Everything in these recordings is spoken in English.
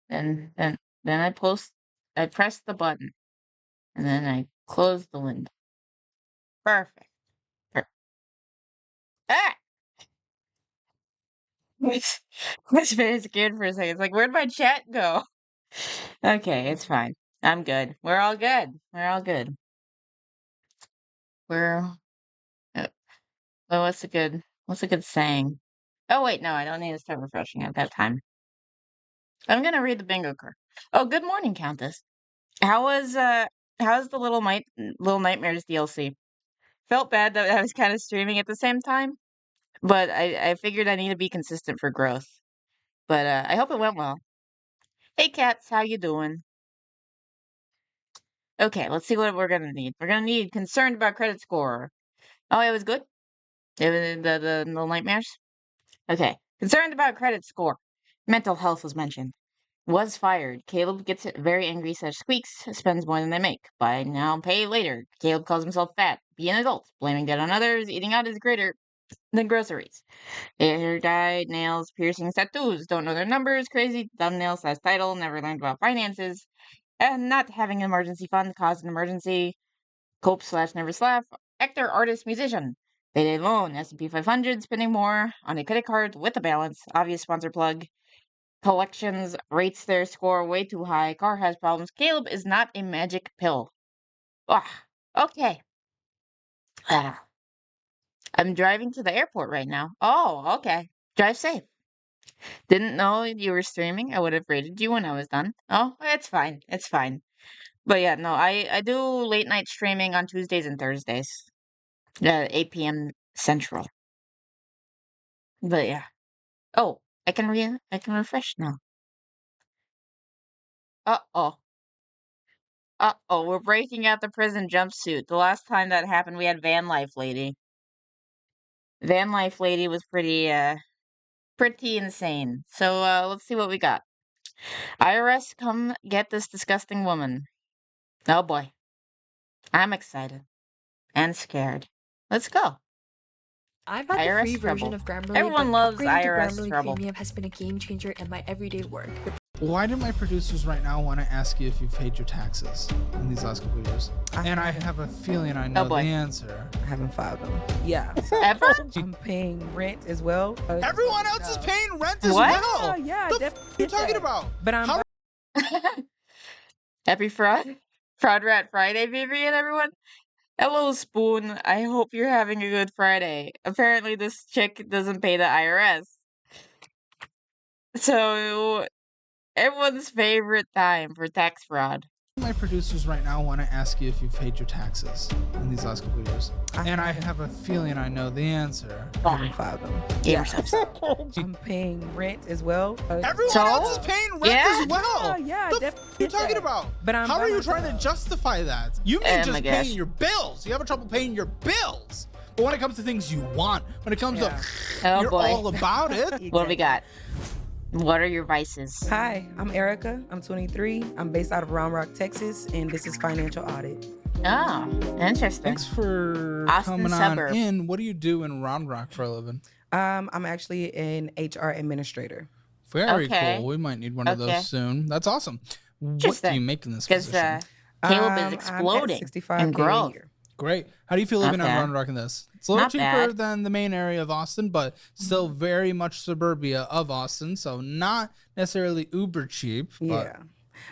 then I press the button, and then I close the window. Perfect. Ah! Was very scared for a second. It's like, where'd my chat go? Okay, it's fine. I'm good. We're all good. We're all good. We're well, what's a good saying? Oh wait, no, I don't need to start refreshing. I've got time. I'm gonna read the bingo card. Oh, good morning, Countess. How was how's the Little Nightmares DLC? Felt bad that I was kind of streaming at the same time, but I figured I need to be consistent for growth. But I hope it went well. Hey cats, how you doing? Okay, let's see what we're gonna need. We're gonna need concerned about credit score. Oh, it was good. It was the Little Nightmares. Okay, concerned about credit score. Mental health was mentioned. Was fired. Caleb gets very angry, says squeaks, spends more than they make. Buy now, pay later. Caleb calls himself fat. Be an adult. Blaming debt on others. Eating out is greater than groceries. Hair dyed, nails, piercings, tattoos. Don't know their numbers. Crazy thumbnail slash title. Never learned about finances. And not having an emergency fund caused an emergency. Cope slash never laugh. Actor, artist, musician. Payday loan. S&P 500. Spending more on a credit card with a balance. Obvious sponsor plug. Collections rates their score way too high. Car has problems. Caleb is not a magic pill. Okay. I'm driving to the airport right now. Oh, okay. Drive safe. Didn't know you were streaming. I would have rated you when I was done. Oh, it's fine. It's fine. But yeah, no, I do late night streaming on Tuesdays and Thursdays. 8 p.m. Central. But yeah. Oh, I can refresh now. Uh-oh. Uh-oh, we're breaking out the prison jumpsuit. The last time that happened, we had Van Life Lady. Van Life Lady was pretty insane. So, let's see what we got. IRS, come get this disgusting woman. Oh boy. I'm excited. And scared. Let's go. I've had the IRS free version Trouble. of Grammarly, Everyone but loves upgrading to IRS Grammarly Trouble. Premium has been a game changer in my everyday work. Why do my producers right now want to ask you if you've paid your taxes in these last couple of years? And I have a feeling I know the answer. I haven't filed them. Yeah. Ever? I'm paying rent as well. Everyone else is paying rent as What? well. Yeah, What the f are you talking about? But I'm How Happy Fraud Rat Friday, Vivian, everyone. Hello, Spoon. I hope you're having a good Friday. Apparently, this chick doesn't pay the IRS. So, everyone's favorite time for tax fraud. my producers right now want to ask you if you've paid your taxes in these last couple of years. And I have a feeling I know the answer. I haven't filed them. Yeah. I'm paying rent as well. Everyone else is paying rent as well. Yeah, What the f are you talking about? But I'm How by are you myself. trying to justify that? You mean Oh my just gosh. paying your bills. You have trouble paying your bills. But when it comes to things you want, when it comes to Oh you're boy. all about it. What do we got? What are your vices? Hi, I'm Erica. I'm 23. I'm based out of Round Rock, Texas, and this is Financial Audit. Oh, interesting. Thanks for Austin coming suburb. on in. What do you do in Round Rock for a living? I'm actually an HR administrator. Very Okay. cool. We might need one of Okay. those soon. That's awesome. What do Interesting. you make in this Because position? Caleb I'm is at exploding 65K in a growth. year. Great. How do you feel living Okay. on Round Rock in this? It's a little Not cheaper bad. than the main area of Austin, but still very much suburbia of Austin, so not necessarily uber cheap. But Yeah.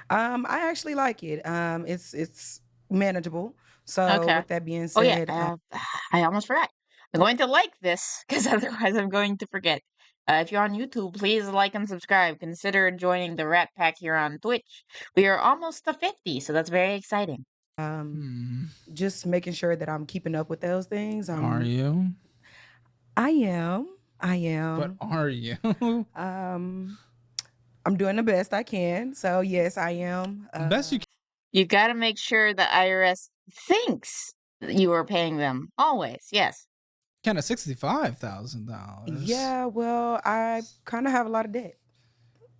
I actually like it. It's manageable. So Okay. with that being Oh yeah, said, I almost forgot. I'm going to like this because otherwise I'm going to forget. If you're on YouTube, please like and subscribe. Consider joining the Rat Pack here on Twitch. We are almost to 50, so that's very exciting. just making sure that I'm keeping up with those things. are you? I am. But are you? I'm doing the best I can. So yes, I am. Best you You got to make sure the IRS thinks that you are paying them. Always, yes. can at $65,000. Yeah, well, I kind of have a lot of debt.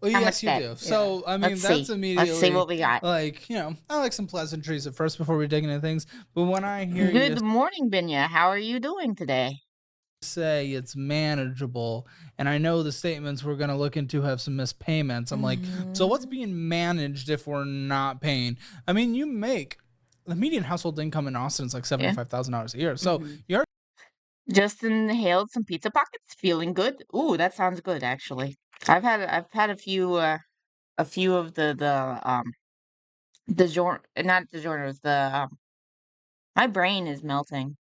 Well, How yes, much you debt? do. So, I mean, Let's that's see. immediately Let's see what we got. like, I like some pleasantries at first before we dig into things. But when I hear you Good morning, Binya. How are you doing today? say it's manageable, and I know the statements we're going to look into have some missed payments. I'm like, so what's being managed if we're not paying? I mean, you make the median household income in Austin is like $75,000 a year. So you already just inhaled some pizza pockets, feeling good. Ooh, that sounds good actually. I've had a few of the not DiGiorno's, my brain is melting.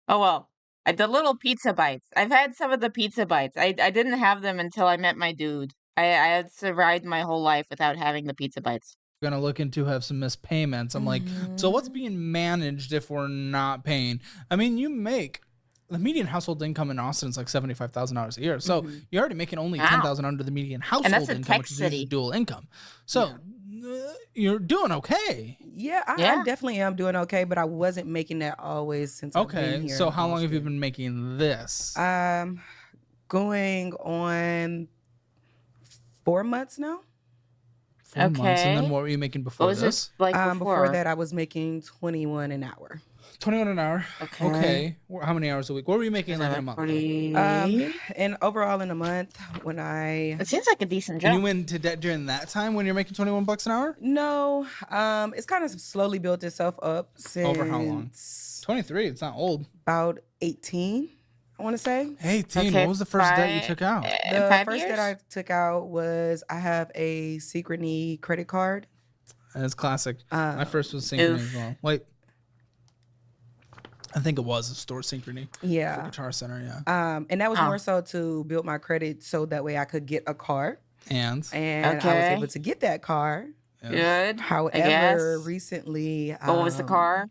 Oh well, the little pizza bites. I've had some of the pizza bites. I didn't have them until I met my dude. I had survived my whole life without having the pizza bites. going to look into have some missed payments. I'm like, so what's being managed if we're not paying? I mean, you make the median household income in Austin is like $75,000 a year. So you're already making only $10,000 under the median household income, which is usually dual income. So you're doing okay. Yeah, I definitely am doing okay, but I wasn't making that always since I've been here. So how long have you been making this? Going on 4 months now. 4 months. And then what were you making before What was this? it like Before that, I was making 21 an hour. 21 an hour. Okay. How many hours a week? What were you making like in a month? And overall in a month, when it seems like a decent job. And you went into debt during that time when you're making $21 an hour? No. It's kind of slowly built itself up since over how long? 23. It's not old. About 18, I want to say. 18. Okay, what was the first debt you took out? The first debt I took out was I have a Synchrony credit card. That's classic. My first was Synchrony as well. Wait. I think it was a store Synchrony. Yeah. For Guitar Center, yeah. And that was more so to build my credit so that way I could get a car. And I was able to get that car. Yeah. Good. However, recently, what was the car?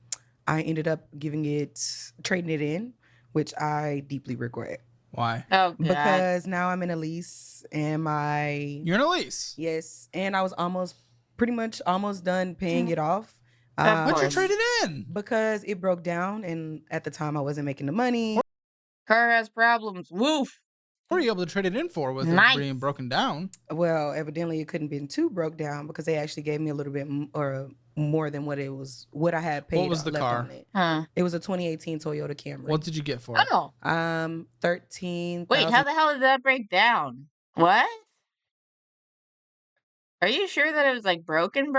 I ended up trading it in, which I deeply regret. Why? Oh, God. Because now I'm in a lease and You're in a lease? Yes. And I was pretty much almost done paying it off. Why'd you trade it in? Because it broke down, and at the time I wasn't making the money. Car has problems. Woof. What were you able to trade it in for with it being broken down? Well, evidently it couldn't been too broke down because they actually gave me a little bit more than what I had paid. What was the car? On it. It was a 2018 Toyota Camry. What did you get for it? Oh. 13. Wait, how the hell did that break down? What? Are you sure that it was like broken?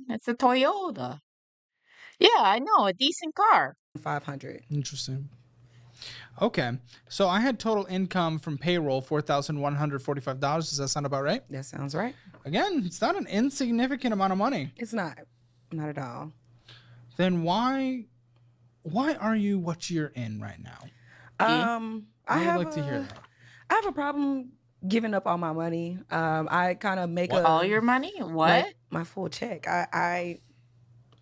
It's a Toyota. Yeah, I know, a decent car. 500. Interesting. Okay, so I had total income from payroll $4,145. Does that sound about right? That sounds right. Again, it's not an insignificant amount of money. It's not at all. Then why are you what you're in right now? I would like to hear that. I have a problem giving up all my money. I kind of make all your money. What? My full check.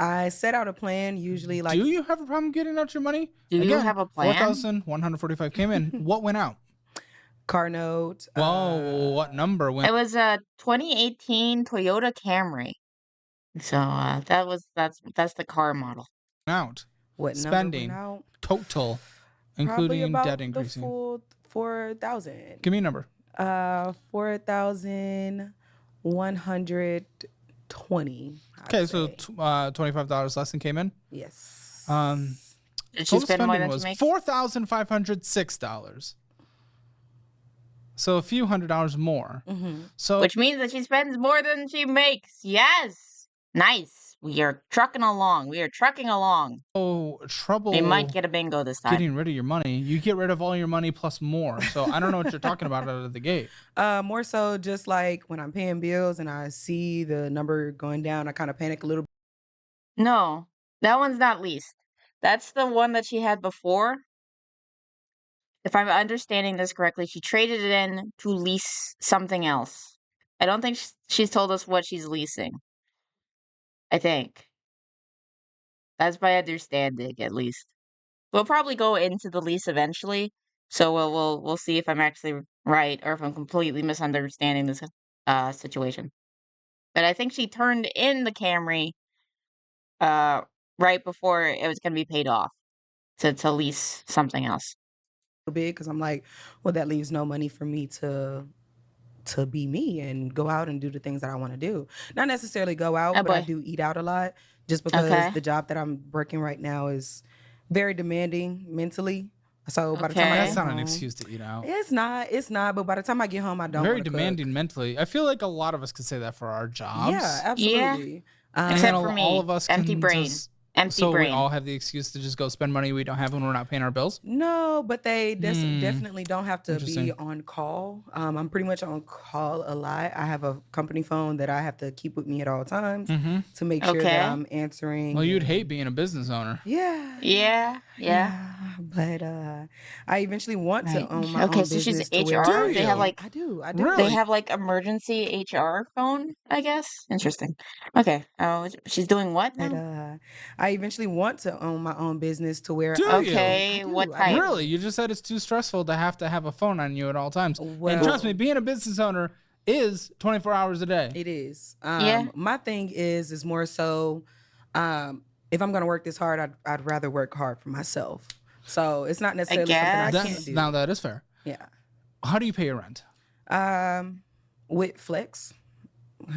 I set out a plan usually like. Do you have a problem getting out your money? Do you have a plan? 4,145 came in. What went out? Car note. Whoa, what number went? It was a 2018 Toyota Camry. So that's the car model. Out. What spending number went out? Total, including about debt increasing. The full 4,000. Give me a number. 4,120. Okay, so $25 less than came in. Yes. Did she spend more than was she makes? $4,506. So a few $100s more. Mm-hmm. So which means that she spends more than she makes. Yes. Nice. We are trucking along. Oh, trouble. We might get a bingo this time. Getting rid of your money. You get rid of all your money plus more. So I don't know what you're talking about out of the gate. More so just like when I'm paying bills and I see the number going down, I kind of panic a little. No, that one's not leased. That's the one that she had before. If I'm understanding this correctly, she traded it in to lease something else. I don't think she's told us what she's leasing. I think. That's my understanding, at least. We'll probably go into the lease eventually, so we'll see if I'm actually right or if I'm completely misunderstanding this situation. But I think she turned in the Camry right before it was going to be paid off to lease something else. Big because I'm like, well, that leaves no money for me to be me and go out and do the things that I want to do. Not necessarily go out, but I do eat out a lot just because the job that I'm working right now is very demanding mentally. So by the time I Okay. get That's not an home, excuse to eat out. It's not. But by the time I get home, I don't Very wanna cook. demanding mentally. I feel like a lot of us could say that for our jobs. Yeah, Yeah. absolutely. And Except then for all me. of us Empty can brain. just, Empty so we brain. all have the excuse to just go spend money we don't have when we're not paying our bills. No, but they Hmm. definitely don't have to be Interesting. on call. I'm pretty much on call a lot. I have a company phone that I have to keep with me at all times Mm-hmm. to make sure that Okay. I'm answering. Well, you'd and- hate being a business owner. Yeah. Yeah. But I eventually want to Right. own my Okay, own so she's business to where HR. Do They have you? like I do. Really? they have like emergency HR phone, I guess. Interesting. Okay. Oh, she's doing what But now? I eventually want to own my own business to where Do I you? can. Okay, I what do. type? Really? You just said it's too stressful to have a phone on you at all times. And trust me, Well, being a business owner is 24 hours a day. it is. Yeah. My thing is more so, if I'm gonna work this hard, I'd rather work hard for myself. So it's not necessarily something I guess. can't do. Now that is fair. Yeah. How do you pay your rent? With Flex.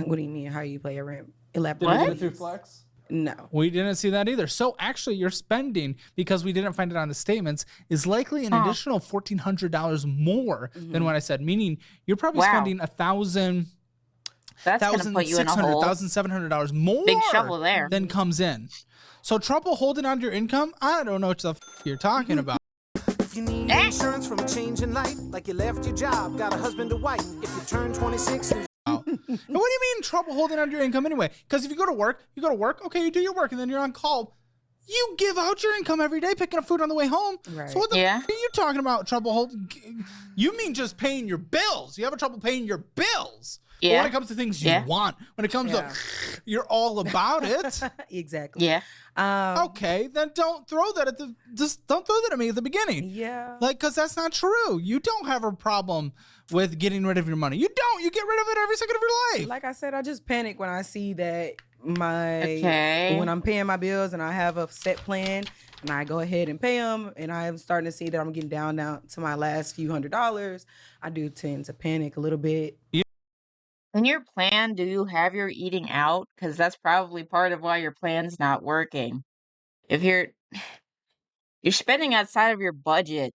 What do you mean? How you pay your rent? Elaborate. What? Did we get it please. Flex? No. We didn't see that either. So actually, your spending, because we didn't find it on the statements, is likely an additional $1,400 more than what I said. Meaning, you're probably Wow. spending $1,000, That's gonna put you in a hole. $1,700 more Big shovel there. than comes in. So trouble holding on to your income? I don't know what the you're talking about. If you need insurance from a change in life, like you left your job, got a husband or wife, if you turn 26, And what do you mean trouble holding on to your income anyway? Because if you go to work, okay, you do your work, and then you're on call. You give out your income every day, picking up food on the way home. Right. So what the Yeah. f- are you talking about? Trouble holding? You mean just paying your bills? You have trouble paying your bills? But Yeah. when it comes to things you Yeah. want, when it comes to, you're all about it. Exactly. Yeah. Okay, then don't throw that at me at the beginning. Yeah. Like, because that's not true. You don't have a problem with getting rid of your money. You don't. You get rid of it every second of your life. Like I said, I just panic when I see that Okay. when I'm paying my bills and I have a set plan and I go ahead and pay them and I'm starting to see that I'm getting down to my last few $100s, I do tend to panic a little bit. In your plan, do you have your eating out? Because that's probably part of why your plan's not working. If you're spending outside of your budget,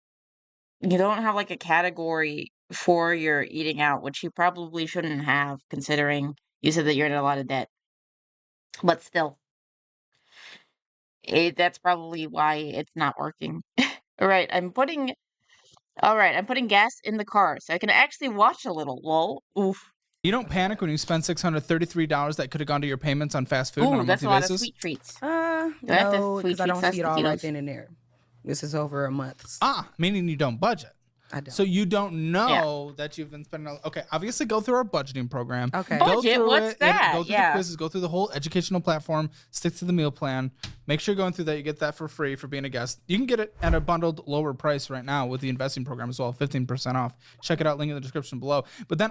you don't have like a category for your eating out, which you probably shouldn't have, considering you said that you're in a lot of debt. But still, that's probably why it's not working. All right, I'm putting gas in the car so I can actually watch a little. Lol. Oof. You don't panic when you spend $633 that could have gone to your payments on fast food on Ooh, a that's monthly a lot basis. of sweet treats. No, I have to because I tweak don't these see it all right taquitos? then and there. This is over a month. Meaning you don't budget. I don't. So you don't know that you've been spending. Okay, obviously go through our budgeting program. Okay. Go Budget? through What's it and that? go through Yeah. the quizzes. Go through the whole educational platform. Stick to the meal plan. Make sure you're going through that. You get that for free for being a guest. You can get it at a bundled lower price right now with the investing program as well, 15% off. Check it out. Link in the description below. But then.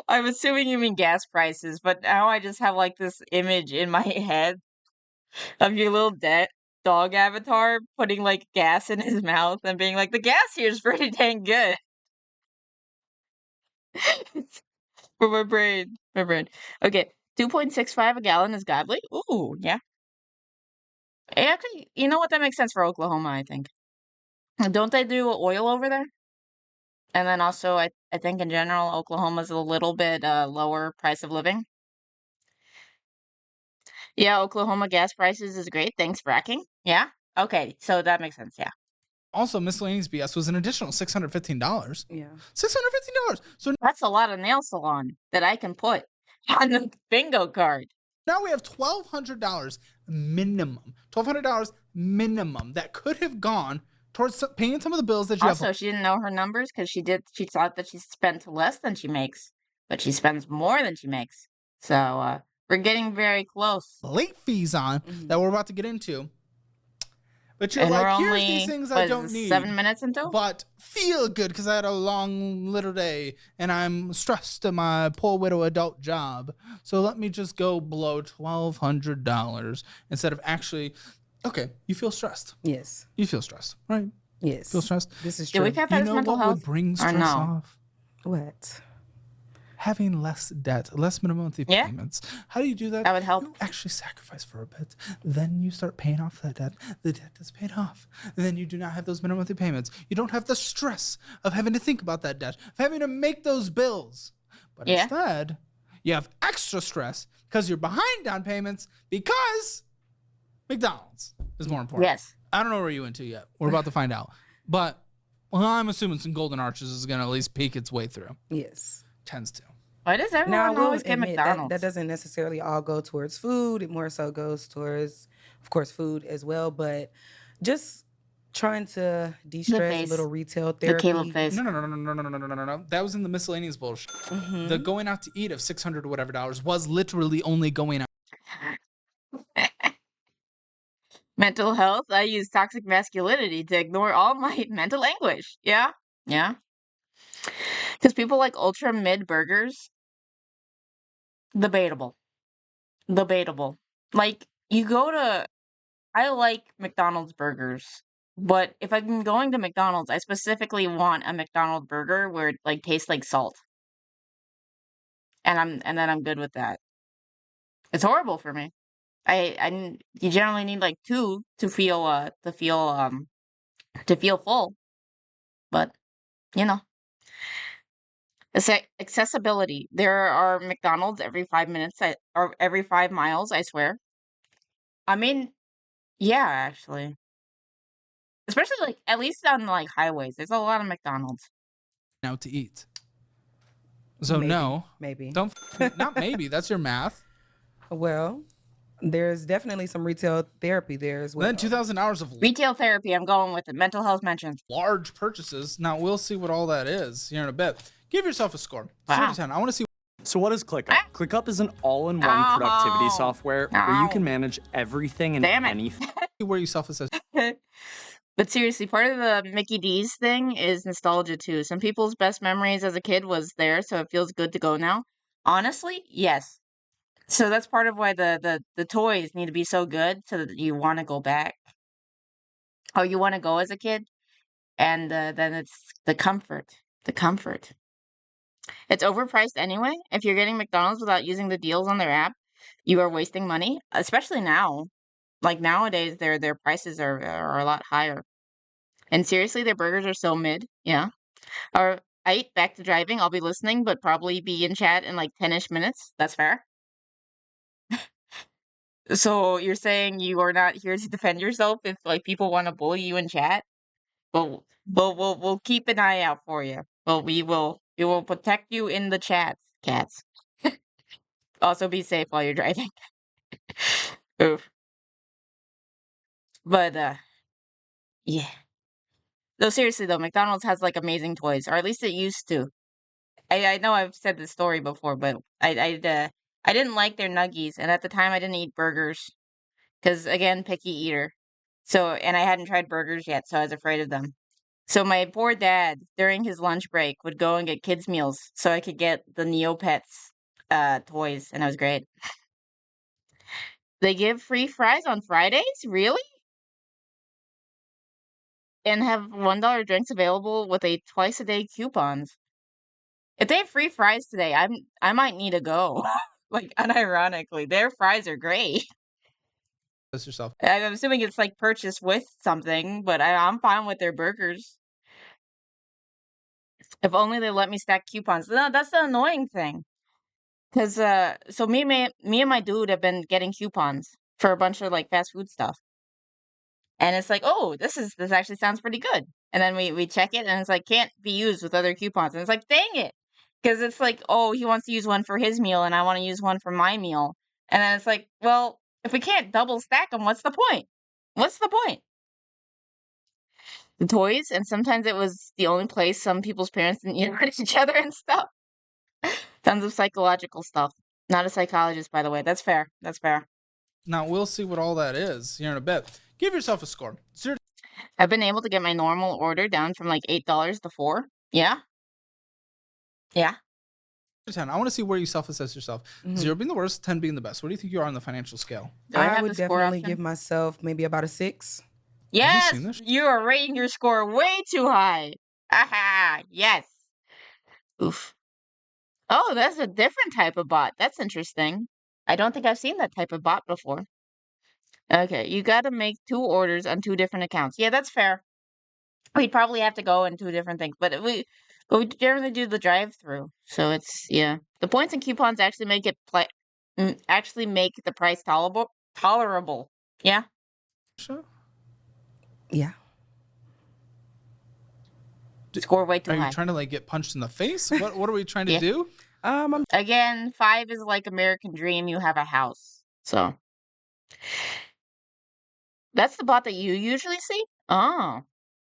I'm assuming you mean gas prices, but now I just have like this image in my head of your little dog avatar putting like gas in his mouth and being like, the gas here is pretty dang good. For my brain. Okay, 2.65 a gallon is godly. Ooh, yeah. Actually, you know what? That makes sense for Oklahoma, I think. Don't they do oil over there? And then also, I think in general, Oklahoma's a little bit lower price of living. Yeah, Oklahoma gas prices is great. Thanks, fracking. Yeah. Okay, so that makes sense. Yeah. Also, miscellaneous BS was an additional $615. Yeah. $615. So That's a lot of nail salon that I can put on the bingo card. now we have $1,200 minimum. $1,200 minimum that could have gone towards paying some of the bills that you Also, have. she didn't know her numbers because she thought that she spent less than she makes, but she spends more than she makes. So we're getting very close. Late fees on that we're about to get into. But you're And we're like, here's only these things what I is don't this, need. 7 minutes into? But feel good because I had a long little day and I'm stressed at my poor widow adult job. So let me just go blow $1,200 instead of actually. Okay, you feel stressed. Yes. You feel stressed, right? Yes. Feel stressed. This is Do true. we count that You as know mental what health? would bring Or stress no? off? What? having less debt, less minimum monthly Yeah. payments. How do you do that? That would help. You actually sacrifice for a bit. Then you start paying off that debt. The debt is paid off. And then you do not have those minimum monthly payments. You don't have the stress of having to think about that debt, of having to make those bills. But Yeah. instead, you have extra stress because you're behind on payments because McDonald's is more important. Yes. I don't know where you went to yet. We're about to find out. But I'm assuming some Golden Arches is going to at least peek its way through. Yes. Tends to. Why does Now, I everyone will always get admit McDonald's? that doesn't necessarily all go towards food. It more so goes towards, of course, food as well. But just trying to de-stress, a face. little retail The Caleb therapy. face. No. That was in the miscellaneous bullshit. Mhm. The going out to eat of $600 or whatever dollars was literally only going out. Mental health. I use toxic masculinity to ignore all my mental anguish. Yeah. Yeah. Because people like ultra mid burgers. Debatable. Like, you go to. I like McDonald's burgers. But if I'm going to McDonald's, I specifically want a McDonald's burger where it like tastes like salt. And then I'm good with that. It's horrible for me. You generally need like two to feel full. But you know, accessibility. There are McDonald's every 5 minutes, or every 5 miles. I swear. I mean, yeah, actually, especially like at least on like highways, there's a lot of McDonald's. Out to eat. So Maybe. don't not maybe. That's your math. Well, there's definitely some retail therapy there as well. Then 2,000 hours of Retail therapy. I'm going with it. Mental health mentioned. large purchases. Now we'll see what all that is here in a bit. Give yourself a score. 0 Wow. to 10. I want to see So what is ClickUp? Ah. ClickUp is an all-in-one productivity Oh. software where you Ow. can manage everything and Damn it. anything. where you self-assess. But seriously, part of the Mickey D's thing is nostalgia too. Some people's best memories as a kid was there, so it feels good to go now. Honestly, yes. So that's part of why the toys need to be so good, so that you want to go back. Oh, you want to go as a kid, and then it's the comfort. The comfort. It's overpriced anyway. If you're getting McDonald's without using the deals on their app, you are wasting money, especially now. Like nowadays, their prices are a lot higher. And seriously, their burgers are so mid. Yeah. Or back to driving. I'll be listening, but probably be in chat in like 10-ish minutes. That's fair. So you're saying you are not here to defend yourself if like people want to bully you in chat? But we'll keep an eye out for you. Well, we will protect you in the chats, cats. Also, be safe while you're driving. Oof. But yeah. No, seriously though, McDonald's has like amazing toys, or at least it used to. I know I've said this story before, but I didn't like their nuggies, and at the time I didn't eat burgers because again, picky eater. So, and I hadn't tried burgers yet, so I was afraid of them. So my poor dad, during his lunch break, would go and get kids meals so I could get the Neopets toys, and it was great. They give free fries on Fridays? Really? And have $1 drinks available with a twice-a-day coupons. If they have free fries today, I might need to go. Like, unironically, their fries are great. yourself. I'm assuming it's like purchased with something, but I'm fine with their burgers. If only they let me stack coupons. No, that's the annoying thing. Cause so me and my dude have been getting coupons for a bunch of like fast food stuff. And it's like, oh, this actually sounds pretty good. And then we check it and it's like can't be used with other coupons. And it's like, dang it. Because it's like, oh, he wants to use one for his meal and I want to use one for my meal. And then it's like, well, if we can't double stack them, what's the point? What's the point? The toys, and sometimes it was the only place some people's parents didn't eat at each other and stuff. Tons of psychological stuff. Not a psychologist, by the way. That's fair. That's fair. Now we'll see what all that is here in a bit. Give yourself a score. 0 to I've been able to get my normal order down from like $8 to $4. Yeah. Yeah. 10. I want to see where you self-assess yourself. 0 being the worst, 10 being the best. What do you think you are on the financial scale? Do I I have would the score definitely option? give myself maybe about a 6. Yes, seen this? you are rating your score way too high. Aha, yes. Oof. Oh, that's a different type of bot. That's interesting. I don't think I've seen that type of bot before. Okay, you got to make 2 orders on 2 different accounts. Yeah, that's fair. We'd probably have to go in 2 different things, but we generally do the drive-through. So it's yeah. The points and coupons actually make it actually make the price tolerable. Yeah. Sure. Yeah. Score way too Are high. you trying to like get punched in the face? What are we trying to Yeah. do? Again, 5 is like American Dream. You have a house. So that's the bot that you usually see? Oh.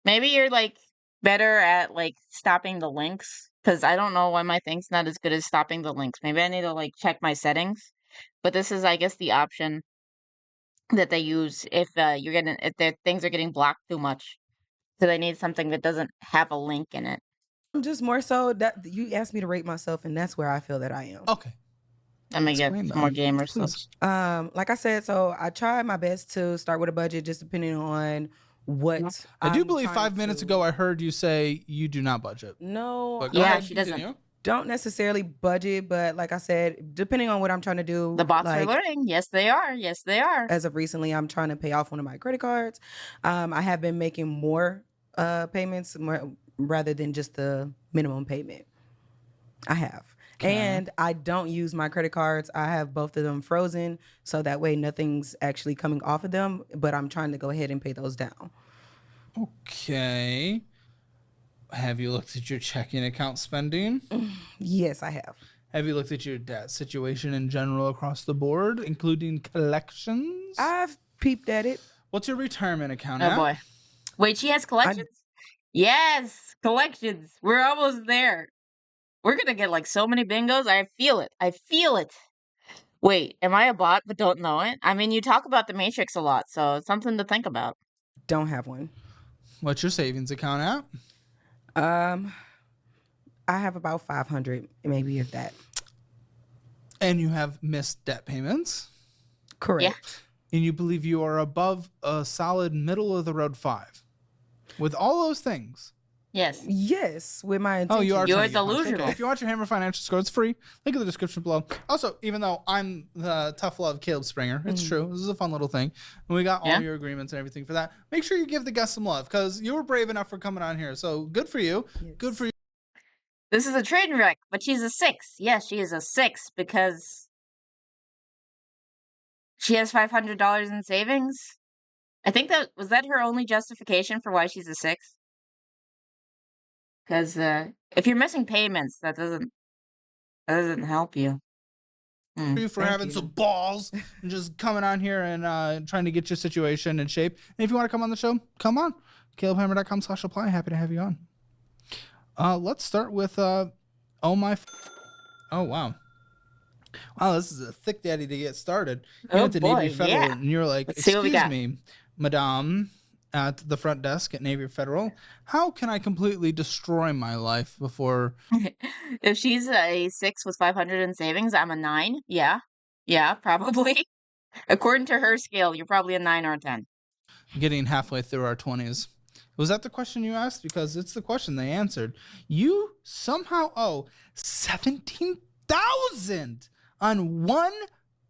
Maybe you're like better at like stopping the links because I don't know why my thing's not as good as stopping the links. Maybe I need to like check my settings. But this is, I guess, the option that they use if if their things are getting blocked too much. So they need something that doesn't have a link in it. I'm just more so that you asked me to rate myself, and that's where I feel that I am. Okay. Let me get Explain some more that, gamer please. stuff. Like I said, so I try my best to start with a budget, just depending on what. I do I'm believe trying 5 minutes to- ago I heard you say you do not budget. No, But go Yeah, ahead, she doesn't. continue. don't necessarily budget, but like I said, depending on what I'm trying to do. The bots are like, learning. Yes, they are. Yes, they are. as of recently, I'm trying to pay off one of my credit cards. I have been making more payments rather than just the minimum payment. I have. Okay. And I don't use my credit cards. I have both of them frozen, so that way nothing's actually coming off of them, but I'm trying to go ahead and pay those down. Okay. Have you looked at your checking account spending? Yes, I have. Have you looked at your debt situation in general across the board, including collections? I've peeped at it. What's your retirement account Oh at? boy. Wait, she has collections? Yes, collections. We're almost there. We're gonna get like so many bingos. I feel it. I feel it. Wait, am I a bot but don't know it? I mean, you talk about the Matrix a lot, so it's something to think about. Don't have one. What's your savings account at? I have about 500, maybe if that. And you have missed debt payments? Correct. Yeah. And you believe you are above a solid middle of the road 5? With all those things? Yes. Yes, with my Oh, you are. You're trying to get punched. delusional. Okay. If you want your Hammer financial score, it's free. Link in the description below. Also, even though I'm the tough love Caleb Springer, it's true. This is a fun little thing. And we got all Yeah. your agreements and everything for that. Make sure you give the guests some love because you were brave enough for coming on here. So good for you. Yes. Good for you. This is a train wreck, but she's a 6. Yes, she is a 6 because she has $500 in savings. I think that was her only justification for why she's a 6. Because if you're missing payments, that doesn't help you. You for Thank having you. some balls and just coming on here and trying to get your situation in shape. And if you want to come on the show, come on. CalebHammer.com/apply. Happy to have you on. Let's start with oh wow. Wow, this is a thick daddy to get started. You Oh went to boy, Navy Federal yeah. and you're like, Let's see what we excuse got." me, madame, at the front desk at Navy Federal. How can I completely destroy my life before If she's a 6 with 500 in savings, I'm a 9. Yeah. Yeah, probably. According to her scale, you're probably a 9 or a 10. getting halfway through our 20s? Was that the question you asked? Because it's the question they answered. You somehow owe $17,000 on one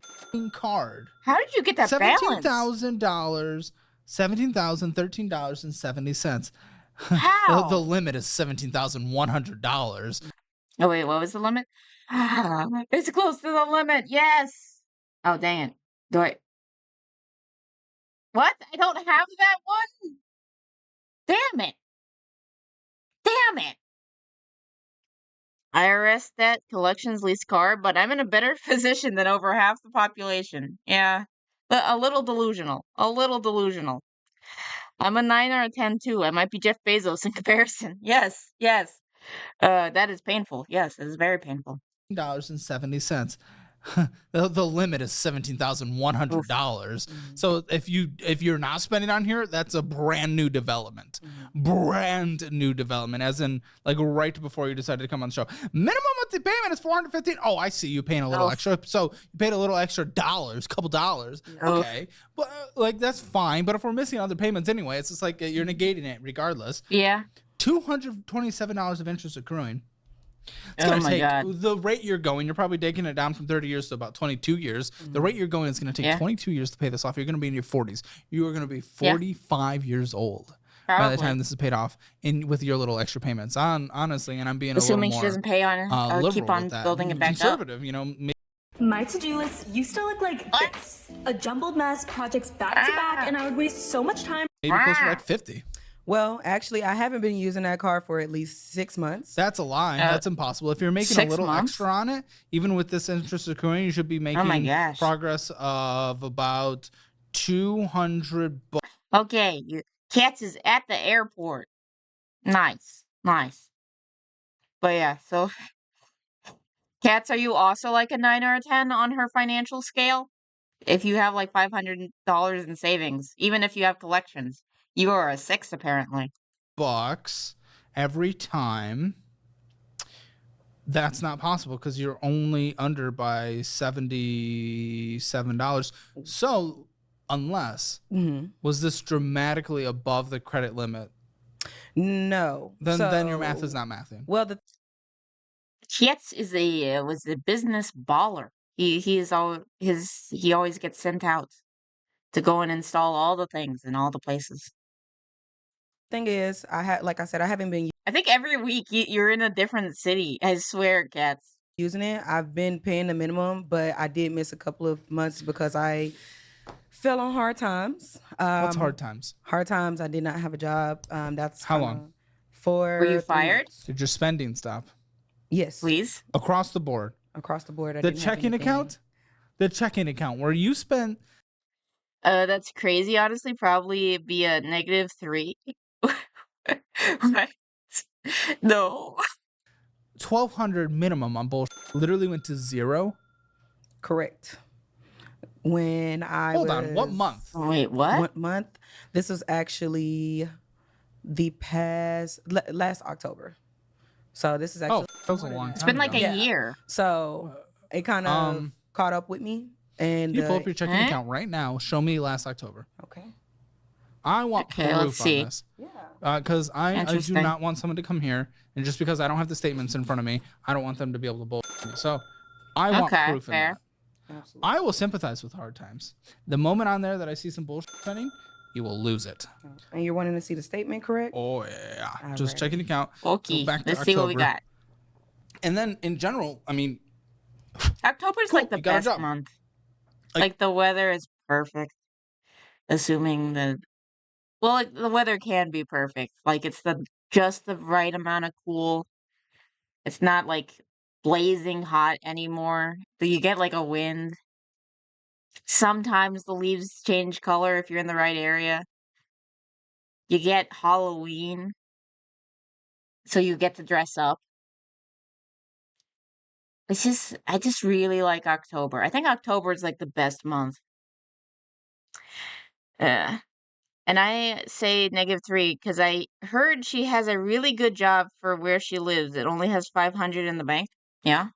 f***ing card. How did you get that balance? $17,000, $13,070. How? The limit is $17,100. Oh, wait, what was the limit? It's close to the limit. Yes. Oh, dang it. Do I? What? I don't have that one? Damn it. Damn it. IRS debt, collections, lease car, but I'm in a better position than over half the population. Yeah. But a little delusional. A little delusional. I'm a 9 or a 10 too. I might be Jeff Bezos in comparison. Yes, yes. That is painful. Yes, it is very painful. $70. The limit is $17,100. So if you're not spending on here, that's a brand new development. Brand new development, as in like right before you decided to come on the show. Minimum monthly payment is $415. Oh, I see. You paying a little extra. So you paid a little extra couple dollars. Okay, but like that's fine. But if we're missing other payments anyway, it's just like you're negating it regardless. Yeah. $227 of interest accruing. It's Oh gonna my take God. the rate you're going. You're probably taking it down from 30 years to about 22 years. The rate you're going is gonna take 22 years to pay this off. You're gonna be in your 40s. You are gonna be 45 years old by the time this is paid off, with your little extra payments. Honestly, and I'm being Assuming a she little doesn't pay on more or liberal keep on with that. building it back up. Conservative, you know. My to-do list used to look like this. A jumbled mess, projects back to back, and I would waste so much time. Maybe close to like 50. Well, actually, I haven't been using that car for at least 6 months. That's a lie. That's impossible. If you're making a little extra on it, even with this interest accruing, you should be making progress of about 200 bucks. Okay, Cats is at the airport. Nice. But yeah, so Cats, are you also like a 9 or a 10 on her financial scale? If you have like $500 in savings, even if you have collections, you are a 6 apparently. Bucks every time. That's not possible because you're only under by $77. So unless was this dramatically above the credit limit? No. Then your math is not mathing. Well, Cats was a business baller. He always gets sent out to go and install all the things in all the places. Thing is, like I said, I haven't been I think every week you're in a different city. I swear, Cats. using it. I've been paying the minimum, but I did miss a couple of months because I fell on hard times. What's hard times? Hard times. I did not have a job. That's how long? Were you fired? Did your spending stop? Yes. Please. Across the board. Across the board. The checking account where you spent. That's crazy. Honestly, probably be a -3. What? No. 1,200 minimum on bullshit. Literally went to 0. Correct. When I hold on, what month? Oh, wait, what month? This was actually the past last October. So this is actually that was a long time. It's been like a year. So it kind of caught up with me. And you pull up your checking account right now. Show me last October. Okay. I want proof on this. Yeah. Because I do not want someone to come here, and just because I don't have the statements in front of me, I don't want them to be able to bullshit me. So I want proof in that. Absolutely. I will sympathize with hard times. The moment on there that I see some bullshit spending, you will lose it. And you're wanting to see the statement, correct? Oh yeah. All just right. checking the account. Okay, Go back to let's see what we October. got. And then in general, I mean, October's cool, like the you got a best job. month. Like- Like the weather is perfect. Assuming the weather can be perfect. Like it's just the right amount of cool. It's not like blazing hot anymore. But you get like a wind. Sometimes the leaves change color if you're in the right area. You get Halloween. So you get to dress up. I just really like October. I think October is like the best month. And I say -3 because I heard she has a really good job for where she lives. It only has 500 in the bank. Yeah.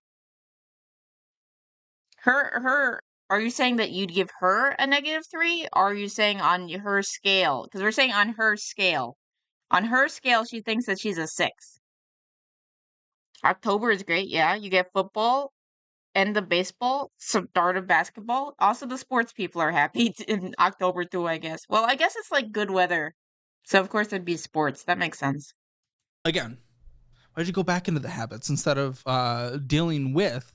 Are you saying that you'd give her a -3? Or are you saying on her scale? Because we're saying on her scale. On her scale, she thinks that she's a 6. October is great. Yeah, you get football. End of baseball, start of basketball. Also, the sports people are happy in October too, I guess. Well, I guess it's like good weather. So, of course, it'd be sports. That makes sense. Again, why'd you go back into the habits instead of dealing with?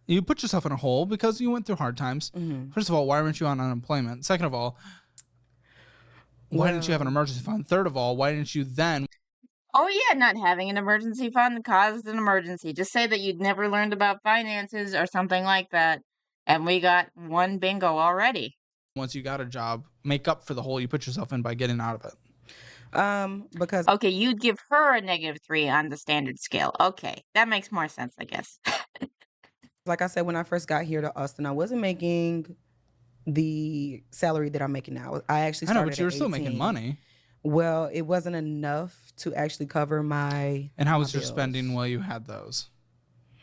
You put yourself in a hole because you went through hard times. First of all, why weren't you on unemployment? Second of all, why didn't you have an emergency fund? Third of all, why didn't you then? Oh, yeah, not having an emergency fund caused an emergency. Just say that you'd never learned about finances or something like that. And we got one bingo already. Once you got a job, make up for the hole you put yourself in by getting out of it. Because okay, you'd give her a -3 on the standard scale. Okay, that makes more sense, I guess. like I said, when I first got here to Austin, I wasn't making the salary that I'm making now. I actually started I know, but you were at still 18. making money. Well, it wasn't enough to actually cover my. And how was my your bills. spending while you had those?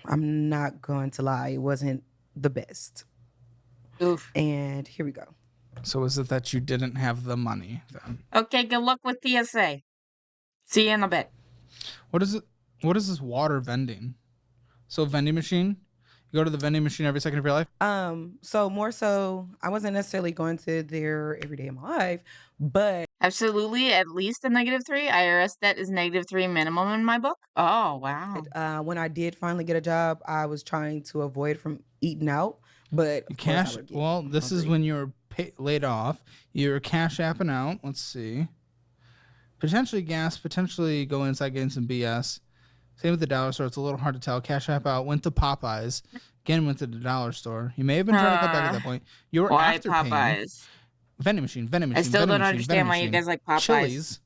I'm not going to lie, it wasn't the best. Oof. And here we go. So is it that you didn't have the money then? Okay, good luck with TSA. See you in a bit. What is it? What is this water vending? So vending machine? You go to the vending machine every second of your life? So more so, I wasn't necessarily going to there every day of my life, but Absolutely, at least a -3. IRS debt is -3 minimum in my book. Oh, wow. when I did finally get a job, I was trying to avoid from eating out. But of course I Cash. would get Well, this is hungry. when you're laid off. You're cash apping out. Let's see. Potentially gas. Potentially go inside getting some BS. Same with the dollar store. It's a little hard to tell. Cash app out. Went to Popeyes. Again, went to the dollar store. You may have been trying to cut back at that point. You were Why after paying. Popeyes? Vending machine. Vending I machine. still vending don't machine, vending understand why you machine. guys like Popeyes. Chili's.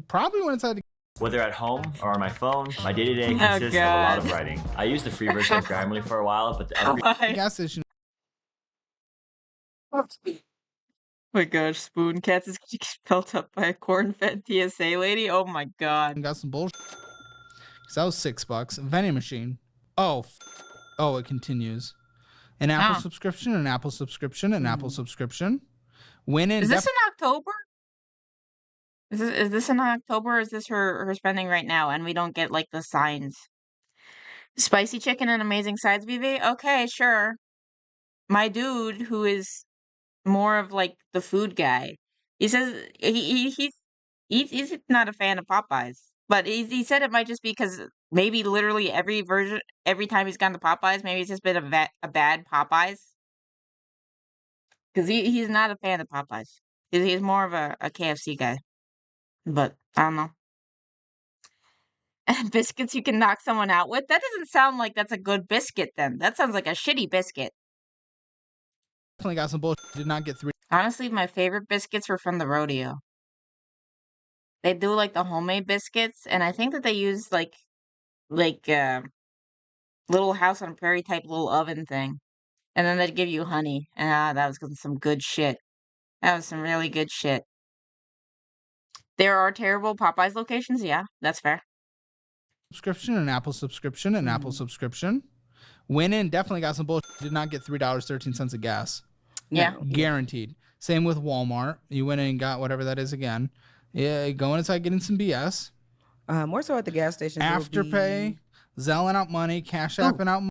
Probably went inside the Whether at home or on my phone, my day-to-day Oh, consists of a lot of God. writing. I used the free version of Grammarly for a while, but the Why? gas station. Oh my gosh, Spoon Cats is getting built up by a corn-fed TSA lady. Oh my god. Got some bullshit. So that was $6. Vending machine. Oh, it continues. An Apple subscription, an Apple subscription, an Apple subscription. Win in. Is this in October? Is this in October? Or is this her spending right now, and we don't get like the signs? Spicy chicken and amazing sides, VV. Okay, sure. My dude, who is more of like the food guy, he says he's not a fan of Popeyes, but he said it might just be because maybe literally every time he's gone to Popeyes, maybe it's just been a bad Popeyes. Because he's not a fan of Popeyes. He's more of a KFC guy. But I don't know. And biscuits you can knock someone out with? That doesn't sound like that's a good biscuit then. That sounds like a shitty biscuit. Definitely got some bullshit. Did not get 3. Honestly, my favorite biscuits were from the rodeo. They do like the homemade biscuits, and I think that they use like little house on a prairie type little oven thing. And then they'd give you honey. And that was some good shit. That was some really good shit. There are terrible Popeyes locations, yeah, that's fair. Subscription, an Apple subscription, an Apple subscription. Went in, definitely got some bullshit. Did not get $3.13 of gas. Yeah. Guaranteed. Same with Walmart. You went in and got whatever that is again. Yeah, going inside getting some BS. More so at the gas station. Afterpay, Zelling out money, Cash Apping out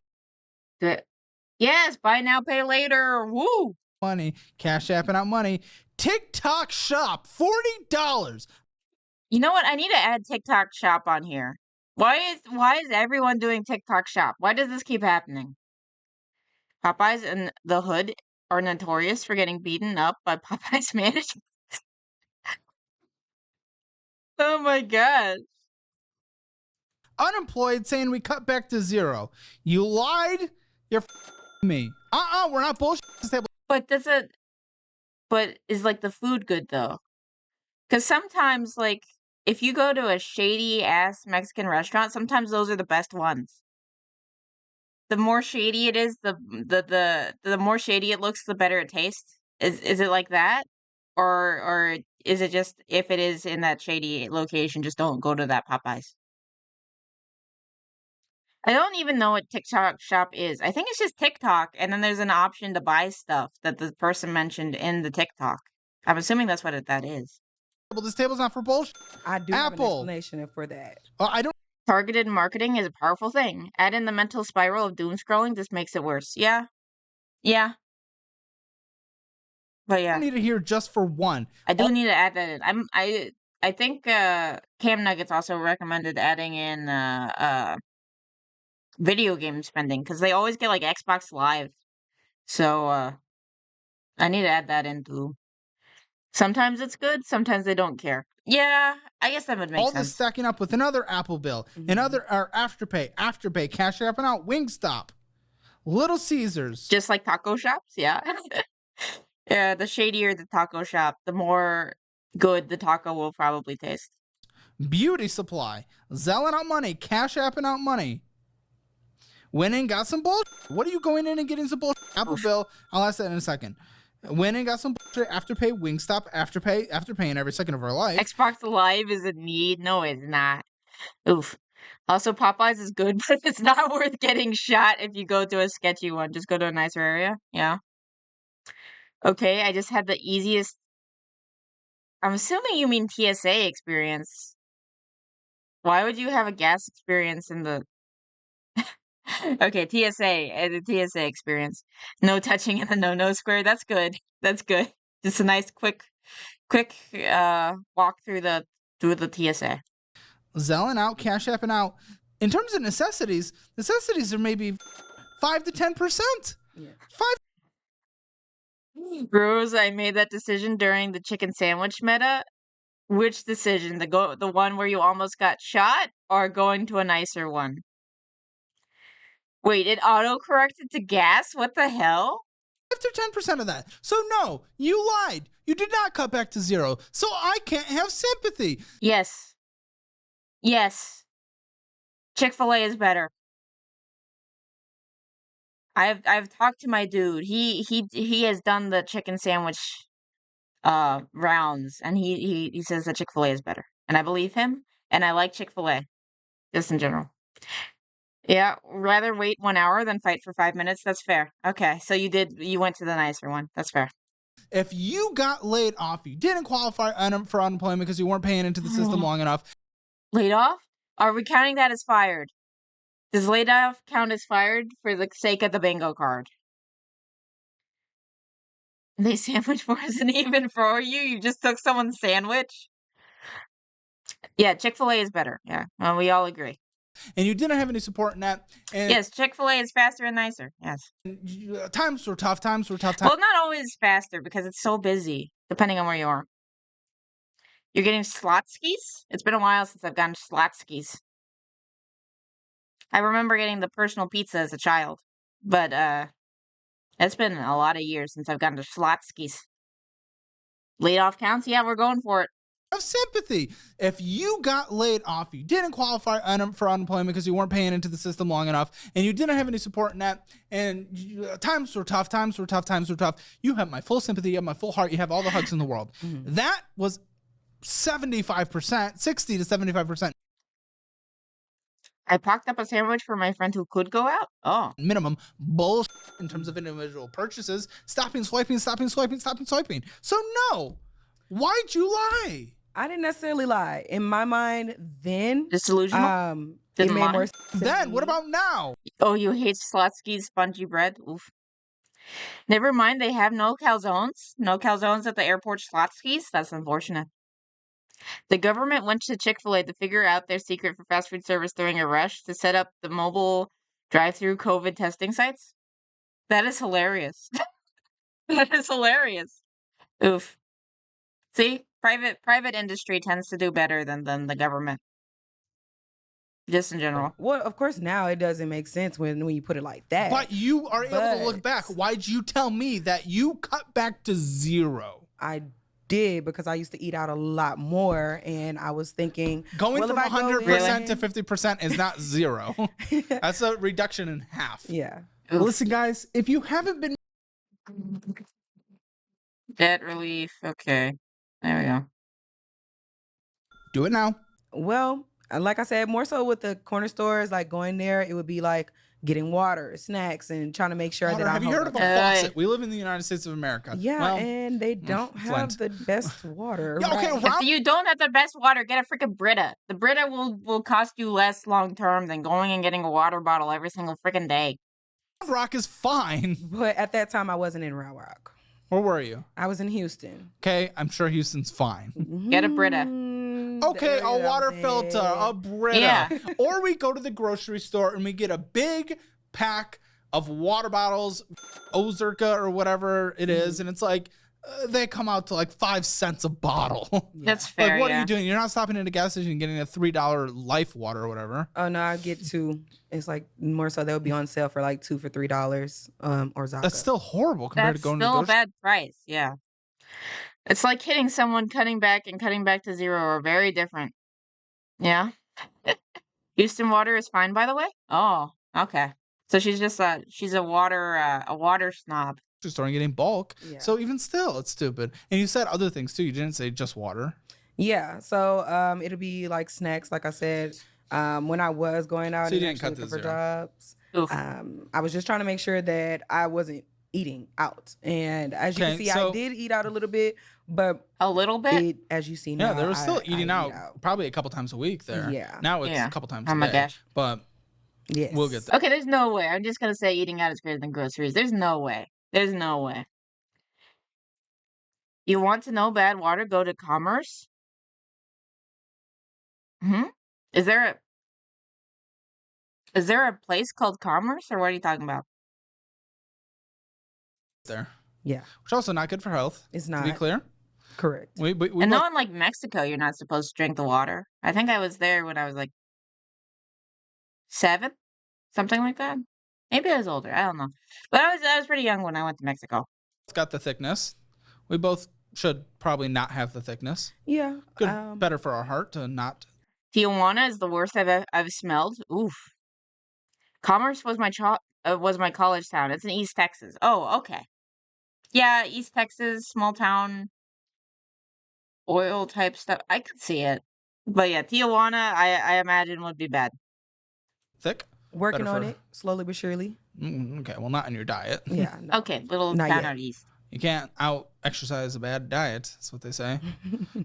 Yes, buy now, pay later. Woo! money, Cash Apping out money. TikTok Shop, $40. You know what? I need to add TikTok Shop on here. Why is everyone doing TikTok Shop? Why does this keep happening? Popeyes and the Hood are notorious for getting beaten up by Popeyes management. Oh my god. Unemployed saying we cut back to 0. You lied. You're me. We're not bullshit. But is like the food good though? Because sometimes like if you go to a shady ass Mexican restaurant, sometimes those are the best ones. The more shady it is, the more shady it looks, the better it tastes. Is it like that? Or is it just if it is in that shady location, just don't go to that Popeyes? I don't even know what TikTok Shop is. I think it's just TikTok, and then there's an option to buy stuff that the person mentioned in the TikTok. I'm assuming that's what that is. This table's not for bullshit. I do have an explanation for that. I don't. Targeted marketing is a powerful thing. Add in the mental spiral of doom scrolling, this makes it worse. Yeah. But yeah. I need to hear just for one. I do need to add that in. I think Cam Nuggets also recommended adding in video game spending because they always get like Xbox Live. So I need to add that in too. Sometimes it's good, sometimes they don't care. Yeah, I guess that would make sense. All this stacking up with another Apple bill, another Afterpay, Cash Apping out, Wingstop, Little Caesars. Just like taco shops, yeah. Yeah, the shadier the taco shop, the more good the taco will probably taste. Beauty supply, Zelling out money, Cash Apping out money. Went in, got some bullshit. What are you going in and getting some bullshit? Apple bill, I'll ask that in a second. Went and got some bullshit. Afterpay, Wingstop, Afterpaying every second of our life. Xbox Live is a need. No, it's not. Oof. Also, Popeyes is good, but it's not worth getting shot if you go to a sketchy one. Just go to a nicer area. Yeah. Okay, I just had the easiest. I'm assuming you mean TSA experience. Why would you have a gas experience in the okay, the TSA experience. No touching in the no square. That's good. That's good. Just a nice quick walk through the TSA. Zelling out, Cash Apping out. In terms of necessities are maybe 5 to 10%. Yeah. 5. Rose, I made that decision during the chicken sandwich meta. Which decision? The one where you almost got shot, or going to a nicer one? Wait, it auto-corrected to gas? What the hell? 5 to 10% of that. So no, you lied. You did not cut back to 0. So I can't have sympathy. Yes. Yes. Chick-fil-A is better. I've talked to my dude. He has done the chicken sandwich rounds, and he says that Chick-fil-A is better. And I believe him, and I like Chick-fil-A just in general. Yeah, rather wait 1 hour than fight for 5 minutes. That's fair. Okay, so you went to the nicer one. That's fair. If you got laid off, you didn't qualify for unemployment because you weren't paying into the system long enough. Laid off? Are we counting that as fired? Does laid off count as fired for the sake of the bingo card? The sandwich wasn't even for you. You just took someone's sandwich. Yeah, Chick-fil-A is better. Yeah, well, we all agree. And you didn't have any support in that. And yes, Chick-fil-A is faster and nicer. Yes. Times were tough. Well, not always faster because it's so busy, depending on where you are. You're getting Slotskis? It's been a while since I've gotten Slotskis. I remember getting the personal pizza as a child, but it's been a lot of years since I've gotten to Slotskis. Laid off counts? Yeah, we're going for it. Have sympathy. If you got laid off, you didn't qualify for unemployment because you weren't paying into the system long enough, and you didn't have any support in that, and times were tough. You have my full sympathy, you have my full heart, you have all the hugs in the world. That was 75%, 60 to 75%. I packed up a sandwich for my friend who could go out. Oh. Minimum bullshit in terms of individual purchases. Stopping swiping. So no. Why'd you lie? I didn't necessarily lie. In my mind, then disillusional. It made more sense. Then what about now? Oh, you hate Slotsky's spongy bread? Oof. Never mind, they have no calzones. No calzones at the airport Slotsky's? That's unfortunate. The government went to Chick-fil-A to figure out their secret for fast food service during a rush to set up the mobile drive-through COVID testing sites. That is hilarious. That is hilarious. Oof. See, private industry tends to do better than the government. Just in general. Well, of course, now it doesn't make sense when you put it like that. But you are able to look back. Why'd you tell me that you cut back to 0? I did because I used to eat out a lot more, and I was thinking going from 100% to 50% is not 0. That's a reduction in half. Yeah. Well, listen, guys, if you haven't been debt relief, okay, there we go. Do it now. Well, like I said, more so with the corner stores, like going there, it would be like getting water, snacks, and trying to make sure that I'm Have you heard of a faucet? We live in the United States of America. Yeah, well, and they don't have the best water. Yeah, okay, if you don't have the best water, get a freaking Brita. The Brita will cost you less long term than going and getting a water bottle every single freaking day. Rock is fine. But at that time, I wasn't in Round Rock. Where were you? I was in Houston. Okay, I'm sure Houston's fine. Get a Brita. Okay, a water filter, a Brita. Yeah. Or we go to the grocery store and we get a big pack of water bottles, Ozerka or whatever it is, and it's like they come out to like 5 cents a bottle. That's fair. Like, what are you doing? You're not stopping at a gas station and getting a $3 Life water or whatever. Oh no, I get 2. It's like more so they'll be on sale for like 2 for $3, or Zaka. That's still horrible compared to going to the grocery. That's still a bad price. Yeah. It's like hitting someone cutting back and cutting back to 0 are very different. Yeah. Houston water is fine, by the way. Oh, okay. So she's just she's a water snob. Store and getting bulk. Yeah. So even still, it's stupid. And you said other things too. You didn't say just water. Yeah. So it'll be like snacks, like I said. When I was going out so you and didn't cut looking the for 0. jobs, Oof. I was just trying to make sure that I wasn't eating out. And as you can see, I did eat out a little bit, But a little bit. as you see now, Yeah, they were still I eating eat out probably a couple times a week there. Yeah. Now it's Yeah. a couple times Oh a my day. gosh. But Yes. we'll get there. Okay, there's no way. I'm just gonna say eating out is greater than groceries. There's no way. There's no way. You want to know bad water? Go to Commerce. Hmm. Is there a place called Commerce, or what are you talking about? There. Yeah. Which also not good for health. It's To be not. clear. Correct. We And both, not in like Mexico, you're not supposed to drink the water. I think I was there when I was like 7, something like that. Maybe I was older. I don't know. But I was pretty young when I went to Mexico. it's got the thickness. We both should probably not have the thickness. Yeah. Good, better for our heart to not. Tijuana is the worst I've smelled. Oof. Commerce was my college town. It's in East Texas. Oh, okay. Yeah, East Texas, small town, oil type stuff. I could see it. But yeah, Tijuana, I imagine would be bad. Thick? Working Better on for- it slowly but surely. Okay, well, not in your diet. Yeah. No. Okay, little Not town yet. out east. You can't out exercise a bad diet. That's what they say.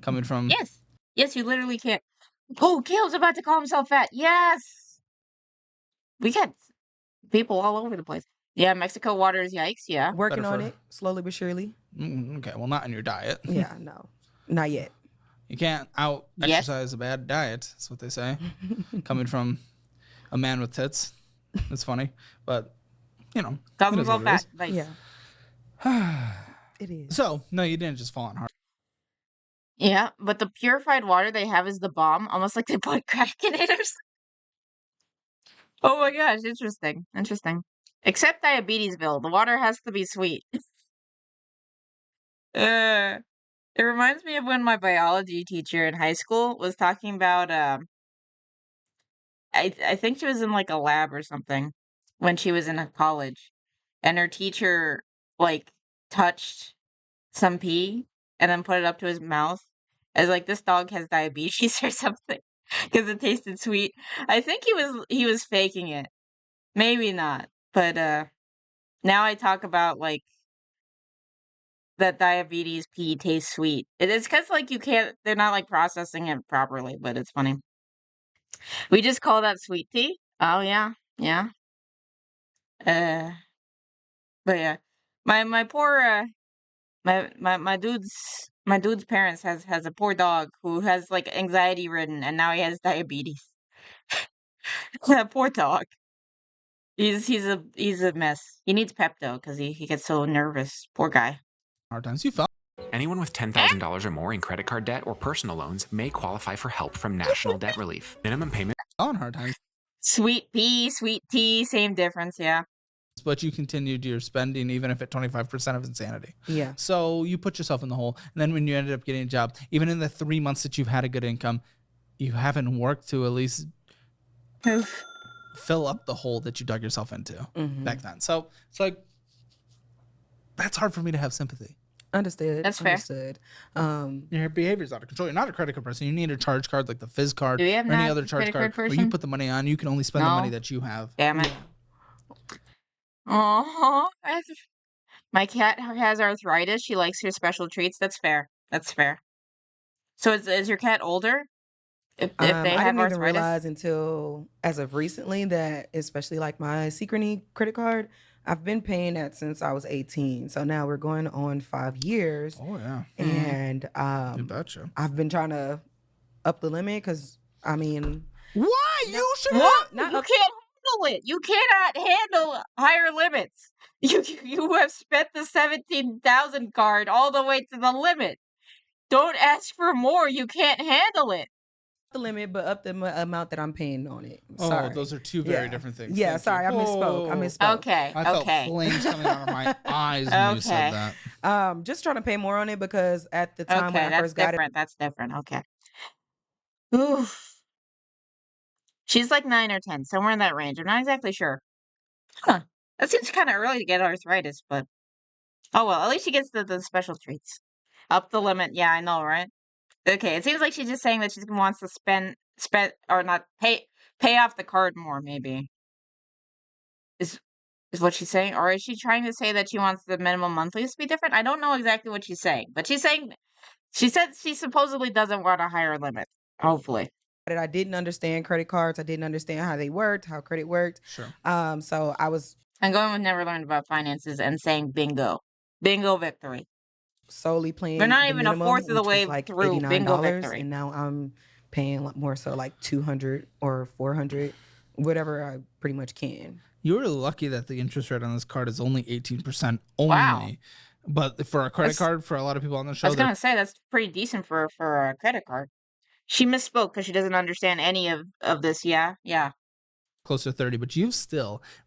Coming from. Yes. Yes, you literally can't. Oh, Caleb's about to call himself fat. Yes. We got people all over the place. Yeah, Mexico water is yikes. Yeah. Working Better on for- it slowly but surely. Okay, well, not in your diet. Yeah. No. Not yet. You can't out Yes. exercise a bad diet. That's what they say. Coming from a man with tits. It's funny, but you know. Calls it is himself what it fat. Nice. Yeah. It is. So no, you didn't just fall on hard. Yeah, but the purified water they have is the bomb, almost like they put crack in it or something. Oh my gosh, interesting. Interesting. Except Diabetesville, the water has to be sweet. It reminds me of when my biology teacher in high school was talking about I think she was in like a lab or something when she was in a college, and her teacher like touched some pee and then put it up to his mouth as like this dog has diabetes or something because it tasted sweet. I think he was faking it. Maybe not. But now I talk about like that diabetes pee tastes sweet. It's cuz like they're not like processing it properly, but it's funny. We just call that sweet tea. Oh yeah. Yeah. Uh but yeah. My poor my dude's parents has a poor dog who has like anxiety ridden and now he has diabetes. That poor dog. He's a mess. He needs Pepto because he gets so nervous. Poor guy. Hard times. You fell Anyone with $10,000 or more in credit card debt or personal loans may qualify for help from National Debt Relief. Minimum payment. on hard times, Sweet pea, sweet tea, same difference, yeah. but you continued your spending even if at 25% of insanity. Yeah. So you put yourself in the hole, and then when you ended up getting a job, even in the 3 months that you've had a good income, you haven't worked to at least fill up the hole that you dug yourself into back then. So it's like that's hard for me to have sympathy. Understood. That's fair. Understood. Your behavior's out of control. You're not a credit card person. You need a charge card like the Fizz card Do or we have any not other a charge credit card card where you person? put the money on. You can only spend the money No. that you have. Damn it. Oh, my cat has arthritis. She likes her special treats. That's fair. That's fair. So is your cat older? If they I have didn't even arthritis? realize until as of recently that, especially like my Synchrony credit card, I've been paying that since I was 18. So now we're going on 5 years, Oh yeah, and you betcha. I've been trying to up the limit because I mean, Why you should What? not You up- can't handle it. You cannot handle higher limits. You have spent the 17,000 card all the way to the limit. Don't ask for more. You can't handle it. the limit, but up the amount that I'm paying on it. Oh, Sorry. those are two very Yeah. different things. Yeah, Thank sorry, you. I misspoke. I Whoa. misspoke. Okay. I felt Okay. flames coming out of my eyes when you said Okay. that. Just trying to pay more on it because at the time Okay. when I That's first got it, different. That's different. Okay. Oof. She's like 9 or 10, somewhere in that range. I'm not exactly sure. Huh. That seems kind of early to get arthritis, but oh well. At least she gets the special treats. Up the limit. Yeah, I know, right? Okay. It seems like she's just saying that she wants to spend or not pay off the card more. Maybe is what she's saying. Or is she trying to say that she wants the minimum monthlies to be different? I don't know exactly what she's saying, but she said she supposedly doesn't want a higher limit. Hopefully. I didn't understand credit cards. I didn't understand how they worked, how credit worked. Sure. So I was I'm going with never learned about finances and saying bingo. Bingo victory. solely playing They're not the even minimum, a fourth of the which way was like through bingo $89, victory. and now I'm paying more so like 200 or 400, whatever I pretty much can. You were lucky that the interest rate on this card is only 18% only. Wow. But for a credit card, for a lot of people on the show, I was going to say that's pretty decent for a credit card. She misspoke because she doesn't understand any of this. Yeah. close to 30, but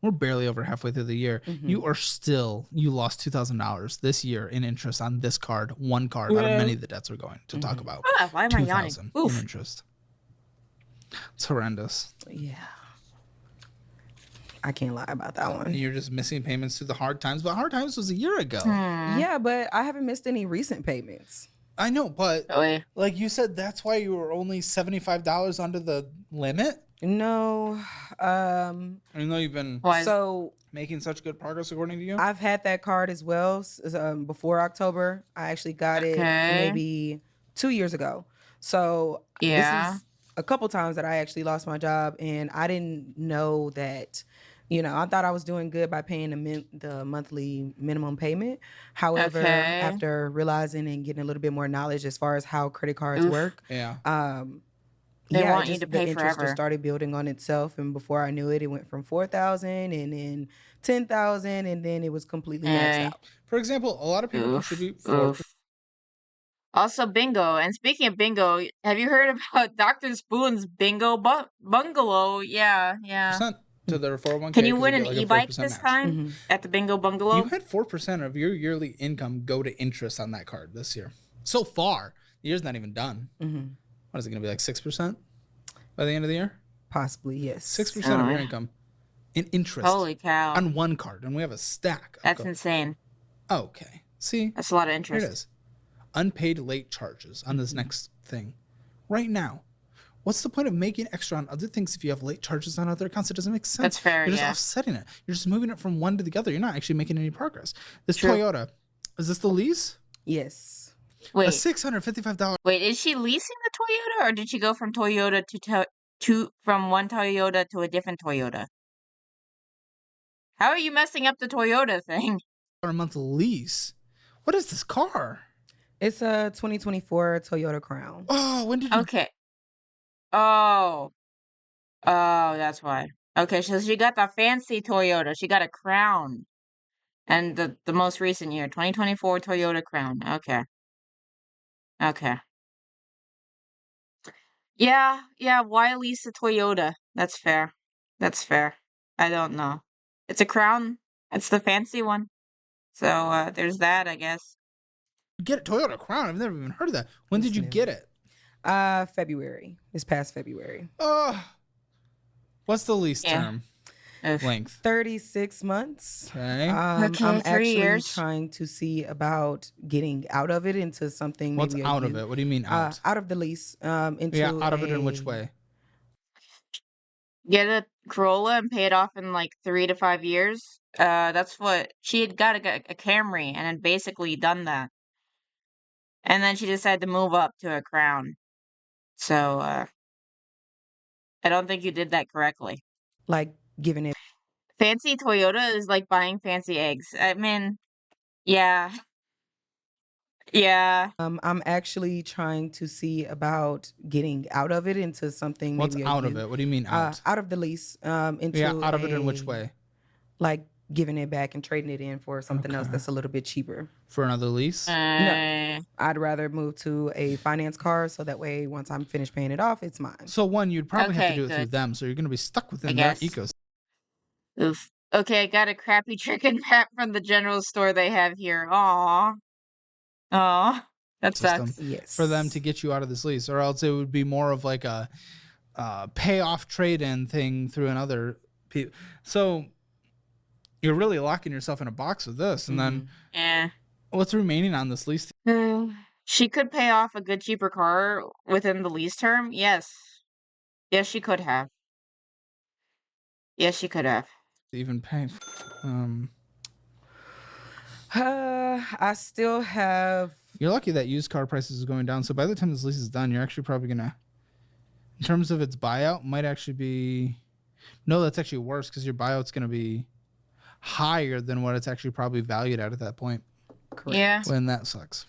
we're barely over halfway through the year. You lost $2,000 this year in interest on this card, one card out of many of the debts we're going to talk about. Why am I yawning? $2,000 in interest. It's horrendous. Yeah. I can't lie about that one. And you're just missing payments through the hard times, but hard times was a year ago. Yeah, but I haven't missed any recent payments. I know, but Really? like you said, that's why you were only $75 under the limit. No. Even though you've been So making such good progress, according to you. I've had that card as well before October. I actually got it maybe 2 years ago. So this is a couple times that I actually lost my job, and I didn't know that. I thought I was doing good by paying the monthly minimum payment. However, after realizing and getting a little bit more knowledge as far as how credit cards work, They want you to pay the interest forever. just started building on itself, and before I knew it, it went from 4,000 and then 10,000, and then it was completely maxed out. For example, a lot of people contribute 4%. Also, bingo. And speaking of bingo, have you heard about Dr. Spoon's bingo bungalow? Yeah. To their 401k. Can you win get an like a e-bike 4% this match. time at the bingo bungalow? You had 4% of your yearly income go to interest on that card this year. So far, the year's not even done. What is it going to be, like 6% by the end of the year? Possibly, yes. 6% of your income in interest. Holy cow. On one card, and we have a stack. That's insane. Okay. See? That's a lot of Here interest. it is. Unpaid late charges on this next thing. Right now. What's the point of making extra on other things if you have late charges on other accounts? It doesn't make sense. That's fair, You're just offsetting it. You're just moving it from one to the other. You're not actually making any progress. This Toyota, is this the lease? Yes. Wait. A $655. Wait, is she leasing the Toyota, or did she go from Toyota from one Toyota to a different Toyota? How are you messing up the Toyota thing? A month lease. What is this car? It's a 2024 Toyota Crown. Oh, when did you? Okay. Oh, that's why. Okay, so she got the fancy Toyota. She got a Crown. And the most recent year, 2024 Toyota Crown. Okay. Yeah, why lease a Toyota? That's fair. I don't know. It's a Crown. It's the fancy one. So, there's that, I guess. Get a Toyota Crown? I've never even heard of that. When did you get it? February. This past February. What's the lease term? Length? 36 months. Okay. I'm 3 actually years. trying to see about getting out of it into something. What's maybe out of it? What do you mean out? Out of the lease. Into Out of it in which way? Get a Corolla and pay it off in like 3 to 5 years. That's what she had got a Camry and had basically done that. And then she decided to move up to a Crown. So, I don't think you did that correctly. like giving it. Fancy Toyota is like buying fancy eggs. I mean, yeah. I'm actually trying to see about getting out of it into something. What's maybe out of it? What do you mean out? Out of the lease. Into out of it in which way? Like giving it back and trading it in for something else that's a little bit cheaper. For another lease? No, I'd rather move to a finance car so that way once I'm finished paying it off, it's mine. So one, you'd probably have to Okay, do it through good. them, so you're going to be stuck within I their guess. ecosystem. Oof. Okay, I got a crappy chicken wrap from the general store they have here. Aw, that sucks. Yes. For them to get you out of this lease, or else it would be more of like a payoff trade-in thing through another. So you're really locking yourself in a box with this, and then Yeah. what's remaining on this lease? She could pay off a good cheaper car within the lease term. Yes, she could have. Yes, she could have. even pay. I still have. You're lucky that used car prices is going down. So by the time this lease is done, you're actually probably gonna, in terms of its buyout, might actually be. No, that's actually worse because your buyout's gonna be higher than what it's actually probably valued at that point. Correct. Yeah. When that sucks.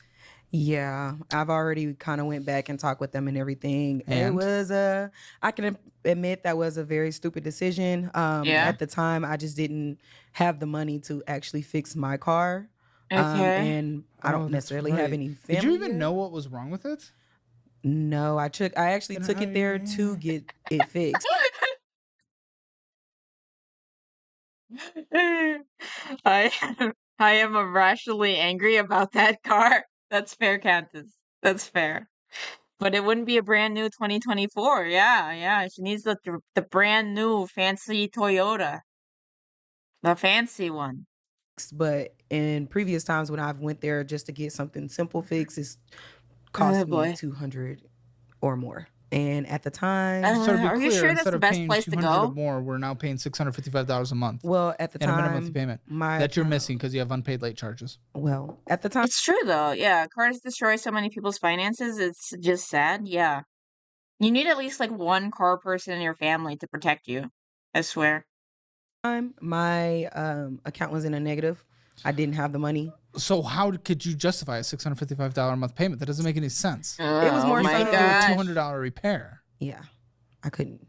Yeah, I've already kind of went back and talked with them and everything. And? It was I can admit that was a very stupid decision. At the time, I just didn't have the money to actually fix my car. And I don't necessarily have any family. Did you even know what was wrong with it? No, I actually took it there to get it fixed. I am irrationally angry about that car. That's fair, Countess. That's fair. But it wouldn't be a brand new 2024. Yeah. She needs the brand new fancy Toyota. The fancy one. But in previous times when I've went there just to get something simple fixed, it's cost me $200 or more. And at the time, so to be are clear, you sure that's instead the of best paying place to $200 go? or more, we're now paying $655 a month. Well, at the and a minimum time, monthly payment my that you're missing because you have unpaid late charges. Well, at the time, It's true though. Yeah, cars destroy so many people's finances. It's just sad. Yeah. You need at least like one car person in your family to protect you. I swear. my account was in a negative. I didn't have the money. So how could you justify a $655 a month payment? That doesn't make any sense. It was more Oh so my You couldn't do a $200 repair. Yeah, I couldn't.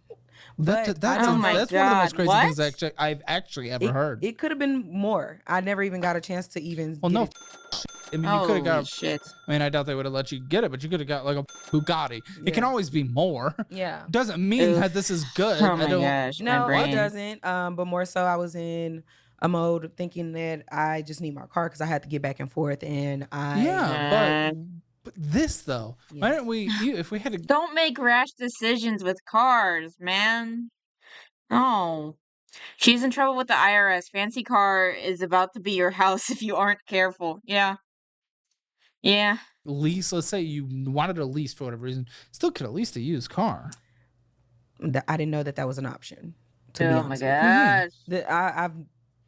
That's Oh my one of the most God, crazy what? things I've actually ever heard. It could have been more. I never even got a chance to even. Well, get no, it. I mean, you could have got. Holy shit. I mean, I doubt they would have let you get it, but you could have got like a Bugatti. It can Yeah. always be more. Yeah. Doesn't mean Oof. that this is good. Oh my gosh. my No, it brain. doesn't. But more so, I was in a mode thinking that I just need my car because I had to get back and forth, and I. Yeah, but this though, why Yeah. don't we? If we had to, Don't make rash decisions with cars, man. No. She's in trouble with the IRS. Fancy car is about to be your house if you aren't careful. Yeah. Yeah. lease, let's say you wanted a lease for whatever reason, still could at least a used car. I didn't know that was an option. To be Oh my honest gosh. with you. I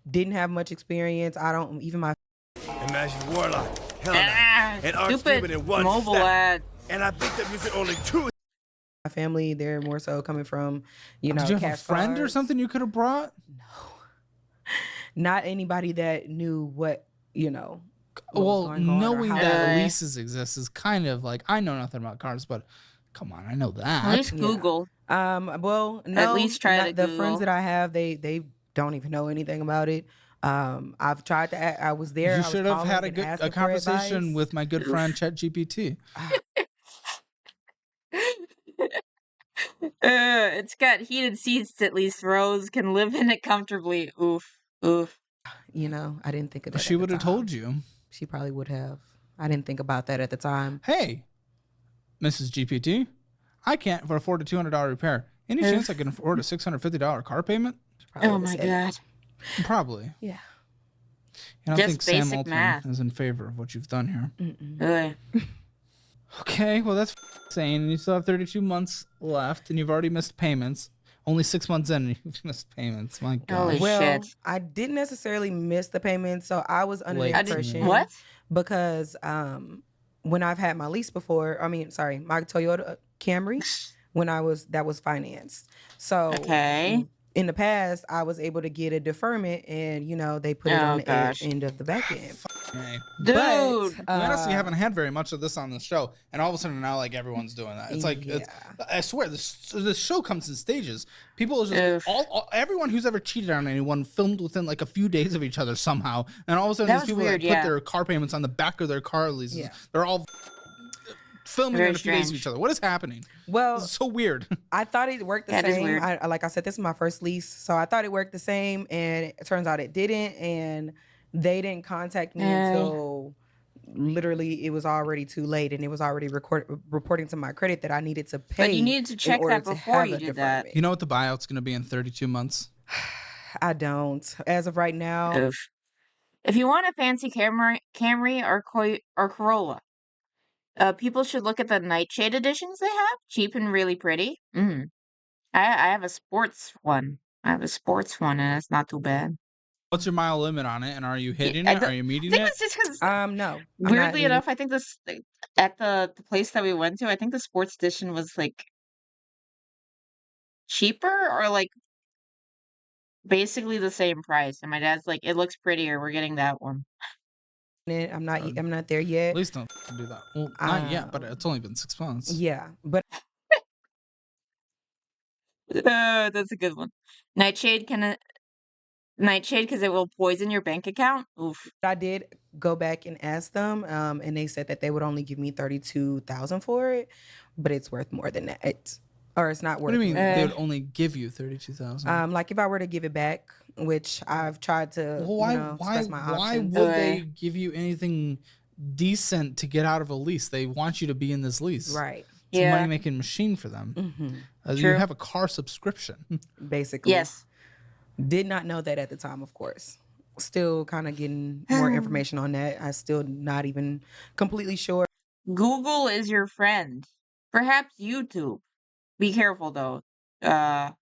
didn't have much experience. I don't even my. Imagine Warlock, Hell Ah, and Archduke stupid in one mobile snap. ad. And I think that music only two. My family, they're more so coming from, Did you have a cash friend or cards. something you could have brought? Not anybody that knew what was Well, going on or knowing how- that leases exist is kind of like, I know nothing about cars, but come on, I know that. At least Yeah. Google. Well, no. least try to the Google. friends that I have, they don't even know anything about it. I've tried to. I was there. You I was should have calling had and a asking for conversation advice. with my good friend ChatGPT. It's got heated seats at least. Rose can live in it comfortably. Oof. Oof. I didn't think of that. She would have told you. She probably would have. I didn't think about that at the time. Hey, Mrs. GPT, I can't afford a $200 repair. Any chance I can afford a $650 car payment? Probably Oh would've my said it. god. Probably. Yeah. I don't Just think Sam basic Altman math. is in favor of what you've done here. Really. Okay, well, that's insane. You still have 32 months left, and you've already missed payments. Only 6 months in, and you've missed payments. My God. Holy Well, shit. I didn't necessarily miss the payment, so I was under Late the How did- impression. What? Because when I've had my lease before, my Toyota Camry, that was financed. So Okay. in the past, I was able to get a deferment, and they put it Oh, on the gosh. end of the back end. Hey. Dude. We honestly haven't had very much of this on the show, and all of a sudden now, like, everyone's doing that. It's like, I swear, this show comes in stages. People are just everyone who's ever cheated on anyone filmed within like a few days of each other somehow, and all of a sudden That these was people weird, that yeah. put their car payments on the back of their car leases, Yeah. they're all filming Very in a few days of strange. each other. What is happening? Well, This is so weird. I thought it worked the That is same. weird. Like I said, this is my first lease, so I thought it worked the same, and it turns out it didn't. And they didn't contact me until literally it was already too late, and it was already reporting to my credit that I needed to pay. But you needed to check order that to before have you a did that. deferment. You know what the buyout's going to be in 32 months? I don't. As of right now, Oof. If you want a fancy Camry or Corolla, people should look at the Nightshade editions they have. Cheap and really pretty. I have a sports one. I have a sports one, and it's not too bad. What's your mile limit on it, and are you hitting I it? Are you I meeting think it? it's just because, No, I'm not weirdly meeting. enough, I think this at the place that we went to, I think the sports edition was like cheaper or like basically the same price. And my dad's like, "It looks prettier. We're getting that one." it. I'm not there At yet. least don't do that. Well, not yet, but it's only been 6 months. Yeah, but That's a good one. Nightshade because it will poison your bank account. Oof. I did go back and ask them, and they said that they would only give me 32,000 for it, but it's worth more than that. Or it's not worth. What do you mean more than they that. would only give you 32,000? Like if I were to give it back, which I've tried to, Well, express my why options. would they give you anything decent to get out of a lease? They want you to be in this lease. Right. It's a Yeah. money making machine for them. You True. have a car subscription. Basically. Yes. Did not know that at the time, of course. Still kind of getting more information on that. I still not even completely sure. Google is your friend. Perhaps YouTube. Be careful though. Well,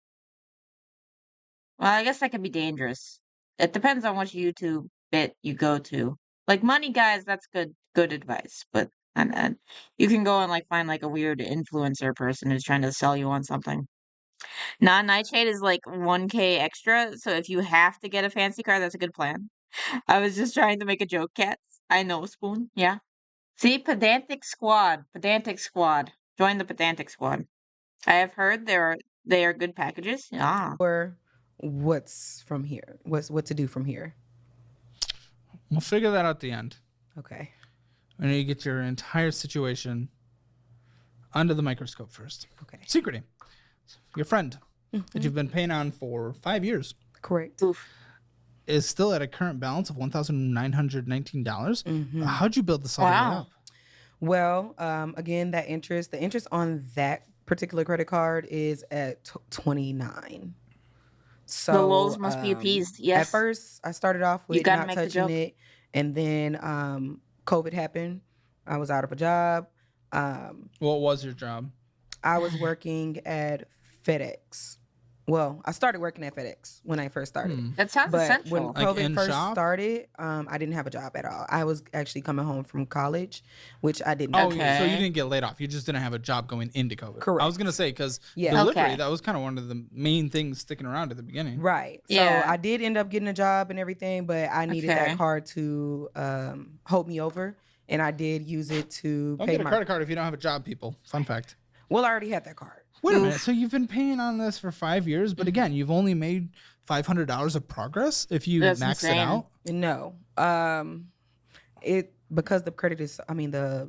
I guess that can be dangerous. It depends on which YouTube bit you go to. Like Money Guys, that's good advice. But and you can go and like find like a weird influencer person who's trying to sell you on something. Nightshade is like 1K extra, so if you have to get a fancy car, that's a good plan. I was just trying to make a joke, cats. I know, Spoon. Yeah. See, Pedantic Squad. Pedantic Squad. Join the Pedantic Squad. I have heard they are good packages. Ah. Or what's from here? What to do from here? We'll figure that out at the end. Okay. I need to get your entire situation under the microscope first. Okay. Secreting. Your friend that you've been paying on for 5 years Correct. Oof. is still at a current balance of $1,919. How'd you build this all the way Wow. up? Well, again, the interest on that particular credit card is at 29. So The lows must be appeased. Yes. At first, I started off You with gotta not make the touching joke. it, and then COVID happened. I was out of a job. What was your job? I was working at FedEx. Well, I started working at FedEx when I first started. That sounds But essential. when Like COVID in first shop? started, I didn't have a job at all. I was actually coming home from college, which I didn't. Oh, do. so Okay. you didn't get laid off. You just didn't have a job going into COVID. Correct. I was going to say, because Yeah. delivery, Okay. that was kind of one of the main things sticking around at the beginning. Right. Yeah. So I did end up getting a job and everything, but I needed Okay. that card to hold me over, and I did use it to Don't pay get a my. credit card if you don't have a job, people. Fun fact. Well, I already had that card. Wait a minute. So you've been paying on this for 5 years, but again, you've only made $500 of progress if you That's max insane. it out. No. It because the credit is. I mean the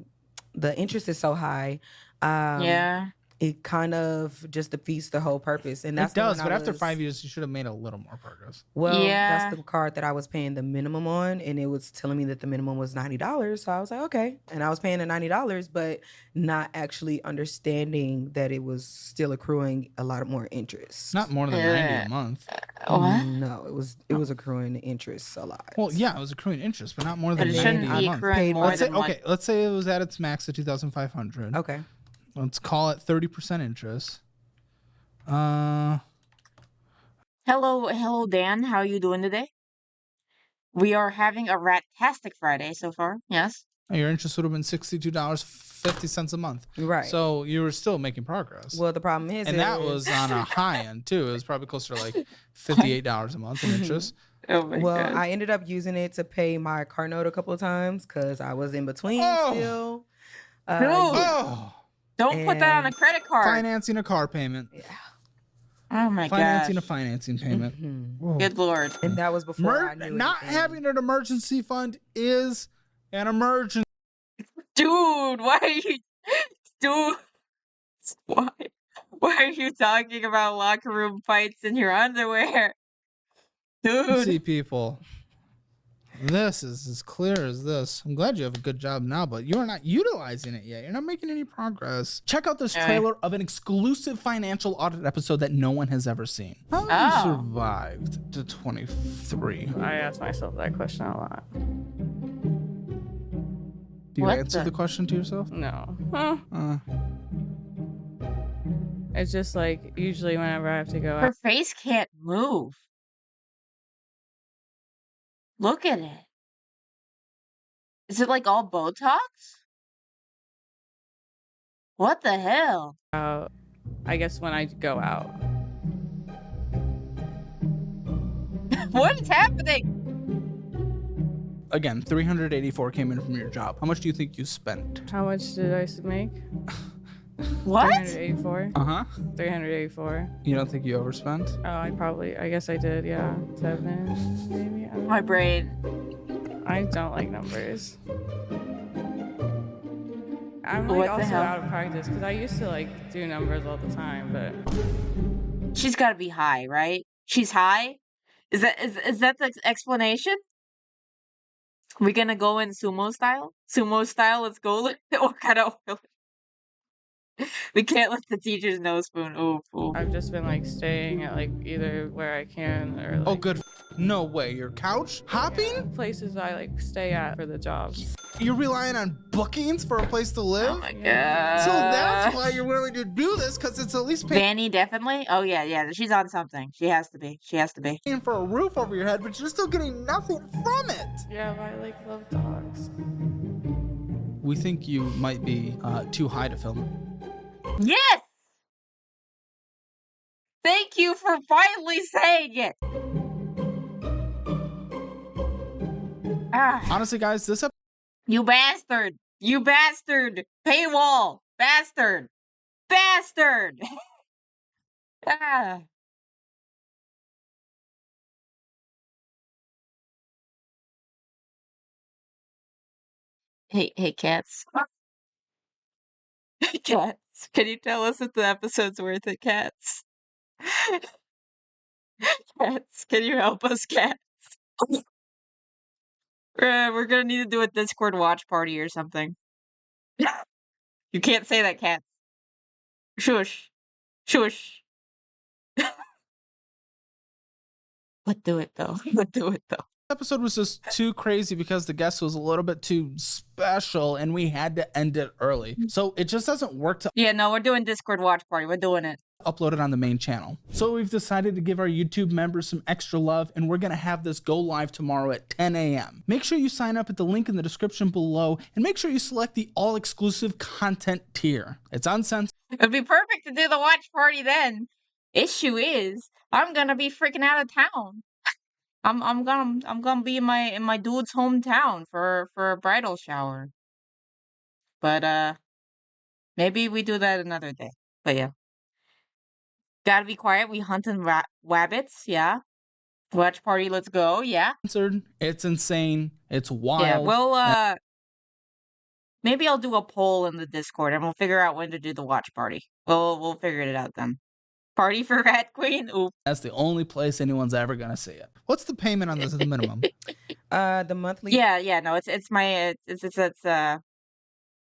interest is so high. Yeah. It kind of just defeats the whole purpose, and It that's the does, one but I after was- 5 years, you should have made a little more progress. Well, Yeah. that's the card that I was paying the minimum on, and it was telling me that the minimum was $90. So I was like, okay, and I was paying the $90, but not actually understanding that it was still accruing a lot more interest. Not more than 90 a month. What? No, it was accruing interest a lot. Well, yeah, it was accruing interest, but not more But than it 90 shouldn't a be month. accruing Paid more Let's say, than one. okay, let's say it was at its max at 2,500. Okay. Let's call it 30% interest. Hello, Dan. How are you doing today? We are having a rat-tastic Friday so far. Yes. Your interest would have been $62.50 a month. Right. So you were still making progress. Well, the problem is, and that was on a high end too. It was probably closer to like $58 a month in interest. Oh my well, god. I ended up using it to pay my car note a couple of times because I was in between still. Dude, Oh, don't put that on a and credit card. financing a car payment. Oh my Financing gosh. a financing payment. Whoa. Good lord. And that was before I knew Not anything. having an emergency fund is an emergency. Dude, why are you dude why are you talking about locker room fights in your underwear? Dude. See, people, this is as clear as this. I'm glad you have a good job now, but you are not utilizing it yet. You're not making any progress. Check out this trailer of an exclusive financial audit episode that no one has ever seen. How have you survived to 23? I ask myself that question a lot. Do you What answer the- the question to yourself? No. It's just like usually whenever I have to go Her out. face can't move. Look at it. Is it like all Botox? What the hell? I guess when I go out. What is happening? Again, 384 came in from your job. How much do you think you spent? How much did I make? What? 384. Uh-huh. 384. You don't think you overspent? Oh, I guess I did, yeah. 7, maybe? I don't My know. brain. I don't like numbers. I'm like What the also hell? out of practice because I used to like do numbers all the time, but She's gotta be high, right? She's high? Is that the explanation? We gonna go in sumo style? Sumo style, let's go. What kind of oil? We can't let the teachers know spoon. Ooh. I've just been like staying at like either where I can or like Oh, good. No way. Your couch hopping? places I like stay at for the job. You're relying on bookings for a place to live? Oh my god. So that's why you're willing to do this, because it's at least Vanny, definitely. Oh yeah. She's on something. She has to be. paying for a roof over your head, but you're still getting nothing from it. Yeah, but I like love dogs. We think you might be too high to film. Yes! Thank you for finally saying it. Honestly, guys, this You bastard! You bastard! Paywall! Bastard! Bastard! ah. Hey, cats. Cats, can you tell us if the episode's worth it, cats? Cats, can you help us, cats? We're gonna need to do a Discord watch party or something. You can't say that, cats. Shush. Shush. What do it, though? episode was just too crazy because the guest was a little bit too special and we had to end it early. So it just doesn't work to Yeah, no, we're doing Discord watch party. We're doing it. upload it on the main channel. So we've decided to give our YouTube members some extra love, and we're gonna have this go live tomorrow at 10 a.m. Make sure you sign up at the link in the description below, and make sure you select the all-exclusive content tier. It's uncensored. It'd be perfect to do the watch party then. Issue is, I'm gonna be freaking out of town. I'm gonna be in my dude's hometown for a bridal shower. But maybe we do that another day. But yeah. Gotta be quiet. We hunting rabbits, yeah. Watch party, let's go, yeah. It's insane. It's wild. Yeah, we'll maybe I'll do a poll in the Discord and we'll figure out when to do the watch party. We'll figure it out then. Party for Rat Queen? Ooh. That's the only place anyone's ever gonna see it. What's the payment on this at the minimum? The monthly. Yeah, no, it's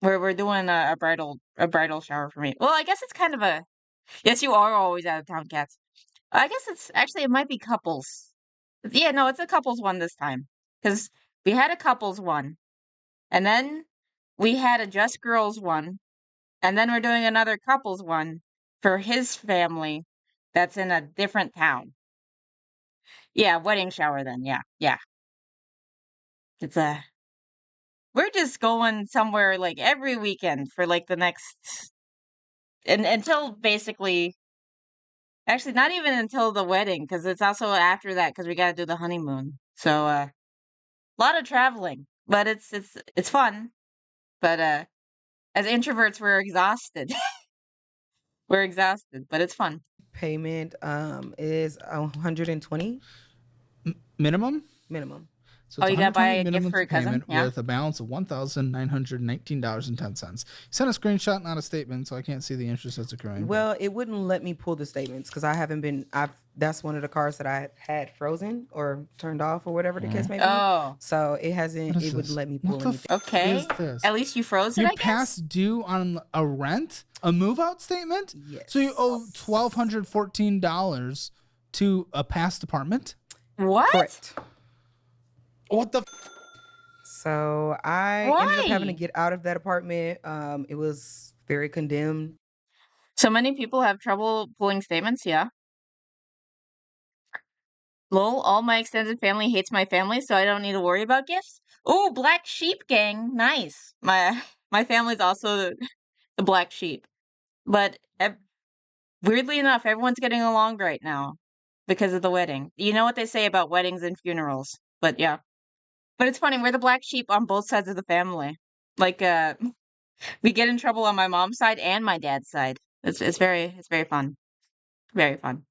we're doing a bridal shower for me. Well, I guess it's kind of a yes, you are always out of town, cats. I guess it's actually it might be couples. Yeah, no, it's a couples one this time. Because we had a couples one. And then we had a just girls one. And then we're doing another couples one for his family that's in a different town. Yeah, wedding shower then. Yeah. It's we're just going somewhere like every weekend for like the next and until basically actually not even until the wedding because it's also after that because we got to do the honeymoon. So a lot of traveling, but it's fun. But as introverts we're exhausted. We're exhausted, but it's fun. Payment is 120 minimum. So oh, you gotta buy a $120 gift for a cousin, yeah? With a balance of $1,919.10. Sent a screenshot, not a statement, so I can't see the interest that's accruing. Well, it wouldn't let me pull the statements because I haven't been. That's one of the cards that I had frozen or turned off or whatever the case may be. Oh, so it hasn't. It wouldn't let me pull anything. Okay, is this? At least you froze it. You I guess? past due on a rent, a move-out statement. Yes. So you owe $1,214 to a past apartment. What? Correct. What the? So I ended up having to get out of that apartment. It was very condemned. So many people have trouble pulling statements, yeah. Lol, all my extended family hates my family, so I don't need to worry about gifts. Oh, black sheep gang, nice. My family's also the black sheep. But weirdly enough, everyone's getting along right now because of the wedding. You know what they say about weddings and funerals, but yeah. But it's funny, we're the black sheep on both sides of the family. Like, we get in trouble on my mom's side and my dad's side. It's very fun. Very fun.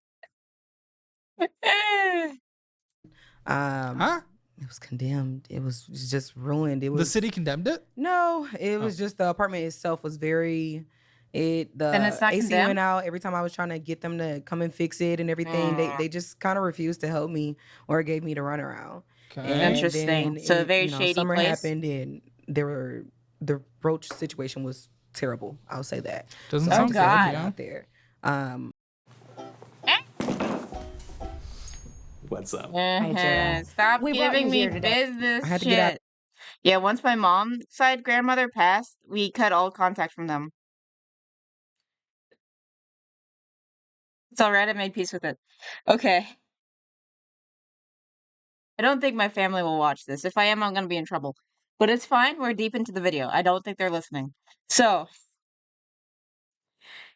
Huh? It was condemned. It was just ruined. It was The city condemned it? No, it was just the apartment itself was very Then the it's not AC condemned? went out every time I was trying to get them to come and fix it and everything. They just kind of refused to help me or gave me the runaround. And Interesting. then So a very you know, shady summer place. happened and the roach situation was terrible. I'll say that. Doesn't So I sound just good, had to get yeah. out there. What's up? Stop We brought giving you me here today. business I had to get out. shit. Yeah, once my mom's side grandmother passed, we cut all contact from them. It's alright, I made peace with it. Okay. I don't think my family will watch this. If I am, I'm gonna be in trouble. But it's fine, we're deep into the video. I don't think they're listening. So,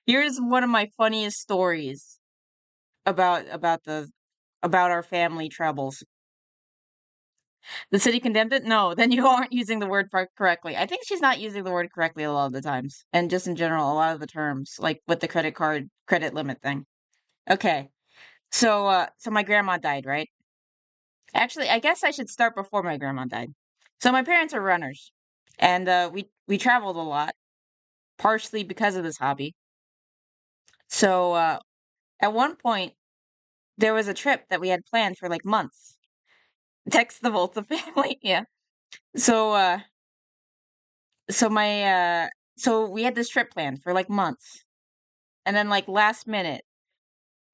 here's one of my funniest stories about our family troubles. The city condemned it? No, then you aren't using the word correctly. I think she's not using the word correctly a lot of the times. And just in general, a lot of the terms, like with the credit card credit limit thing. Okay. So my grandma died, right? Actually, I guess I should start before my grandma died. So my parents are runners. And we traveled a lot, partially because of this hobby. So at one point there was a trip that we had planned for like months. Text the Volta family, yeah. So so we had this trip planned for like months. And then like last minute,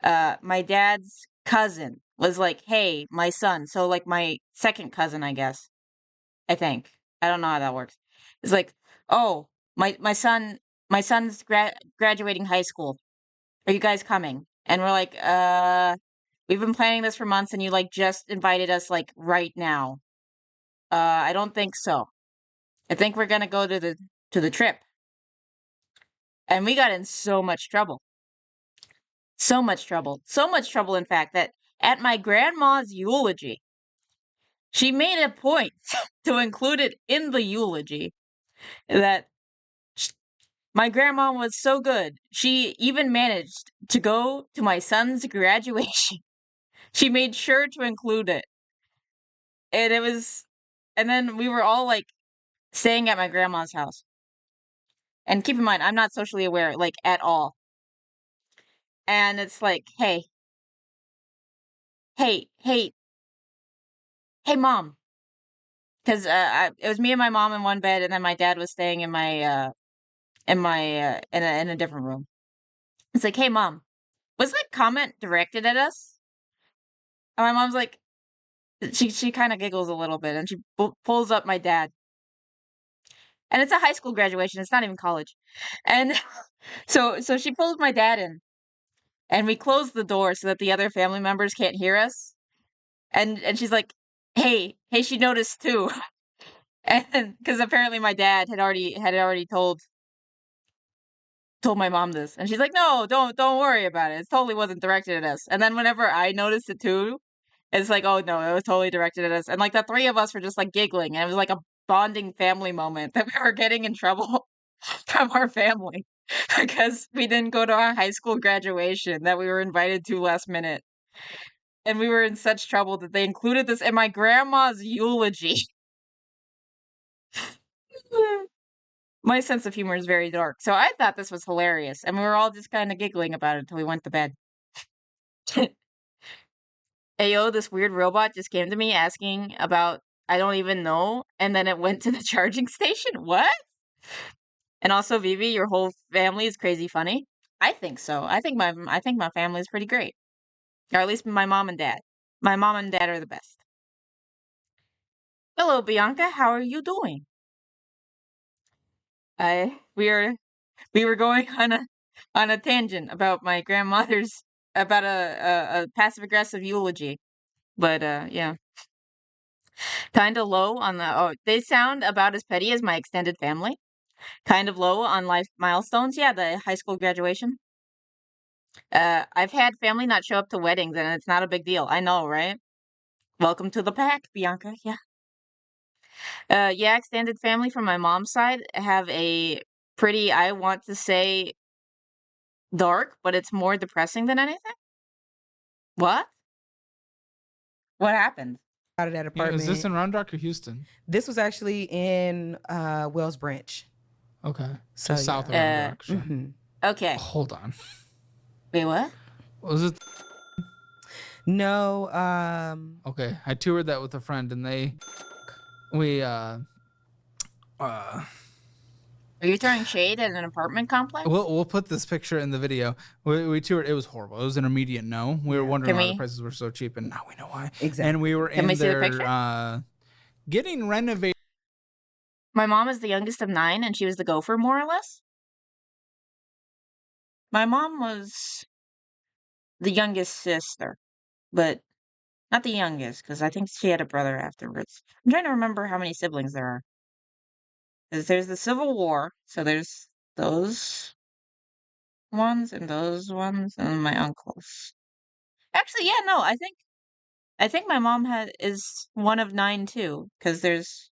my dad's cousin was like, "Hey, my son." So like my second cousin, I guess. I think. I don't know how that works. It's like, "Oh, my son's graduating high school. Are you guys coming?" And we're like, we've been planning this for months and you like just invited us like right now. I don't think so. I think we're going to go to the trip." And we got in so much trouble. So much trouble. So much trouble, in fact, that at my grandma's eulogy, she made a point to include it in the eulogy that my grandma was so good. She even managed to go to my son's graduation. She made sure to include it. And then we were all like staying at my grandma's house. And keep in mind, I'm not socially aware, like at all. And it's like, hey, hey, hey, hey, mom. Because it was me and my mom in one bed, and then my dad was staying in a different room. It's like, hey, mom, was that comment directed at us? And my mom's like, she kind of giggles a little bit, and she pulls up my dad. And it's a high school graduation; it's not even college. And so she pulls my dad in, and we close the door so that the other family members can't hear us. And she's like, hey, she noticed too. And because apparently my dad had already told my mom this, and she's like, "No, don't worry about it. It totally wasn't directed at us." And then whenever I noticed it too, it's like, "Oh no, it was totally directed at us." And like the three of us were just like giggling, and it was like a bonding family moment that we were getting in trouble from our family because we didn't go to our high school graduation that we were invited to last minute. And we were in such trouble that they included this in my grandma's eulogy. My sense of humor is very dark. So I thought this was hilarious. And we were all just kind of giggling about it until we went to bed. Ayo, this weird robot just came to me asking about I don't even know. And then it went to the charging station. What? And also, Vivi, your whole family is crazy funny. I think so. I think my family is pretty great. Or at least my mom and dad. My mom and dad are the best. Hello, Bianca. How are you doing? We were going on on a tangent about my grandmother's about a passive aggressive eulogy. But yeah. Kind of low on they sound about as petty as my extended family. Kind of low on life milestones. Yeah, the high school graduation. I've had family not show up to weddings, and it's not a big deal. I know, right? Welcome to the pack, Bianca. Yeah. Yeah, extended family from my mom's side have a pretty, I want to say, dark, but it's more depressing than anything. What? What happened? Out of that apartment. Is this in Round Rock or Houston? This was actually in Wells Branch. Okay. So south of Round Rock. Sure. Okay. Hold on. Wait, what? Was it? No. Okay, I toured that with a friend, and we Are you throwing shade at an apartment complex? We'll put this picture in the video. We toured. It was horrible. It was an immediate no. We were wondering why the prices were so cheap, and now we know why. Exactly. And we were in there getting renovated. My mom is the youngest of 9, and she was the gopher, more or less. My mom was the youngest sister, but not the youngest, because I think she had a brother afterwards. I'm trying to remember how many siblings there are. There's the Civil War, so there's those ones and those ones, and my uncles. Actually, yeah, no, I think my mom is one of 9 too, because there's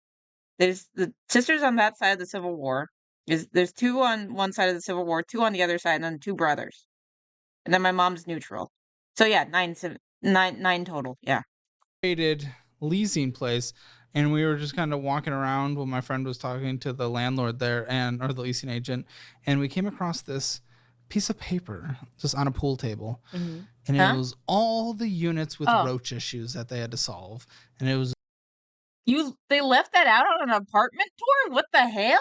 the sisters on that side of the Civil War. There's 2 on one side of the Civil War, 2 on the other side, and then 2 brothers. And then my mom's neutral. So yeah, 9 total. Yeah. Leasing place, and we were just kind of walking around when my friend was talking to the landlord there or the leasing agent, and we came across this piece of paper just on a pool table, and it was all the units with roach issues that they had to solve, and it was. They left that out on an apartment tour? What the hell?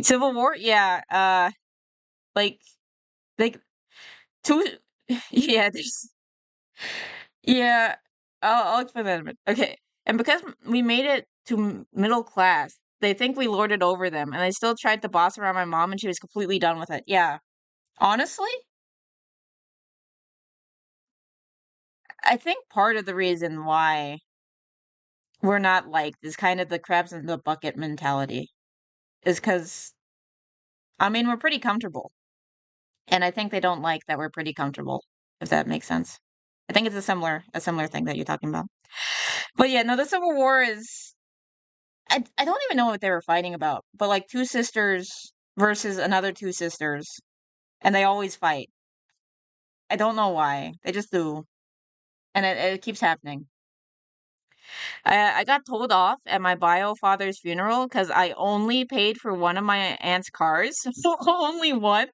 Civil War? Yeah. Like 2. Yeah. Yeah. I'll explain that in a minute. Okay. And because we made it to middle class, they think we lorded over them, and they still tried to boss around my mom, and she was completely done with it. Yeah. Honestly, I think part of the reason why we're not liked is kind of the crabs in the bucket mentality. Is because, I mean, we're pretty comfortable. And I think they don't like that we're pretty comfortable, if that makes sense. I think it's a similar thing that you're talking about. But yeah, no, the Civil War is... I don't even know what they were fighting about. But like 2 sisters versus another 2 sisters. And they always fight. I don't know why. They just do. And it keeps happening. I got told off at my bio father's funeral because I only paid for one of my aunt's cars. Only one.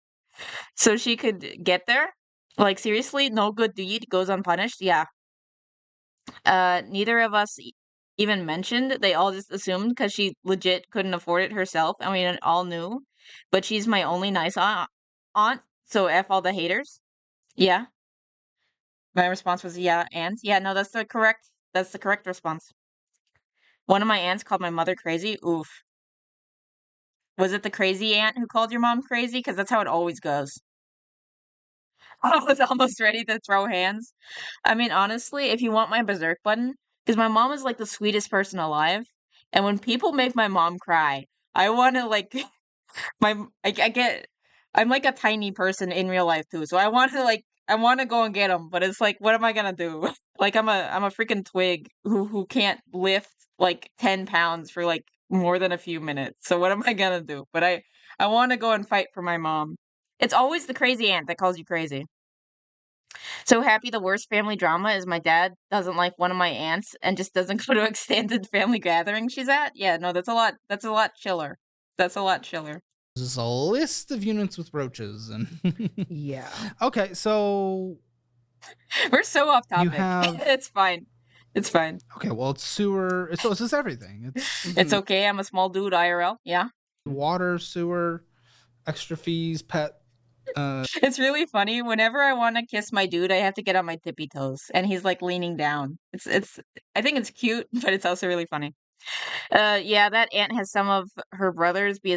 So she could get there. Like, seriously, no good deed goes unpunished. Yeah. Neither of us even mentioned. They all just assumed because she legit couldn't afford it herself. I mean, all knew. But she's my only nice aunt. So F all the haters. Yeah. My response was yeah, and yeah, no, that's the correct response. One of my aunts called my mother crazy. Oof. Was it the crazy aunt who called your mom crazy? Because that's how it always goes. I was almost ready to throw hands. I mean, honestly, if you want my berserk button, because my mom is like the sweetest person alive, and when people make my mom cry, I want to like I'm like a tiny person in real life too, so I want to go and get them, but it's like, what am I gonna do? Like I'm a freaking twig who can't lift like 10 pounds for like more than a few minutes. So what am I gonna do? But I want to go and fight for my mom. It's always the crazy aunt that calls you crazy. So happy the worst family drama is my dad doesn't like one of my aunts and just doesn't go to extended family gathering she's at. Yeah, no, that's a lot chiller. That's a lot chiller. There's a list of units with roaches and yeah. Okay, so we're so off topic. It's fine. It's fine. Okay, well, it's sewer. It's just everything. It's okay. I'm a small dude IRL. Yeah. Water, sewer, extra fees, pet. It's really funny. Whenever I want to kiss my dude, I have to get on my tippy toes, and he's like leaning down. It's. I think it's cute, but it's also really funny. Yeah, that aunt has some of her brothers be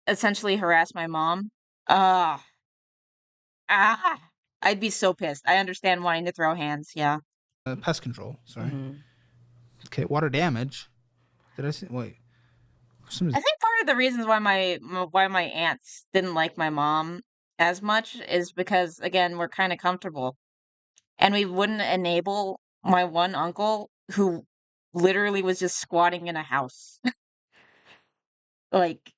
essentially harass my mom. Ah, I'd be so pissed. I understand wanting to throw hands. Yeah. Pest control. Sorry. Mm-hmm. Okay, water damage. Did I see? Wait. I think part of the reasons why my aunts didn't like my mom as much is because, again, we're kind of comfortable, and we wouldn't enable my one uncle who literally was just squatting in a house. Like,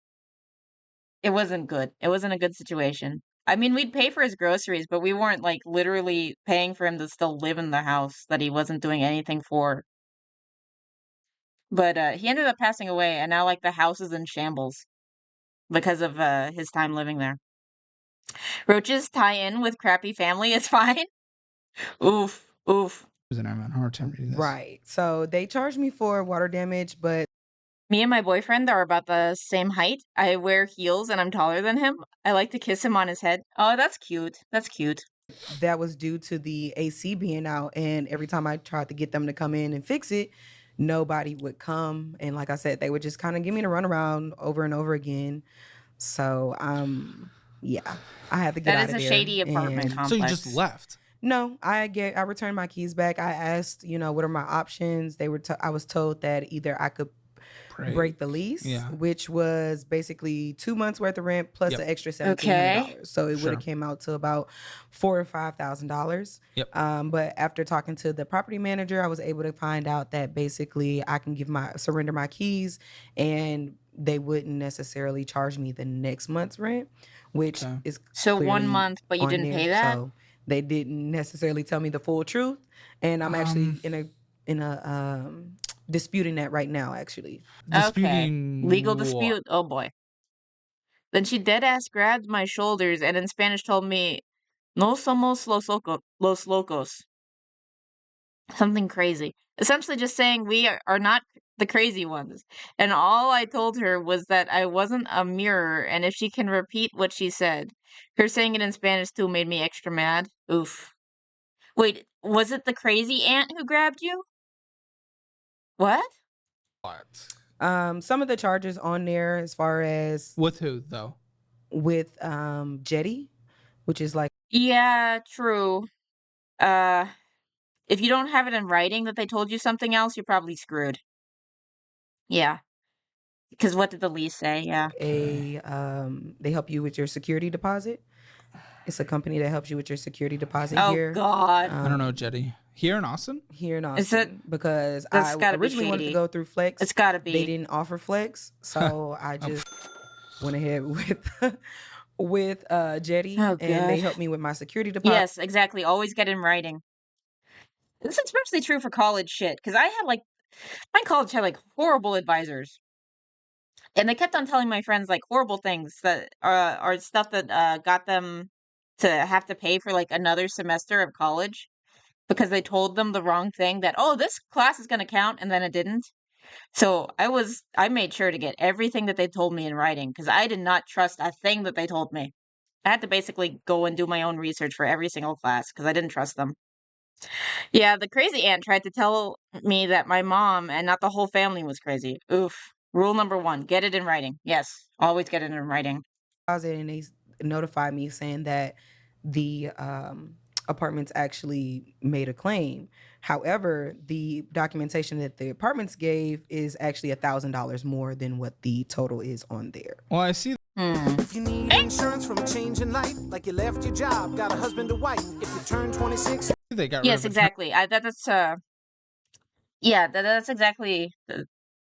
it wasn't good. It wasn't a good situation. I mean, we'd pay for his groceries, but we weren't like literally paying for him to still live in the house that he wasn't doing anything for. But he ended up passing away, and now like the house is in shambles because of his time living there. Roaches tie in with crappy family is fine. Oof, oof. I'm having a hard time reading this. Right. So they charged me for water damage, but Me and my boyfriend are about the same height. I wear heels and I'm taller than him. I like to kiss him on his head. Oh, that's cute. That's cute. that was due to the AC being out. And every time I tried to get them to come in and fix it, nobody would come. And like I said, they would just kind of give me the runaround over and over again. So, yeah, I had to get out of there. That is a shady apartment complex. So you just left? No, I returned my keys back. I asked, what are my options? I was told that either I could break the lease, which was basically 2 months worth of rent plus an extra $1,700. So it would have came out to about $4,000 or $5,000. Yep. But after talking to the property manager, I was able to find out that basically I can surrender my keys, and they wouldn't necessarily charge me the next month's rent, which is so 1 month, but you didn't pay that. So they didn't necessarily tell me the full truth, and I'm actually in a disputing that right now, actually. Disputing legal what? dispute. Oh boy. Then she dead ass grabbed my shoulders and in Spanish told me, "No somos los locos." Something crazy. Essentially just saying we are not the crazy ones. And all I told her was that I wasn't a mirror, and if she can repeat what she said. Her saying it in Spanish too made me extra mad. Oof. Wait, was it the crazy aunt who grabbed you? What? Some of the charges on there, as far as with who though? With Jetty, which is like Yeah, true. If you don't have it in writing that they told you something else, you're probably screwed. Yeah. Because what did the lease say? Yeah. They help you with your security deposit. It's a company that helps you with your security deposit here. Oh God. I don't know, Jetty. Here in Austin? Here in Austin. Because I originally wanted to go through Flex. It's gotta be. They didn't offer Flex, so I just went ahead with Jetty, and they helped me with my security deposit. Yes, exactly. Always get in writing. This is especially true for college shit, because I had my college had horrible advisors. And they kept on telling my friends horrible things that are stuff that got them to have to pay for another semester of college because they told them the wrong thing that, oh, this class is going to count, and then it didn't. So I made sure to get everything that they told me in writing because I did not trust a thing that they told me. I had to basically go and do my own research for every single class because I didn't trust them. Yeah, the crazy aunt tried to tell me that my mom and not the whole family was crazy. Oof. Rule number 1, get it in writing. Yes, always get it in writing. And they notified me saying that the apartments actually made a claim. However, the documentation that the apartments gave is actually $1,000 more than what the total is on there. Well, I see. If you need insurance from a change in life, like you left your job, got a husband or wife, if you turn 26. They got yes, exactly. That's exactly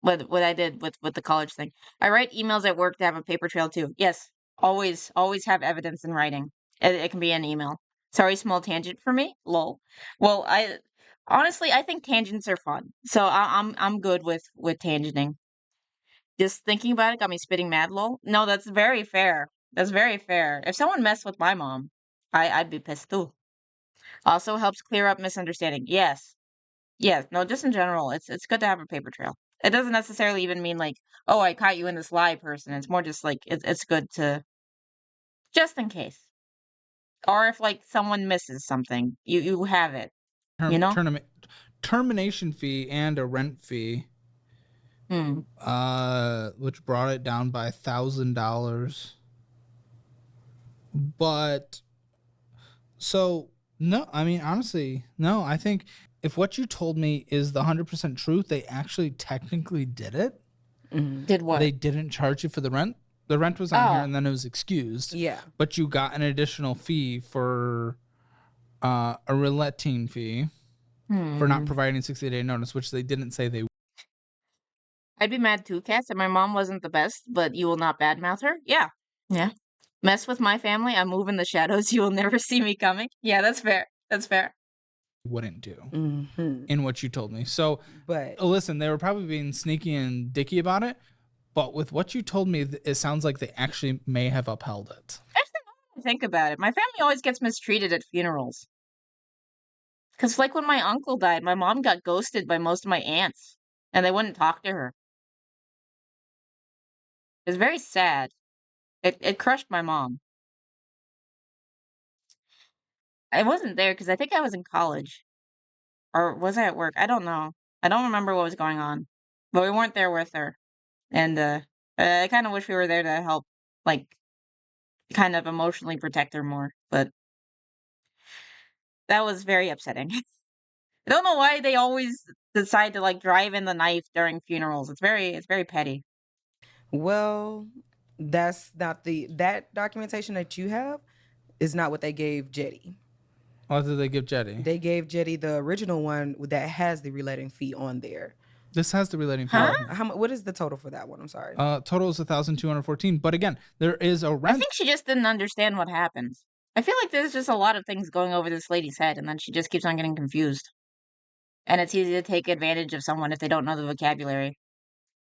what I did with the college thing. I write emails at work to have a paper trail too. Yes, always have evidence in writing. It can be an email. Sorry, small tangent for me. Lol. Well, honestly I think tangents are fun, so I'm good with tangenting. Just thinking about it got me spitting mad. Lol. No, that's very fair. That's very fair. If someone messed with my mom, I'd be pissed too. Also helps clear up misunderstanding. Yes. No, just in general, it's good to have a paper trail. It doesn't necessarily even mean oh, I caught you in this lie, person. It's more just it's good to just in case. Or if someone misses something, you have it. Termination fee and a rent fee. Hmm. Which brought it down by $1,000. But so no, I mean honestly, no. I think if what you told me is the 100% truth, they actually technically did it. Did what? They didn't charge you for the rent. The rent was on here, and then it was excused. Yeah. But you got an additional fee for a reletting fee for not providing 60-day notice, which they didn't say they. I'd be mad too, Cass, and my mom wasn't the best, but you will not badmouth her? Yeah. Yeah. Mess with my family, I move in the shadows, you will never see me coming. Yeah, that's fair. That's fair. Wouldn't do in what you told me. So, but listen, they were probably being sneaky and dicky about it. But with what you told me, it sounds like they actually may have upheld it. Actually, think about it. My family always gets mistreated at funerals. Because, like, when my uncle died, my mom got ghosted by most of my aunts, and they wouldn't talk to her. It was very sad. It crushed my mom. I wasn't there because I think I was in college. Or was I at work? I don't know. I don't remember what was going on. But we weren't there with her. And I kind of wish we were there to help, like, kind of emotionally protect her more. But that was very upsetting. I don't know why they always decide to, like, drive in the knife during funerals. It's very petty. Well, that's not that documentation that you have is not what they gave Jetty. What did they give Jetty? They gave Jetty the original one that has the reletting fee on there. This has the relating fee. What is the total for that one? I'm sorry. Total is 1,214. But again, there is a rent. I think she just didn't understand what happened. I feel like there's just a lot of things going over this lady's head, and then she just keeps on getting confused. And it's easy to take advantage of someone if they don't know the vocabulary.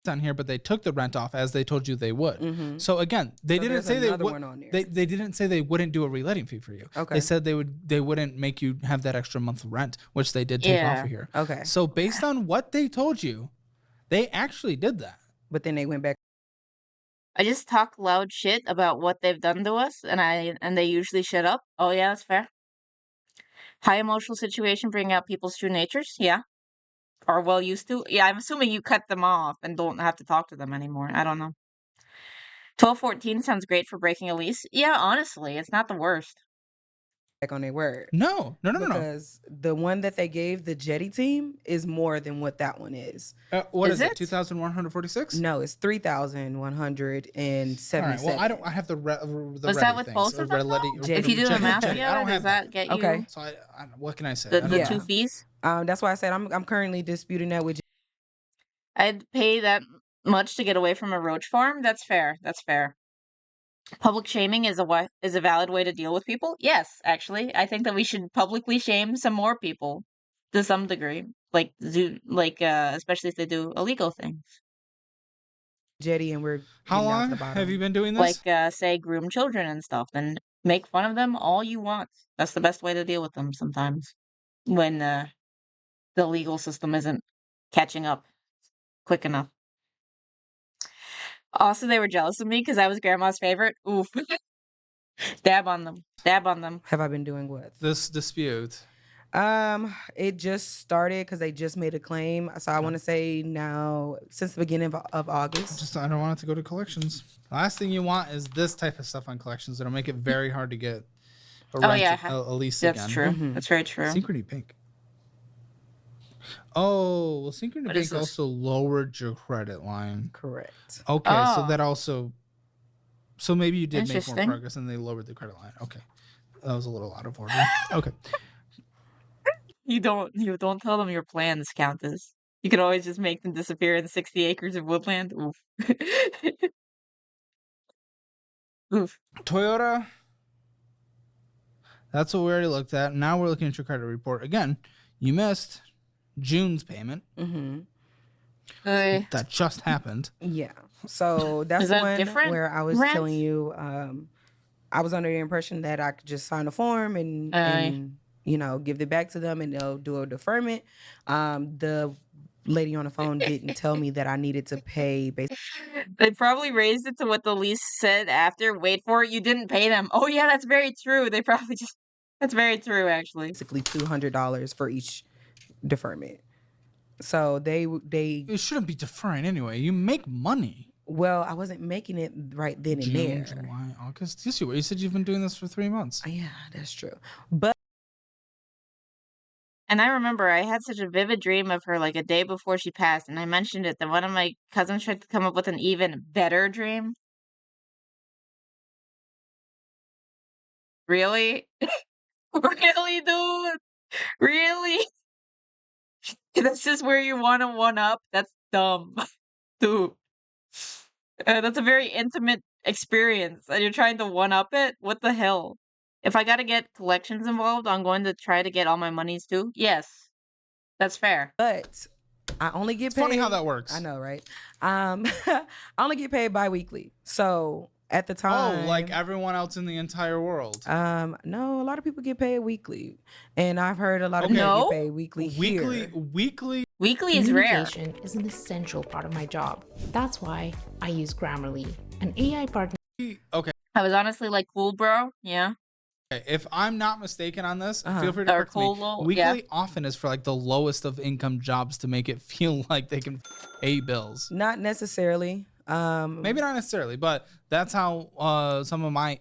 On here, but they took the rent off as they told you they would. So again, they didn't say they would. They didn't say they wouldn't do a reletting fee for you. Okay. They said they wouldn't make you have that extra month of rent, which they did take off of here. Okay. So based on what they told you, they actually did that. But then they went back. I just talk loud shit about what they've done to us, and they usually shut up. Oh yeah, that's fair. High emotional situation bring out people's true natures. Yeah. Or well used to. Yeah, I'm assuming you cut them off and don't have to talk to them anymore. I don't know. 1214 sounds great for breaking a lease. Yeah, honestly, it's not the worst. Back on their word. No. Because the one that they gave the Jetty team is more than what that one is. What is it? 2,146? No, it's 3,177. All right. Well, I have the Was that with both of them? If you do the math together, does that get you? Okay. So what can I say? The two fees? That's why I said I'm currently disputing that with you. I'd pay that much to get away from a roach farm. That's fair. That's fair. Public shaming is a valid way to deal with people. Yes, actually, I think that we should publicly shame some more people to some degree, especially if they do illegal things. Jetty, and we're how long have you been doing this? Like say groom children and stuff, and make fun of them all you want. That's the best way to deal with them sometimes when the legal system isn't catching up quick enough. Also, they were jealous of me because I was grandma's favorite. Oof. Dab on them. Dab on them. Have I been doing what? This dispute. It just started because they just made a claim. So I want to say now, since the beginning of August. I don't want it to go to collections. The last thing you want is this type of stuff on collections. It'll make it very hard to get a lease again. That's true. Mm-hmm. That's very true. Synchrony Bank. Oh, well, Synchrony Bank also lowered your credit line. Correct. Okay, so that also... So maybe you did make more progress and they lowered the credit line. Okay. That was a little out of order. Okay. You don't tell them your plans, Countess. You can always just make them disappear in 60 acres of woodland. Oof. Oof. Toyota. That's what we already looked at. Now we're looking at your credit report. Again, you missed June's payment. Mm-hmm. That just happened. Yeah. So that's the one where I was telling you I was under the impression that I could just sign a form and give it back to them and they'll do a deferment. The lady on the phone didn't tell me that I needed to pay. They probably raised it to what the lease said after. Wait for it. You didn't pay them. Oh, yeah, that's very true. They probably just... That's very true, actually. Basically $200 for each deferment. So they it shouldn't be deferring anyway. You make money. Well, I wasn't making it right then and June, there. July, August. Yes, you were. You said you've been doing this for 3 months. Yeah, that's true. But And I remember I had such a vivid dream of her like a day before she passed, and I mentioned it. Then one of my cousins tried to come up with an even better dream. Really? Really, dude? Really? This is where you want to one up? That's dumb, dude. That's a very intimate experience, and you're trying to one up it? What the hell? If I gotta get collections involved, I'm going to try to get all my monies too? Yes, that's fair. But I only get paid. Funny how that works. I know, right? I only get paid bi-weekly. So at the time, Oh, like everyone else in the entire world. No, a lot of people get paid weekly, and I've heard a lot of people get paid weekly here. Weekly is rare. Communication is an essential part of my job. That's why I use Grammarly, an AI partner. Okay. I was honestly like, cool, bro. Yeah. Okay, if I'm not mistaken on this, feel free to Or correct me. cool, Weekly yeah. often is for like the lowest of income jobs to make it feel like they can pay bills. Not necessarily. Maybe not necessarily, but that's how some of my.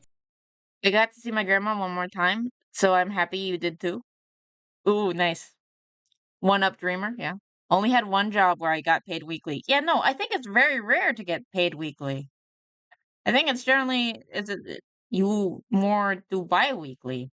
I got to see my grandma one more time, so I'm happy you did too. Ooh, nice. One up dreamer, yeah. Only had one job where I got paid weekly. Yeah, no, I think it's very rare to get paid weekly. I think it's generally you more do bi-weekly.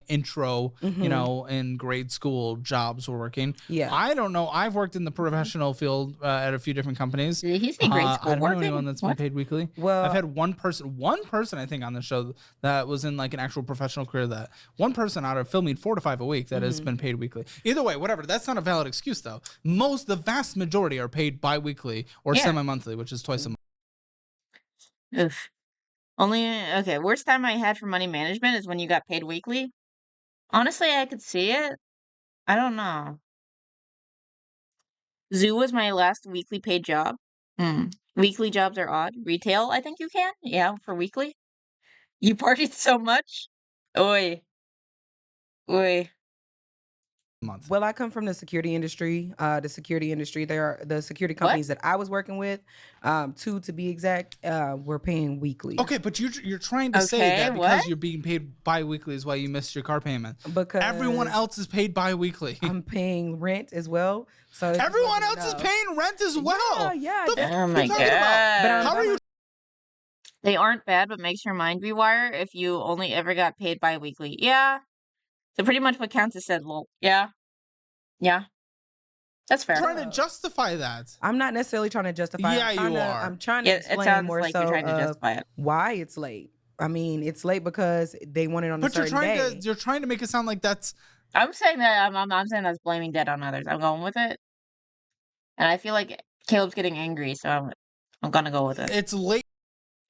Intro, you know, in grade school jobs were working. Yeah. I don't know. I've worked in the professional field at a few different companies. Did he say grade school I don't working? know anyone that's been paid weekly. Well, I've had one person I think on the show that was in like an actual professional career, that one person out of filming 4 to 5 a week that has been paid weekly. Either way, whatever. That's not a valid excuse though. The vast majority are paid bi-weekly or semi-monthly, which is twice a month. Oof. Okay, worst time I had for money management is when you got paid weekly. Honestly, I could see it. I don't know. Zoo was my last weekly paid job. Weekly jobs are odd. Retail, I think you can. Yeah, for weekly. You partied so much. Oi. Month. Well, I come from the security industry. The security industry, there are the security companies that I was working with, 2 to be exact, were paying weekly. Okay, but you're trying to say that because you're being paid bi-weekly is why you missed your car payment. Because everyone else is paid bi-weekly. I'm paying rent as well. So everyone else is paying rent as well. Yeah. Oh my god. How are you? They aren't bad, but makes your mind rewire if you only ever got paid bi-weekly. Yeah. So pretty much what counts is said, lol. Yeah. Yeah. That's fair. I'm trying to justify that. I'm not necessarily trying to justify it. Yeah, you are. I'm trying to explain it sounds more like so you're trying to justify it. Why it's late. I mean, it's late because they want it on a certain day. You're trying to make it sound like that's. I'm saying that I'm saying that's blaming dead on others. I'm going with it, and I feel like Caleb's getting angry, so I'm gonna go with it. It's late.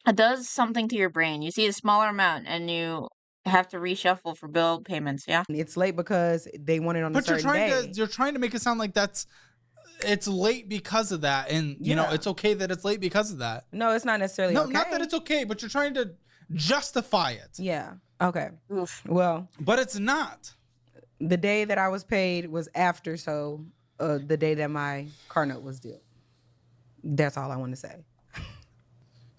It does something to your brain. You see a smaller amount, and you have to reshuffle for bill payments. Yeah, it's late because they want it on a certain day. You're trying to make it sound like it's late because of that, and you know it's okay that it's late because of that. No, it's not necessarily. No, okay. Not that it's okay, but you're trying to justify it. Yeah. Okay. Oof. Well, but it's not. The day that I was paid was after, so the day that my car note was due. That's all I want to say.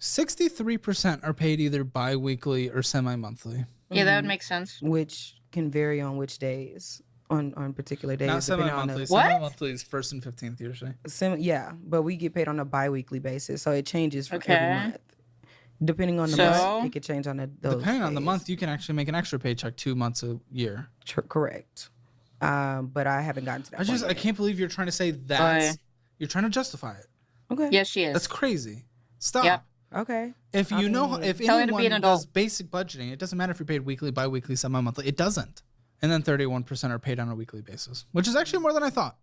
63% are paid either bi-weekly or semi-monthly. Yeah, that would make sense. Which can vary on which days, on particular days. Not semi-monthly. What? Semi-monthly is 1st and 15th usually. Yeah, but we get paid on a bi-weekly basis, so it changes for every month. Depending on the month, it could change on those Depending on the days. month, you can actually make an extra paycheck 2 months a year. Correct. But I haven't gotten to that. I can't believe you're trying to say that. You're trying to justify it. Okay. Yes, she is. That's crazy. Stop. Yep. Okay. If anyone does basic budgeting, it doesn't matter if you're paid weekly, bi-weekly, semi-monthly. It doesn't. And then 31% are paid on a weekly basis, which is actually more than I thought.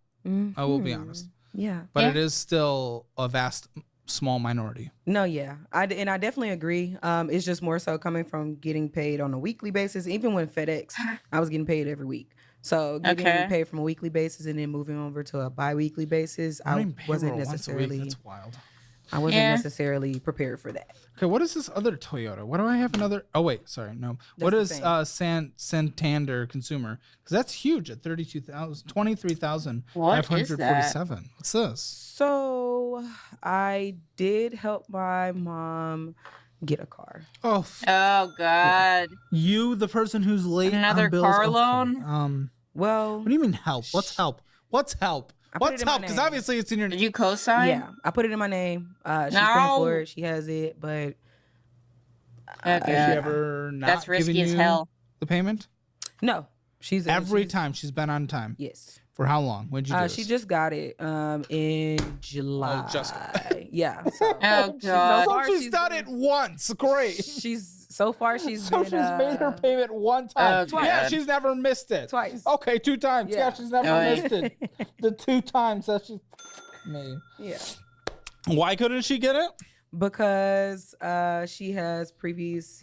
I will be honest. Yeah. But it is still a vast, small minority. No, yeah. I definitely agree. It's just more so coming from getting paid on a weekly basis. Even when FedEx, I was getting paid every week. So getting paid from a weekly basis and then moving over to a bi-weekly basis, I wasn't necessarily. That's wild. I wasn't necessarily prepared for that. Okay, what is this other Toyota? Why do I have another? Oh wait, sorry, no. What is Santander Consumer? Because that's huge at 23,547. What is that? What's this? So So I did help my mom get a car. Oh God. You, the person who's late Another on bills. car Okay. loan? Well, what do you mean help? What's help? What's help? What's help? Because obviously it's in your. Did you co-sign? Yeah, I put it in my name. She's paying for it. She has it, but has she ever not That's risky given as you hell. the payment? No, she's every time she's been on time. Yes. For how long? When did you do She this? just got it in July. Oh, just yeah. So, oh God. So far, she's done it once. Great. So far she's been, she's made her payment one time. Twice. Yeah, she's never missed it. Twice. Okay, 2 times. Yeah, she's never missed it. The 2 times that she made. Yeah. Why couldn't she get it? Because she has previous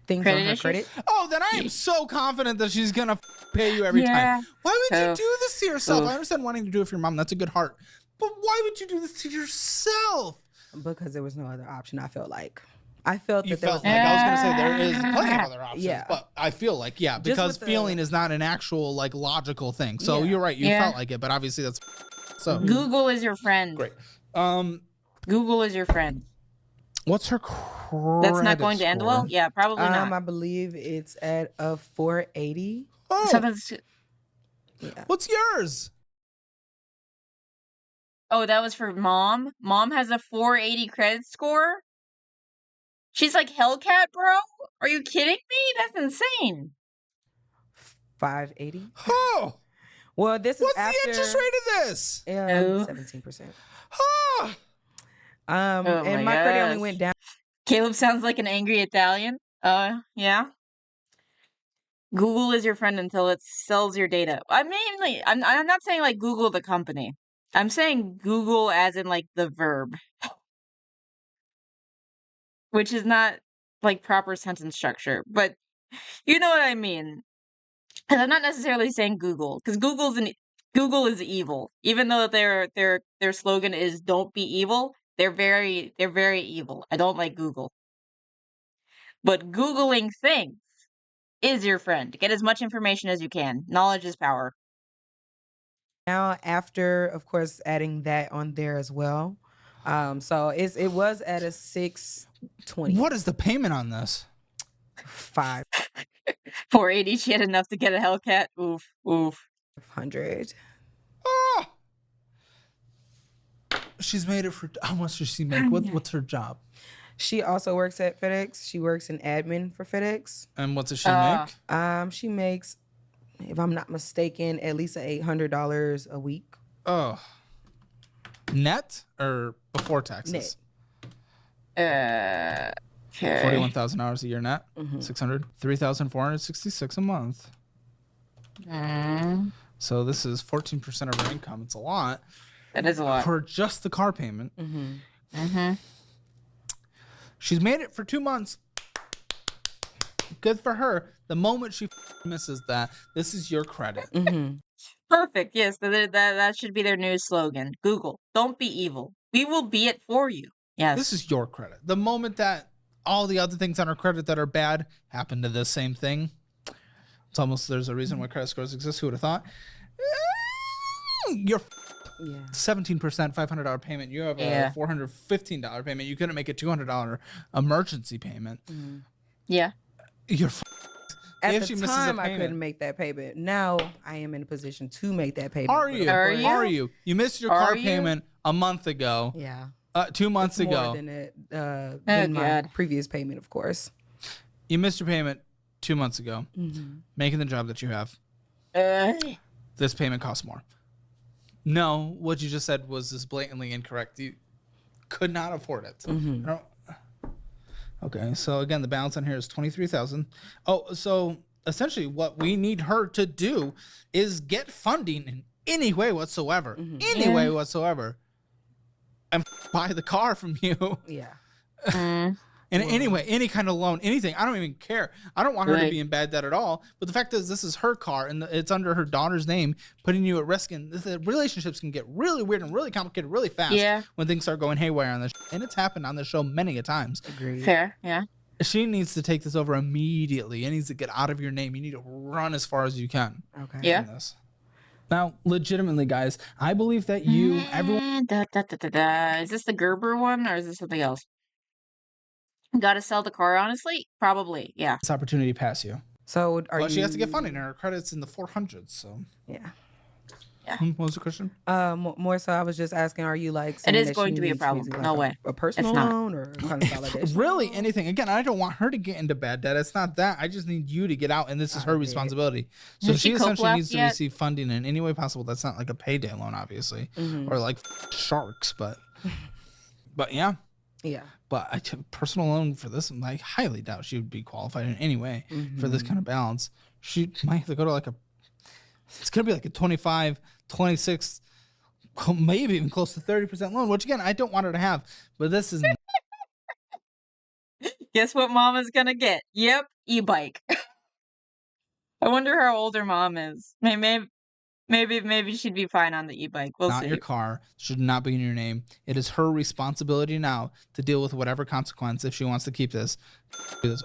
things on her credit. Oh, then I am so confident that she's gonna pay you every time. Why would you do this to yourself? I understand wanting to do it for your mom. That's a good heart. But why would you do this to yourself? Because there was no other option. I felt like I felt you that there felt was like I was gonna say there is plenty of other options. Yeah. But I feel like because feeling is not an actual like logical thing. So you're right. You felt like it, but obviously that's so. Google is your friend. Great. Google is your friend. What's her credit That's not going to end well? Yeah, probably not. I believe it's at a 480. Oh. So that's, What's yours? Oh, that was for mom? Mom has a 480 credit score? She's like Hellcat, bro? Are you kidding me? That's insane. 580. Oh. Well, this is What's after the interest rate of this? 17%. Oh. And my credit only went down. Caleb sounds like an angry Italian. Yeah. Google is your friend until it sells your data. I mean, like, I'm not saying like Google the company. I'm saying Google as in like the verb, which is not like proper sentence structure, but you know what I mean. And I'm not necessarily saying Google, because Google is evil. Even though their slogan is "Don't be evil," they're very evil. I don't like Google. But Googling things is your friend. Get as much information as you can. Knowledge is power. Now, after, of course, adding that on there as well. So it was at a 620. What is the payment on this? 5. 480. She had enough to get a Hellcat. Oof. 500. Oh. She's made it for how much does she make? What's her job? She also works at FedEx. She works in admin for FedEx. And what does she make? She makes, if I'm not mistaken, at least $800 a week. Oh. Net or before taxes? Net. Okay. 41,000 hours a year net. 600. 3,466 a month. So this is 14% of her income. It's a lot. That is a lot. For just the car payment. She's made it for 2 months. Good for her. The moment she misses that, this is your credit. Perfect. Yes, that should be their new slogan. Google, don't be evil. We will be it for you. Yes. This is your credit. The moment that all the other things on our credit that are bad happen to the same thing, it's almost, there's a reason why credit scores exist. Who would have thought? You're 17% $500 payment. You have a $415 payment. You couldn't make a $200 emergency payment. Yeah. You're At if the time, I couldn't make that payment. Now I am in a position to make that payment. Are you? You missed your car payment a month ago. Yeah. 2 months ago. More than my previous payment, of course. You missed your payment 2 months ago. Making the job that you have. This payment costs more. No, what you just said was just blatantly incorrect. You could not afford it. Okay, so again, the balance on here is $23,000. Oh, so essentially what we need her to do is get funding in any way whatsoever. Any way whatsoever. And buy the car from you. Yeah. In any way, any kind of loan, anything. I don't even care. I don't want her to be in bad debt at all. But the fact is, this is her car, and it's under her daughter's name, putting you at risk. And the relationships can get really weird and really complicated really fast when things start going haywire on this. And it's happened on the show many a times. Agreed. Fair, yeah. She needs to take this over immediately. It needs to get out of your name. You need to run as far as you can. Okay. Yeah. Now, legitimately, guys, I believe that you, everyone. Is this the Gerber one or is this something else? Got to sell the car, honestly? Probably, yeah. This opportunity pass you. So are you? She has to get funding. Her credit's in the 400s. So yeah. What was the question? More so, I was just asking, are you like? It is going to be a problem. Like no way. A personal loan or consolidation? Really, anything. Again, I don't want her to get into bad debt. It's not that. I just need you to get out, and this is her responsibility. So she essentially needs to receive funding in any way possible. That's not like a payday loan, obviously, or like sharks, but yeah. Yeah. But I took personal loan for this. I highly doubt she would be qualified in any way for this kind of balance. She might have to go to like it's going to be like a 25, 26, maybe even close to 30% loan, which again, I don't want her to have, but this is. Guess what mama's going to get? Yep, e-bike. I wonder how old her mom is. Maybe she'd be fine on the e-bike. We'll see. Not your car. Should not be in your name. It is her responsibility now to deal with whatever consequence if she wants to keep this.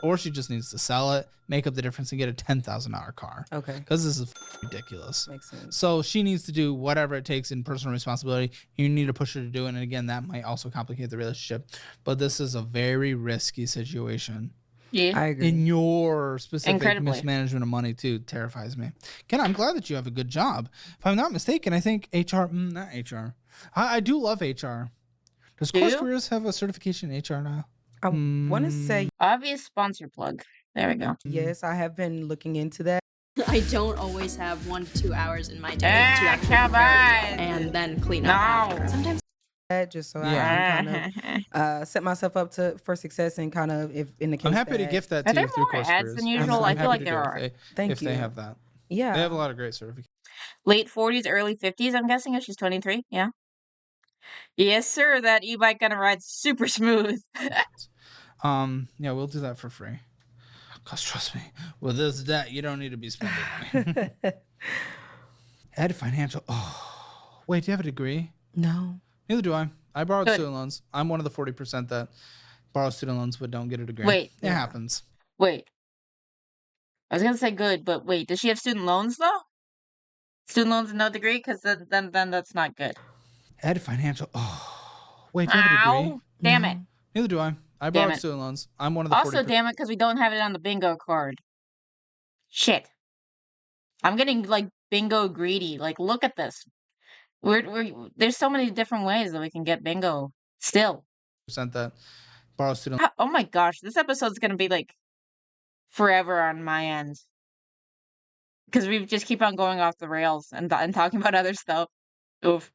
Or she just needs to sell it, make up the difference, and get a $10,000 car. Okay. Because this is ridiculous. Makes sense. So she needs to do whatever it takes in personal responsibility. You need to push her to do it. And again, that might also complicate the relationship. But this is a very risky situation. Yeah, I agree. In your specific mismanagement of money too terrifies me. Ken, I'm glad that you have a good job. If I'm not mistaken, I think not HR. I do love HR. Does Course Careers have a certification in HR now? I want to say obvious sponsor plug. There we go. Yes, I have been looking into that. I don't always have 1 to 2 hours in my day to actually prepare and then clean up after. Sometimes just so I can kind of set myself up for success and kind of if in the case I'm happy to gift that to you through Course ads Careers. than usual? I feel like there are. If they have that. Yeah. They have a lot of great certifications. Late 40s, early 50s, I'm guessing, if she's 23. Yeah. Yes, sir. That e-bike gonna ride super smooth. Yeah, we'll do that for free. Cause trust me, with this debt, you don't need to be spending money. Ed Financial. Oh, wait, do you have a degree? No. Neither do I. I borrowed student loans. I'm one of the 40% that borrow student loans but don't get a degree. Wait. It happens. Wait. I was gonna say good, but wait, does she have student loans though? Student loans and no degree? Because then that's not good. Ed Financial. Oh, wait, do you have a degree? Damn it. Neither do I. I borrowed student loans. I'm one of the Also, damn it, because we don't have it on the bingo card. Shit. I'm getting like bingo greedy. Like, look at this. There's so many different ways that we can get bingo still. That borrow student. Oh my gosh, this episode's gonna be like forever on my end because we just keep on going off the rails and talking about other stuff. Oof.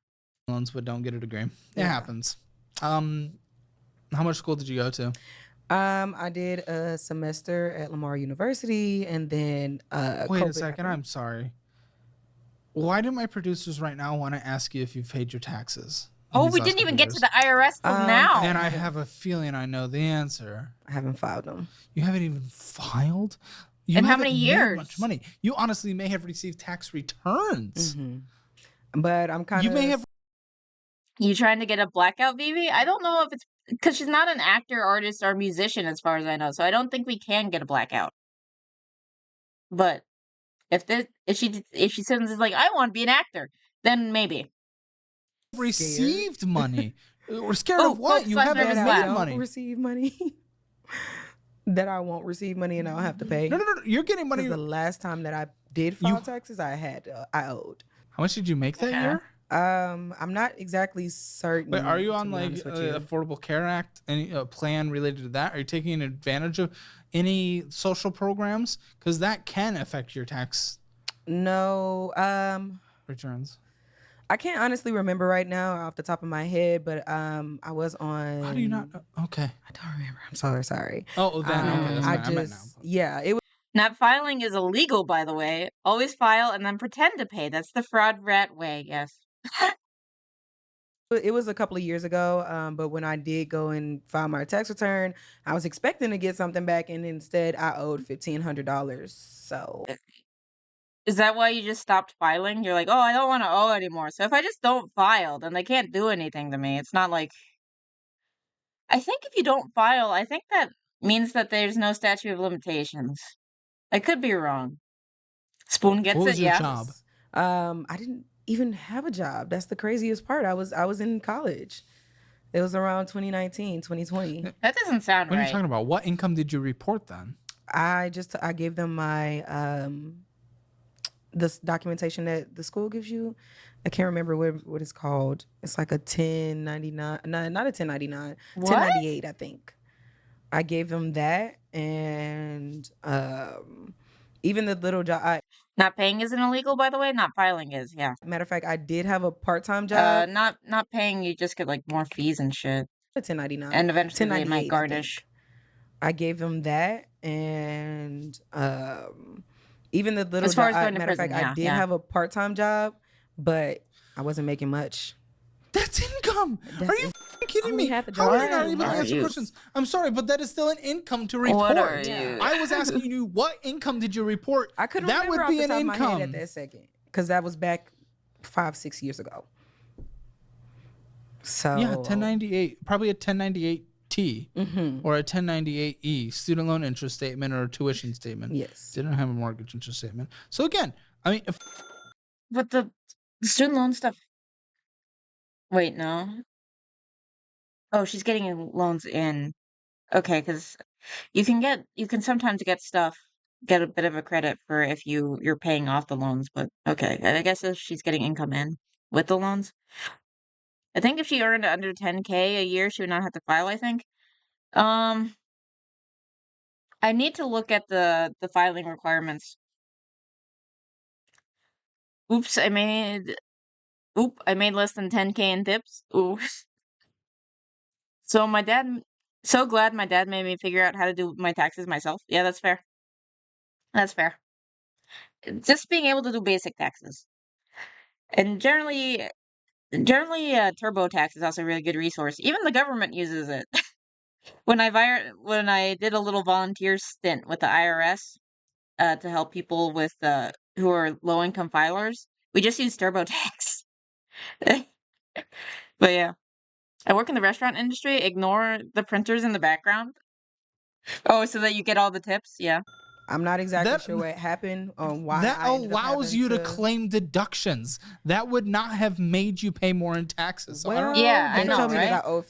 Loans but don't get a degree. It happens. How much school did you go to? I did a semester at Lamar University and then wait a second, I'm sorry. Why do my producers right now want to ask you if you've paid your taxes? Oh, we didn't even get to the IRS till now. And I have a feeling I know the answer. I haven't filed them. You haven't even filed? You and how many years? Much money. You honestly may have received tax returns. But I'm kind of... You may have... You trying to get a blackout, Vivi? I don't know if it's... Because she's not an actor, artist, or musician as far as I know. So I don't think we can get a blackout. But... If she sends like I want to be an actor, then maybe. Received money. We're scared of what? You haven't made money. Receive money. That I won't receive money and I'll have to pay. No. You're getting money. The last time that I did file taxes, I owed. How much did you make that year? I'm not exactly certain. But are you on like Affordable Care Act, any plan related to that? Are you taking advantage of any social programs? Because that can affect your tax. No. Returns. I can't honestly remember right now off the top of my head, but I was on. How do you not? Okay. I don't remember. I'm so sorry. Oh, then okay. That's I just it was. Not filing is illegal, by the way. Always file and then pretend to pay. That's the fraud rat way. Yes. It was a couple of years ago, but when I did go and file my tax return, I was expecting to get something back, and instead I owed $1,500. So, is that why you just stopped filing? You're like, oh, I don't want to owe anymore. So if I just don't file, then they can't do anything to me. It's not like. I think if you don't file, I think that means that there's no statute of limitations. I could be wrong. Spoon gets what was it, your yeah. job? I didn't even have a job. That's the craziest part. I was in college. It was around 2019, 2020. That doesn't sound What are right. you talking about? What income did you report then? I gave them my this documentation that the school gives you. I can't remember what it's called. It's like a 1099. No, not a 1099. What? 1098, I think. I gave them that, and even the little job. Not paying isn't illegal, by the way. Not filing is, yeah. Matter of fact, I did have a part-time job. Not paying, you just get like more fees and shit. 1099. And eventually they might 1098, garnish. I gave them that, and even the little As far as job. going to Matter of prison, fact, I did have a part-time job, but I wasn't making much. That's income. Are you f***ing kidding me? half a How are you job. not even What are answering you? questions? I'm sorry, but that is still an income to report. What are you? I was asking you what income did you report? I couldn't that remember would be off the an top of my head income. at that second, because that was back 5-6 years ago. So Yeah, 1098, probably a 1098T or a 1098E, student loan interest statement or a tuition statement. Yes. Didn't have a mortgage interest statement. So again, I mean, But the student loan stuff. Wait, no. Oh, she's getting loans in. Okay, because you can sometimes get a bit of a credit for if you're paying off the loans, but okay. I guess if she's getting income in with the loans. I think if she earned under 10K a year, she would not have to file, I think. I need to look at the filing requirements. Oops, I made less than 10K in tips. Ooh. So so glad my dad made me figure out how to do my taxes myself. Yeah, that's fair. That's fair. Just being able to do basic taxes. And generally, TurboTax is also a really good resource. Even the government uses it. When I did a little volunteer stint with the IRS to help people with who are low income filers, we just used TurboTax. But yeah, I work in the restaurant industry. Ignore the printers in the background. Oh, so that you get all the tips? Yeah. I'm not exactly sure what happened on why that I ended up allows having you to claim deductions. That would not have made you pay more in taxes. So Well, Yeah, I they know, told me right? that I owe.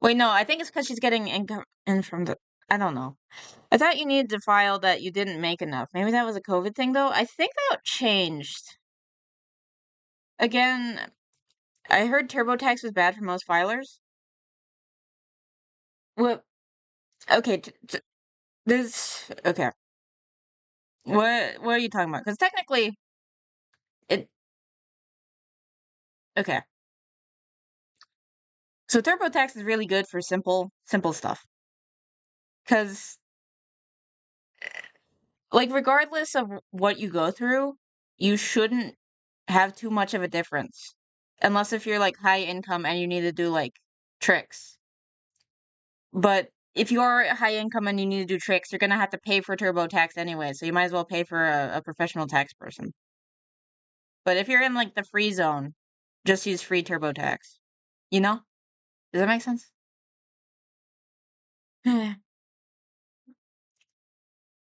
Wait, no, I think it's because she's getting income in from the. I don't know. I thought you needed to file that you didn't make enough. Maybe that was a COVID thing, though. I think that changed. Again, I heard TurboTax was bad for most filers. What? Okay, there's okay. What are you talking about? Because technically, it okay. So TurboTax is really good for simple stuff. Because, like, regardless of what you go through, you shouldn't have too much of a difference. Unless if you're, like, high income and you need to do, like, tricks. But if you are high income and you need to do tricks, you're gonna have to pay for TurboTax anyway, so you might as well pay for a professional tax person. But if you're in, like, the free zone, just use free TurboTax. You know? Does that make sense?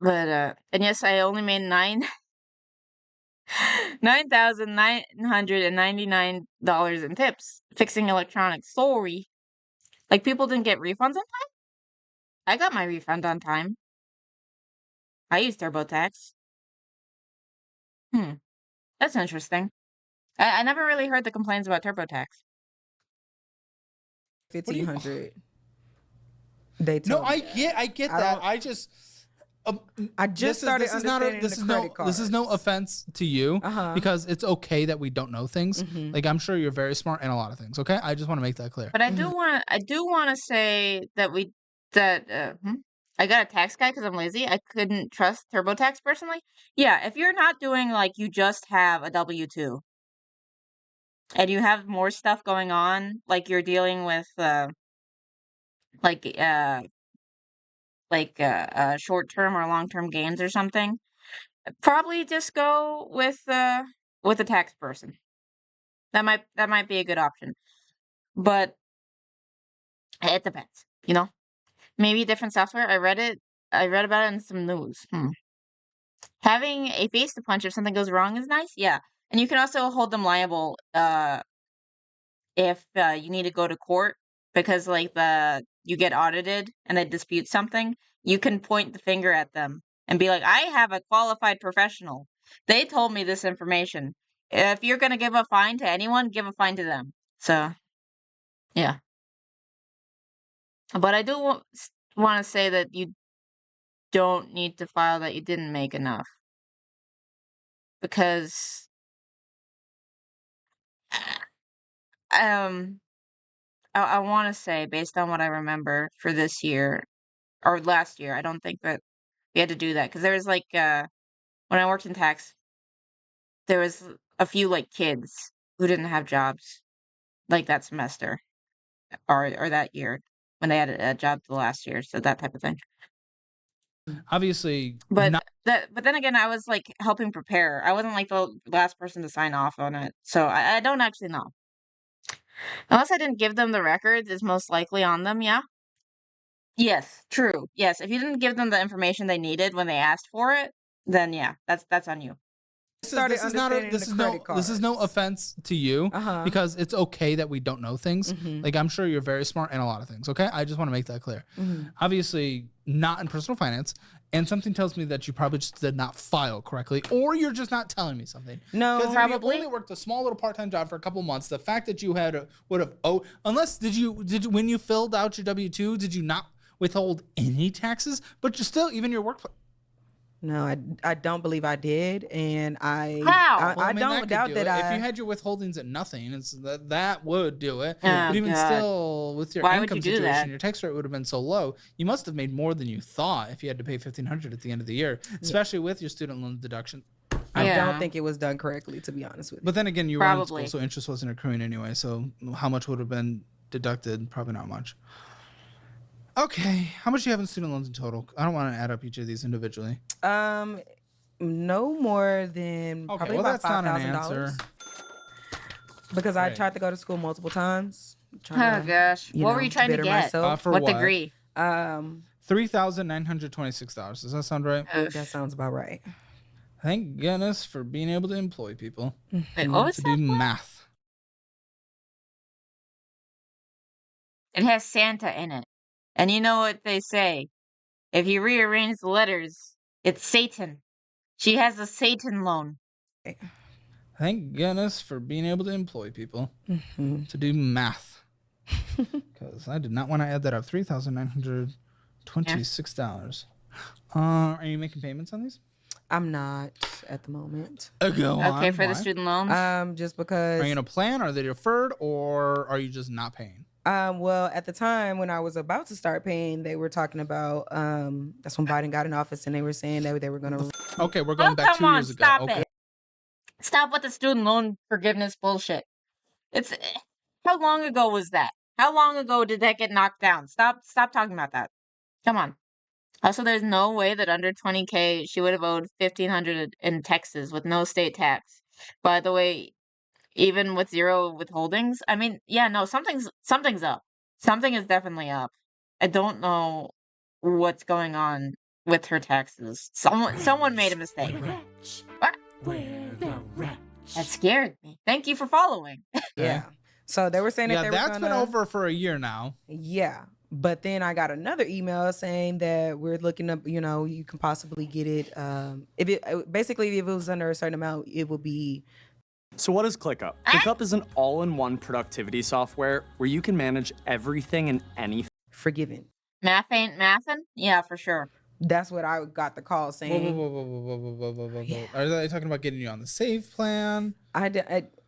But, and yes, I only made $9,999 in tips fixing electronics. Sorry. Like, people didn't get refunds on time? I got my refund on time. I used TurboTax. That's interesting. I never really heard the complaints about TurboTax. 1,500. No, I get that. I just started understanding the credit cards. This is no offense to you because it's okay that we don't know things. Like, I'm sure you're very smart in a lot of things. Okay, I just want to make that clear. But I do want to say that I got a tax guy because I'm lazy. I couldn't trust TurboTax personally. Yeah, if you're not doing like you just have a W-2 and you have more stuff going on, like you're dealing with short-term or long-term gains or something, probably just go with a tax person. That might be a good option. But it depends, you know? Maybe different software. I read about it in some news. Having a face to punch if something goes wrong is nice. Yeah. And you can also hold them liable if you need to go to court because like you get audited and they dispute something. You can point the finger at them and be like, I have a qualified professional. They told me this information. If you're going to give a fine to anyone, give a fine to them. So, yeah. But I do want to say that you don't need to file that you didn't make enough. Because I want to say, based on what I remember for this year or last year, I don't think that we had to do that because there was like when I worked in tax, there was a few like kids who didn't have jobs like that semester or that year when they had a job the last year, so that type of thing. Obviously, but then again, I was like helping prepare. I wasn't like the last person to sign off on it, so I don't actually know. Unless I didn't give them the records, it's most likely on them. Yeah. Yes, true. Yes, if you didn't give them the information they needed when they asked for it, then yeah, that's on you. This is no offense to you because it's okay that we don't know things. Like I'm sure you're very smart in a lot of things. Okay, I just want to make that clear. Obviously, not in personal finance, and something tells me that you probably just did not file correctly, or you're just not telling me something. No, because if you only worked a small little part-time job for a couple months, the fact that you would have unless did you when you filled out your W-2, did you not withhold any taxes? But you still even your workplace. No, I don't believe I did, and I don't doubt that if you had your withholdings at nothing, that would do it. But even still, with your income situation, your tax rate would have been so low. You must have made more than you thought if you had to pay $1,500 at the end of the year, especially with your student loan deduction. I don't think it was done correctly, to be honest with you. But then again, you were in school, so interest wasn't accruing anyway. So how much would have been deducted? Probably not much. Okay, how much do you have in student loans in total? I don't want to add up each of these individually. No more than probably about $5,000. Because I tried to go to school multiple times. Oh gosh, what were you trying to get? For what degree? $3,926. Does that sound right? That sounds about right. Thank goodness for being able to employ people. Wait, what was to that do math. It has Santa in it. And you know what they say? If you rearrange the letters, it's Satan. She has a Satan loan. Thank goodness for being able to employ people to do math. Because I did not want to add that up. $3,926. Are you making payments on these? I'm not at the moment. Go on. Okay, for the student loans? Just because. Are you in a plan? Are they deferred? Or are you just not paying? Well, at the time when I was about to start paying, they were talking about that's when Biden got in office, and they were saying that they were going to. Okay, we're going back 2 years ago. Stop it. Stop with the student loan forgiveness bullshit. It's how long ago was that? How long ago did that get knocked down? Stop talking about that. Come on. Also, there's no way that under 20K she would have owed $1,500 in Texas with no state tax. By the way, even with zero withholdings, I mean, yeah, no, something's up. Something is definitely up. I don't know what's going on with her taxes. Someone made a mistake. What? That scared me. Thank you for following. Yeah. So they were saying that that's been over for a year now. Yeah. But then I got another email saying that we're looking up, you can possibly get it. If it was under a certain amount, it will be. So what is ClickUp? ClickUp is an all-in-one productivity software where you can manage everything and anything. Forgiven. Math ain't mathin'? Yeah, for sure. That's what I got the call saying. Whoa. Yeah. Are they talking about getting you on the save plan?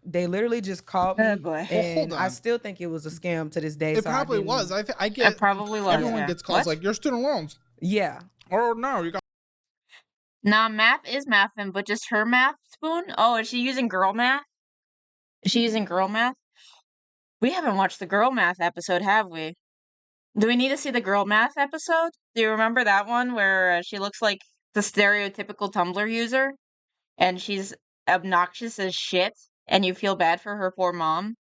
They literally just called me, and I still think it was a scam to this day. It probably was. I get. It probably was. Everyone gets calls like your student loans. Yeah. Or no, you got. Nah, math is mathin', but just her math spoon? Oh, is she using girl math? Is she using girl math? We haven't watched the girl math episode, have we? Do we need to see the girl math episode? Do you remember that one where she looks like the stereotypical Tumblr user? And she's obnoxious as shit, and you feel bad for her poor mom?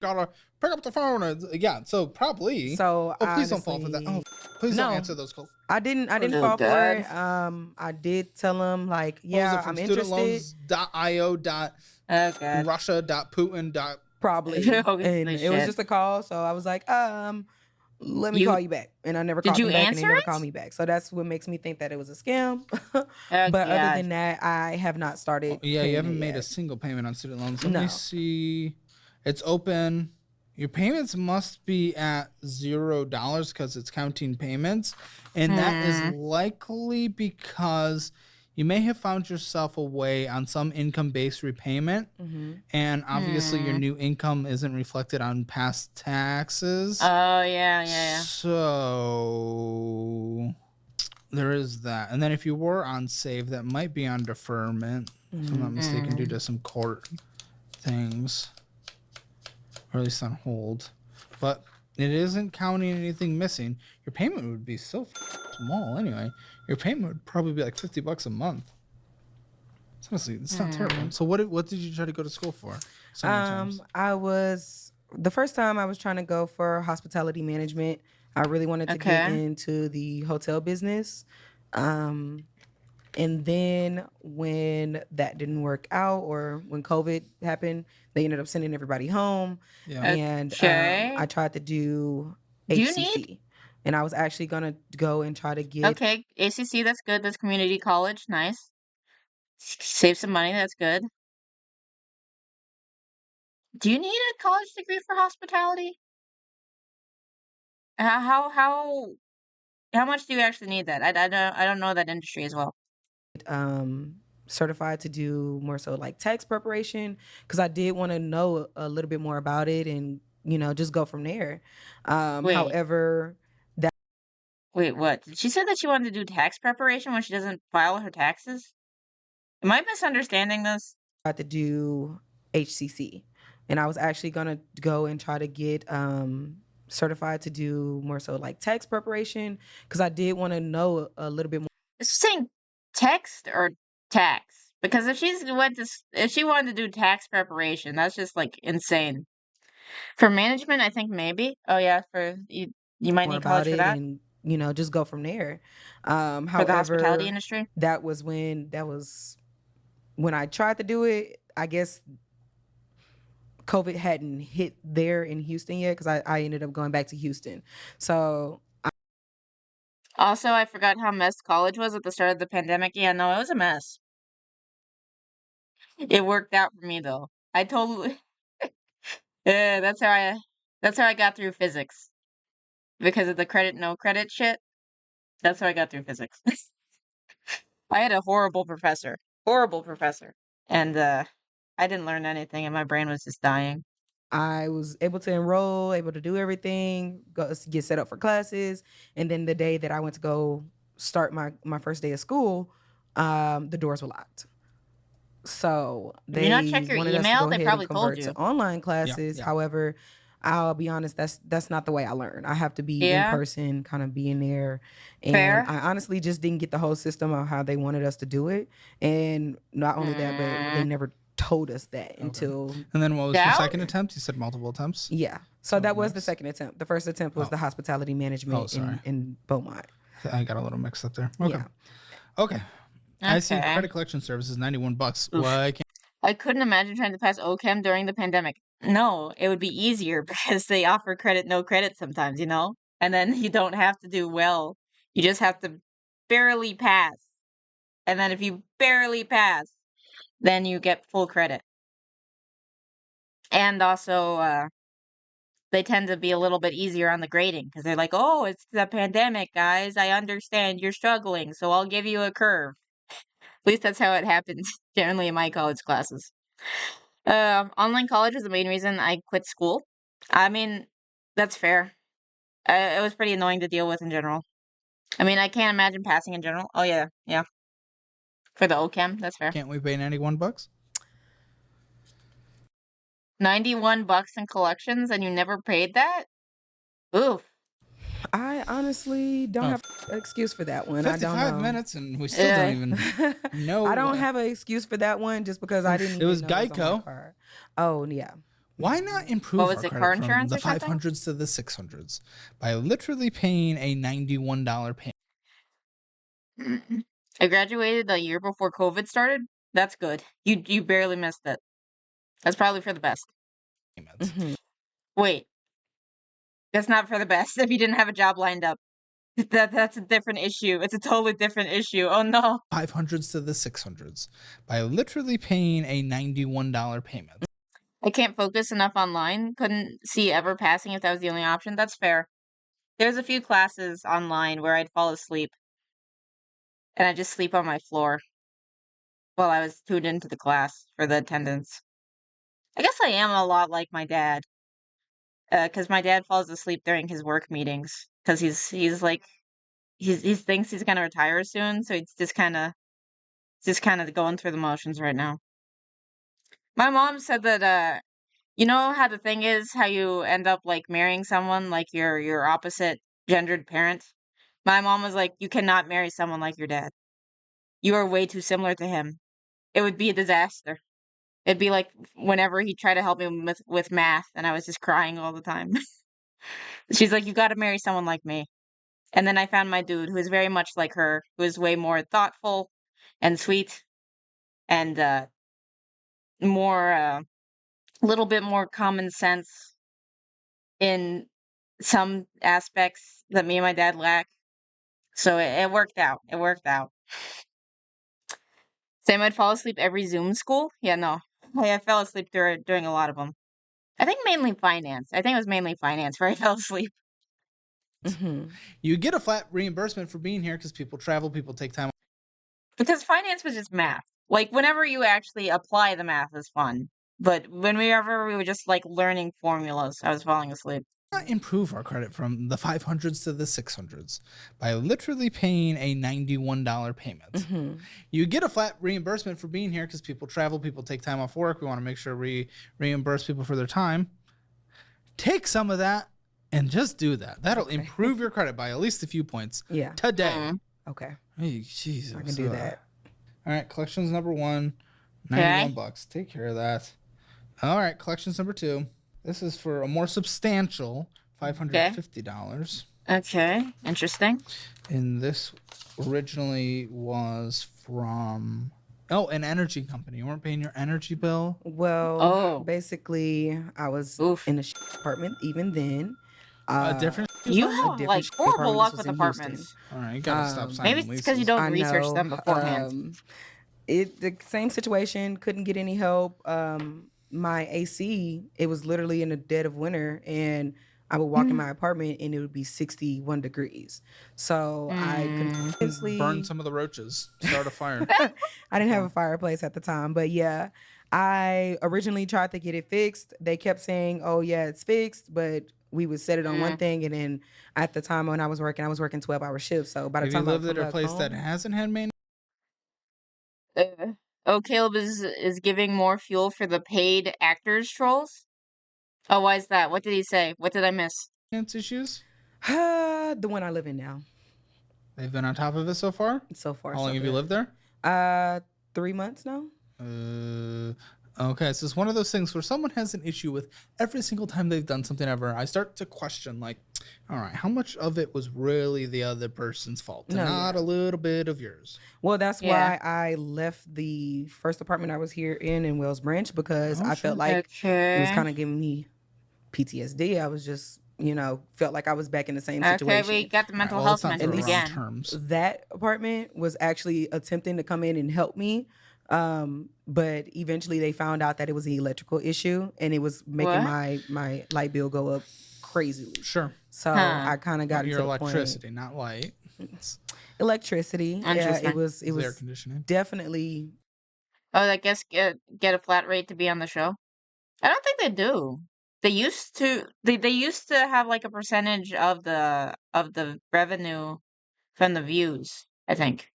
Gotta pick up the phone. Yeah, so probably. So please don't fall for that. Oh, please don't answer those calls. I didn't fall for it. I did tell him I'm interested. Studentloans.io. Oh god. Russia.Putin. Probably. Holy And it was shit. just a call. So I was like, let me You- call you back. And I never Did called you them back and they answer never it? called me back. So that's what makes me think that it was a scam. Oh But other god. than that, I have not started. Yeah, you paying haven't it made a yet. single payment on student loans. Let No. me see. It's open. Your payments must be at $0 because it's counting payments. And that is likely because you may have found yourself away on some income-based repayment. And obviously your new income isn't reflected on past taxes. Oh yeah. So there is that. And then if you were on save, that might be on deferment, if I'm not mistaken, due to some court things. Or at least on hold. But it isn't counting anything missing. Your payment would be so small anyway. Your payment would probably be like $50 a month. It's honestly, it's not terrible. So what did you try to go to school for? So many times. The first time I was trying to go for hospitality management. I really wanted to get into the hotel business. And then when that didn't work out, or when COVID happened, they ended up sending everybody home. Yeah. And I tried to do HCC. And I was actually going to go and try to get... Okay, ACC, that's good. That's community college. Nice. Save some money. That's good. Do you need a college degree for hospitality? How much do you actually need that? I don't know that industry as well. Certified to do more so like tax preparation, because I did want to know a little bit more about it and just go from there. However, wait, what? Did she say that she wanted to do tax preparation when she doesn't file her taxes? Am I misunderstanding this? I had to do HCC, and I was actually gonna go and try to get certified to do more so like tax preparation, because I did want to know a little bit more. It's saying text or tax, because if she wanted to do tax preparation, that's just like insane. For management, I think maybe. Oh yeah, for you might need college for that. And just go from there. For the However, hospitality industry, that was when I tried to do it. I guess COVID hadn't hit there in Houston yet, because I ended up going back to Houston. So also, I forgot how messed college was at the start of the pandemic. Yeah, no, it was a mess. It worked out for me though. I totally yeah, that's how I got through physics. Because of the credit no credit shit. That's how I got through physics. I had a horrible professor. And I didn't learn anything and my brain was just dying. I was able to enroll, able to do everything, get set up for classes. And then the day that I went to go start my first day of school, the doors were locked. So they Did you not check your wanted us to email? go They ahead probably and convert told you. to online classes. Yeah. However, I'll be honest, that's not the way I learn. I have to be in person, kind of being there. And Fair. I honestly just didn't get the whole system of how they wanted us to do it. And not only that, but they never told us that until... And then what was your second attempt? You said multiple attempts? Yeah. So that was the second attempt. The first attempt was the hospitality management in Beaumont. I got a little mixed up there. Okay. Yeah. Okay. I see credit collection services, $91. Why can't... I couldn't imagine trying to pass OChem during the pandemic. No, it would be easier because they offer credit, no credit sometimes, And then you don't have to do well. You just have to barely pass. And then if you barely pass, then you get full credit. And also, they tend to be a little bit easier on the grading because they're like, oh, it's the pandemic, guys. I understand you're struggling, so I'll give you a curve. At least that's how it happens generally in my college classes. Online college was the main reason I quit school. I mean, that's fair. It was pretty annoying to deal with in general. I mean, I can't imagine passing in general. Oh, yeah. For the OChem, that's fair. Can't we pay $91? $91 in collections and you never paid that? Oof. I honestly don't have an excuse for that one. 55 minutes and we still don't even know. I don't have an excuse for that one just because I didn't even It was know Geico. Oh, yeah. Why not improve What was our it, credit car from insurance the or something? 500s to the 600s by literally paying a $91 payment? I graduated the year before COVID started. That's good. You barely missed it. That's probably for the best. Mhm. Wait, that's not for the best if you didn't have a job lined up. That's a different issue. It's a totally different issue. Oh no. 500s to the 600s by literally paying a $91 payment. I can't focus enough online. Couldn't see ever passing if that was the only option. That's fair. There's a few classes online where I'd fall asleep. And I'd just sleep on my floor while I was tuned into the class for the attendance. I guess I am a lot like my dad. Because my dad falls asleep during his work meetings. Because he's like he thinks he's gonna retire soon, so he's just kind of going through the motions right now. My mom said that you know how the thing is how you end up like marrying someone like your opposite gendered parent. My mom was like, you cannot marry someone like your dad. You are way too similar to him. It would be a disaster. It'd be like whenever he tried to help me with math, and I was just crying all the time. She's like, you got to marry someone like me. And then I found my dude who is very much like her, who is way more thoughtful and sweet and a little bit more common sense in some aspects that me and my dad lack. So it worked out. It worked out. Same, I'd fall asleep every Zoom school. Yeah, no. I fell asleep during a lot of them. I think mainly finance. I think it was mainly finance where I fell asleep. Mhm. You get a flat reimbursement for being here because people travel, people take time. Because finance was just math. Like, whenever you actually apply the math is fun. But whenever we were just, like, learning formulas, I was falling asleep. Improve our credit from the 500s to the 600s by literally paying a $91 payment. Mhm. You get a flat reimbursement for being here because people travel, people take time off work. We want to make sure we reimburse people for their time. Take some of that and just do that. That'll improve your credit by at least a few points. Yeah. Today. Okay. Hey, Jesus. I can do that. All right, collections number 1, Okay. $91. Take care of that. All right, collections number 2. This is for a more substantial $550. Okay, interesting. And this originally was from an energy company. You weren't paying your energy bill? Well, basically, I was in a apartment even then. A different You apartment? have like horrible luck with apartments. All right, you gotta stop signing Maybe it's because you leases. don't research them beforehand. The same situation, couldn't get any help. My AC, it was literally in the dead of winter, and I would walk in my apartment and it would be 61 degrees. So I continuously Burn some of the roaches. Start a fire. I didn't have a fireplace at the time, but yeah, I originally tried to get it fixed. They kept saying, "Oh yeah, it's fixed," but we would set it on one thing, and then at the time when I was working 12-hour shifts. So by the Have time you I lived come at a back place home, that hasn't had maintenance? Caleb is giving more fuel for the paid actors trolls. Oh, why is that? What did he say? What did I miss? Issues? the one I live in now. They've been on top of it so far? So far. How long so have you good. lived there? 3 months now. Okay, so it's one of those things where someone has an issue with every single time they've done something ever. I start to question, like, all right, how much of it was really the other person's fault, and not a little bit of yours? Well, that's why I left the first apartment I was here in Wells Branch, because I felt like it was kind of giving me PTSD. I was just, felt like I was back in the same situation. Okay, we got the mental health mentioned again. That apartment was actually attempting to come in and help me. But eventually they found out that it was an electrical issue, and it was making my light bill go up crazily. Sure. So I kind of got your into the electricity, point. not light. Electricity. Yeah, it was air conditioning. Definitely. Oh, I guess get a flat rate to be on the show. I don't think they do. They used to. They used to have like a percentage of the revenue from the views, I think,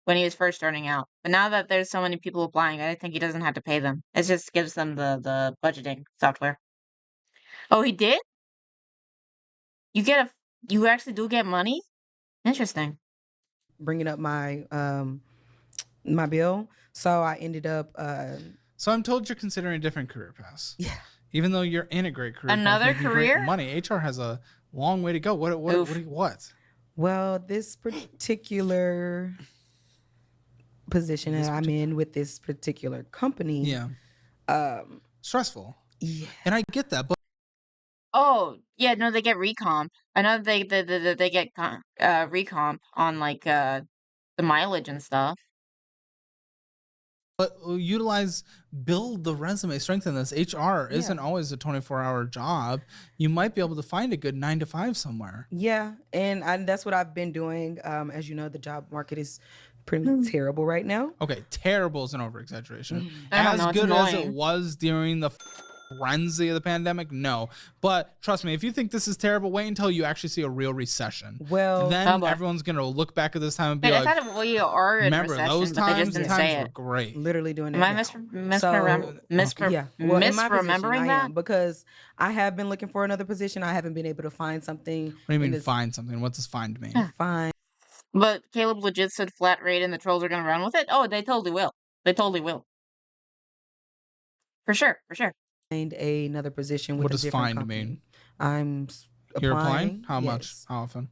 when he was first starting out. But now that there's so many people applying, I think he doesn't have to pay them. It just gives them the budgeting software. Oh, he did? You actually do get money? Interesting. Bringing up my my bill, so I ended up. So I'm told you're considering a different career path. Yeah. Even though you're in a great career, Another path, making great career? money. HR has a long way to go. What? Well, this particular position that I'm in with this particular company, stressful. Yeah. And I get that, but Oh, yeah, no, they get recomp. I know they get recomp on like the mileage and stuff. But build the resume, strengthen this. HR isn't always a 24-hour job. You might be able to find a good 9 to 5 somewhere. Yeah, and that's what I've been doing. As you know, the job market is pretty terrible right now. Okay, terrible is an over-exaggeration. I don't know, As it's good as it annoying. was during the frenzy of the pandemic, no. But trust me, if you think this is terrible, wait until you actually see a real recession. Well, then everyone's going to look back at this time and be Wait, like, I thought we are in remember recession, those but they times? just didn't Times say were it. great. Literally doing it Am I now. misremembering Well, in my position, I that? am, because I have been looking for another position. I haven't been able to find something. What do you mean find something? What does find mean? Find. But Caleb legit said flat rate and the trolls are going to run with it? Oh, they totally will. They totally will. For sure, for sure. Find another position with What a does different find company. mean? I'm You're applying. applying? How much? Yes. How often?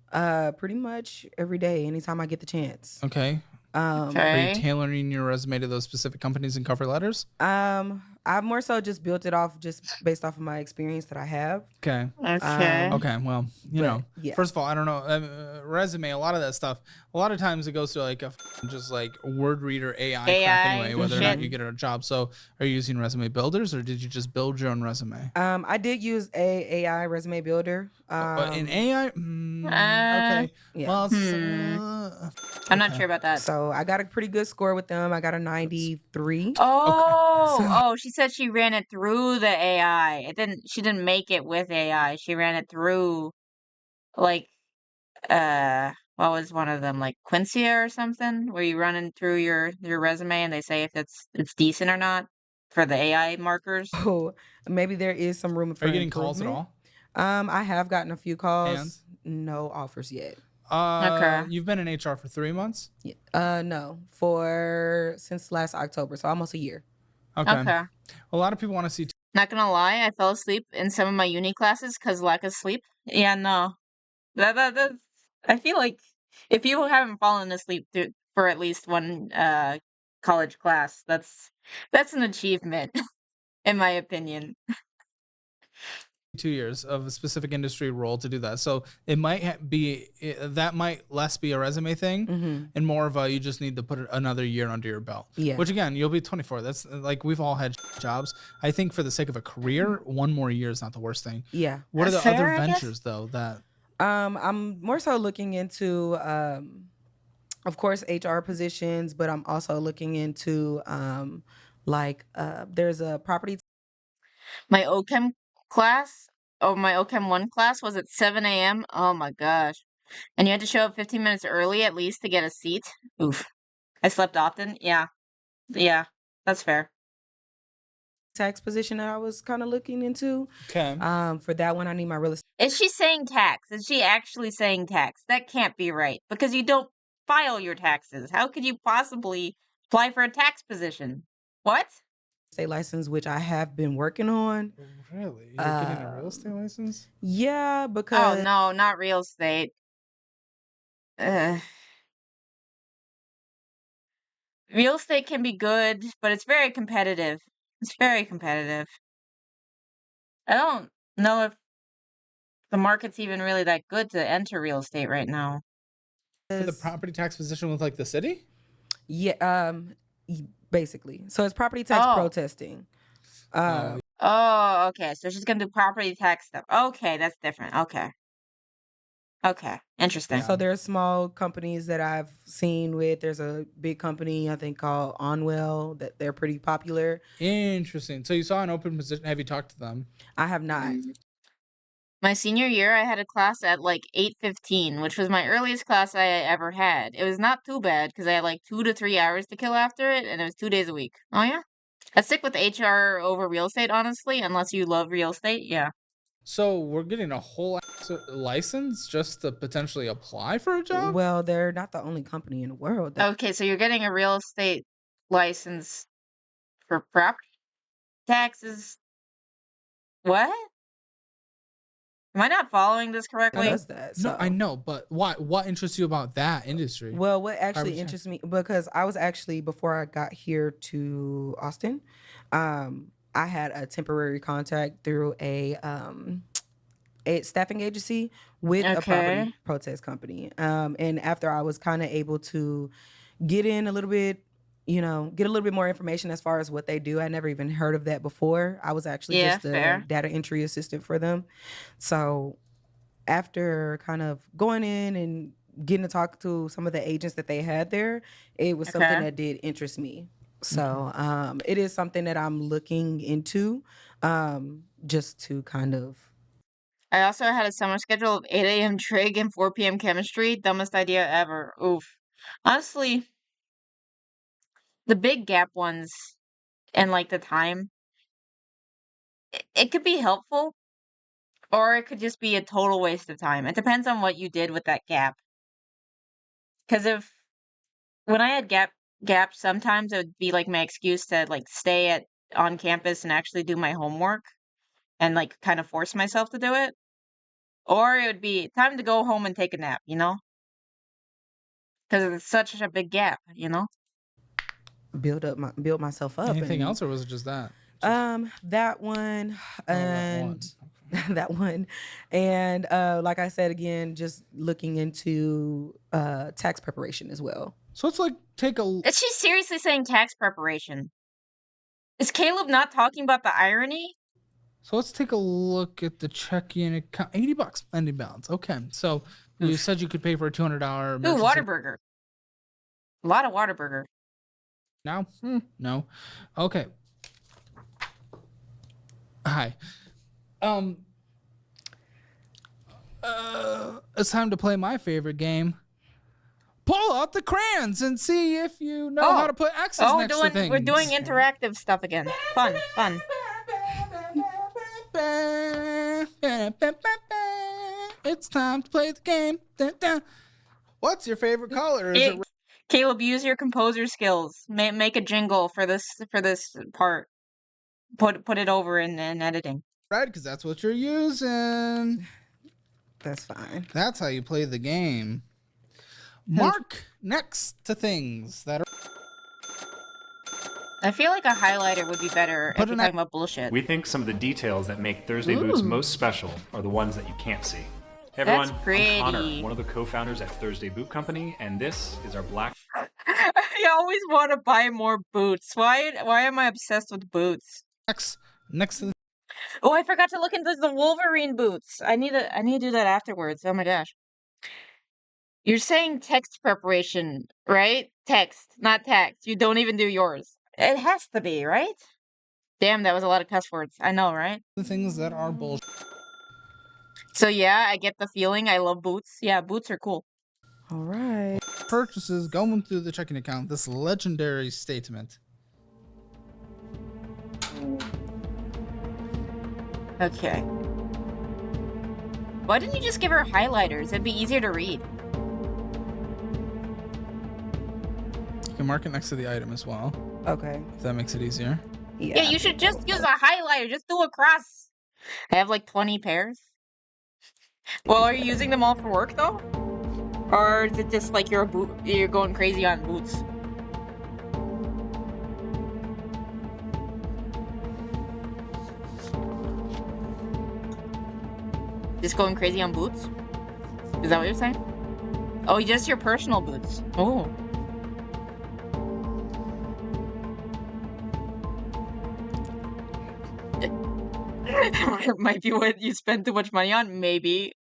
Pretty much every day, anytime I get the chance. Okay. Are you tailoring your resume to those specific companies and cover letters? I've more so just built it off just based off of my experience that I have. Okay. Okay. Well, you know, first of all, I don't know. Resume, a lot of that stuff, a lot of times it goes to like just like word reader AI crap anyway, whether or not you get a job. So are you using resume builders or did you just build your own resume? I did use a AI resume builder. In AI? Okay. Yeah. Well, I'm not sure about that. So I got a pretty good score with them. I got a 93. Oh, she said she ran it through the AI. She didn't make it with AI. She ran it through like what was one of them, like Quincia or something, where you run it through your resume and they say if it's decent or not for the AI markers. Oh, maybe there is some room for Are you getting calls at all? I have gotten a few calls. And? No offers yet. Okay. You've been in HR for 3 months? No, since last October, so almost a year. Okay. A lot of people want to see. Not gonna lie, I fell asleep in some of my uni classes because lack of sleep. Yeah, no, that's. I feel like if people haven't fallen asleep for at least one college class, that's an achievement, in my opinion. 2 years of a specific industry role to do that. So it might be that might less be a resume thing and more of a you just need to put another year under your belt. Yeah. Which again, you'll be 24. That's like we've all had jobs. I think for the sake of a career, 1 more year is not the worst thing. Yeah. What are the Fair, other I guess? ventures though that I'm more so looking into of course HR positions, but I'm also looking into there's a property. My OChem class, my OChem 1 class was at 7 a.m. Oh my gosh. And you had to show up 15 minutes early at least to get a seat. Oof. I slept often. Yeah. Yeah, that's fair. Tax position that I was kind of looking into. Okay. For that one, I need my real estate. Is she saying tax? Is she actually saying tax? That can't be right because you don't file your taxes. How could you possibly apply for a tax position? What? State license, which I have been working on. Really? You're getting a real estate license? Yeah, because Oh no, not real estate. Real estate can be good, but it's very competitive. It's very competitive. I don't know if the market's even really that good to enter real estate right now. For the property tax position with like the city? Yeah, basically. So it's property tax protesting. Oh, okay. So she's gonna do property tax stuff. Okay, that's different. Okay. Interesting. So there are small companies that I've seen with. There's a big company I think called Onwell that they're pretty popular. Interesting. So you saw an open position. Have you talked to them? I have not. My senior year, I had a class at like 8:15, which was my earliest class I ever had. It was not too bad because I had like 2 to 3 hours to kill after it, and it was 2 days a week. Oh yeah, I'd stick with HR over real estate, honestly, unless you love real estate. Yeah. So we're getting a whole license just to potentially apply for a job? Well, they're not the only company in the world. Okay, so you're getting a real estate license for property taxes. What? Am I not following this correctly? Does that? No, I know, but why? What interests you about that industry? Well, what actually interests me, because I was actually, before I got here to Austin, I had a temporary contract through a staffing agency with a property protest company. And after I was kind of able to get in a little bit, get a little bit more information as far as what they do. I never even heard of that before. I was actually just a data entry assistant for them. So after kind of going in and getting to talk to some of the agents that they had there, it was something that did interest me. So it is something that I'm looking into, just to kind of. I also had a summer schedule of 8 a.m. trig and 4 p.m. chemistry. Dumbest idea ever. Oof. Honestly, the big gap ones and like the time, it could be helpful, or it could just be a total waste of time. It depends on what you did with that gap. Because when I had gaps, sometimes it would be like my excuse to like stay on campus and actually do my homework and like kind of force myself to do it. Or it would be time to go home and take a nap, because it's such a big gap, build myself up. Anything else, or was it just that? That one and that one. And like I said again, just looking into tax preparation as well. So it's like Is she seriously saying tax preparation? Is Caleb not talking about the irony? So let's take a look at the check-in account. $80 ending balance. Okay, so you said you could pay for a $200. Ooh, Whataburger. A lot of Whataburger. Now? No. Okay. Hi. It's time to play my favorite game. Pull out the crayons and see if you know how to put X's next to things. We're doing interactive stuff again. Fun. It's time to play the game. What's your favorite color? Caleb, use your composer skills. Make a jingle for this part. Put it over in editing. Right, because that's what you're using. That's fine. That's how you play the game. Mark next to things that are. I feel like a highlighter would be better if you're talking about bullshit. We think some of the details that make Thursday Boots most special are the ones that you can't see. Hey everyone, That's pretty. I'm Connor, one of the co-founders at Thursday Boot Company, and this is our black. I always want to buy more boots. Why am I obsessed with boots? Next to the. Oh, I forgot to look into the Wolverine boots. I need to do that afterwards. Oh my gosh. You're saying text preparation, right? Text, not text. You don't even do yours. It has to be, right? Damn, that was a lot of cuss words. I know, right? The things that are bullshit. So yeah, I get the feeling. I love boots. Yeah, boots are cool. All right. Purchases going through the checking account. This legendary statement. Okay. Why didn't you just give her highlighters? It'd be easier to read. You can mark it next to the item as well. Okay. If that makes it easier. Yeah, you should just use a highlighter. Just do a cross. I have like 20 pairs. Well, are you using them all for work though? Or is it just like you're going crazy on boots? Just going crazy on boots? Is that what you're saying? Oh, just your personal boots. Oh. It might be what you spend too much money on. Maybe.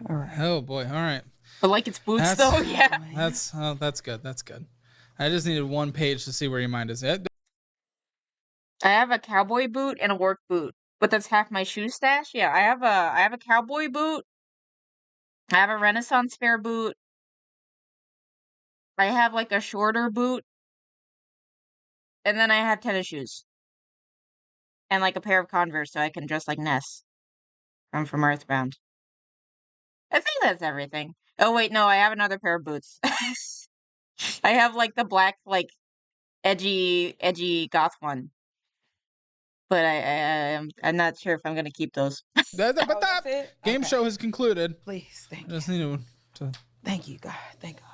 All right. Oh boy. All right. But like it's boots though. Yeah. That's good. I just needed one page to see where your mind is at. I have a cowboy boot and a work boot, but that's half my shoe stash. Yeah, I have a cowboy boot. I have a Renaissance fair boot. I have like a shorter boot. And then I have tennis shoes. And like a pair of Converse so I can dress like Ness from Earthbound. I think that's everything. Oh wait, no, I have another pair of boots. I have like the black, like edgy goth one. But I'm not sure if I'm gonna keep those. Game show has concluded. Please, thank you. Just need to. Thank you, God. Thank God.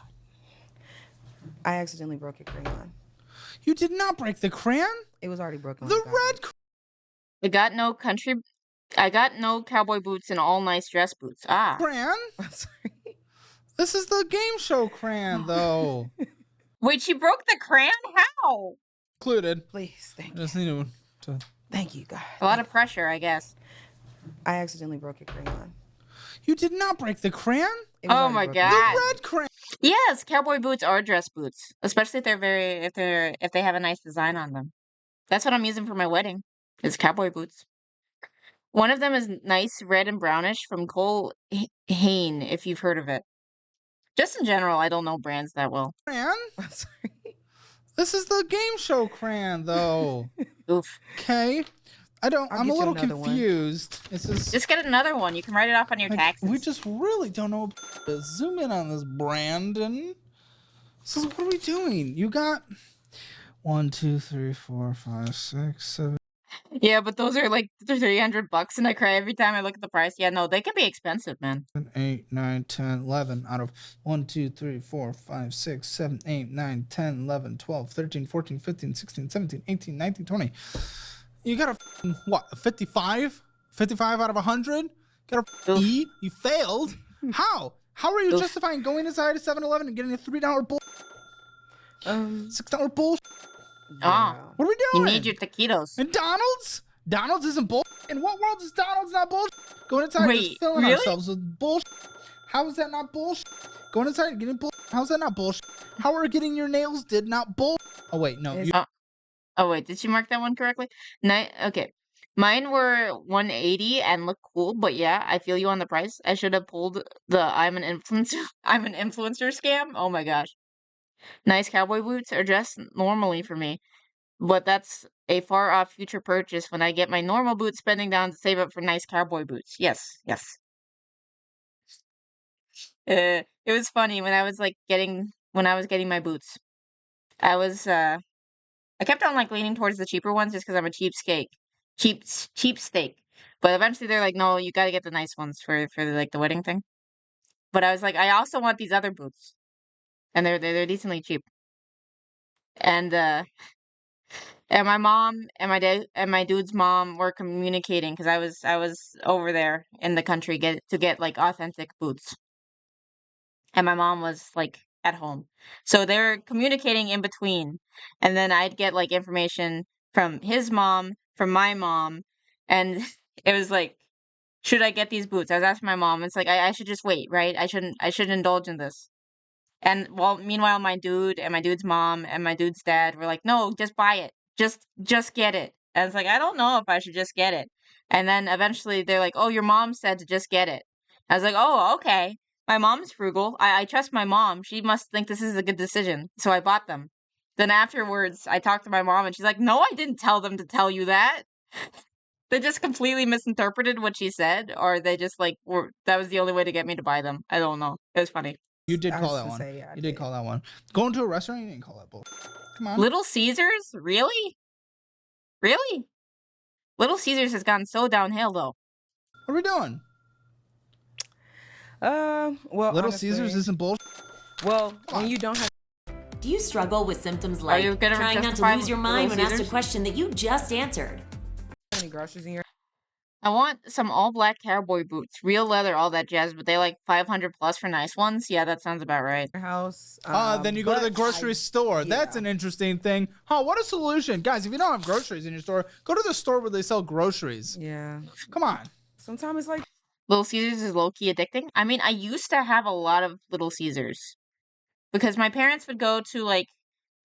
I accidentally broke a crayon. You did not break the crayon. It was already broken. The red. I got no cowboy boots and all nice dress boots. Ah. Crayon? I'm sorry. This is the game show crayon, though. Wait, she broke the crayon? How? Included. Please, thank I just need to. Thank you, guys. A lot of pressure, I guess. I accidentally broke a crayon. You did not break the crayon? Oh my god. The red crayon. Yes, cowboy boots are dress boots, especially if they have a nice design on them. That's what I'm using for my wedding. Is cowboy boots. One of them is nice red and brownish from Cole Hain, if you've heard of it. Just in general, I don't know brands that well. Crayon? I'm sorry. This is the game show crayon, though. Oof. Okay. I'm a little confused. Just get another one. You can write it off on your taxes. We just really don't know. Zoom in on this, Brandon. So what are we doing? You got 1, 2, 3, 4, 5, 6, 7. Yeah, but those are like $300, and I cry every time I look at the price. Yeah, no, they can be expensive, man. 8, 9, 10, 11 out of 1, 2, 3, 4, 5, 6, 7, 8, 9, 10, 11, 12, 13, 14, 15, 16, 17, 18, 19, 20. You got a, what, 55? 55 out of 100? Got a E? You failed? How? How are you justifying going inside a 7-Eleven and getting a $3 bull? $6 bull? Ah. What are we doing? You need your taquitos. And Donald's? Donald's isn't bull. In what world is Donald's not bull? Going inside and just filling ourselves with bull. How is that not bull? Going inside and getting bull. How's that not bull? How are getting your nails did not bull? Oh wait, no. Oh wait, did she mark that one correctly? Okay. Mine were 180 and look cool, but yeah, I feel you on the price. I should have pulled the I'm an influencer scam. Oh my gosh. Nice cowboy boots are just normally for me, but that's a far off future purchase when I get my normal boot spending down to save up for nice cowboy boots. Yes, yes. It was funny when I was getting my boots. I kept on leaning towards the cheaper ones just because I'm a cheapskate. But eventually they're like, no, you got to get the nice ones for the wedding thing. But I was like, I also want these other boots, and they're decently cheap. And my mom and my dad and my dude's mom were communicating because I was over there in the country to get authentic boots, and my mom was at home, so they're communicating in between, and then I'd get information from his mom, from my mom, and it was like, should I get these boots? I was asking my mom. It's like I should just wait, right? I shouldn't indulge in this. And meanwhile, my dude and my dude's mom and my dude's dad were like, no, just buy it. Just get it. And it's like, I don't know if I should just get it. And then eventually they're like, oh, your mom said to just get it. I was like, oh, okay. My mom's frugal. I trust my mom. She must think this is a good decision. So I bought them. Then afterwards, I talked to my mom and she's like, no, I didn't tell them to tell you that. They just completely misinterpreted what she said, or they just that was the only way to get me to buy them. I don't know. It was funny. You did call that one. You did call that one. Going to a restaurant, you didn't call that bull. Come on. Little Caesars? Really? Really? Little Caesars has gotten so downhill, though. What are we doing? Well, Little honestly, Caesars isn't bull. Well, when you don't have. Do you struggle with symptoms like trying not to lose your mind when asked a question that you just answered? Any groceries in your? I want some all black cowboy boots, real leather, all that jazz, but they like 500 plus for nice ones. Yeah, that sounds about right. House. Then you go to the grocery store. Yeah. That's an interesting thing. What a solution. Guys, if you don't have groceries in your store, go to the store where they sell groceries. Yeah. Come on. Sometimes it's like Little Caesars is low-key addicting. I mean, I used to have a lot of Little Caesars because my parents would go to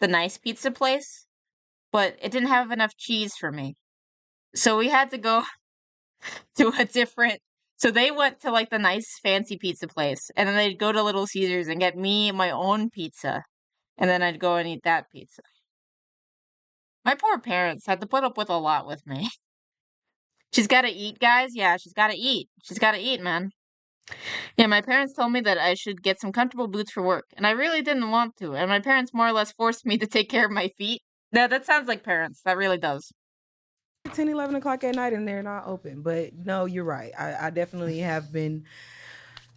the nice pizza place, but it didn't have enough cheese for me. So we had to go to a different. So they went to the nice fancy pizza place, and then they'd go to Little Caesars and get me my own pizza, and then I'd go and eat that pizza. My poor parents had to put up with a lot with me. She's got to eat, guys. Yeah, she's got to eat. She's got to eat, man. Yeah, my parents told me that I should get some comfortable boots for work, and I really didn't want to, and my parents more or less forced me to take care of my feet. Yeah, that sounds like parents. That really does. 10, 11 o'clock at night and they're not open. But no, you're right. I definitely have been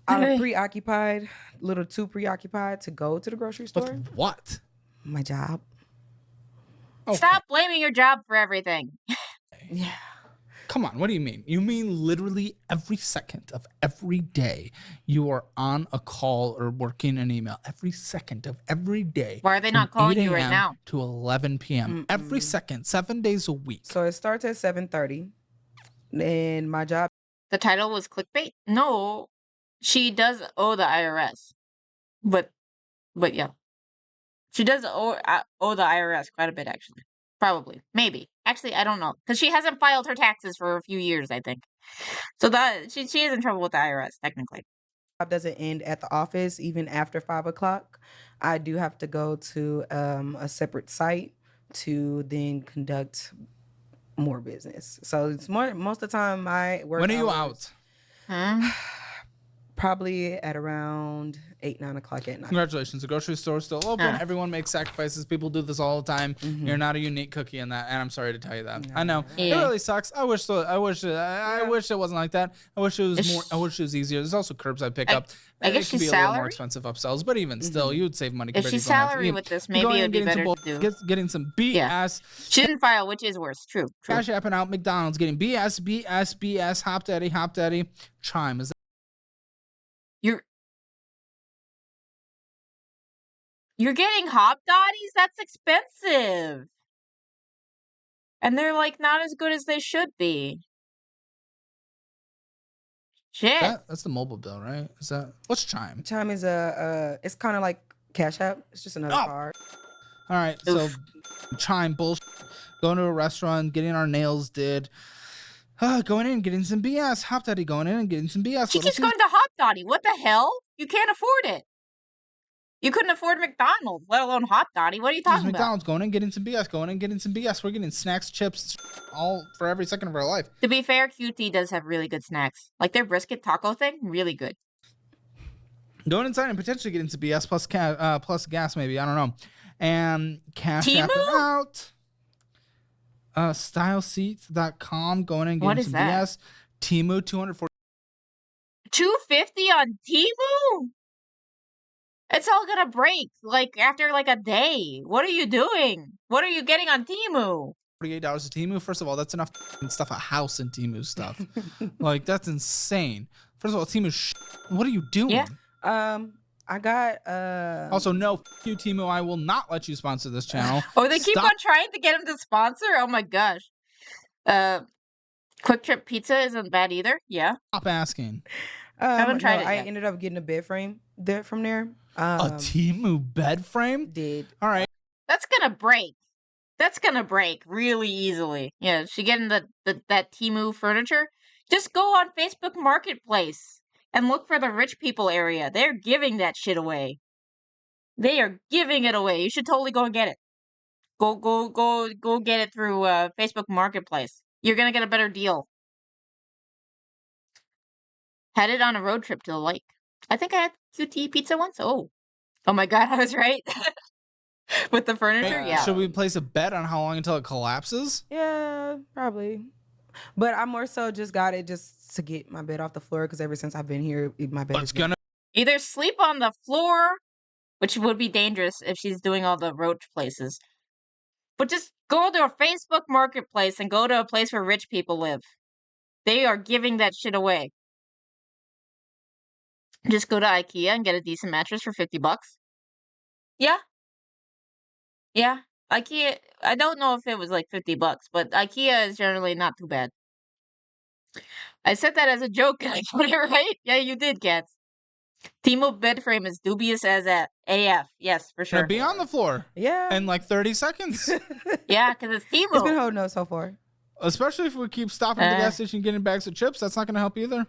preoccupied, a little too preoccupied to go to the grocery store. With what? My job. Okay. Stop blaming your job for everything. Yeah. Come on, what do you mean? You mean literally every second of every day you are on a call or working an email. Every second of every day. Why are they from not calling 8 you right a.m. now? to 11 p.m. Every second, 7 days a week. So it starts at 7:30. And my job. The title was clickbait? No. She does owe the IRS. But yeah. She does owe the IRS quite a bit, actually. Probably. Maybe. Actually, I don't know. Because she hasn't filed her taxes for a few years, I think. So that she is in trouble with the IRS, technically. Job doesn't end at the office, even after 5 o'clock. I do have to go to a separate site to then conduct more business. So it's most of the time my work. When are you hours, out? Probably at around 8, 9 o'clock at night. Congratulations. The grocery store is still open. Everyone makes sacrifices. People do this all the time. You're not a unique cookie in that, and I'm sorry to tell you that. I know. It really sucks. I wish it wasn't like that. I wish it was more. I wish it was easier. There's also curbside pickup. I guess it could she's be a little more salary? expensive upsells, but even still, you would save money. If she's salary with this, maybe it would be better to do. Getting some BS. She didn't file, which is worse. True. Cash apping out McDonald's, getting BS. Hop Daddy. Chime. Is that You're getting Hop Dotties? That's expensive. And they're like not as good as they should be. Shit. That's the mobile bill, right? Is that what's Chime? Chime is it's kind of like Cash App. It's just another card. All right, so Chime bullshit. Going to a restaurant, getting our nails did. Going in, getting some BS. Hop Daddy going in and getting some BS. She keeps going to Hop Dottie. What the hell? You can't afford it. You couldn't afford McDonald's, let alone Hop Dottie. What are you talking about? McDonald's going in, getting some BS. Going in, getting some BS. We're getting snacks, chips, all for every second of our life. To be fair, QT does have really good snacks. Like their brisket taco thing, really good. Going inside and potentially getting some BS plus gas, maybe. I don't know. And cash Temu? apping out. Styleseats.com. Going in, getting some BS. Temu, $240. $250 on Temu? It's all gonna break, like, after, like, a day. What are you doing? What are you getting on Temu? $48 a Temu. First of all, that's enough stuff a house in Temu stuff. Like, that's insane. First of all, Temu what are you doing? Yeah. I got Also, no, you Temu, I will not let you sponsor this channel. Oh, they keep on trying to get him to sponsor? Oh my gosh. Quick Trip Pizza isn't bad either. Yeah. Stop asking. I haven't tried it I yet. ended up getting a bed frame there from there. A Temu bed frame? Did. All right. That's gonna break. That's gonna break really easily. Yeah, she getting that Temu furniture. Just go on Facebook Marketplace and look for the rich people area. They're giving that shit away. They are giving it away. You should totally go and get it. Go get it through Facebook Marketplace. You're gonna get a better deal. Headed on a road trip to the lake. I think I had QT pizza once. Oh my god, I was right. With the furniture, yeah. Should we place a bet on how long until it collapses? Yeah, probably. But I more so just got it just to get my bed off the floor because ever since I've been here, my bed is gonna either sleep on the floor, which would be dangerous if she's doing all the roach places. But just go to a Facebook Marketplace and go to a place where rich people live. They are giving that shit away. Just go to IKEA and get a decent mattress for $50. Yeah. Yeah. IKEA, I don't know if it was like $50, but IKEA is generally not too bad. I said that as a joke and I got it right. Yeah, you did, Cats. Temu bed frame is dubious as AF. Yes, for sure. Be on the floor. Yeah. In like 30 seconds. Yeah, because it's Temu. It's been holding up so far. Especially if we keep stopping at the gas station getting bags of chips. That's not going to help either.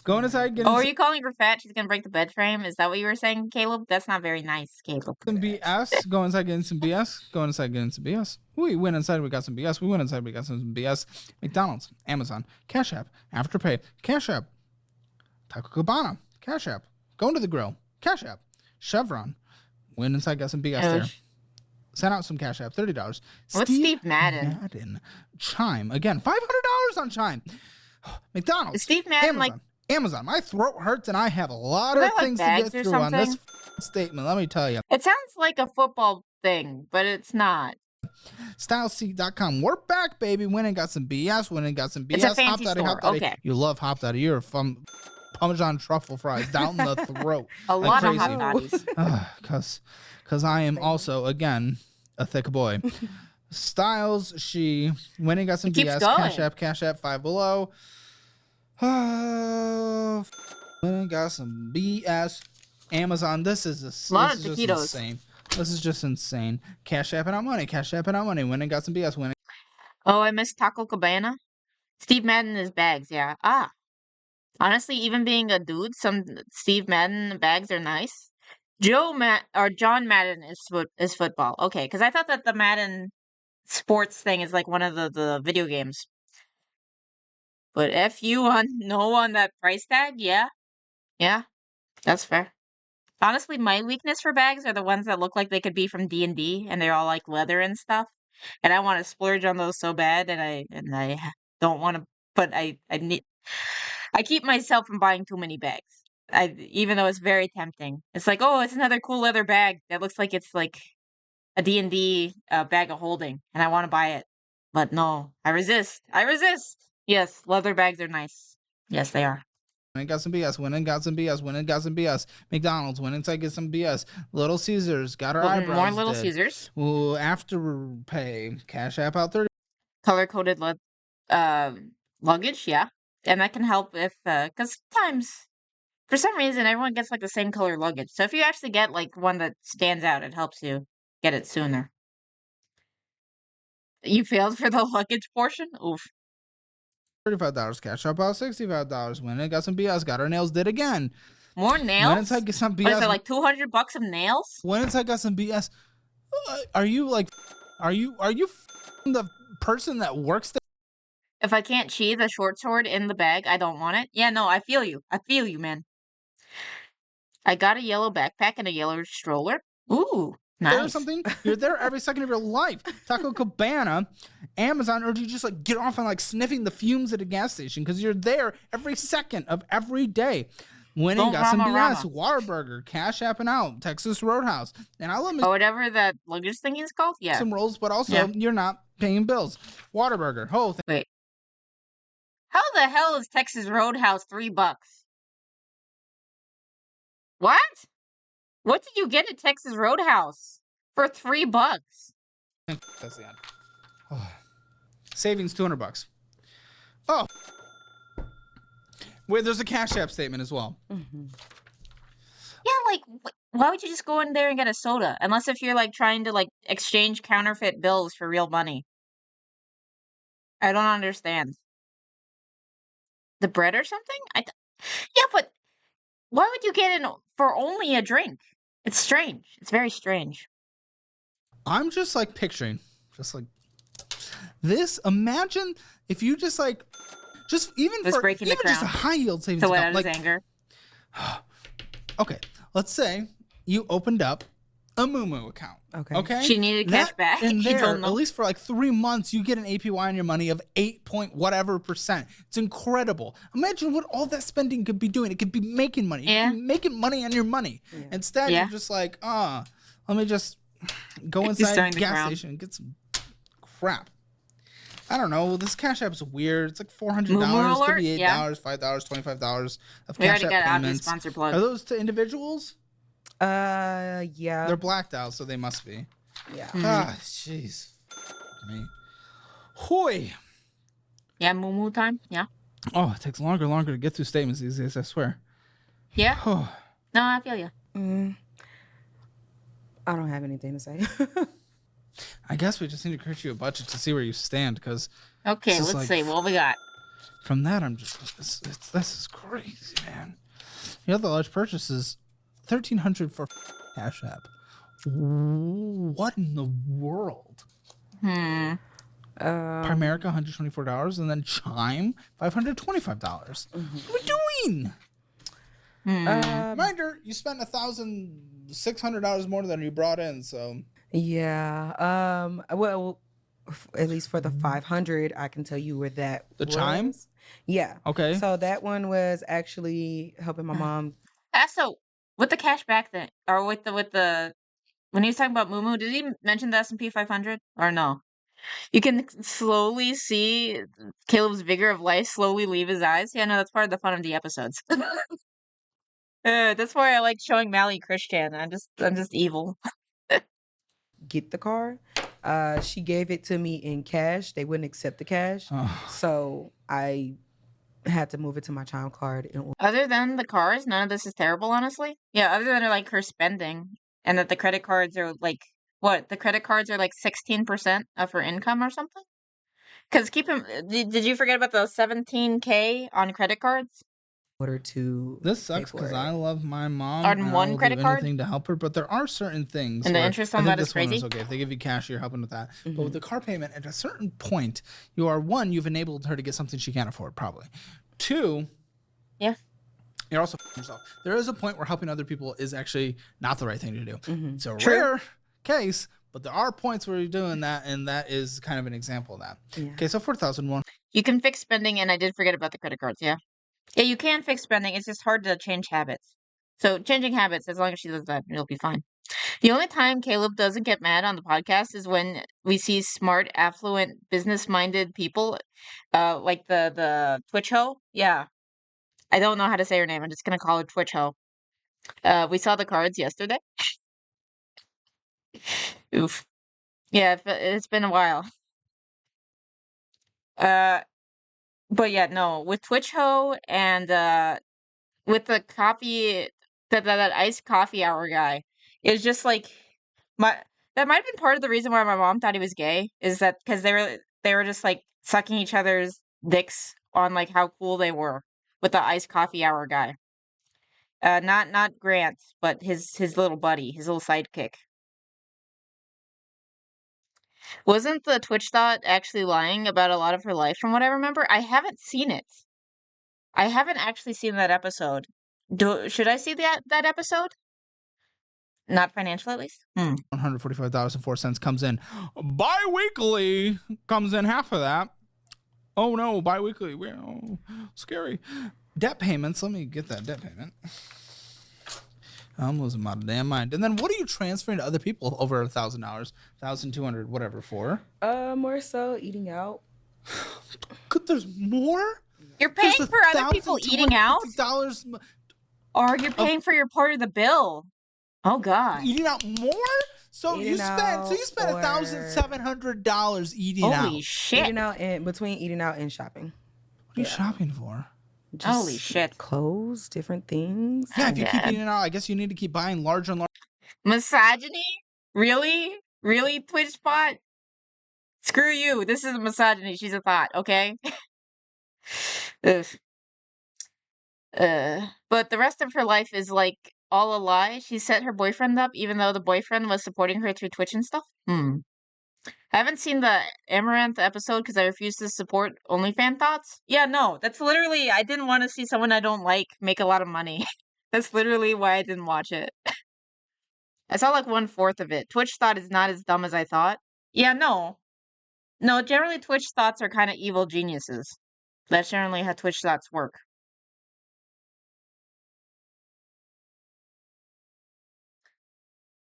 Going inside, getting are you calling her fat? She's gonna break the bed frame. Is that what you were saying, Caleb? That's not very nice, Caleb. some BS. Go inside, getting some BS. Go inside, getting some BS. We went inside, we got some BS. We went inside, we got some BS. McDonald's, Amazon, Cash App, Afterpay, Cash App, Taco Cabana, Cash App, going to the grill, Cash App, Chevron. Went inside, got some BS there. Sent out some Cash App, $30. What's Steve Madden? Chime again, $500 on Chime. McDonald's, Is Steve Madden Amazon. Amazon. My throat hurts and I have a lot of things to get through on this statement. Let me tell you. It sounds like a football thing, but it's not. StyleSeat.com. We're back, baby. Winning got some BS. Winning got some BS. It's a fancy store. Okay. You love Hop Daddy. You're from Parmesan truffle fries down the throat. A lot of hot dotties. Because I am also, again, a thick boy. Styles, she winning got some BS. Cash App, Five Below. Winning got some BS. Amazon, this is just insane. This is just insane. Cash App and out money. Winning got some BS. Winning. Oh, I miss Taco Cabana. Steve Madden is bags, yeah. Honestly, even being a dude, some Steve Madden bags are nice. John Madden is football. Okay, because I thought that the Madden sports thing is like one of the video games. But if you know on that price tag, yeah, that's fair. Honestly, my weakness for bags are the ones that look like they could be from D&D, and they're all like leather and stuff. And I want to splurge on those so bad, and I don't want to. But I keep myself from buying too many bags. Even though it's very tempting. It's like, oh, it's another cool leather bag that looks like it's like a D&D bag of holding, and I want to buy it. But no, I resist. Yes, leather bags are nice. Yes, they are. Winning got some BS. Winning got some BS. McDonald's. Winning to get some BS. Little Caesars got our eyebrows. More Little Caesars. Ooh, Afterpay. Cash App out 30. Color coded luggage, yeah, and that can help if because sometimes for some reason everyone gets like the same color luggage. So if you actually get like one that stands out, it helps you get it sooner. You failed for the luggage portion. Oof. $35 cash up, about $65. Winning got some BS. Got our nails did again. More nails. When it's like some BS. What is it, like $200 of nails? When it's like got some BS. Are you the person that works there? If I can't sheathe a short sword in the bag, I don't want it. Yeah, no, I feel you, man. I got a yellow backpack and a yellow stroller. Ooh. Nice. There's something. You're there every second of your life. Taco Cabana, Amazon, or do you just like get off on like sniffing the fumes at a gas station because you're there every second of every day? Winning got some BS. Whataburger, Cash App and out, Texas Roadhouse, and I love whatever that luggage thing is called. Yeah, some rolls, but also you're not paying bills. Whataburger, whole thing. Wait, how the hell is Texas Roadhouse $3? What? What did you get at Texas Roadhouse for $3? That's the end. Oh. Savings $200. Oh, wait, there's a Cash App statement as well. Mm-hmm. Yeah, like why would you just go in there and get a soda? Unless if you're like trying to like exchange counterfeit bills for real money. I don't understand. The bread or something? Yeah, but why would you get in for only a drink? It's strange. It's very strange. I'm just like picturing, just like this. Imagine if you just like, just even just for even just a high yield savings to let account, out like his anger. Okay, let's say you opened up a Moo account. Okay. She needed cash back. And there, at least for like 3 months, you get an APY on your money of 8.whatever%. It's incredible. Imagine what all that spending could be doing. It could be making money. Yeah. You could be making money on your money. Yeah. Instead, you're just like, let me just go inside the gas station and get some crap. I don't know. This Cash App is weird. It's like $400, $38, $5, $25 of Cash App payments. Sponsor plug. Are those to individuals? Yeah. They're blacked out, so they must be. Yeah. Ah, jeez. Me. Hoy. Yeah, moo time. Yeah. Oh, it takes longer and longer to get through statements these days, I swear. Yeah. No, I feel you. I don't have anything to say. I guess we just need to create you a budget to see where you stand, because. Okay, let's see what we got. From that, I'm just. This is crazy, man. The other large purchases, $1,300 for Cash App. What in the world? Primerica, $124, and then Chime, $525. What are we doing? Reminder, you spent $1,600 more than you brought in, so. Yeah. Well, at least for the 500, I can tell you where that the was. Chime? Yeah. Okay. So that one was actually helping my mom. So with the cash back thing, or with the when he was talking about Moo, did he mention the S&P 500 or no? You can slowly see Caleb's vigor of life slowly leave his eyes. Yeah, no, that's part of the fun of the episodes. That's why I like showing Mally Christian. I'm just evil. Get the car. She gave it to me in cash. They wouldn't accept the cash, so I had to move it to my child card. Other than the cars, none of this is terrible, honestly. Yeah, other than like her spending and that the credit cards are like what? The credit cards are like 16% of her income or something. Because did you forget about the 17K on credit cards? Order to this sucks because I love my mom on and one I will credit do card anything to help her, but there are certain things and the interest on that is crazy. Okay, if they give you cash, you're helping with that. But with the car payment, at a certain point, you've enabled her to get something she can't afford, probably. 2, yeah, you're also yourself. There is a point where helping other people is actually not the right thing to do. It's a True. rare case, but there are points where you're doing that, and that is kind of an example of that. Yeah. Okay, so 4,001. You can fix spending, and I did forget about the credit cards. Yeah, you can fix spending. It's just hard to change habits. So changing habits, as long as she does that, it'll be fine. The only time Caleb doesn't get mad on the podcast is when we see smart, affluent, business-minded people, like the Twitch hoe. Yeah, I don't know how to say her name. I'm just gonna call her Twitch hoe. We saw the cards yesterday. Oof. Yeah, it's been a while. But yeah, no, with Twitch Ho and with the coffee that iced coffee hour guy, it's just like that might have been part of the reason why my mom thought he was gay, is that because they were just like sucking each other's dicks on like how cool they were with the iced coffee hour guy. Not Grant, but his little buddy, his little sidekick. Wasn't the Twitch thought actually lying about a lot of her life from what I remember? I haven't seen it. I haven't actually seen that episode. Should I see that episode? Not financial, at least. $145.04 comes in. Bi-weekly comes in half of that. Oh no, bi-weekly. Well, scary. Debt payments. Let me get that debt payment. I'm losing my damn mind. And then what are you transferring to other people over $1,000, $1,200, whatever for? More so eating out. Good, there's more? You're paying for other people eating out? Or you're paying for your part of the bill. Oh God. Eating out more? So you spent $1,700 eating out. Holy shit. Eating out and between eating out and shopping. What are you shopping for? Just holy shit. Clothes, different things. Yeah, if you keep eating out, I guess you need to keep buying larger and larger. Misogyny? Really? Really, Twitch spot? Screw you. This is misogyny. She's a thought, okay? Ugh. But the rest of her life is like all a lie. She set her boyfriend up even though the boyfriend was supporting her through Twitch and stuff. I haven't seen the Amaranth episode because I refuse to support OnlyFans thoughts. Yeah, no, that's literally, I didn't want to see someone I don't like make a lot of money. That's literally why I didn't watch it. I saw like 1/4 of it. Twitch thought is not as dumb as I thought. Yeah, no. No, generally Twitch thoughts are kind of evil geniuses. That's generally how Twitch thoughts work.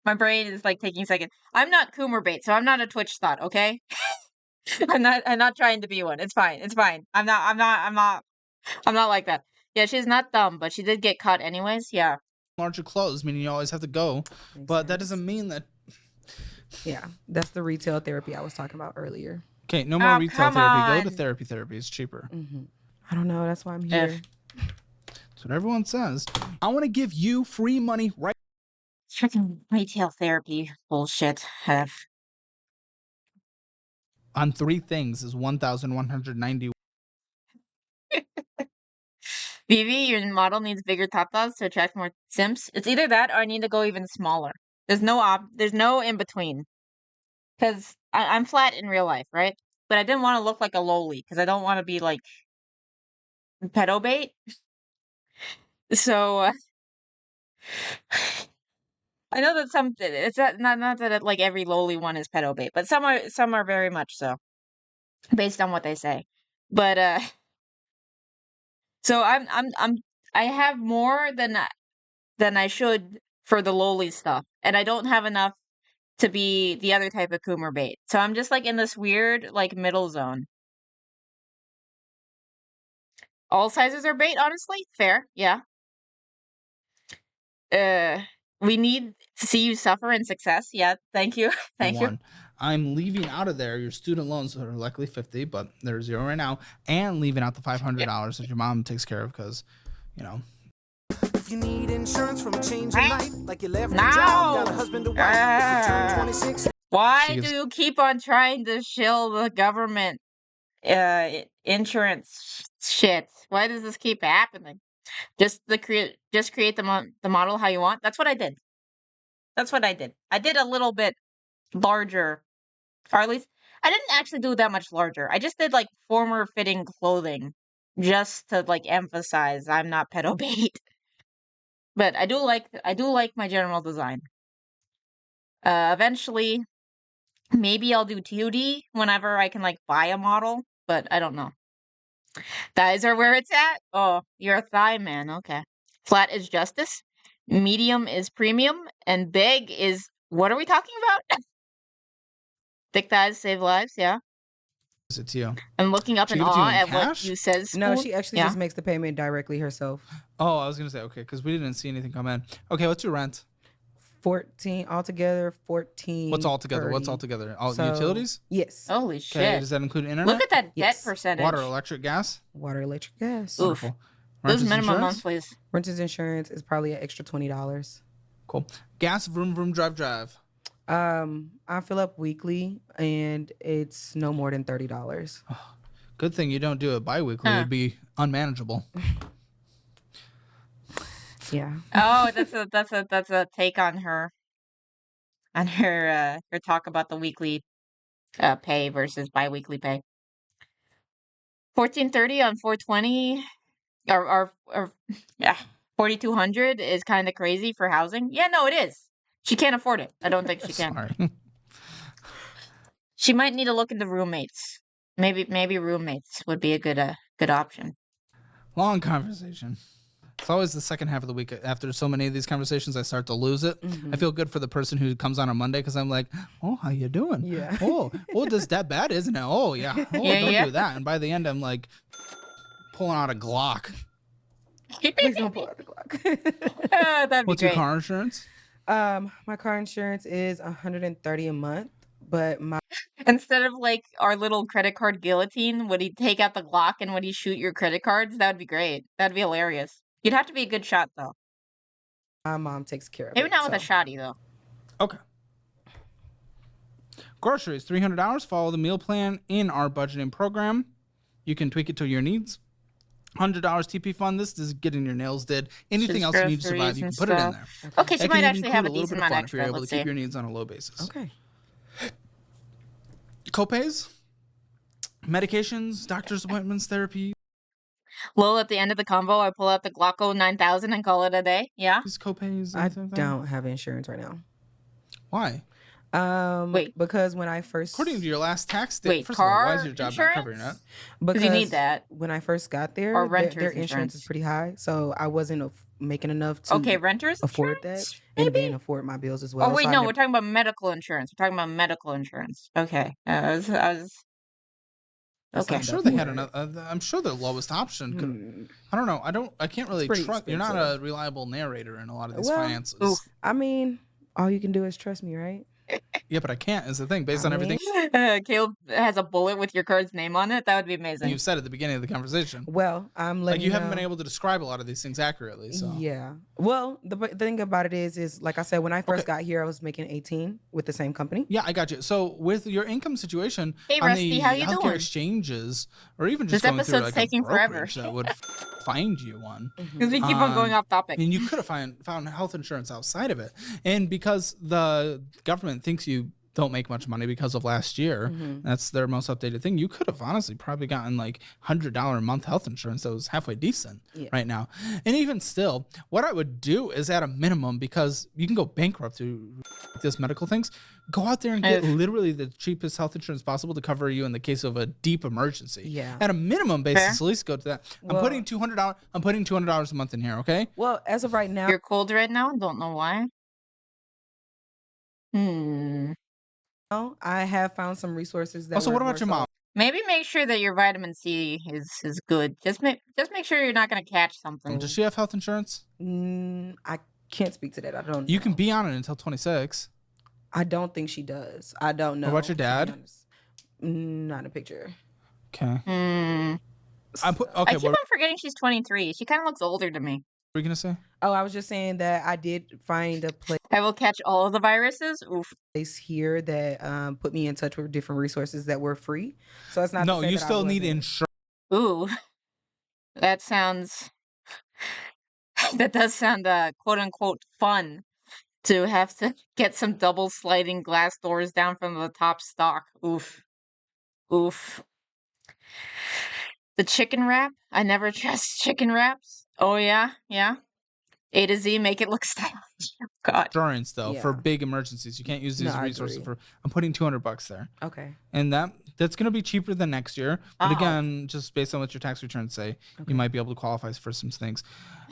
My brain is like taking a second. I'm not Coomer bait, so I'm not a Twitch thought, okay? I'm not trying to be one. It's fine. It's fine. I'm not like that. Yeah, she's not dumb, but she did get caught anyways. Yeah. Larger clothes, meaning you always have to go. But that doesn't mean that. Yeah, that's the retail therapy I was talking about earlier. Okay, no more retail therapy. Go to therapy. Therapy is cheaper. I don't know. That's why I'm here. That's what everyone says. I want to give you free money right. Freaking retail therapy bullshit. On 3 things is 1,190. Vivi, your model needs bigger tatas to attract more simps. It's either that or I need to go even smaller. There's no in between. Because I'm flat in real life, right? But I didn't want to look like a lowly because I don't want to be like pedo bait. So I know that it's not that like every lowly one is pedo bait, but some are very much so, based on what they say. But so I have more than than I should for the lowly stuff. And I don't have enough to be the other type of Coomer bait. So I'm just like in this weird like middle zone. All sizes are bait, honestly. Fair, yeah. We need to see you suffer in success. Yeah, thank you. Thank you. I'm leaving out of there your student loans that are likely 50, but they're 0 right now, and leaving out the $500 that your mom takes care of because, you know. If you need insurance from a change in life, like you left your job, got a husband to wife, if you turn 26. Why do you keep on trying to shill the government insurance shit? Why does this keep happening? Just create the model how you want. That's what I did. That's what I did. I did a little bit larger, or at least I didn't actually do that much larger. I just did like former fitting clothing, just to like emphasize I'm not pedo bait. But I do like my general design. Eventually, maybe I'll do TOD whenever I can like buy a model, but I don't know. Thighs are where it's at? Oh, you're a thigh man. Okay. Flat is justice. Medium is premium. And big is, what are we talking about? Thick thighs save lives, yeah. It's you. I'm looking up in awe at what you said. No, she actually just makes the payment directly herself. Oh, I was going to say, okay, because we didn't see anything come in. Okay, what's your rent? 14 altogether. 14. What's all together? 30. What's all together? All utilities? Yes. Holy shit. Okay, does that include internet? Look at that debt percentage. Water, electric, gas? Water, electric, gas. Wonderful. Those minimum monthlies. Renter's insurance is probably an extra $20. Cool. Gas, vroom, vroom, drive, drive. I fill up weekly, and it's no more than $30. Good thing you don't do it bi-weekly. It'd be unmanageable. Yeah. Oh, that's a take on her talk about the weekly pay versus bi-weekly pay. 1430 on 420 or yeah, 4200 is kind of crazy for housing. Yeah, no, it is. She can't afford it. I don't think she can. Sorry. She might need to look into roommates. Maybe roommates would be a good option. Long conversation. It's always the second half of the week. After so many of these conversations, I start to lose it. I feel good for the person who comes on Monday because I'm like, oh, how you doing? Yeah. Oh, that's that bad, isn't it? Oh, yeah. Oh, don't do that. And by the end, I'm like pulling out a Glock. Please don't pull out the Glock. That'd be What's great. your car insurance? My car insurance is $130 a month, but my Instead of like our little credit card guillotine, would he take out the Glock and would he shoot your credit cards? That would be great. That'd be hilarious. You'd have to be a good shot though. My mom takes care of it. Maybe not with a shotty though. Okay. Groceries, $300. Follow the meal plan in our budgeting program. You can tweak it to your needs. $100 TP fund. This is getting your nails did. Anything else you need to survive, you can put it in there. Okay, she might actually have a little decent bit of amount fun if extra. you're able Let's to keep see. your needs on a low basis. Okay. Copays, medications, doctor's appointments, therapy. Lol, at the end of the combo, I pull out the Glocko 9000 and call it a day. Yeah. These copays. I don't have insurance right now. Why? Wait. Because when I first, According to your last tax date, Wait, first of all, why is car your job insurance? not covering that? because you need that. when I first got there, Or their renter's insurance insurance. is pretty high, so I wasn't making enough to Okay, renters afford insurance? that, and then afford my bills as well. Oh wait, so I no, never- we're talking about medical insurance. We're talking about medical insurance. Okay, I was. Okay. I'm sure they had another. I'm sure the lowest option. Could, I don't know. I can't really pretty trust. You're not expensive. a reliable narrator in a lot of these Well, finances. I mean, all you can do is trust me, right? Yeah, but I can't. Is the thing based on everything Caleb has a bullet with your card's name on it. That would be amazing. you've said at the beginning of the conversation. Well, I'm letting Like you haven't know. been able to describe a lot of these things accurately. So Yeah. Well, the thing about it is like I said, when I first got here, I was making 18 with the same company. yeah, I got you. So with your income situation Hey, on Rusty, the how you healthcare doing? exchanges, or even This just going through episode's like taking a brokerage forever. that would find you one. Because we keep on going off topic. And you could have found health insurance outside of it, and because the government thinks you don't make much money because of last year. That's their most updated thing. You could have honestly probably gotten like $100 a month health insurance that was halfway decent right now. And even still, what I would do is at a minimum, because you can go bankrupt through this medical things, go out there and get literally the cheapest health insurance possible to cover you in the case of a deep emergency. Yeah. At a minimum basis, at least go to that. I'm putting $200 a month in here, okay? Well, as of right now, You're cold right now. Don't know why. I have found some resources that. Also, what about your mom? Maybe make sure that your vitamin C is good. Just make sure you're not gonna catch something. Does she have health insurance? I can't speak to that. I don't know. You can be on it until 26. I don't think she does. I don't know. What about your dad? Not a picture. Okay. I keep on forgetting she's 23. She kind of looks older to me. What were you gonna say? Oh, I was just saying that I did find a place. I will catch all of the viruses. Oof. Place here that put me in touch with different resources that were free. So it's not. No, you still need insurance. Ooh, that sounds. That does sound quote unquote fun. To have to get some double sliding glass doors down from the top stock. Oof. Oof. The chicken wrap? I never trust chicken wraps. Oh, yeah? Yeah? A to Z, make it look stylish. Oh, God. Insurance, though, for big emergencies. You can't use these resources for... I'm putting $200 there. Okay. And that's going to be cheaper than next year. But again, just based on what your tax returns say, you might be able to qualify for some things.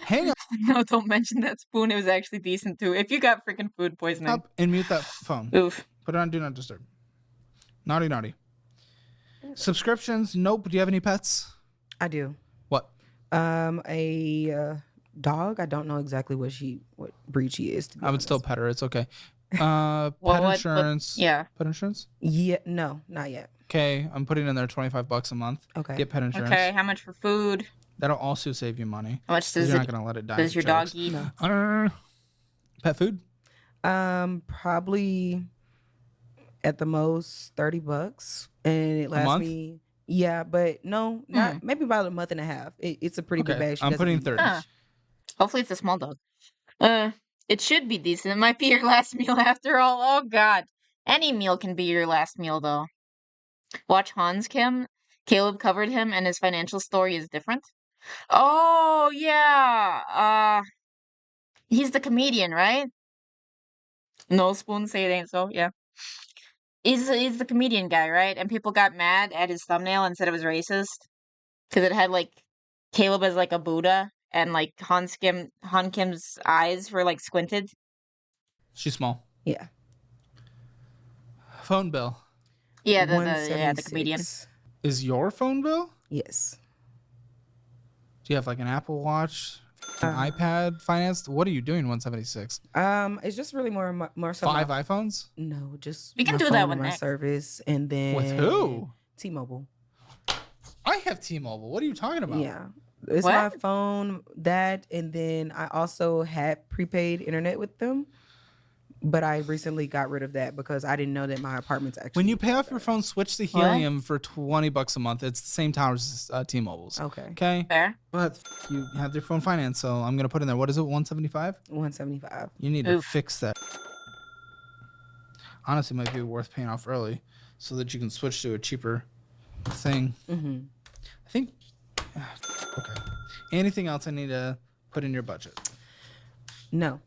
Hang on. No, don't mention that spoon. It was actually decent, too. If you got freaking food poisoning. Up and mute that phone. Oof. Put it on Do Not Disturb. Naughty, naughty. Subscriptions? Nope. Do you have any pets? I do. What? A dog. I don't know exactly what breed she is. I would still pet her. It's okay. Pet insurance. Pet insurance? Yeah. No, not yet. Okay. I'm putting in there $25 a month. Okay. Get pet insurance. Okay. How much for food? That'll also save you money. How much does you're not gonna let it die? Does your dog eat? No. Pet food? Probably at the most $30, and it lasts me. Yeah, but no, not maybe about a month and a half. It's a pretty big bag. I'm putting 30. Hopefully it's a small dog. It should be decent. It might be your last meal after all. Oh God, any meal can be your last meal though. Watch Hans Kim. Caleb covered him, and his financial story is different. Oh yeah. He's the comedian, right? No spoon, say it ain't so. Yeah. He's the comedian guy, right? And people got mad at his thumbnail and said it was racist because it had like Caleb as like a Buddha and like Han Kim's eyes were like squinted. She's small. Yeah. Phone bill. Yeah, the comedian. Is your phone bill? Yes. Do you have like an Apple Watch, an iPad financed? What are you doing? 176. It's just really more. 5 iPhones? No, just we can do that with my service, and then with who? T-Mobile. I have T-Mobile. What are you talking about? Yeah, it's my phone. That, and then I also had prepaid internet with them. But I recently got rid of that because I didn't know that my apartment's actually. When you pay off your phone, switch to Helium for $20 a month. It's the same towers as T-Mobile's. Okay. Okay. Fair. But you have your phone finance, so I'm gonna put in there. What is it? 175. 175. You need to fix that. Honestly, it might be worth paying off early, so that you can switch to a cheaper thing. Mm-hmm. I think. Okay. Anything else I need to put in your budget? No.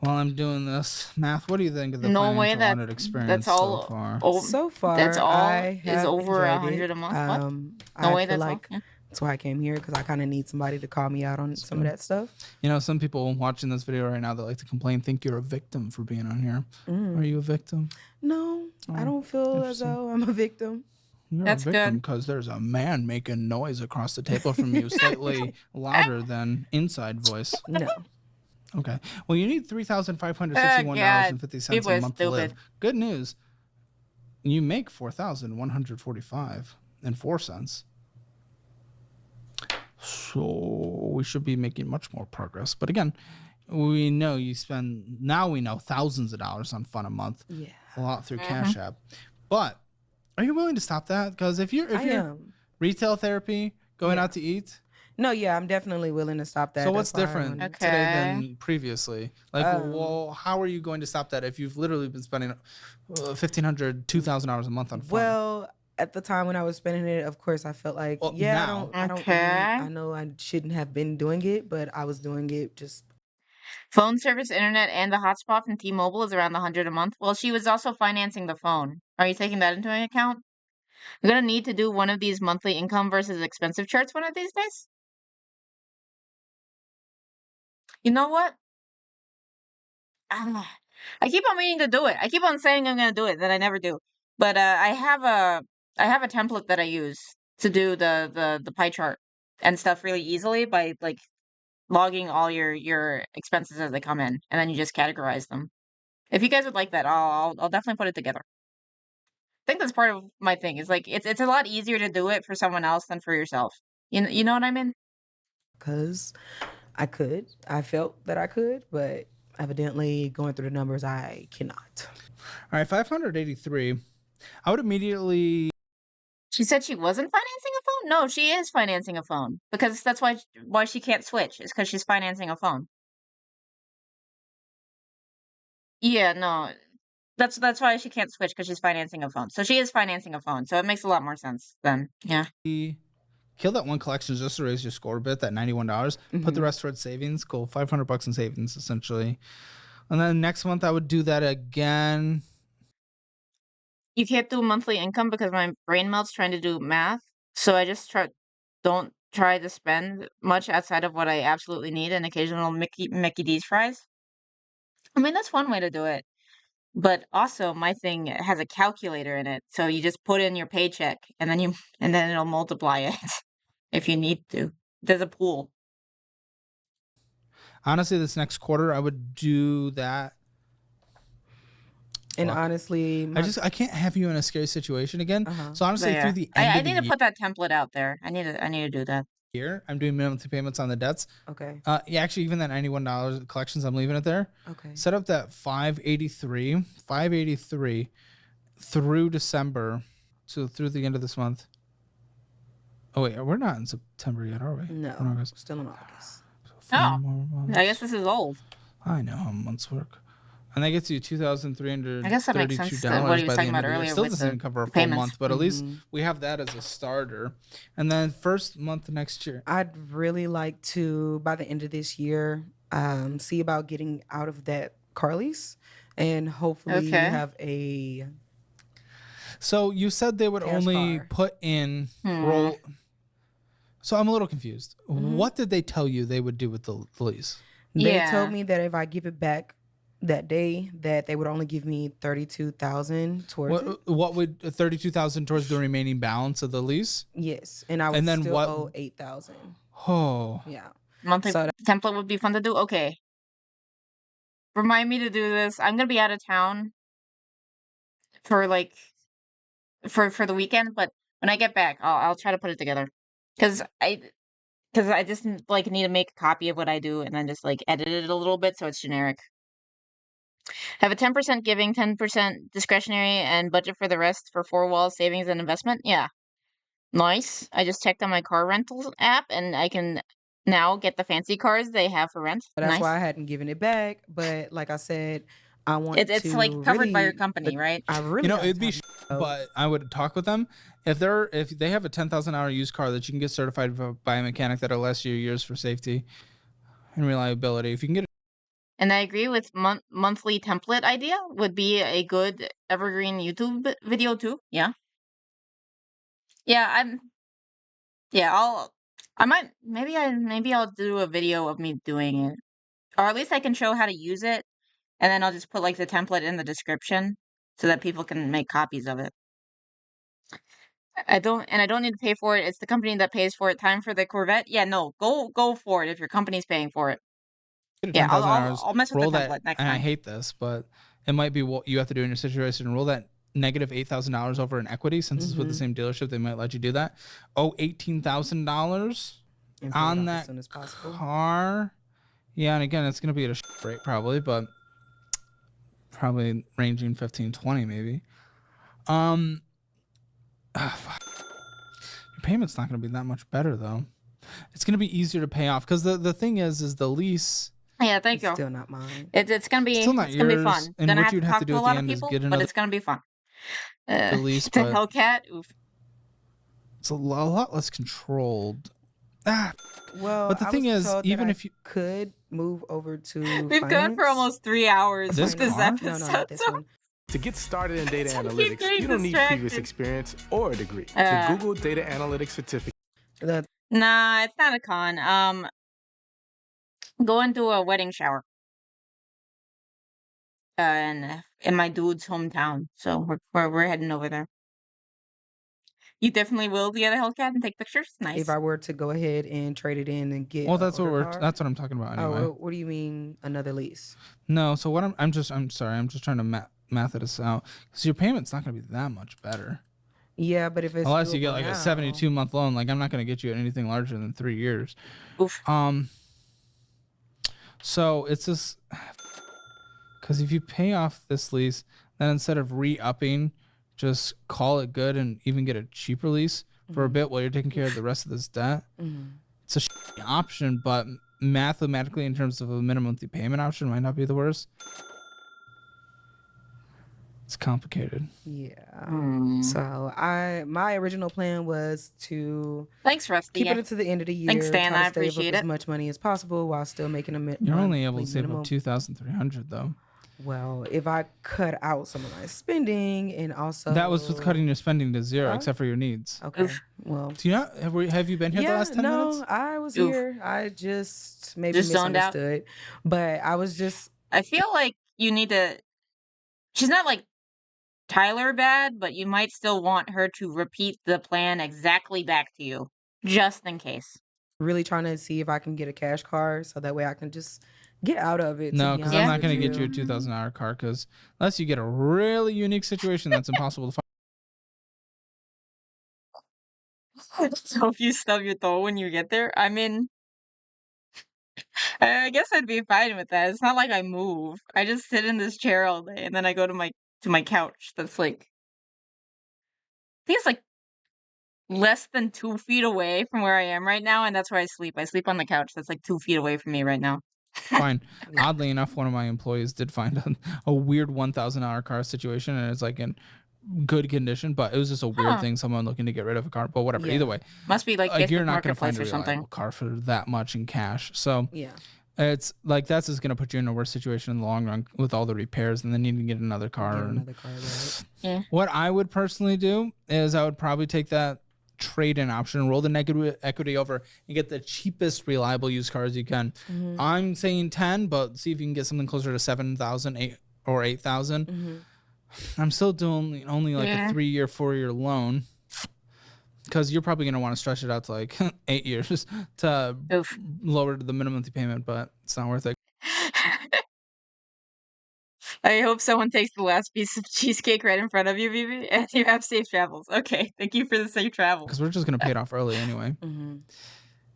While I'm doing this math, what do you think of the financial audit experience so far? So far, that's all is over 100 a month. No way. That's like that's why I came here, because I kind of need somebody to call me out on some of that stuff. You know, some people watching this video right now that like to complain think you're a victim for being on here. Are you a victim? No, I don't feel as though I'm a victim. You're a victim because there's a man making noise across the table from you, slightly louder than inside voice. No. Okay. Well, you need $3,561.50 a month to live. Good news. You make $4,145.04. So we should be making much more progress. But again, we know you spend, now we know, thousands of dollars on fun a month. Yeah. A lot through Cash App. But are you willing to stop that? Because if you're retail therapy, going out to eat. No, yeah, I'm definitely willing to stop that. So what's That's why different Okay. today than previously? Like, well, how are you going to stop that if you've literally been spending $1,500, $2,000 a month on fun? Well, at the time when I was spending it, of course, I felt like, Well, yeah, now. I don't really, I know I shouldn't have been doing it, but I was doing it just. Phone service, internet, and the hotspot from T-Mobile is around the 100 a month. Well, she was also financing the phone. Are you taking that into account? I'm gonna need to do one of these monthly income versus expensive charts one of these days. You know what? I keep on meaning to do it. I keep on saying I'm gonna do it, then I never do. But I have a template that I use to do the pie chart and stuff really easily by like logging all your expenses as they come in, and then you just categorize them. If you guys would like that, I'll definitely put it together. I think that's part of my thing. Is like it's a lot easier to do it for someone else than for yourself. You know what I mean? Because I felt that I could, but evidently going through the numbers, I cannot. All right, 583. I would immediately. She said she wasn't financing a phone? No, she is financing a phone because that's why she can't switch. Is because she's financing a phone. Yeah, no, that's why she can't switch because she's financing a phone. So she is financing a phone. So it makes a lot more sense then. Yeah. Kill that one collection just to raise your score a bit, that $91. Put the rest towards savings. Cool, $500 in savings essentially. And then next month I would do that again. You can't do monthly income because my brain melts trying to do math. So I just don't try to spend much outside of what I absolutely need and occasional Mickey D's fries. I mean, that's one way to do it. But also my thing has a calculator in it. So you just put in your paycheck and then it'll multiply it if you need to. There's a pool. Honestly, this next quarter I would do that. And honestly, I can't have you in a scary situation again. So honestly, through the end I of the need to year, put that template out there. I need to do that. I'm doing monthly payments on the debts. Okay. Yeah, actually, even that $91 collections, I'm leaving it there. Okay. Set up that 583 through December, so through the end of this month. Oh wait, we're not in September yet, are we? No, We're in August. still in August. So Oh, I guess this is old. I know, a month's work. And that gets you $2,332 I guess that makes sense, what he was by the talking end about of the year. earlier Still with doesn't the even cover a full payments. month, but at least we have that as a starter. And then first month next year. I'd really like to, by the end of this year, see about getting out of that car lease and hopefully have a. So you said they would only put in roll. So I'm a little confused. What did they tell you they would do with the lease? They told me that if I give it back that day, that they would only give me $32,000 towards it. What would $32,000 towards the remaining balance of the lease? Yes, and I would still owe $8,000. Oh, yeah. Monthly template would be fun to do. Okay, remind me to do this. I'm gonna be out of town for like for the weekend, but when I get back, I'll try to put it together because I just like need to make a copy of what I do and then just like edit it a little bit so it's generic. Have a 10% giving, 10% discretionary, and budget for the rest for 4 walls, savings, and investment. Yeah. Nice. I just checked on my car rental app, and I can now get the fancy cars they have for rent. That's Nice. why I hadn't given it back. But like I said, I want it's to like covered really, by your company, right? I really, it'd be, but I would talk with them if they have a $10,000 used car that you can get certified by a mechanic that'll last you years for safety and reliability. If you can get And I agree with monthly template idea would be a good evergreen YouTube video too. Yeah. Yeah, maybe I'll do a video of me doing it. Or at least I can show how to use it, and then I'll just put like the template in the description so that people can make copies of it. I don't need to pay for it. It's the company that pays for it. Time for the Corvette? Yeah, no. Go for it if your company's paying for it. Yeah, I'll mess with the template next and time. I hate this, but it might be what you have to do in your situation. Roll that negative $8,000 over in equity, since it's with the same dealership. They might let you do that. Oh, $18,000 on that car. Yeah, and again, it's gonna be at a rate probably, but probably ranging 15-20 maybe. Fuck. Your payment's not gonna be that much better though. it's gonna be easier to pay off because the thing is the lease. Yeah, thank you. Still not mine. It's gonna be Still not it's gonna be yours, fun. and Gonna what have you'd to have to talk do to a at the lot of end is people, get but another it's gonna be fun. lease, The but Hellcat. Oof. it's a lot less controlled. But the I thing was is, told even that if you could move over to We've gone for finance. almost 3 hours This with this car? episode. No, not this one. To get started in data I keep analytics, getting you don't need distracted. previous experience or a degree. Uh. The Google Data Analytics Certificate. Nah, it's not a con. Going to a wedding shower. In my dude's hometown. So we're heading over there. You definitely will get a Hellcat and take pictures? Nice. If I were to go ahead and trade it in and get well, a that's what older car? that's what I'm talking about anyway. Oh, what do you mean another lease? No, so what I'm sorry, I'm just trying to math this out because your payment's not going to be that much better. Yeah, but if it's unless you get like now, a 72-month loan, like I'm not going to get you anything larger than 3 years. Oof. So it's just because if you pay off this lease, then instead of re-upping, just call it good and even get a cheaper lease for a bit while you're taking care of the rest of this debt. It's a shitty option, but mathematically, in terms of a minimum monthly payment option, might not be the worst. It's complicated. Yeah. So my original plan was to Thanks, Rusty. keep it until the end of the year. Thanks, Stan. Try to I save up appreciate as it. much money as possible while still making a You're only able to monthly save minimum. up $2,300 though. Well, if I cut out some of my spending and also That was with cutting your spending to zero, except for your needs. Okay. Well, do you not have you been here the last 10 no, minutes? I was here. I just maybe zoned out. misunderstood, but I was just. I feel like you need to. She's not like Tyler bad, but you might still want her to repeat the plan exactly back to you, just in case. Really trying to see if I can get a cash car so that way I can just get out of it. No, because I'm not going to get get you a $2,000 car because unless you get a really unique situation that's impossible to find. So if you stub your toe when you get there, I mean, I guess I'd be fine with that. It's not like I move. I just sit in this chair all day and then I go to my couch. That's like, I think it's like less than 2 feet away from where I am right now, and that's where I sleep. I sleep on the couch that's like 2 feet away from me right now. Fine. Oddly enough, one of my employees did find a weird $1,000 car situation, and it's like in good condition, but it was just a weird thing. Someone looking to get rid of a car, but whatever. Yeah. Either way, Must be like you're not going to find a or something. reliable car for that much in cash. So yeah, it's like that's just going to put you in a worse situation in the long run with all the repairs, and then you need to get another car. Right? Yeah. What I would personally do is I would probably take that trade-in option, roll the negative equity over, and get the cheapest reliable used cars you can. I'm saying 10, but see if you can get something closer to 7,000 or 8,000. I'm still doing only like a 3-year, 4-year loan because you're probably going to want to stretch it out to like 8 years to lower the minimum monthly payment, but it's not worth it. I hope someone takes the last piece of cheesecake right in front of you, Vivi, and you have safe travels. Okay, thank you for the safe travels. Because we're just going to pay it off early anyway.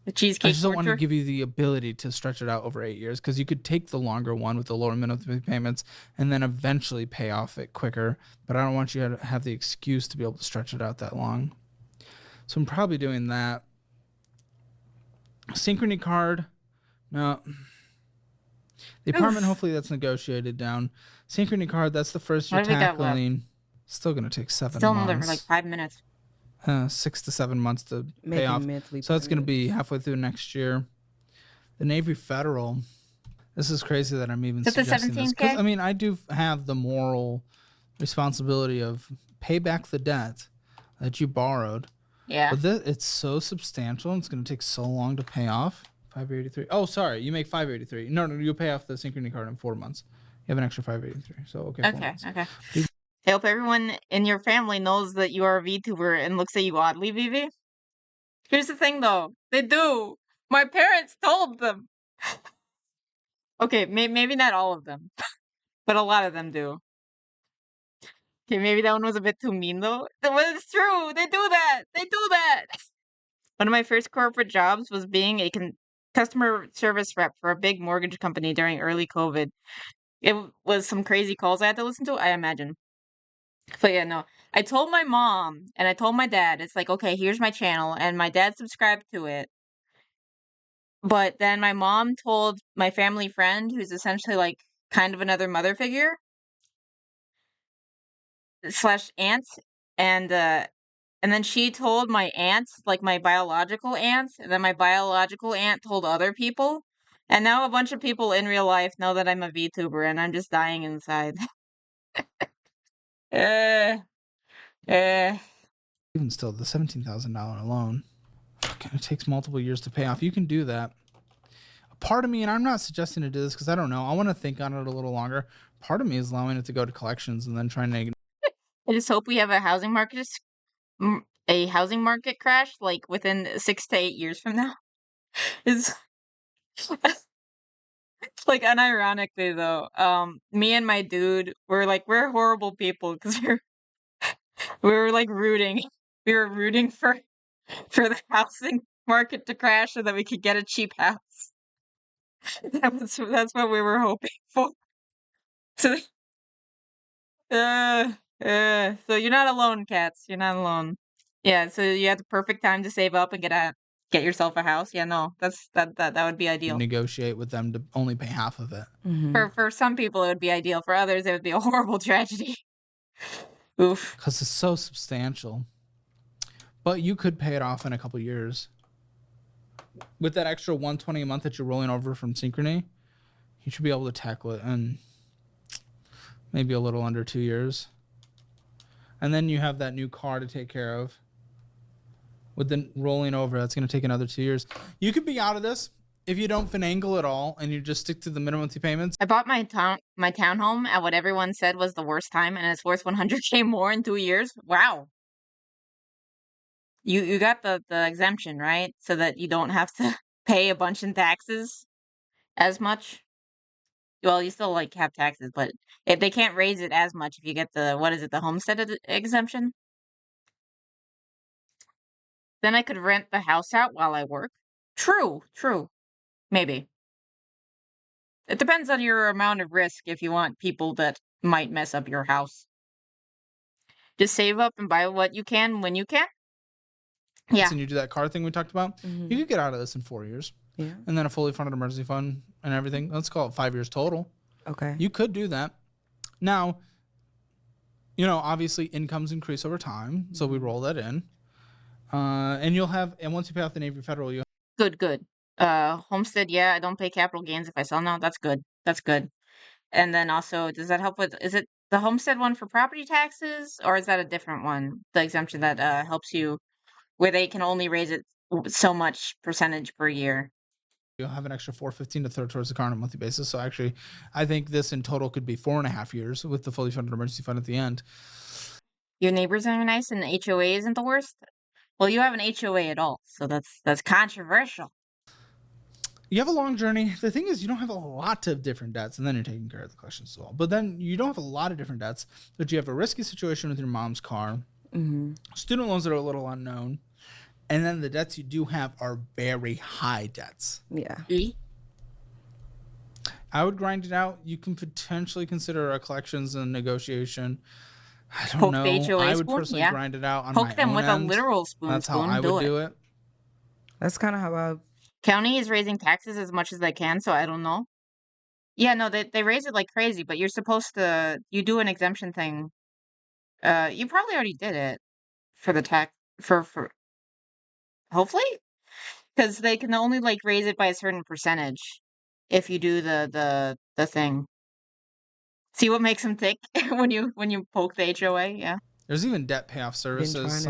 The cheesecake I just don't want to torture? give you the ability to stretch it out over 8 years because you could take the longer one with the lower minimum payments and then eventually pay off it quicker. But I don't want you to have the excuse to be able to stretch it out that long. So I'm probably doing that. Synchrony card. No. The apartment, hopefully that's negotiated down. Synchrony card, that's the first you're What have we got left? tackling. Still going to take 7 Still months. another like 5 minutes. 6 to 7 months to pay Making off. monthly So that's going to payments. be halfway through next year. The Navy Federal. This is crazy that I'm even Is it the suggesting this. 'Cause, 17K? I mean, I do have the moral responsibility of pay back the debt that you borrowed. Yeah. But it's so substantial and it's going to take so long to pay off. 583. Oh, sorry. You make 583. No, you'll pay off the Synchrony card in 4 months. You have an extra 583. So, okay. 4 months. Okay. I hope everyone in your family knows that you are a VTuber and looks at you oddly, Vivi. Here's the thing, though. They do. My parents told them. Okay, maybe not all of them, but a lot of them do. Okay, maybe that one was a bit too mean, though. But it's true. They do that. They do that. One of my first corporate jobs was being a customer service rep for a big mortgage company during early COVID. It was some crazy calls I had to listen to, I imagine. But yeah, no. I told my mom and I told my dad, it's like, okay, here's my channel, and my dad subscribed to it. But then my mom told my family friend, who's essentially like kind of another mother figure / aunt, and then she told my aunt, like my biological aunt, and then my biological aunt told other people. And now a bunch of people in real life know that I'm a VTuber and I'm just dying inside. Even still, the $17,000 loan, it takes multiple years to pay off. You can do that. Part of me, and I'm not suggesting to do this because I don't know, I want to think on it a little longer. Part of me is allowing it to go to collections and then trying to. I just hope we have a housing market crash like within 6 to 8 years from now. It's like unironically though, me and my dude we're horrible people because we were like rooting. We were rooting for the housing market to crash so that we could get a cheap house. That's what we were hoping for. So, so you're not alone, cats. You're not alone. Yeah, so you had the perfect time to save up and get yourself a house. Yeah, no, that would be ideal. Negotiate with them to only pay half of it. For some people, it would be ideal. For others, it would be a horrible tragedy. Oof. Because it's so substantial. But you could pay it off in a couple years. With that extra $120 a month that you're rolling over from Synchrony, you should be able to tackle it in maybe a little under 2 years. And then you have that new car to take care of. With the rolling over, that's going to take another 2 years. You could be out of this if you don't finagle at all and you just stick to the minimum monthly payments. I bought my townhome at what everyone said was the worst time, and it's worth $100K more in 2 years. Wow. You got the exemption, right? So that you don't have to pay a bunch in taxes as much. Well, you still like have taxes, but if they can't raise it as much if you get the the homestead exemption. Then I could rent the house out while I work. True. Maybe. It depends on your amount of risk if you want people that might mess up your house. Just save up and buy what you can when you can. Yeah. And you do that car thing we talked about. You could get out of this in 4 years. Yeah. And then a fully funded emergency fund and everything. Let's call it 5 years total. Okay. You could do that. Now, obviously incomes increase over time. So we roll that in. And once you pay off the Navy Federal, you Good. Homestead, yeah, I don't pay capital gains if I sell now. That's good. And then also, does that help with, is it the homestead one for property taxes, or is that a different one? The exemption that helps you, where they can only raise it so much percentage per year. You'll have an extra $415 to throw towards the car on a monthly basis. So actually, I think this in total could be 4.5 years with the fully funded emergency fund at the end. Your neighbors are nice, and the HOA isn't the worst. Well, you have an HOA at all, so that's controversial. You have a long journey. The thing is, you don't have a lot of different debts, and then you're taking care of the collections as well. But then you don't have a lot of different debts, but you have a risky situation with your mom's car, student loans that are a little unknown, and then the debts you do have are very high debts. Yeah. I would grind it out. You can potentially consider a collections and negotiation. I don't know. I would personally grind it out on my own. Poke them with a literal spoon. That's how I would do it. That's kind of how County is raising taxes as much as they can, so I don't know. Yeah, no, they raise it like crazy, but you're supposed to, you do an exemption thing. You probably already did it for the tax, for hopefully? Because they can only like raise it by a certain percentage if you do the thing. See what makes them tick when you poke the HOA, yeah. There's even debt payoff services.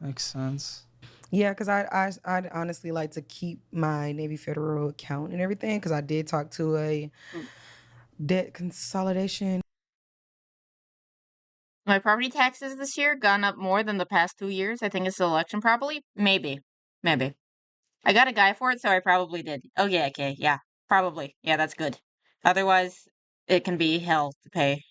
Makes sense. Yeah, because I'd honestly like to keep my Navy Federal account and everything, because I did talk to a debt consolidation. My property taxes this year gone up more than the past 2 years. I think it's the election probably. Maybe. I got a guy for it, so I probably did. Oh, yeah, okay, yeah, probably. Yeah, that's good. Otherwise, it can be hell to pay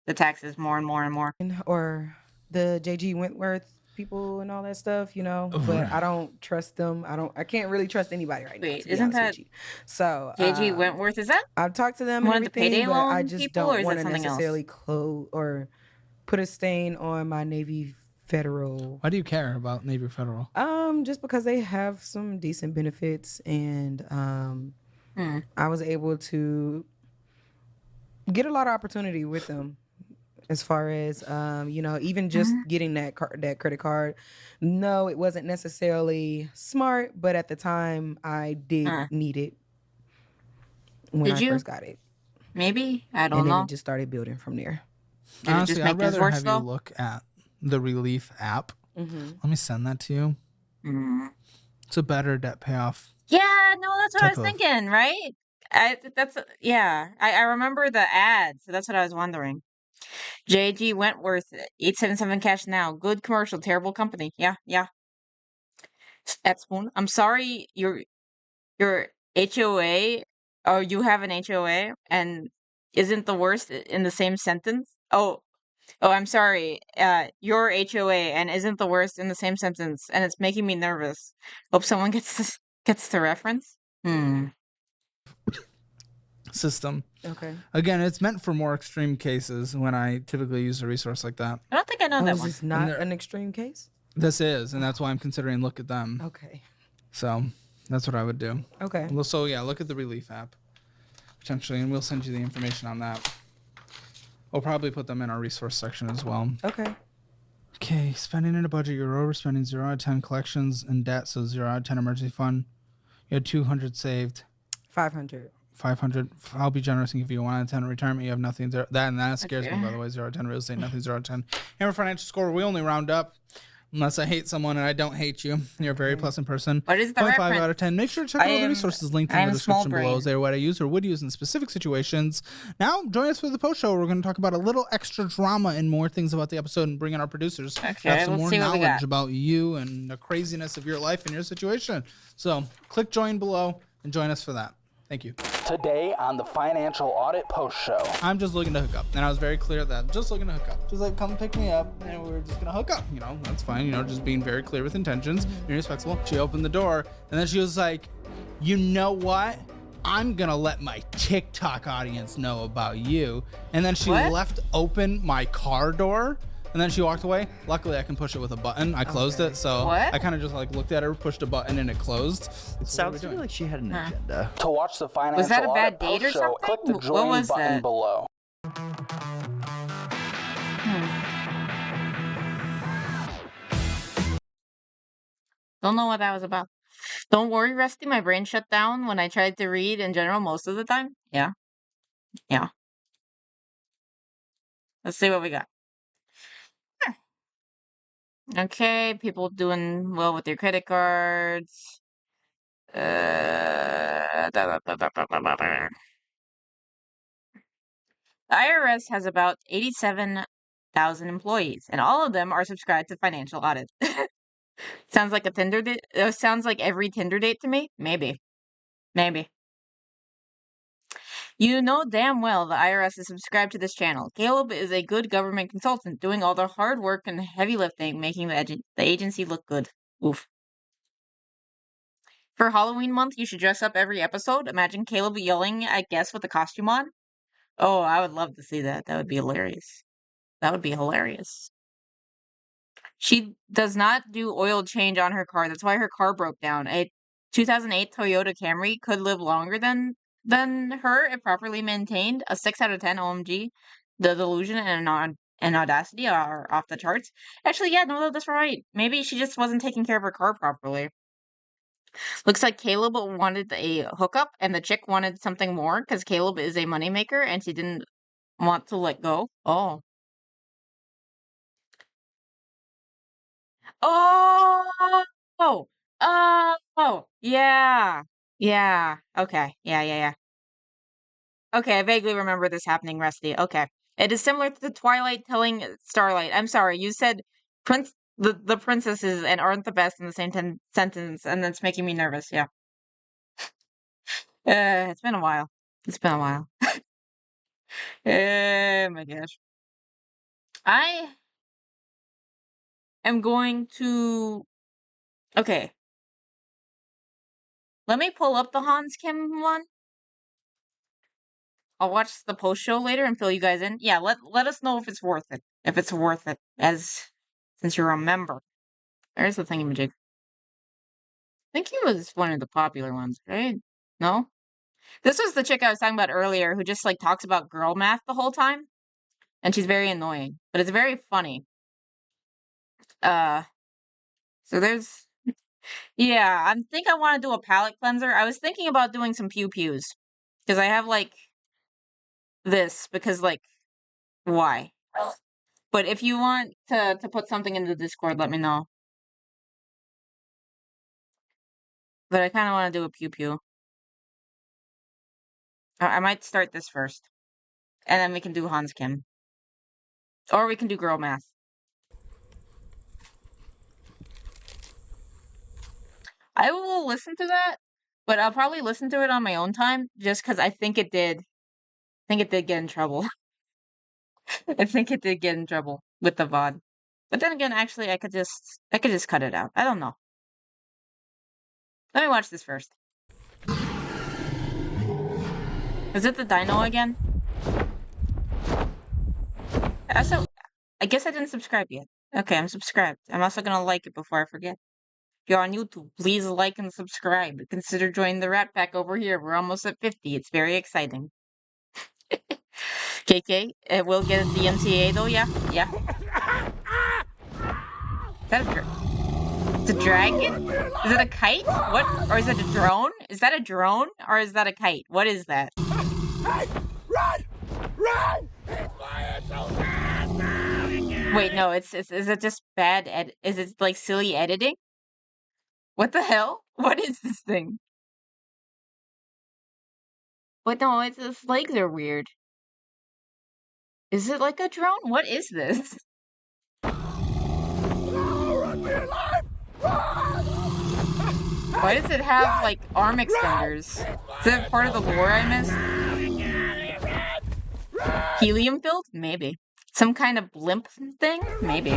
the taxes more and more and more. Or the JG Wentworth people and all that stuff, but I don't trust them. I can't really trust anybody right now. Wait, isn't that so JG Wentworth? Is that I've talked to them one and of the payday everything, but loan I just people, don't or want is to it something necessarily close or put a stain on my Navy Federal. Why do you care about Navy Federal? Just because they have some decent benefits, and I was able to get a lot of opportunity with them. As far as even just getting that credit card. No, it wasn't necessarily smart, but at the time I did need it when I first got it. Maybe, I don't and know. then it just started building from there. Honestly, I'd rather have you look at the Relief app. Let me send that to you. It's a better debt payoff. Yeah, no, that's what I was thinking, right? I remember the ad, so that's what I was wondering. JG Wentworth, 877 cash now. Good commercial, terrible company. Yeah. At Spoon, I'm sorry, your HOA, or you have an HOA, and isn't the worst in the same sentence? Oh, I'm sorry. Your HOA and isn't the worst in the same sentence, and it's making me nervous. Hope someone gets the reference. System. Okay. Again, it's meant for more extreme cases when I typically use a resource like that. I don't think I know that Is one. this not an extreme case? This is, and that's why I'm considering look at them. Okay. So that's what I would do. Okay. Well, so yeah, look at the Relief app potentially, and we'll send you the information on that. We'll probably put them in our resource section as well. Okay. Okay, spending in a budget, you're overspending. 0 out of 10 collections and debt, so 0 out of 10 emergency fund. You had 200 saved. 500. 500. I'll be generous and give you 1 out of 10 retirement. You have nothing. That scares me, by the way. 0 out of 10 real estate, nothing. 0 out of 10. Hammer financial score. We only round up. Unless I hate someone, and I don't hate you. You're a very pleasant person. What is the 0.5 reference? out of 10. Make sure to check out all the resources linked in the description below. They're what I use or would use in specific situations. Now, join us for the post show. We're going to talk about a little extra drama and more things about the episode and bring in our producers. Okay, have some let's more see what we knowledge got. about you and the craziness of your life and your situation. So, click join below and join us for that. Thank you. Today on the Financial Audit Post Show. I'm just looking to hook up. And I was very clear at that. Just looking to hook up. Just like, come pick me up and we're just going to hook up. You know, that's fine. You know, just being very clear with intentions, being respectful. She opened the door and then she was like, you know what? I'm going to let my TikTok audience know about you. And then she left open my car door. And then she walked away. Luckily, I can push it with a button. I closed it, so I kind of just like looked at her, pushed a button, and it closed. It sounds to me like she had an agenda. To watch the Financial Was that a bad Audit date Post or Show, something? click the What join was button that? below. Don't know what that was about. Don't worry, Rusty. My brain shut down when I tried to read in general most of the time. Yeah. Let's see what we got. Okay, people doing well with their credit cards. The IRS has about 87,000 employees, and all of them are subscribed to financial audit. Sounds like a Tinder date. Sounds like every Tinder date to me. Maybe. You know damn well the IRS is subscribed to this channel. Caleb is a good government consultant, doing all the hard work and heavy lifting, making the agency look good. Oof. For Halloween month, you should dress up every episode. Imagine Caleb yelling at guests with a costume on. Oh, I would love to see that. That would be hilarious. She does not do oil change on her car. That's why her car broke down. A 2008 Toyota Camry could live longer than her if properly maintained. A 6 out of 10. OMG. The delusion and audacity are off the charts. Actually, yeah, no, that's right. Maybe she just wasn't taking care of her car properly. Looks like Caleb wanted a hookup and the chick wanted something more because Caleb is a moneymaker and she didn't want to let go. Oh, yeah. Okay. Yeah. Okay, I vaguely remember this happening, Rusty. Okay. It is similar to the Twilight telling Starlight. I'm sorry, you said the princesses and aren't the best in the same sentence, and that's making me nervous. Yeah. It's been a while. Oh my gosh. I am going to. Okay. Let me pull up the Hans Kim one. I'll watch the post show later and fill you guys in. Yeah, let us know if it's worth it. As Since you remember. There's the thingamajig. I think he was one of the popular ones, right? No? This was the chick I was talking about earlier who just, like, talks about girl math the whole time. And she's very annoying. But it's very funny. So there's... Yeah, I think I want to do a palette cleanser. I was thinking about doing some pew-pews. Because I have, like, this. Because, like, why? But if you want to put something in the Discord, let me know. But I kind of want to do a pew-pew. I might start this first. And then we can do Hans Kim. Or we can do girl math. I will listen to that, but I'll probably listen to it on my own time, just because I think it did. I think it did get in trouble. I think it did get in trouble with the VOD. But then again, actually, I could just cut it out. I don't know. Let me watch this first. Is it the dino again? Also, I guess I didn't subscribe yet. Okay, I'm subscribed. I'm also gonna like it before I forget. If you're on YouTube, please like and subscribe. Consider joining the Rat Pack over here. We're almost at 50. It's very exciting. KK, it will get the MCA though, yeah? Yeah. Is that it's a dragon? Is it a kite? What? Or is it a drone? Is that a drone? Or is that a kite? What is that? Hey! Run! Run! Wait, no, is it just bad is it like silly editing? What the hell? What is this thing? Wait, no, its legs are weird. Is it like a drone? What is this? Why does it have, like, arm extenders? Is it part of the lore I missed? Helium filled? Maybe. Some kind of blimp thing? Maybe.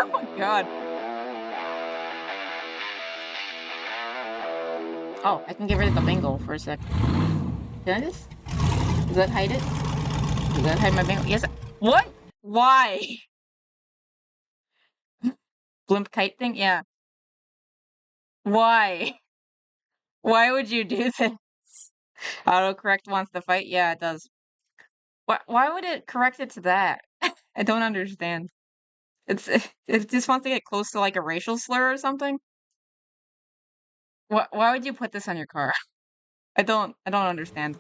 Oh my god. Oh, I can get rid of the bingo for a sec. Can I just? Does that hide it? Does that hide my bingo? Yes. What? Why? Blimp kite thing? Yeah. Why? Why would you do this? Autocorrect wants to fight? Yeah, it does. Why would it correct it to that? I don't understand. It just wants to get close to like a racial slur or something? Why would you put this on your car? I don't understand.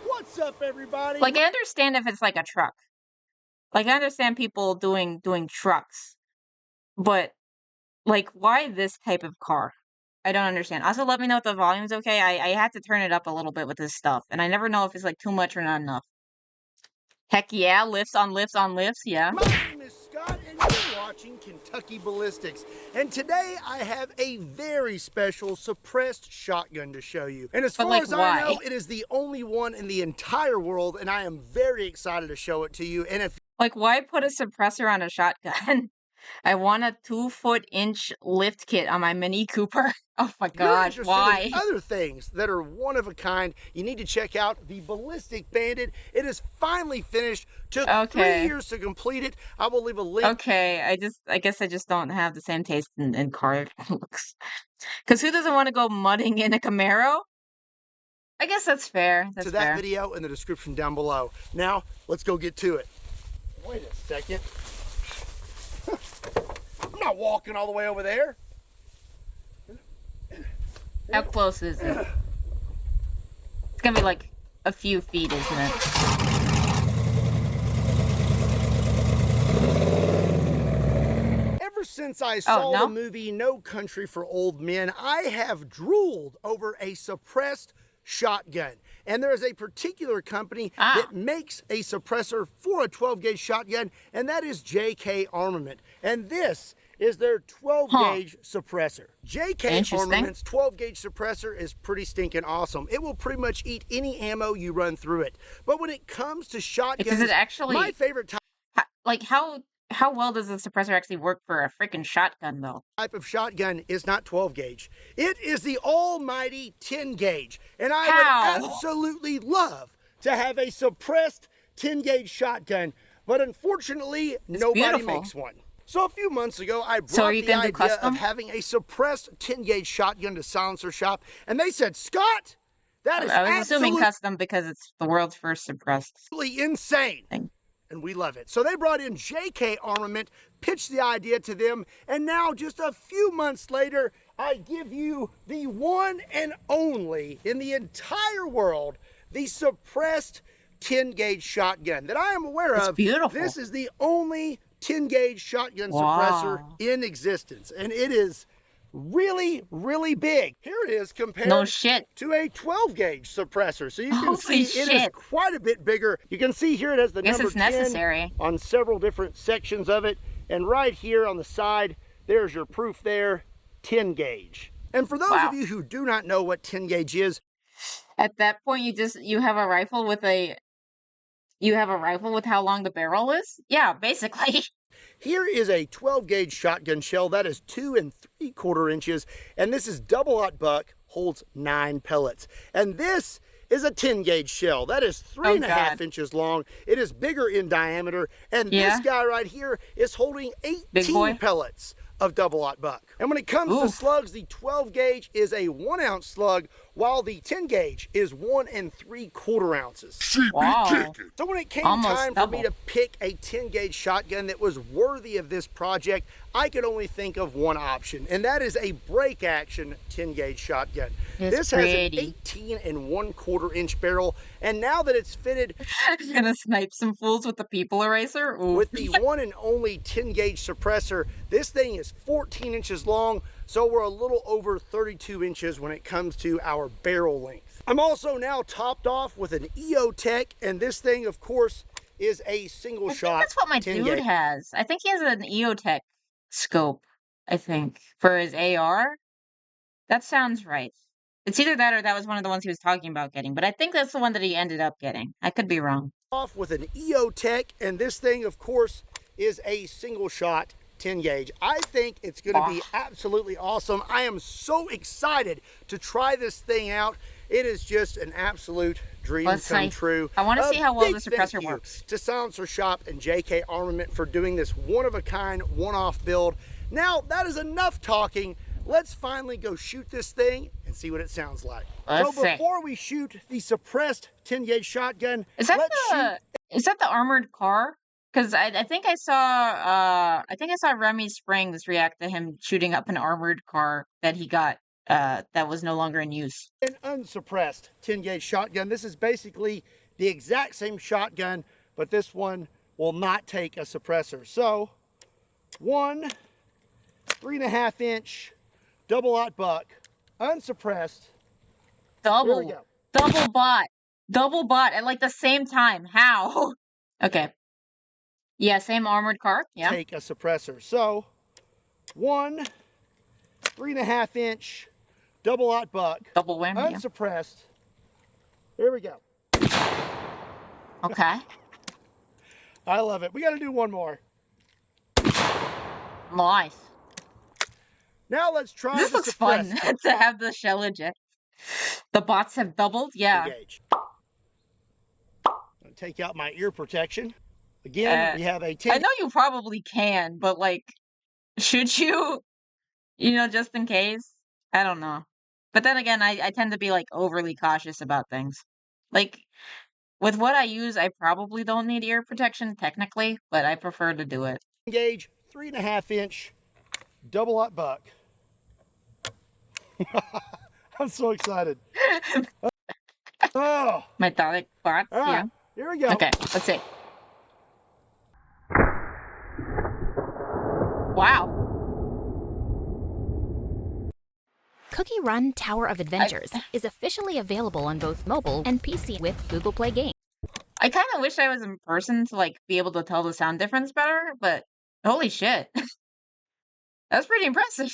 What's up, everybody? Like, I understand if it's like a truck. Like, I understand people doing trucks. But, like, why this type of car? I don't understand. Also, let me know if the volume's okay. I had to turn it up a little bit with this stuff. And I never know if it's, like, too much or not enough. Heck yeah, lifts on lifts on lifts, yeah. My name is Scott, and you're watching Kentucky Ballistics. And today, I have a very special suppressed shotgun to show you. And as far as I know, it is the only one in the entire world, and I am very excited to show it to you. And if like, why put a suppressor on a shotgun? I want a 2-foot-inch lift kit on my Mini Cooper. Oh my gosh, why? In other things that are one of a kind, you need to check out the Ballistic Bandit. It is finally finished. Took 3 years to complete it. I will leave a link. Okay, I guess I just don't have the same taste in car looks. Because who doesn't want to go mudding in a Camaro? I guess that's fair. That's to that video in the description down below. Now, let's go get to it. Wait a second. I'm not walking all the way over there. How close is it? It's gonna be like a few feet, isn't it? Ever since I saw the movie No Country for Old Men, I have drooled over a suppressed shotgun. And there is a particular company that makes a suppressor for a 12-gauge shotgun, and that is JK Armament. And this is their 12-gauge suppressor. JK Armament's 12-gauge suppressor is pretty stinking awesome. It will pretty much eat any ammo you run through it. But when it comes to shotguns, does it actually, my favorite type... Like, how well does the suppressor actually work for a freaking shotgun, though? Type of shotgun is not 12-gauge. It is the almighty 10-gauge. And I would absolutely love to have a suppressed 10-gauge shotgun, but unfortunately, nobody makes one. So a few months ago, I brought the idea of having a suppressed 10-gauge shotgun to Silencer Shop, and they said, Scott, that is I was assuming custom because it's the world's first suppressed. absolutely insane. And we love it. So they brought in JK Armament, pitched the idea to them, and now just a few months later, I give you the one and only in the entire world, the suppressed 10-gauge shotgun that I am aware of. Beautiful. This is the only 10-gauge shotgun suppressor in existence, and it is really, really big. Here it is compared to a 12-gauge suppressor. So you can see it is quite a bit bigger. You can see here it has the number 10 on several different sections of it. And right here on the side, there's your proof there, 10-gauge. And for those of you who do not know what 10-gauge is, at that point you have a rifle with how long the barrel is? Yeah, basically. Here is a 12-gauge shotgun shell that is 2 3/4 inches, and this is double-aught buck, holds 9 pellets. And this is a 10-gauge shell that is 3.5 inches long. It is bigger in diameter, and this guy right here is holding 18 pellets of double-aught buck. And when it comes to slugs, the 12-gauge is a 1-ounce slug, while the 10-gauge is 1 3/4 ounces. Wow. So when it came time for me to pick a 10-gauge shotgun that was worthy of this project, I could only think of one option, and that is a break action 10-gauge shotgun. This has an 18 1/4 inch barrel, and now that it's fitted, I'm gonna snipe some fools with the people eraser. Ooh. With the one and only 10-gauge suppressor, this thing is 14 inches long, so we're a little over 32 inches when it comes to our barrel length. I'm also now topped off with an EOTech, and this thing, of course, is a single shot. That's what my dude has. I think he has an EOTech scope, I think, for his AR. That sounds right. It's either that or that was one of the ones he was talking about getting, but I think that's the one that he ended up getting. I could be wrong. Off with an EOTech, and this thing, of course, is a single shot 10-gauge. I think it's going to be absolutely awesome. I am so excited to try this thing out. It is just an absolute dream come true. I want to see how well the suppressor works. To Silencer Shop and JK Armament for doing this one-of-a-kind, one-off build. Now, that is enough talking. Let's finally go shoot this thing and see what it sounds like. So before we shoot the suppressed 10-gauge shotgun, is that the armored car? Because I think I saw Remy Springs react to him shooting up an armored car that he got that was no longer in use. An unsuppressed 10-gauge shotgun. This is basically the exact same shotgun, but this one will not take a suppressor. So, 1 3.5 inch double-aught buck, unsuppressed. Double bot at like the same time. How? Okay. Yeah, same armored car. Yeah. Take a suppressor. So, 1 3.5 inch double-aught buck, double whammy, unsuppressed. There we go. Okay. I love it. We got to do one more. Nice. Now let's try this looks fun to have the shell eject. The bots have doubled. Yeah. Engage. I'll take out my ear protection. Again, we have a 10. I know you probably can, but like, should you? You know, just in case. I don't know. But then again, I tend to be like overly cautious about things. Like, with what I use, I probably don't need ear protection technically, but I prefer to do it. Engage 3.5 inch double-aught buck. I'm so excited. Oh, metallic bots. All right, yeah. Here we go. Okay, let's see. Wow. Cookie Run Tower of Adventures is officially available on both mobile and PC with Google Play Games. I kind of wish I was in person to like be able to tell the sound difference better, but holy shit. That's pretty impressive.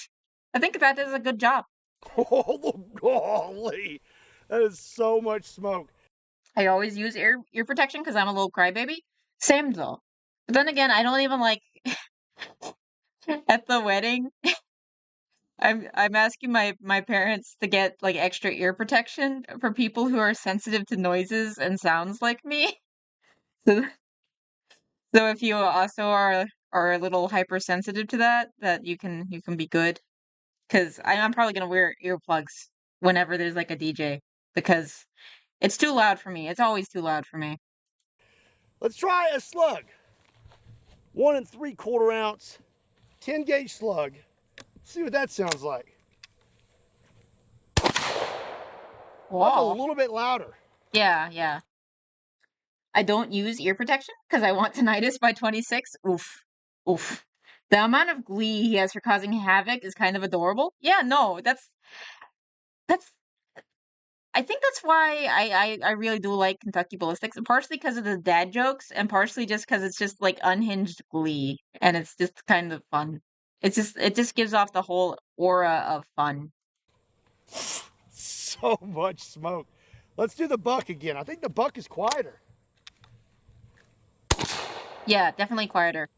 I think that is a good job. Holy, that is so much smoke. I always use ear protection because I'm a little crybaby. Same though. But then again, I don't even like at the wedding. I'm asking my parents to get like extra ear protection for people who are sensitive to noises and sounds like me. So, so if you also are a little hypersensitive to that you can be good. Because I'm probably gonna wear earplugs whenever there's like a DJ because it's too loud for me. It's always too loud for me. Let's try a slug. 1 3/4 ounce, 10 gauge slug. See what that sounds like. Wow. That's a little bit louder. Yeah, yeah. I don't use ear protection because I want tinnitus by 26. Oof. Oof. The amount of glee he has for causing havoc is kind of adorable. Yeah, no, that's I think that's why I really do like Kentucky Ballistics, partially because of the dad jokes, and partially just because it's just like unhinged glee, and it's just kind of fun. It just gives off the whole aura of fun. So much smoke. Let's do the buck again. I think the buck is quieter. Yeah, definitely quieter.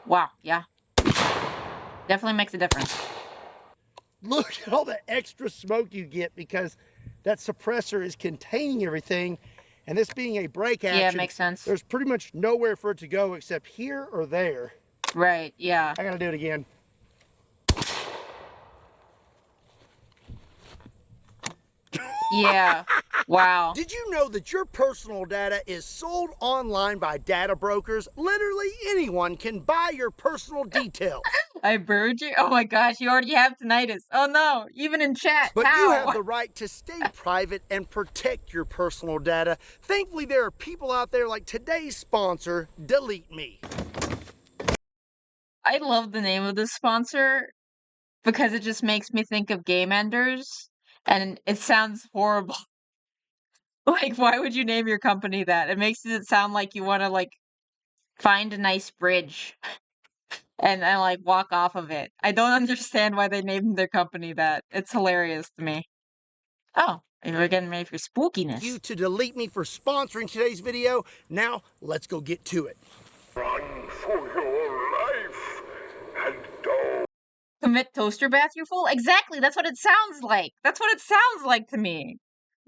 Wow, yeah. Definitely makes a difference. Look at all the extra smoke you get because that suppressor is containing everything, and this being a break action, yeah, it makes sense. There's pretty much nowhere for it to go except here or there. Right, yeah. I gotta do it again. Yeah. Wow. Did you know that your personal data is sold online by data brokers? Literally anyone can buy your personal details. I burned you? Oh my gosh, you already have tinnitus. Oh no, even in chat. But How? you have the right to stay private and protect your personal data. Thankfully, there are people out there like today's sponsor, Delete Me. I love the name of this sponsor because it just makes me think of Game Enders, and it sounds horrible. Like, why would you name your company that? It makes it sound like you want to like find a nice bridge and like walk off of it. I don't understand why they named their company that. It's hilarious to me. Oh, we're getting ready for spookiness. You to Delete Me for sponsoring today's video. Now, let's go get to it. Run for your life and don't. Commit toaster bath, you fool? Exactly, that's what it sounds like. That's what it sounds like to me.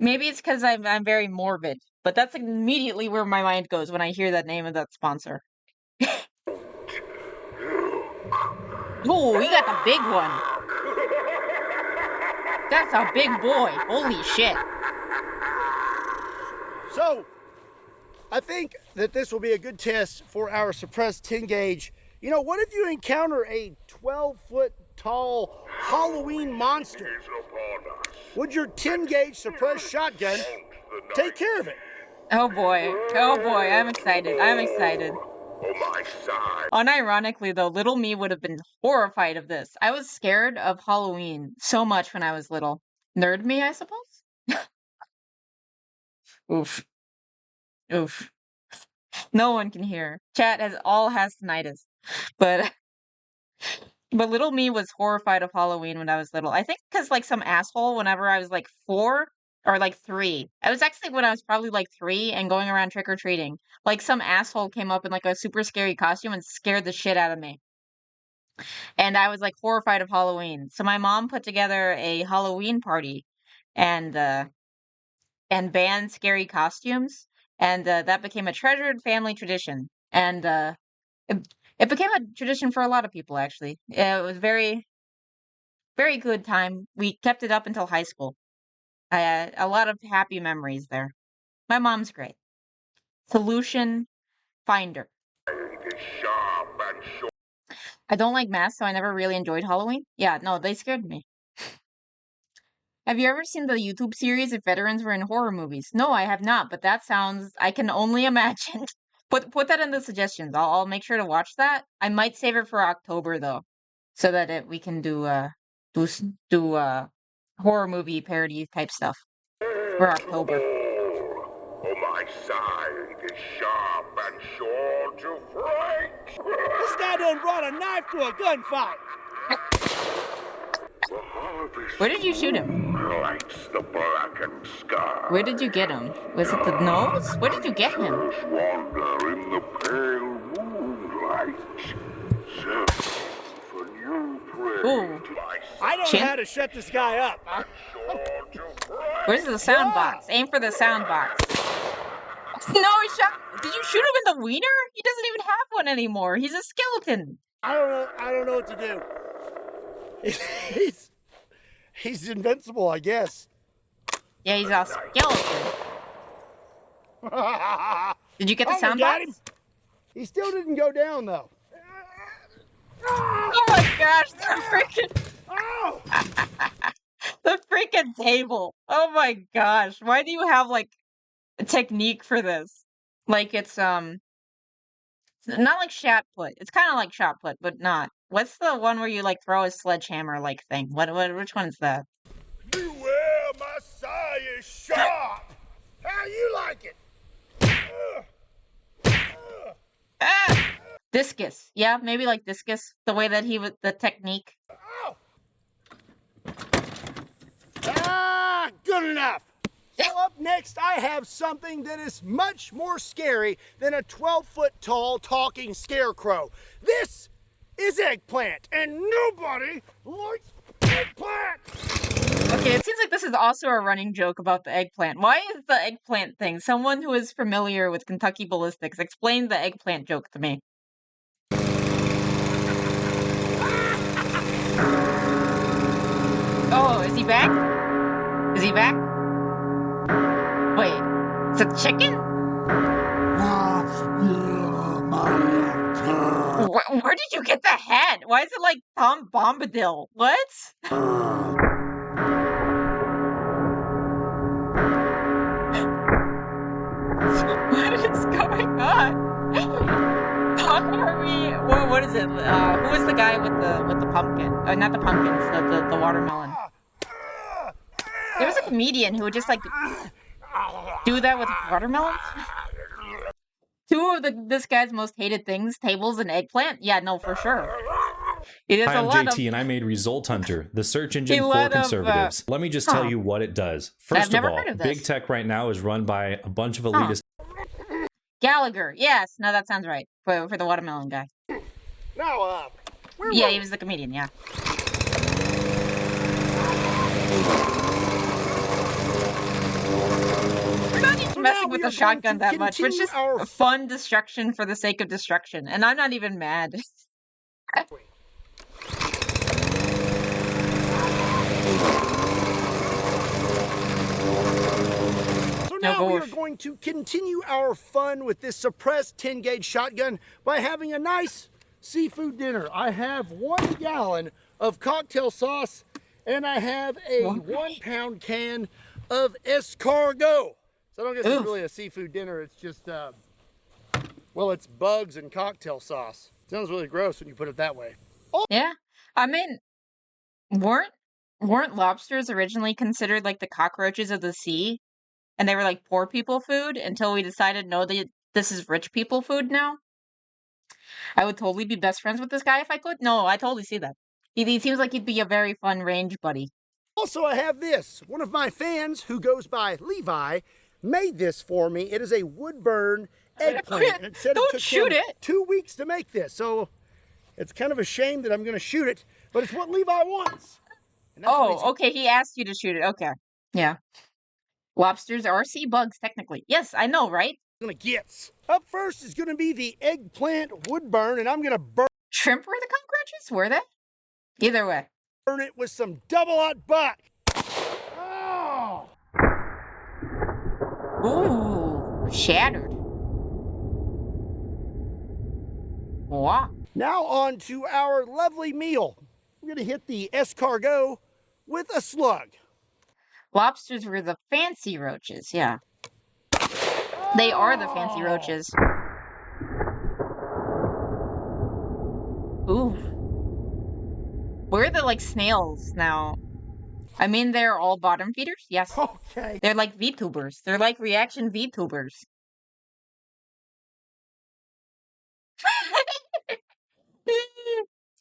Maybe it's because I'm very morbid, but that's immediately where my mind goes when I hear that name of that sponsor. Oh, we got the big one. That's a big boy. Holy shit. So, I think that this will be a good test for our suppressed 10 gauge. You know, what if you encounter a 12-foot tall Halloween monster? Would your 10 gauge suppressed shotgun take care of it? Oh boy, I'm excited. Unironically though, little me would have been horrified of this. I was scared of Halloween so much when I was little. Nerd me, I suppose? Oof. Oof. No one can hear. Chat has tinnitus. But little me was horrified of Halloween when I was little. I think because like some asshole whenever I was like 4 or like 3. I was actually when I was probably like 3 and going around trick-or-treating. Like some asshole came up in like a super scary costume and scared the shit out of me. And I was like horrified of Halloween. So my mom put together a Halloween party and banned scary costumes. And that became a treasured family tradition. And it became a tradition for a lot of people, actually. It was very, very good time. We kept it up until high school. I had a lot of happy memories there. My mom's great. Solution finder. I don't like masks, so I never really enjoyed Halloween. Yeah, no, they scared me. Have you ever seen the YouTube series if veterans were in horror movies? No, I have not, but that sounds... I can only imagine. Put that in the suggestions. I'll make sure to watch that. I might save it for October, though, so that we can do horror movie parody type stuff for October. My side is sharp and sure to break. This guy done brought a knife to a gunfight. Where did you shoot him? Lights the blackened sky. Where did you get him? Was it the nose? Where did you get him? Wander in the pale moonlight. Search for Ooh. I don't know how to shut this guy up. Where's the sound box? Aim for the sound box. No, he shot. Did you shoot him in the wiener? He doesn't even have one anymore. He's a skeleton. I don't know what to do. He's invincible, I guess. Yeah, he's a skeleton. Did you get the sound box? Him. He still didn't go down though. Oh my gosh, the freaking the freaking table. Oh my gosh. Why do you have like a technique for this? Like it's not like shot put. It's kind of like shot put, but not. What's the one where you like throw a sledgehammer like thing? Which one is that? Beware, my side is sharp. How you like it? Discus. Yeah, maybe like discus. The way that he would, the technique. Good enough. So up next, I have something that is much more scary than a 12-foot tall talking scarecrow. This is eggplant, and nobody likes eggplant. Okay, it seems like this is also a running joke about the eggplant. Why is the eggplant thing? Someone who is familiar with Kentucky ballistics, explain the eggplant joke to me. Oh, is he back? Is he back? Wait, it's a chicken? Where did you get the hat? Why is it like Tom Bombadil? What? What is going on? What is it? Who is the guy with the pumpkin? Not the pumpkins, the watermelon. There was a comedian who would just like do that with watermelons. Two of this guy's most hated things: tables and eggplant. Yeah, no, for sure. Hi, I'm JT, and I made Result Hunter, the search engine for conservatives. Let me just tell you what it does. First of all, big tech right now is run by a bunch of elitists. Gallagher. Yes, no, that sounds right for the watermelon guy. Now, yeah, he was the comedian. Yeah. We're not even messing with the shotgun that much. It's just fun destruction for the sake of destruction, and I'm not even mad. So now we are going to continue our fun with this suppressed 10-gauge shotgun by having a nice seafood dinner. I have 1 gallon of cocktail sauce, and I have a 1-pound can of escargot. So I don't guess it's really a seafood dinner. It's just, well, it's bugs and cocktail sauce. Sounds really gross when you put it that way. Oh. Yeah, I mean, weren't lobsters originally considered like the cockroaches of the sea? And they were like poor people food until we decided, no, this is rich people food now. I would totally be best friends with this guy if I could. No, I totally see that. He seems like he'd be a very fun range buddy. Also, I have this. One of my fans, who goes by Levi, made this for me. It is a wood burn eggplant. It said Don't it took shoot him it. 2 weeks to make this. So it's kind of a shame that I'm going to shoot it, but it's what Levi wants. Oh, okay. He asked you to shoot it. Okay. Yeah. Lobsters are sea bugs, technically. Yes, I know, right? Up first is going to be the eggplant wood burn, and I'm going to burn. Shrimp were the cockroaches? Were they? Either way. Burn it with some double-hot butt. Oh. Ooh, shattered. Wow. Now on to our lovely meal. We're going to hit the escargot with a slug. Lobsters were the fancy roaches, yeah. They are the fancy roaches. Ooh. We're the, like, snails now. I mean, they're all bottom feeders, yes. Okay. They're like VTubers. They're like reaction VTubers.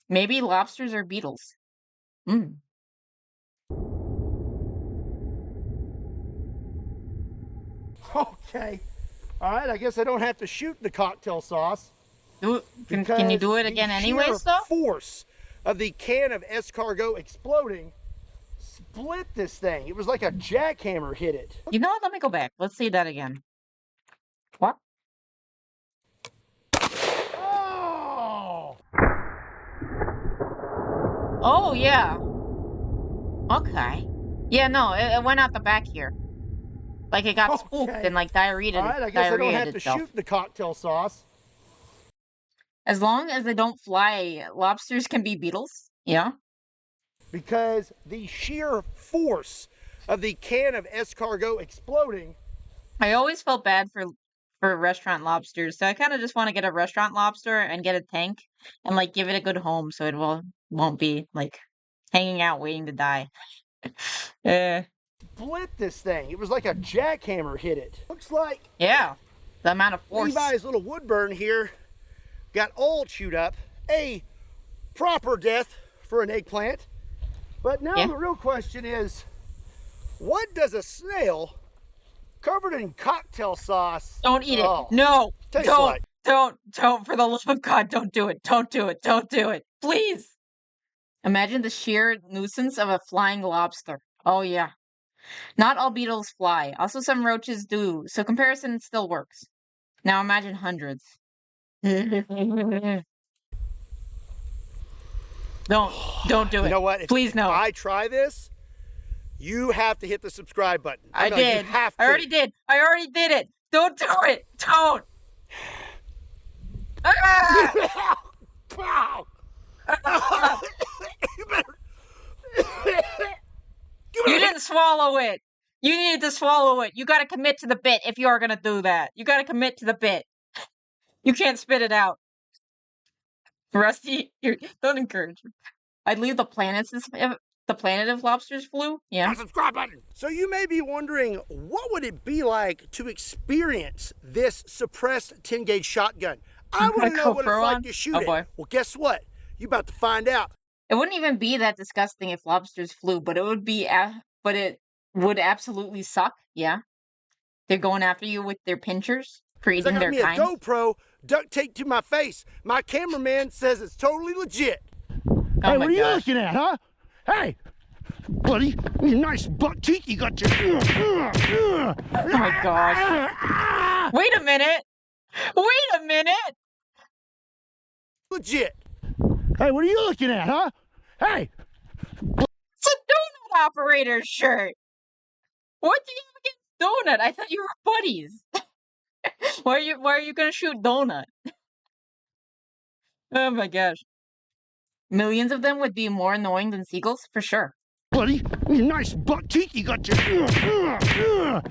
Maybe lobsters are beetles. Mm. Okay. All right, I guess I don't have to shoot the cocktail sauce. Can you do it again anyways, though? Force of the can of escargot exploding split this thing. It was like a jackhammer hit it. You know what? Let me go back. Let's see that again. What? Oh! Oh, yeah. Okay. Yeah, no, it went out the back here. Like it got spooked and like diarrhea. All right, I guess I don't have to shoot the cocktail sauce. As long as they don't fly, lobsters can be beetles. Yeah. Because the sheer force of the can of escargot exploding. I always felt bad for restaurant lobsters, so I kind of just want to get a restaurant lobster and get a tank and like give it a good home, so it won't be like hanging out waiting to die. Split this thing. It was like a jackhammer hit it. Looks like the amount of force. Levi's little woodburn here got all chewed up. A proper death for an eggplant. But now the real question is, what does a snail covered in cocktail sauce? Don't eat it. No. Tastes like? Don't. For the love of God, don't do it. Don't do it. Don't do it. Please. Imagine the sheer nuisance of a flying lobster. Oh, yeah. Not all beetles fly. Also, some roaches do. So comparison still works. Now imagine hundreds. Don't do it. You know what? Please no. If I try this, you have to hit the subscribe button. I did. You have to. I already did. I already did it. Don't do it. Don't. Pow! You didn't swallow it. You needed to swallow it. You got to commit to the bit if you are going to do that. You got to commit to the bit. You can't spit it out. Rusty, don't encourage me. I'd leave the planet if lobsters flew. Yeah. Subscribe button. So you may be wondering, what would it be like to experience this suppressed 10-gauge shotgun? I want to know what it's like to shoot it. Well, guess what? You're about to find out. It wouldn't even be that disgusting if lobsters flew, but it would be, but it would absolutely suck. Yeah, they're going after you with their pinchers, creating their kind. I got me a kind. GoPro duct taped to my face. My cameraman says it's totally legit. Hey, what are you looking at, huh? Hey, buddy, you nice buck teeth you got your. Oh my gosh! Wait a minute! Wait a minute! Legit. Hey, what are you looking at, huh? Hey! It's a donut operator's shirt! What do you have against donut? I thought you were buddies. Why are you gonna shoot donut? Oh my gosh. Millions of them would be more annoying than seagulls, for sure. Buddy, you nice buck teeth you got your. No,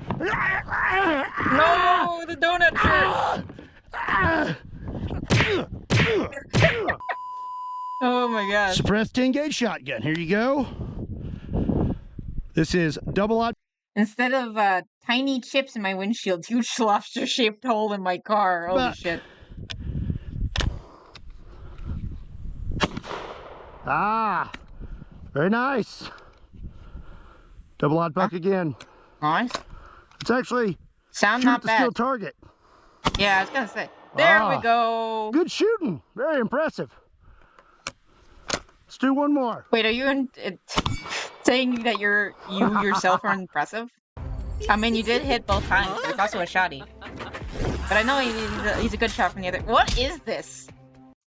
the donut shirt! Oh my gosh. Suppressed 10-gauge shotgun. Here you go. This is double-aught. Instead of tiny chips in my windshield, huge lobster-shaped hole in my car. Holy shit. Ah, very nice. Double-aught buck again. Nice. It's actually sound not bad. Steel target. Yeah, I was gonna say. There we go. Good shooting. Very impressive. Let's do one more. Wait, are you saying that you yourself are impressive? I mean, you did hit both times. There's also a shotty. But I know he's a good shot from the other. What is this?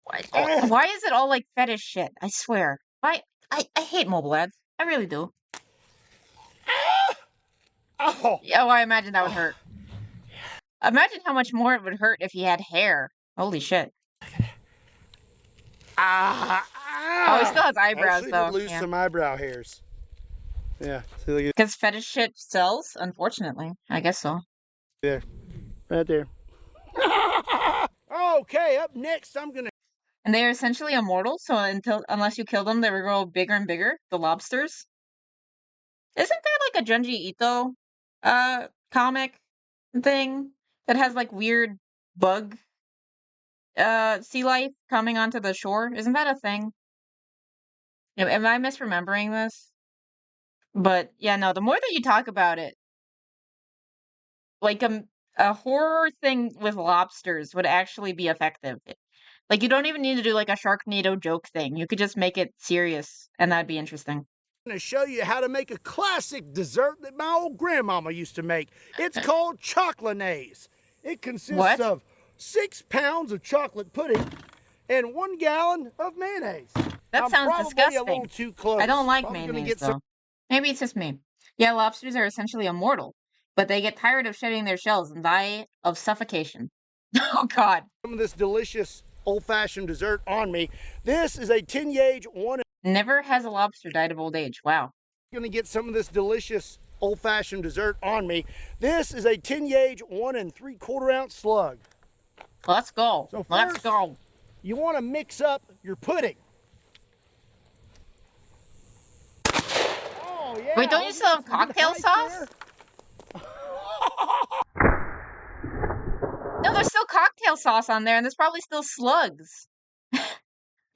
Why is it all like fetish shit? I swear. I hate mobile ads. I really do. Oh, I imagine that would hurt. Imagine how much more it would hurt if he had hair. Holy shit. Oh, he still has eyebrows, though. Lose some eyebrow hairs. Yeah. Because fetish shit sells, unfortunately. I guess so. There. Right there. Okay, up next, I'm gonna... And they are essentially immortal, so unless you kill them, they will grow bigger and bigger. The lobsters. Isn't there like a Junji Ito comic thing that has like weird bug sea life coming onto the shore? Isn't that a thing? Am I misremembering this? But yeah, no, the more that you talk about it, like a horror thing with lobsters would actually be effective. Like, you don't even need to do like a Sharknado joke thing. You could just make it serious, and that'd be interesting. I'm going to show you how to make a classic dessert that my old grandmama used to make. It's called chocolate. It consists of 6 pounds of chocolate pudding and 1 gallon of mayonnaise. That sounds disgusting. A little too close. I don't like mayonnaise, though. Maybe it's just me. Yeah, lobsters are essentially immortal, but they get tired of shedding their shells and die of suffocation. Oh, God. Some of this delicious old-fashioned dessert on me. This is a 10-gauge 1. Never has a lobster died of old age. Wow. I'm going to get some of this delicious old-fashioned dessert on me. This is a 10-gauge 1 3/4 ounce slug. Let's go. So first, let's go. You want to mix up your pudding. Oh, yeah. Wait, don't you still have cocktail sauce? No, there's still cocktail sauce on there, and there's probably still slugs.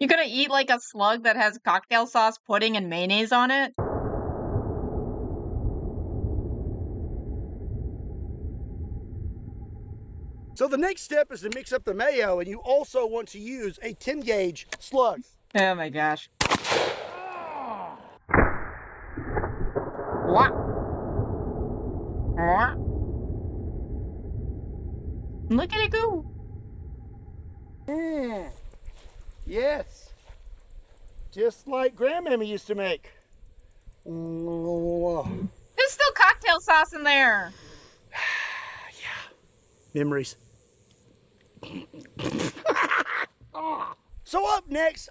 You're gonna eat like a slug that has cocktail sauce, pudding, and mayonnaise on it? So the next step is to mix up the mayo, and you also want to use a 10-gauge slug. Oh my gosh. What? What? Look at it go. Yes. Just like Grandmammy used to make. There's still cocktail sauce in there. Memories. So up next,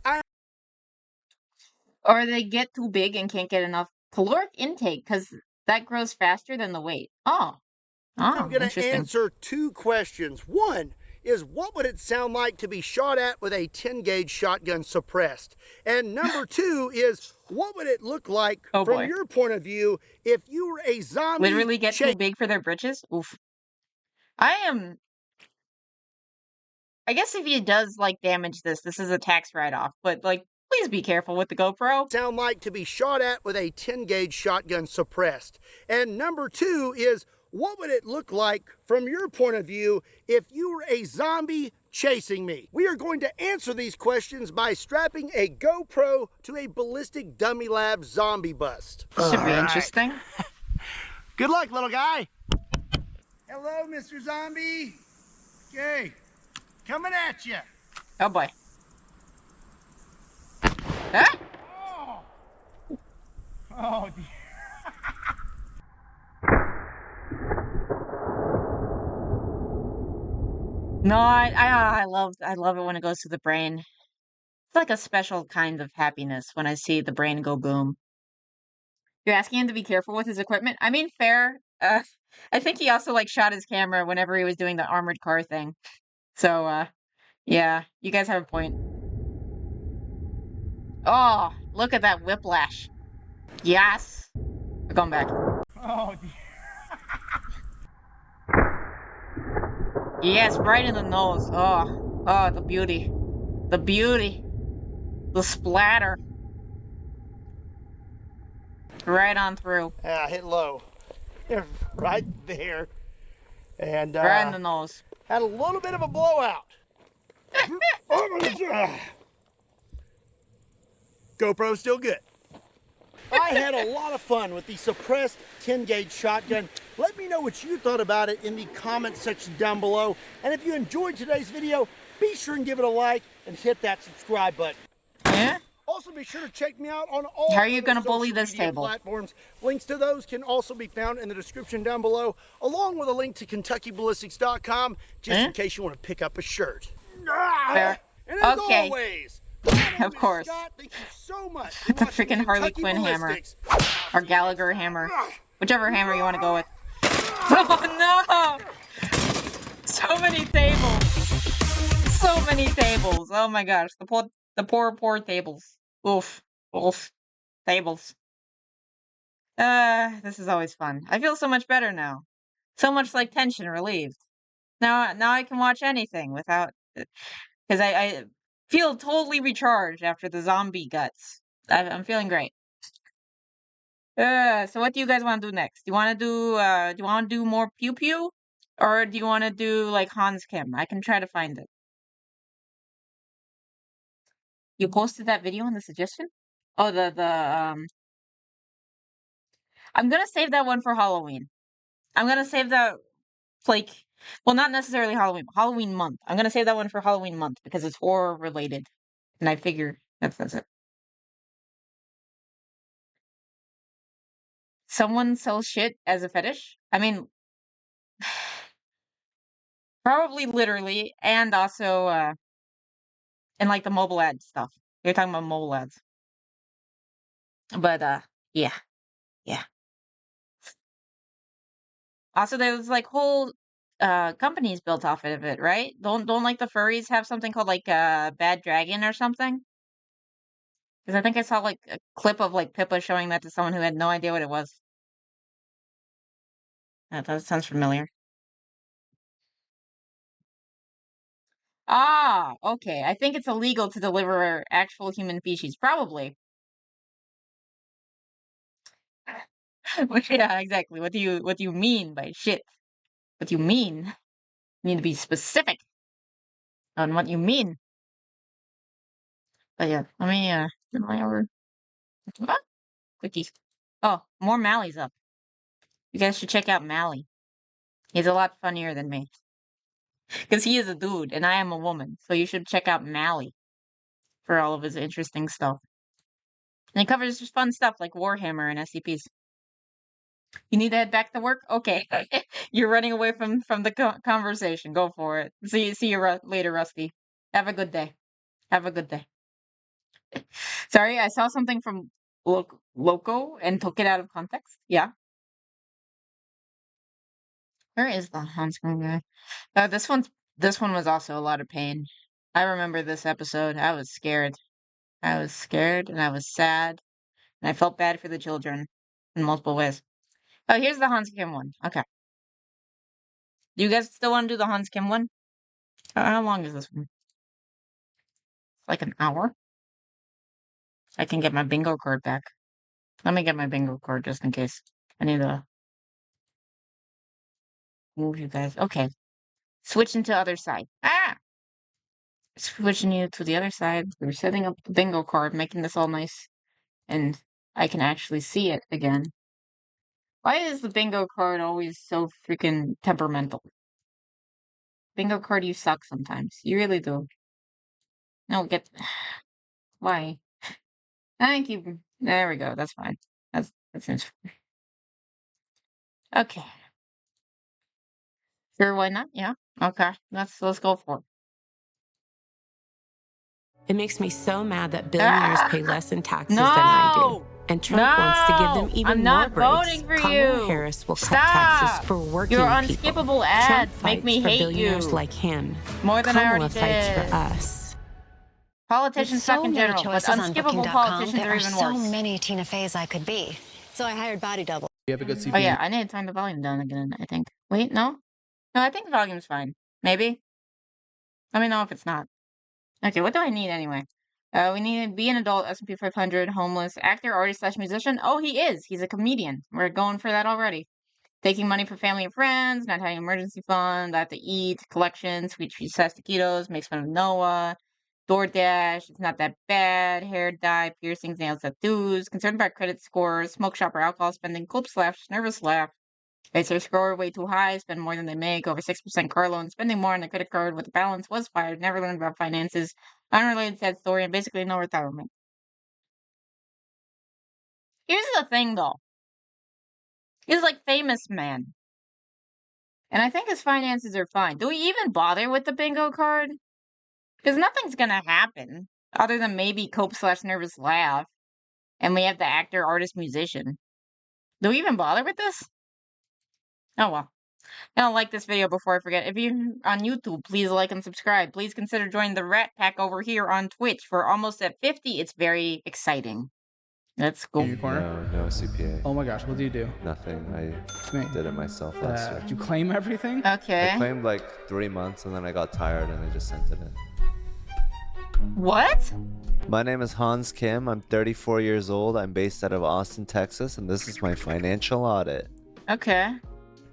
Or they get too big and can't get enough caloric intake because that grows faster than the weight. I'm going to answer 2 questions. One is, what would it sound like to be shot at with a 10-gauge shotgun suppressed? And number 2 is, what would it look like from your point of view if you were a zombie? Literally get too big for their britches? Oof. I guess if he does, like, damage this is a tax write-off. But, like, please be careful with the GoPro. Sound like to be shot at with a 10-gauge shotgun suppressed. And number 2 is, what would it look like from your point of view if you were a zombie chasing me? We are going to answer these questions by strapping a GoPro to a ballistic dummy lab zombie bust. Should be interesting. Good luck, little guy. Hello, Mr. Zombie. Okay, coming at you. Oh boy. Huh? Oh dear. No, I love it when it goes to the brain. It's like a special kind of happiness when I see the brain go boom. You're asking him to be careful with his equipment? I mean, fair. I think he also like shot his camera whenever he was doing the armored car thing. So, yeah, you guys have a point. Oh, look at that whiplash. Yes. We're going back. Oh dear. Yes, right in the nose. Oh, the beauty. The beauty. The splatter. Right on through. Yeah, hit low. Right there. And right in the nose. Had a little bit of a blowout. GoPro still good. I had a lot of fun with the suppressed 10-gauge shotgun. Let me know what you thought about it in the comment section down below. And if you enjoyed today's video, be sure and give it a like and hit that subscribe button. Yeah? Also, be sure to check me out on all How are you going to bully this table? Platforms. Links to those can also be found in the description down below, along with a link to KentuckyBallistics.com, just in case you want to pick up a shirt. Fair. And as always, of course. Scott, thank you so much The freaking Harley Quinn hammer. Or Gallagher hammer. Whichever hammer you want to go with. Oh no! So many tables. So many tables. Oh my gosh. The poor tables. Oof. Oof. Tables. This is always fun. I feel so much better now. So much like tension relieved. Now I can watch anything without... Because I feel totally recharged after the zombie guts. I'm feeling great. So what do you guys want to do next? Do you want to do more pew pew? Or do you want to do like Hans Kim? I can try to find it. You posted that video in the suggestion? Oh, I'm gonna save that one for Halloween. I'm gonna save that, like, well, not necessarily Halloween, but Halloween month. I'm gonna save that one for Halloween month because it's horror related, and I figure that's it. Someone sells shit as a fetish? I mean, probably literally, and also, in like the mobile ad stuff. You're talking about mobile ads. But, yeah. Yeah. Also, there's like whole companies built off of it, right? Don't like the furries have something called like Bad Dragon or something? Because I think I saw like a clip of like Pippa showing that to someone who had no idea what it was. That sounds familiar. Ah, okay. I think it's illegal to deliver actual human feces. Probably. Yeah, exactly. What do you mean by shit? What do you mean? You need to be specific on what you mean. But yeah, let me get my order. Ah, cookies. Oh, more Mally's up. You guys should check out Mally. He's a lot funnier than me. Because he is a dude and I am a woman. So you should check out Mally for all of his interesting stuff. And he covers just fun stuff like Warhammer and SCPs. You need to head back to work? Okay. You're running away from the conversation. Go for it. See you later, Rusty. Have a good day. Have a good day. Sorry, I saw something from Loco and took it out of context. Yeah. Where is the Huntsman guy? This one was also a lot of pain. I remember this episode. I was scared. I was scared and I was sad. And I felt bad for the children in multiple ways. Oh, here's the Hans Kim one. Okay. Do you guys still want to do the Hans Kim one? How long is this one? Like an hour? I can get my bingo card back. Let me get my bingo card just in case. I need to move you guys. Okay. Switching to other side. Ah! Switching you to the other side. We're setting up the bingo card, making this all nice. And I can actually see it again. Why is the bingo card always so freaking temperamental? Bingo card, you suck sometimes. You really do. No, get... Why? Thank you. There we go. That's fine. That seems fine. Okay. Sure, why not? Yeah. Okay. Let's go for it. It makes me so mad that billionaires pay less in taxes than I do. And Trump wants to give them even more breaks. Kamala Harris will cut taxes for working Your people. unskippable ads Trump make me fights for hate billionaires you. like him. More than I Kamala already fights did. for us. Politicians suck in general, but unskippable politicians there are are even so worse. many Tina Feys I could be. So I hired Body Double. You have a good CPU. Oh yeah, I need to turn the volume down again, I think. Wait, no? No, I think the volume's fine. Maybe? Let me know if it's not. Okay, what do I need anyway? We need to be an adult, S&P 500, homeless, actor, artist/musician. Oh, he is. He's a comedian. We're going for that already. Taking money from family and friends, not having an emergency fund, have to eat, collection, sweet treats, taquitos, makes fun of Noah, DoorDash, it's not that bad, hair dye, piercings, nails, tattoos, concerned about credit scores, smoke shop or alcohol spending, cope / nervous laugh. Rates their score way too high, spend more than they make, over 6% car loan, spending more on the credit card with the balance, was fired, never learned about finances, unrelated sad story, and basically no retirement. Here's the thing though. He's like famous man. And I think his finances are fine. Do we even bother with the bingo card? Because nothing's gonna happen. Other than maybe cope / nervous laugh. And we have the actor, artist, musician. Do we even bother with this? Oh well. I don't like this video before I forget. If you're on YouTube, please like and subscribe. Please consider joining the Rat Pack over here on Twitch. We're almost at 50. It's very exciting. Let's go. No CPA. Oh my gosh, what do you do? Nothing. I did it myself last year. Did you claim everything? Okay. I claimed like 3 months and then I got tired and I just sent it in. What? My name is Hans Kim. I'm 34 years old. I'm based out of Austin, Texas, and this is my financial audit. Okay.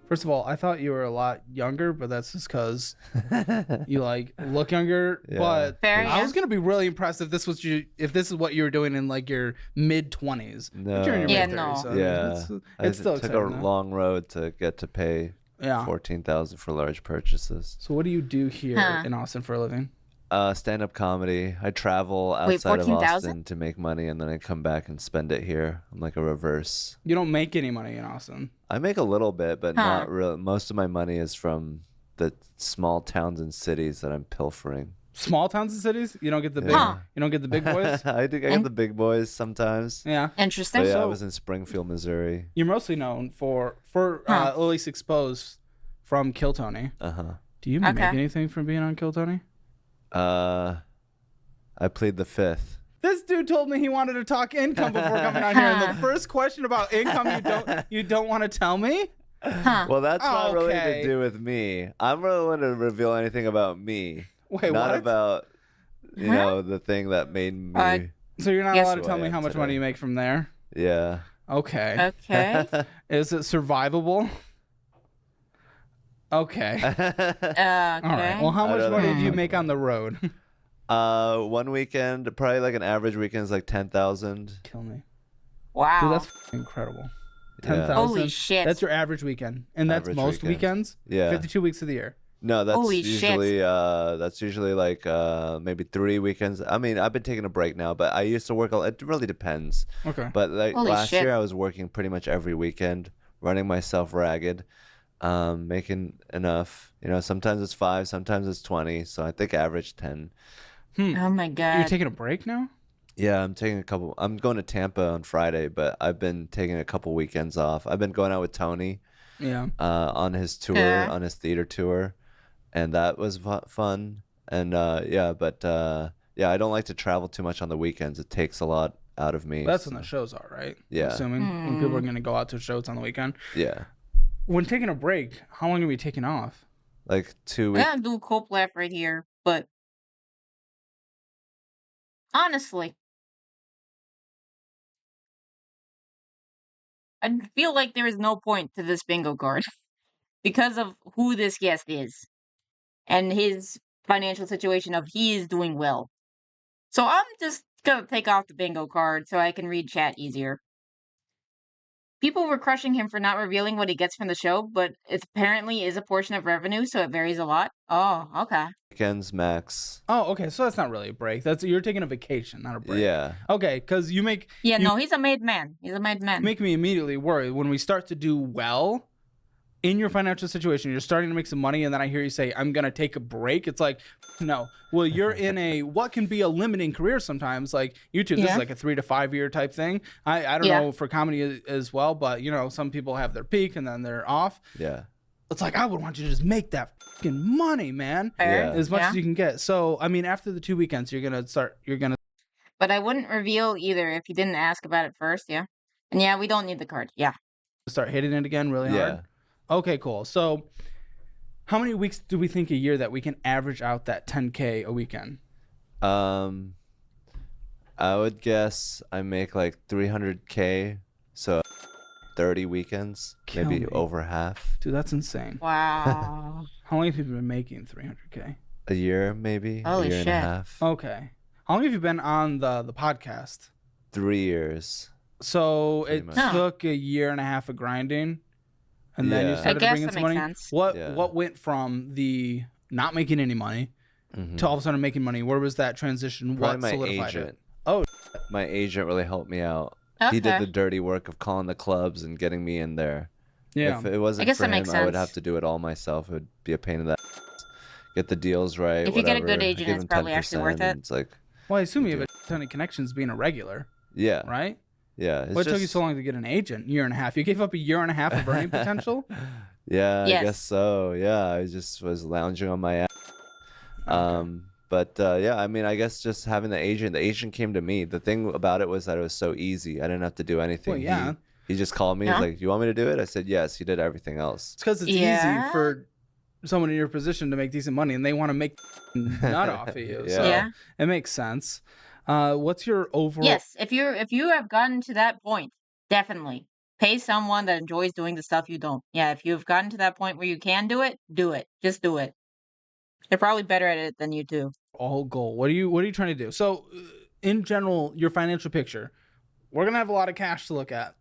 First of all, I thought you were a lot younger, but that's just because you like look younger. Yeah. But Fair, I yeah. was gonna be really impressed if this is what you were doing in like your mid-20s. No. But you're in your Yeah, mid-30s, no. so I mean, Yeah. it's still took a exciting, though. long road to get to pay Yeah. $14,000 for large purchases. So what do you do here Huh. in Austin for a living? Stand-up comedy. I travel Wait, outside of 14,000? Austin to make money, and then I come back and spend it here. I'm like a reverse. You don't make any money in Austin. I make a little bit, but Huh. not real. Most of my money is from the small towns and cities that I'm pilfering. Small towns and cities? You don't get the big. Yeah. You don't get the big boys. I get the big boys sometimes. Yeah. Interesting. But yeah, I So- was in Springfield, Missouri. You're mostly known for at least Exposed from Kill Tony. Do you make Okay. anything from being on Kill Tony? I plead the fifth. This dude told me he wanted to talk income before coming on here, and the first question about income you don't want to tell me? Well, that's not really Okay. to do with me. I'm really want to reveal anything about me. Wait, not what? about you know the thing that made me. So you're not Yes. allowed to who tell I me am how much money today. you make from there? Yeah. Okay. Okay. Is it survivable? Okay. All right. Well, how I much don't money know. do you make on the road? One weekend, probably like an average weekend is like 10,000. Kill me. Wow. Dude, that's incredible. Yeah. 10,000. Holy shit. That's your average weekend, and that's Average most weekend. weekends. Yeah. 52 weeks of the year. No, that's Holy shit. usually like maybe 3 weekends. I mean, I've been taking a break now, but I used to work. It really depends. Okay. But like Holy last shit. year, I was working pretty much every weekend, running myself ragged, making enough. You know, sometimes it's 5, sometimes it's 20. So I think average 10. Oh my god. You're taking a break now? Yeah, I'm taking a couple. I'm going to Tampa on Friday, but I've been taking a couple weekends off. I've been going out with Tony. Yeah. On his tour, Yeah. on his theater tour, and that was fun. And yeah, I don't like to travel too much on the weekends. It takes a lot out of me. That's when the shows are, right? Yeah. I'm assuming when people are going to go out to shows on the weekend. Yeah, When taking a break, how long are we taking off? like 2 I'm weeks. gonna do a cold laugh right here, but honestly, I feel like there is no point to this bingo card because of who this guest is and his financial situation of he is doing well. So I'm just gonna take off the bingo card so I can read chat easier. People were crushing him for not revealing what he gets from the show, but it apparently is a portion of revenue, so it varies a lot. Oh, okay. Weekends max. Oh, okay. So that's not really a break. You're taking a vacation, not a break. Yeah. Okay, because you make Yeah, you no, he's a made man. He's a made man. make me immediately worry when we start to do well in your financial situation. You're starting to make some money, and then I hear you say, "I'm gonna take a break." It's like, no. Well, you're in a what can be a limiting career sometimes. Like YouTube, this Yeah. is like a 3 to 5 year type thing. I don't Yeah. know for comedy as well, but you know, some people have their peak and then they're off. Yeah. It's like I would want you to just make that fucking money, man, Fair. as much Yeah. as you can get. So, I mean, after the 2 weekends, you're gonna. But I wouldn't reveal either if you didn't ask about it first, yeah. And yeah, we don't need the card. Yeah. Start hitting it again really hard. Yeah. Okay, cool. So, how many weeks do we think a year that we can average out that 10K a weekend? I would guess I make like 300K, so 30 weekends, maybe me. over half. Dude, that's insane. Wow. How long have you been making 300K? A year, maybe. Holy a year shit. and a half. Okay. How long have you been on the podcast? 3 years. So Pretty it much. took a year and a half of grinding, and then you Yeah. I started guess bringing that some makes money. sense. Yeah. What went from the not making any money to all of a sudden making money? Where was that transition? Probably What my solidified agent. it? Oh, My agent really helped me out. He did Okay. the dirty work of calling the clubs and getting me in there. yeah. If it wasn't guess for that him, makes I would sense. have to do it all myself. It would be a pain in the get the deals right. If you get a good whatever. I agent, give it's him probably actually worth 10%, it. and it's like, Well, I assume you have a ton of connections being a regular, yeah, right? yeah. It's What took you just- so long to get an agent? Year and a half. You gave up a year and a half of earning potential? Yeah, Yes. I guess so. Yeah, I just was lounging on my ass. But yeah, I mean, I guess just having the agent came to me. The thing about it was that it was so easy. I didn't have to do anything. Well, yeah. He just called me. Yeah. He's like, "You want me to do it?" I said, "Yes." He did everything else. It's because it's Yeah. easy for someone in your position to make decent money, and they want to make nut off of you. So Yeah. it makes sense. What's your overall? Yes, if you have gotten to that point, definitely. Pay someone that enjoys doing the stuff you don't. Yeah, if you've gotten to that point where you can do it, do it. Just do it. They're probably better at it than you do. All goal. What are you trying to do? So, in general, your financial picture, we're gonna have a lot of cash to look at,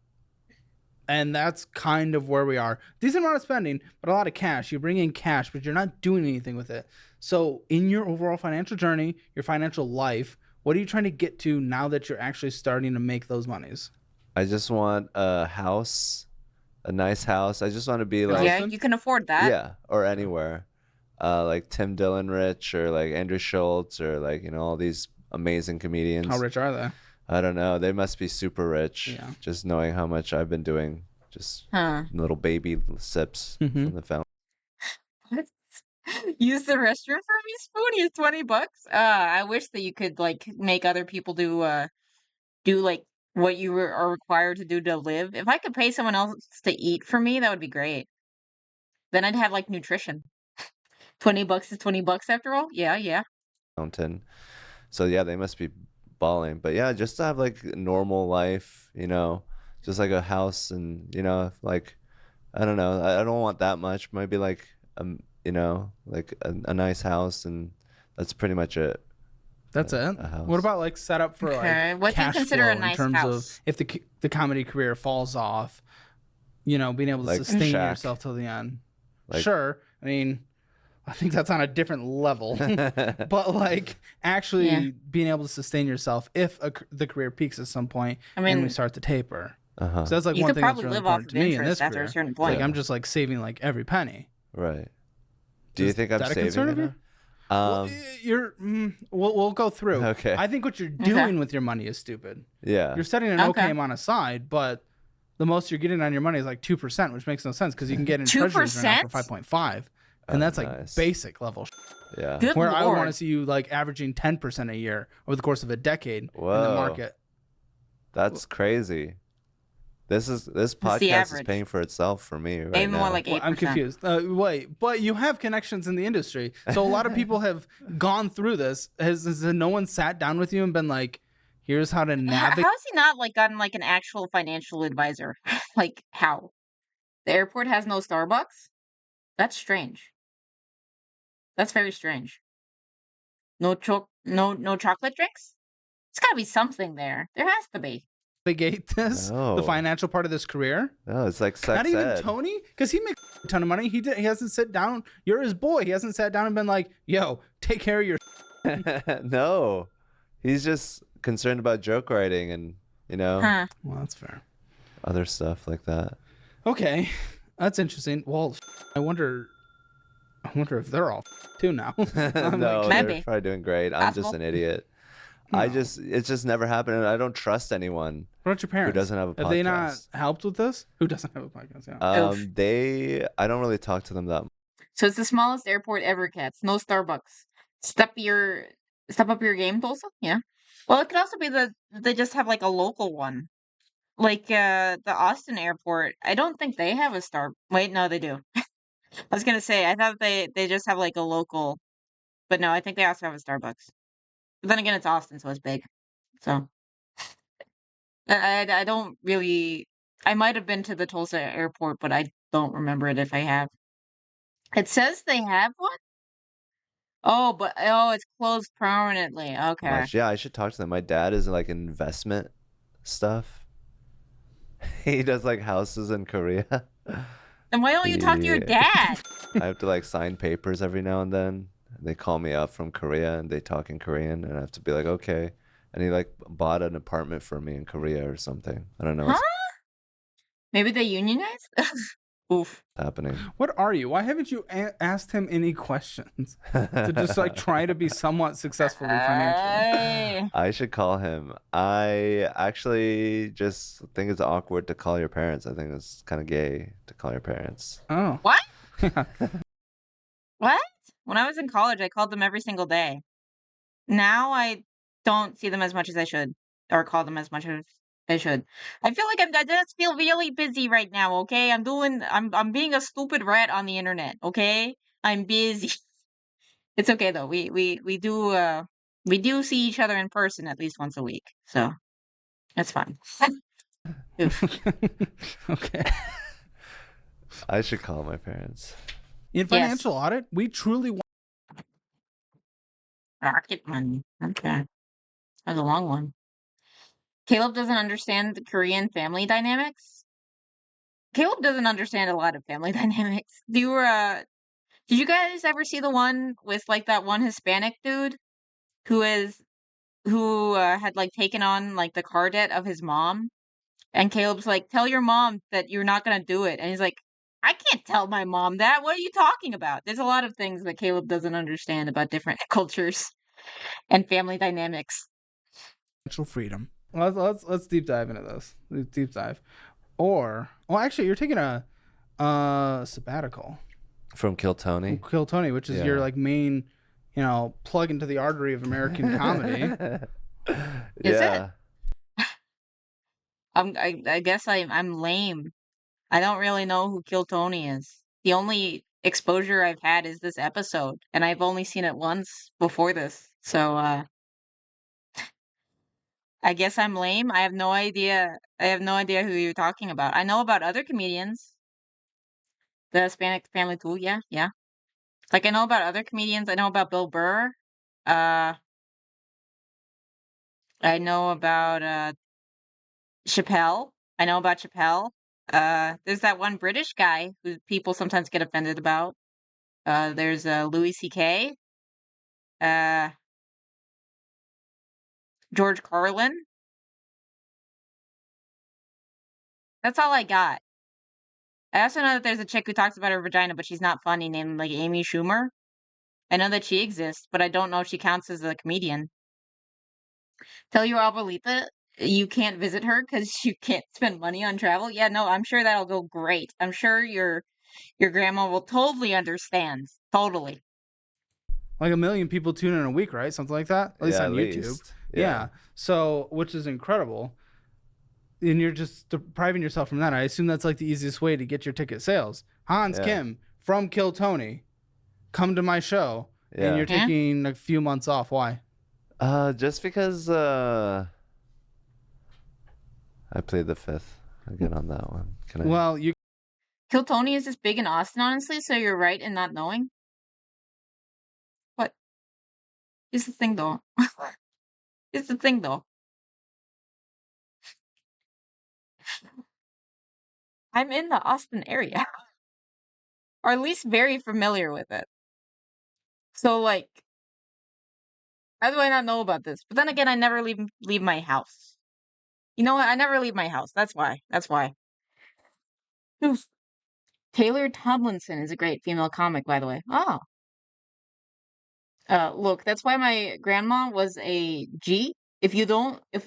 and that's kind of where we are. Decent amount of spending, but a lot of cash. You bring in cash, but you're not doing anything with it. So, in your overall financial journey, your financial life, what are you trying to get to now that you're actually starting to make those monies? I just want a house, a nice house. I just want to be like, yeah, you can afford that. Yeah, or anywhere. Like Tim Dillon rich, or like Andrew Schultz, or like, you know, all these amazing comedians. How rich are they? I don't know. They must be super rich. Yeah. Just knowing how much I've been doing, just little baby sips from the fountain. Use the restroom for me, spoon. Here's $20. I wish that you could like make other people do like what you are required to do to live. If I could pay someone else to eat for me, that would be great. Then I'd have like nutrition. $20 is $20 after all. Yeah. Fountain. So yeah, they must be balling. But yeah, just to have like a normal life, you know, just like a house, and you know, like I don't know, I don't want that much. Maybe like you know, like a nice house, and that's pretty much it. That's it. What about like setup for like what do you cash consider flow a nice in terms house? of if the comedy career falls off, you know, being able to Like sustain Shaq. yourself till the end? Like- Sure. I mean, I think that's on a different level, but like actually being able to sustain yourself if the career peaks at some point, and we mean, start to taper. Uh-huh. So that's like you one could thing that's probably really live off important of to me in interest this after a career. certain point. Like I'm just like saving like every penny. Right. Do you think I'm that a saving concern of it? you? Well, we'll go through. Okay. I think what you're doing with your money is stupid. Yeah. You're setting an okay amount aside, but the most you're getting on your money is like 2%, which makes no sense because you can get in treasuries right now for 5.5, and that's like basic level. Yeah. Good Where I would Lord. want to see you like averaging 10% a year over the course of a decade in the Whoa. market. That's crazy. This podcast is average. paying for itself for me right Maybe now. more like 8%. Well, I'm confused. Wait, but you have connections in the industry, so a lot of people have gone through this. Has no one sat down with you and been like, "Here's how to navigate"? How has he not like gotten like an actual financial advisor? Like how? The airport has no Starbucks? That's strange. That's very strange. No chocolate drinks? It's gotta be something there. There has to be. Navigate this, the financial part of this career. No, it's like sex Not even ed. Tony, because he makes a ton of money. He hasn't sat down. You're his boy. He hasn't sat down and been like, "Yo, take care of your." No, he's just concerned about joke writing and, you know, Well, that's fair. other stuff like that. Okay, that's interesting. Well, I wonder if they're all too now. I'm No, like, they're Maybe. probably doing great. I'm just Possible. an idiot. No. It's just never happened, and I don't trust anyone What about your parents? who doesn't have a podcast. Have they not helped with this? Who doesn't have a podcast? Yeah. I don't really talk to them that much. So it's the smallest airport ever, cats. No Starbucks. Step up your game, Tulsa. Yeah. Well, it could also be that they just have like a local one, like the Austin airport. I don't think they have a Star. Wait, no, they do. I was gonna say I thought they just have like a local, but no, I think they also have a Starbucks. But then again, it's Austin, so it's big. So I don't really. I might have been to the Tulsa airport, but I don't remember it if I have. It says they have one. Oh, but it's closed permanently. Okay. Much. Yeah, I should talk to them. My dad is like investment stuff. He does like houses in Korea. Then why don't you talk to your dad? I have to like sign papers every now and then. They call me up from Korea and they talk in Korean, and I have to be like, okay. And he like bought an apartment for me in Korea or something. I don't know what's Maybe they unionized? Oof. happening. What are you? Why haven't you asked him any questions to just like try to be somewhat successfully financially? I should call him. I actually just think it's awkward to call your parents. I think it's kind of gay to call your parents. Oh. What? What? When I was in college, I called them every single day. Now I don't see them as much as I should, or call them as much as I should. I feel like I just feel really busy right now. Okay, I'm being a stupid rat on the internet. Okay, I'm busy. It's okay though. We do see each other in person at least once a week, so that's fine. Okay. I should call my parents. In financial audit, we truly want Rocket money. Okay. That was a long one. Caleb doesn't understand the Korean family dynamics. Caleb doesn't understand a lot of family dynamics. Did you guys ever see the one with like that one Hispanic dude who had like taken on like the car debt of his mom? And Caleb's like, tell your mom that you're not gonna do it. And he's like, I can't tell my mom that. What are you talking about? There's a lot of things that Caleb doesn't understand about different cultures and family dynamics. financial freedom. Let's deep dive into this. Deep dive. Or, well, actually, you're taking a sabbatical From Kill Tony. Kill Tony, which is your like main, plug into the artery of American comedy. Is it? I guess I'm lame. I don't really know who Kill Tony is. The only exposure I've had is this episode, and I've only seen it once before this. So I guess I'm lame. I have no idea. I have no idea who you're talking about. I know about other comedians. The Hispanic family too. Yeah, yeah. Like I know about other comedians. I know about Bill Burr. I know about Chappelle. I know about Chappelle. There's that one British guy who people sometimes get offended about. There's Louis C.K. George Carlin. That's all I got. I also know that there's a chick who talks about her vagina, but she's not funny, named like Amy Schumer. I know that she exists, but I don't know if she counts as a comedian. Tell your abuelita you can't visit her because you can't spend money on travel. Yeah, no, I'm sure that'll go great. I'm sure your grandma will totally understand. Totally. Like 1 million people tune in a week, right? Something like that. At least on YouTube. Yeah. So, which is incredible. And you're just depriving yourself from that. I assume that's like the easiest way to get your ticket sales. Hans Kim from Kill Tony, come to my show, and you're taking a few months off. Why? Just because I played the fifth. I get on that one. Well, you. Kill Tony is just big in Austin, honestly. So you're right in not knowing. What? Here's the thing, though. Here's the thing, though. I'm in the Austin area, or at least very familiar with it. So, like, how do I not know about this? But then again, I never leave my house. You know what? I never leave my house. That's why. That's why. Oof. Taylor Tomlinson is a great female comic, by the way. Oh. Look, that's why my grandma was a G. If we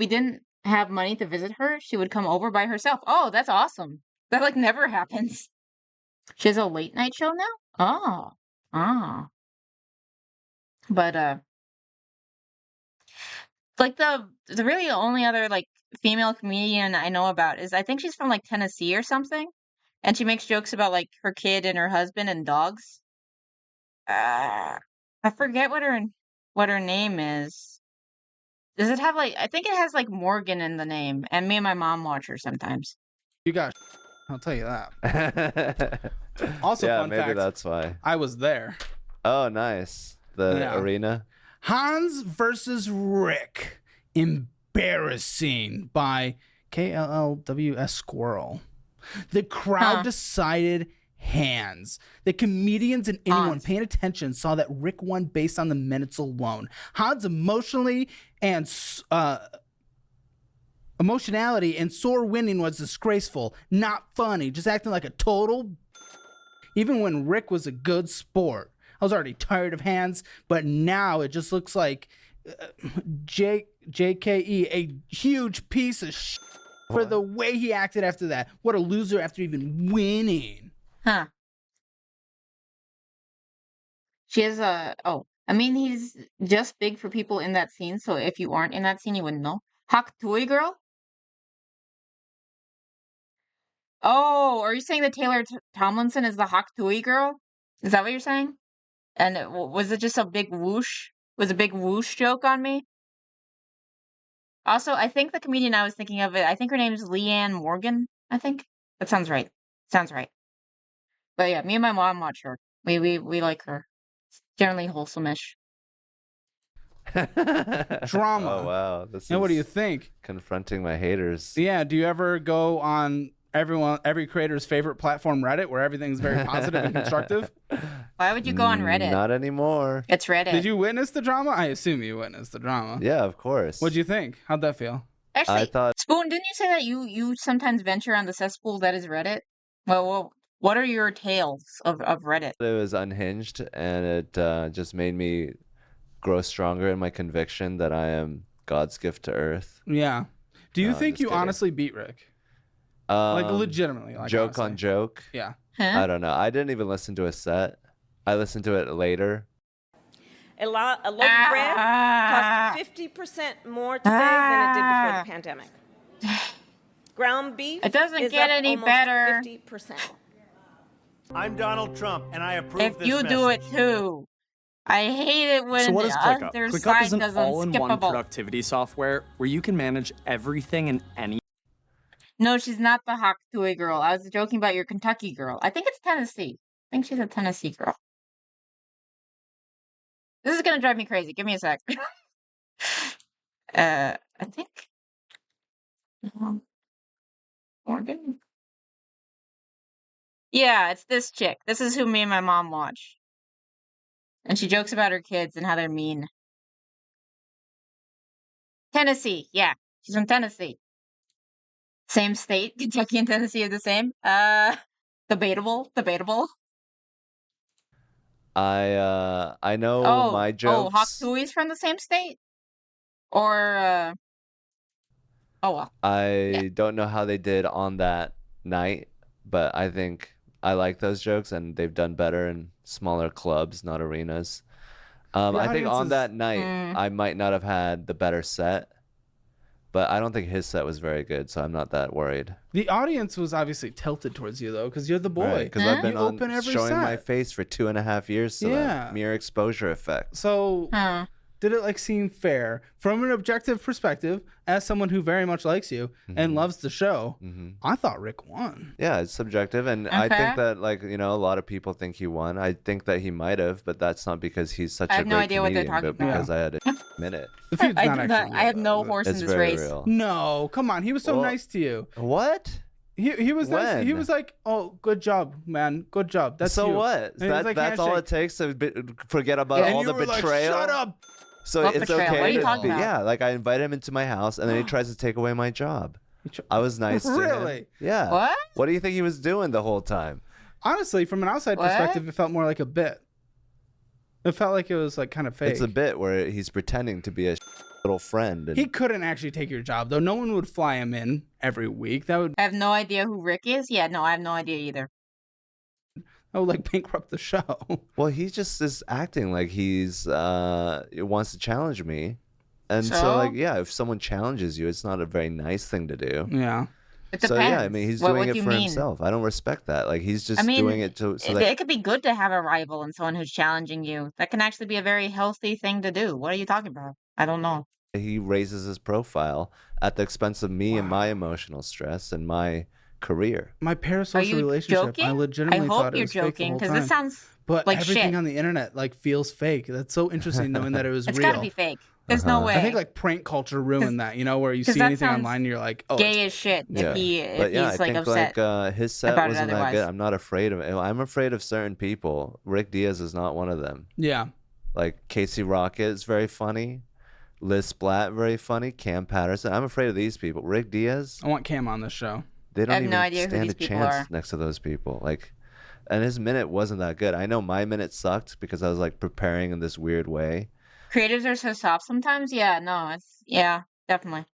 didn't have money to visit her, she would come over by herself. Oh, that's awesome. That like never happens. She has a late night show now? Oh. Ah. But like the really only other like female comedian I know about is I think she's from like Tennessee or something. And she makes jokes about like her kid and her husband and dogs. I forget what her name is. Does it have like I think it has like Morgan in the name, and me and my mom watch her sometimes. You got I'll tell you that. Also, yeah, fun maybe fact, that's why. I was there. Oh, nice. The arena. Hans versus Rick. Embarrassing by KLLWS Squirrel. The crowd decided hands. The comedians and anyone paying attention saw that Rick won based on the minutes alone. Hans emotionality and sore winning was disgraceful, not funny, just acting like a total. Even when Rick was a good sport. I was already tired of Hans, but now it just looks like JKE, a huge piece of shit for the way he acted after that. What a loser after even winning. Huh. She has I mean, he's just big for people in that scene, so if you aren't in that scene, you wouldn't know. Hak Tui Girl? Oh, are you saying that Taylor Tomlinson is the Hak Tui Girl? Is that what you're saying? And was it just a big whoosh? Was a big whoosh joke on me? Also, I think the comedian I was thinking of, I think her name is Leanne Morgan. I think that sounds right. Sounds right. But yeah, me and my mom watch her. We like her. It's generally wholesome-ish. Drama. Oh wow, this And is what do you think? Confronting my haters. Yeah, do you ever go on every creator's favorite platform, Reddit, where everything's very positive and constructive? Why would you go on Reddit? Not anymore. It's Reddit. Did you witness the drama? I assume you witnessed the drama. Yeah, of course. What'd you think? How'd that feel? Actually, I thought Spoon, didn't you say that you sometimes venture on the cesspool that is Reddit? Well, what are your tales of Reddit? it was unhinged, and it just made me grow stronger in my conviction that I am God's gift to Earth. Yeah. Do you No, think just you kidding. honestly beat Rick? Like legitimately, like joke honestly. on joke. Yeah. I don't know. I didn't even listen to a set. I listened to it later. A loaf of bread cost 50% more today than it did before the pandemic. Ground beef It doesn't is get up any almost better. 50%. I'm Donald Trump, and I approve If this you do it message. too. I hate it when So what is the ClickUp? other ClickUp side is an does all-in-one unskippable. productivity software where you can manage everything and any. No, she's not the Haktui girl. I was joking about your Kentucky girl. I think it's Tennessee. I think she's a Tennessee girl. This is gonna drive me crazy. Give me a sec. I think Morgan. Yeah, it's this chick. This is who me and my mom watch. And she jokes about her kids and how they're mean. Tennessee, yeah. She's from Tennessee. Same state. Kentucky and Tennessee are the same. Debatable. I know my jokes. Haktui's from the same state? Or oh well. I don't know how they did on that night, but I think I like those jokes, and they've done better in smaller clubs, not arenas. I think on that night, I might not have had the better set, but I don't think his set was very good, so I'm not that worried. The audience was obviously tilted towards you though, because you're the boy. Because I've been You on open every showing set. my face for 2.5 years, so Yeah. that mere exposure effect. So did it like seem fair from an objective perspective, as someone who very much likes you and loves the show? I thought Rick won. Yeah, it's subjective, and I Okay. think that, like, you know, a lot of people think he won. I think that he might have, but that's not because he's such I a have no great idea what they're comedian, talking but about. because I had a minute. The feud's I not do actually not. I have real, no though, horse is in it? It's this very race. real. No, come on. He was so Well, nice to you. What? He was nice. He When? was like, "Oh, good job, man. Good job." That's so you." what? And he was like, That's all handshake. it takes to forget about And all you the were like, betrayal. Shut up. So What it's betrayal? okay What are you to talking be, about? yeah, like I invite him into my house, and then he tries to take away my job. I was nice to him. Really? Yeah. What? What do you think he was doing the whole time? Honestly, from an outside What? perspective, it felt more like a bit. It felt like it was like kind of fake. It's a bit where he's pretending to be a little friend. And He couldn't actually take your job, though. No one would fly him in every week. That would I have no idea who Rick is. Yeah, no, I have no idea either. like bankrupt the show. Well, he just is acting like he's wants to challenge me. And so, So? like, yeah, if someone challenges you, it's not a very nice thing to do. Yeah. It So depends. yeah, I mean, he's What doing do it you for mean? himself. I don't respect that. Like, he's just I mean, doing it so that it could be good to have a rival and someone who's challenging you. That can actually be a very healthy thing to do. What are you talking about? I don't know. he raises his profile at the expense of me and my emotional stress and my career. My Are parasocial you relationship, joking? I legitimately I thought hope it you're was fake the joking whole because time. this sounds But like everything shit. on the internet like feels fake. That's so interesting knowing that it was It's real. gotta be fake. There's no way. I think like prank culture ruined that, you know, where you 'cause see that anything sounds online and you're like, oh, gay as shit Yeah. if But yeah, I he's like think upset. like his set about it wasn't that otherwise. good. I'm not afraid of it. I'm afraid of certain people. Rick Diaz is not one of them. yeah. Like Casey Rocket is very funny. Liz Splatt, very funny. Cam Patterson. I'm afraid of these people. Rick Diaz, I want Cam on this show. they I don't have even no idea who stand these a people chance are. next to those people. Like, and his minute wasn't that good. I know my minute sucked because I was like preparing in this weird way. Creatives are so soft sometimes. Yeah, no, it's definitely.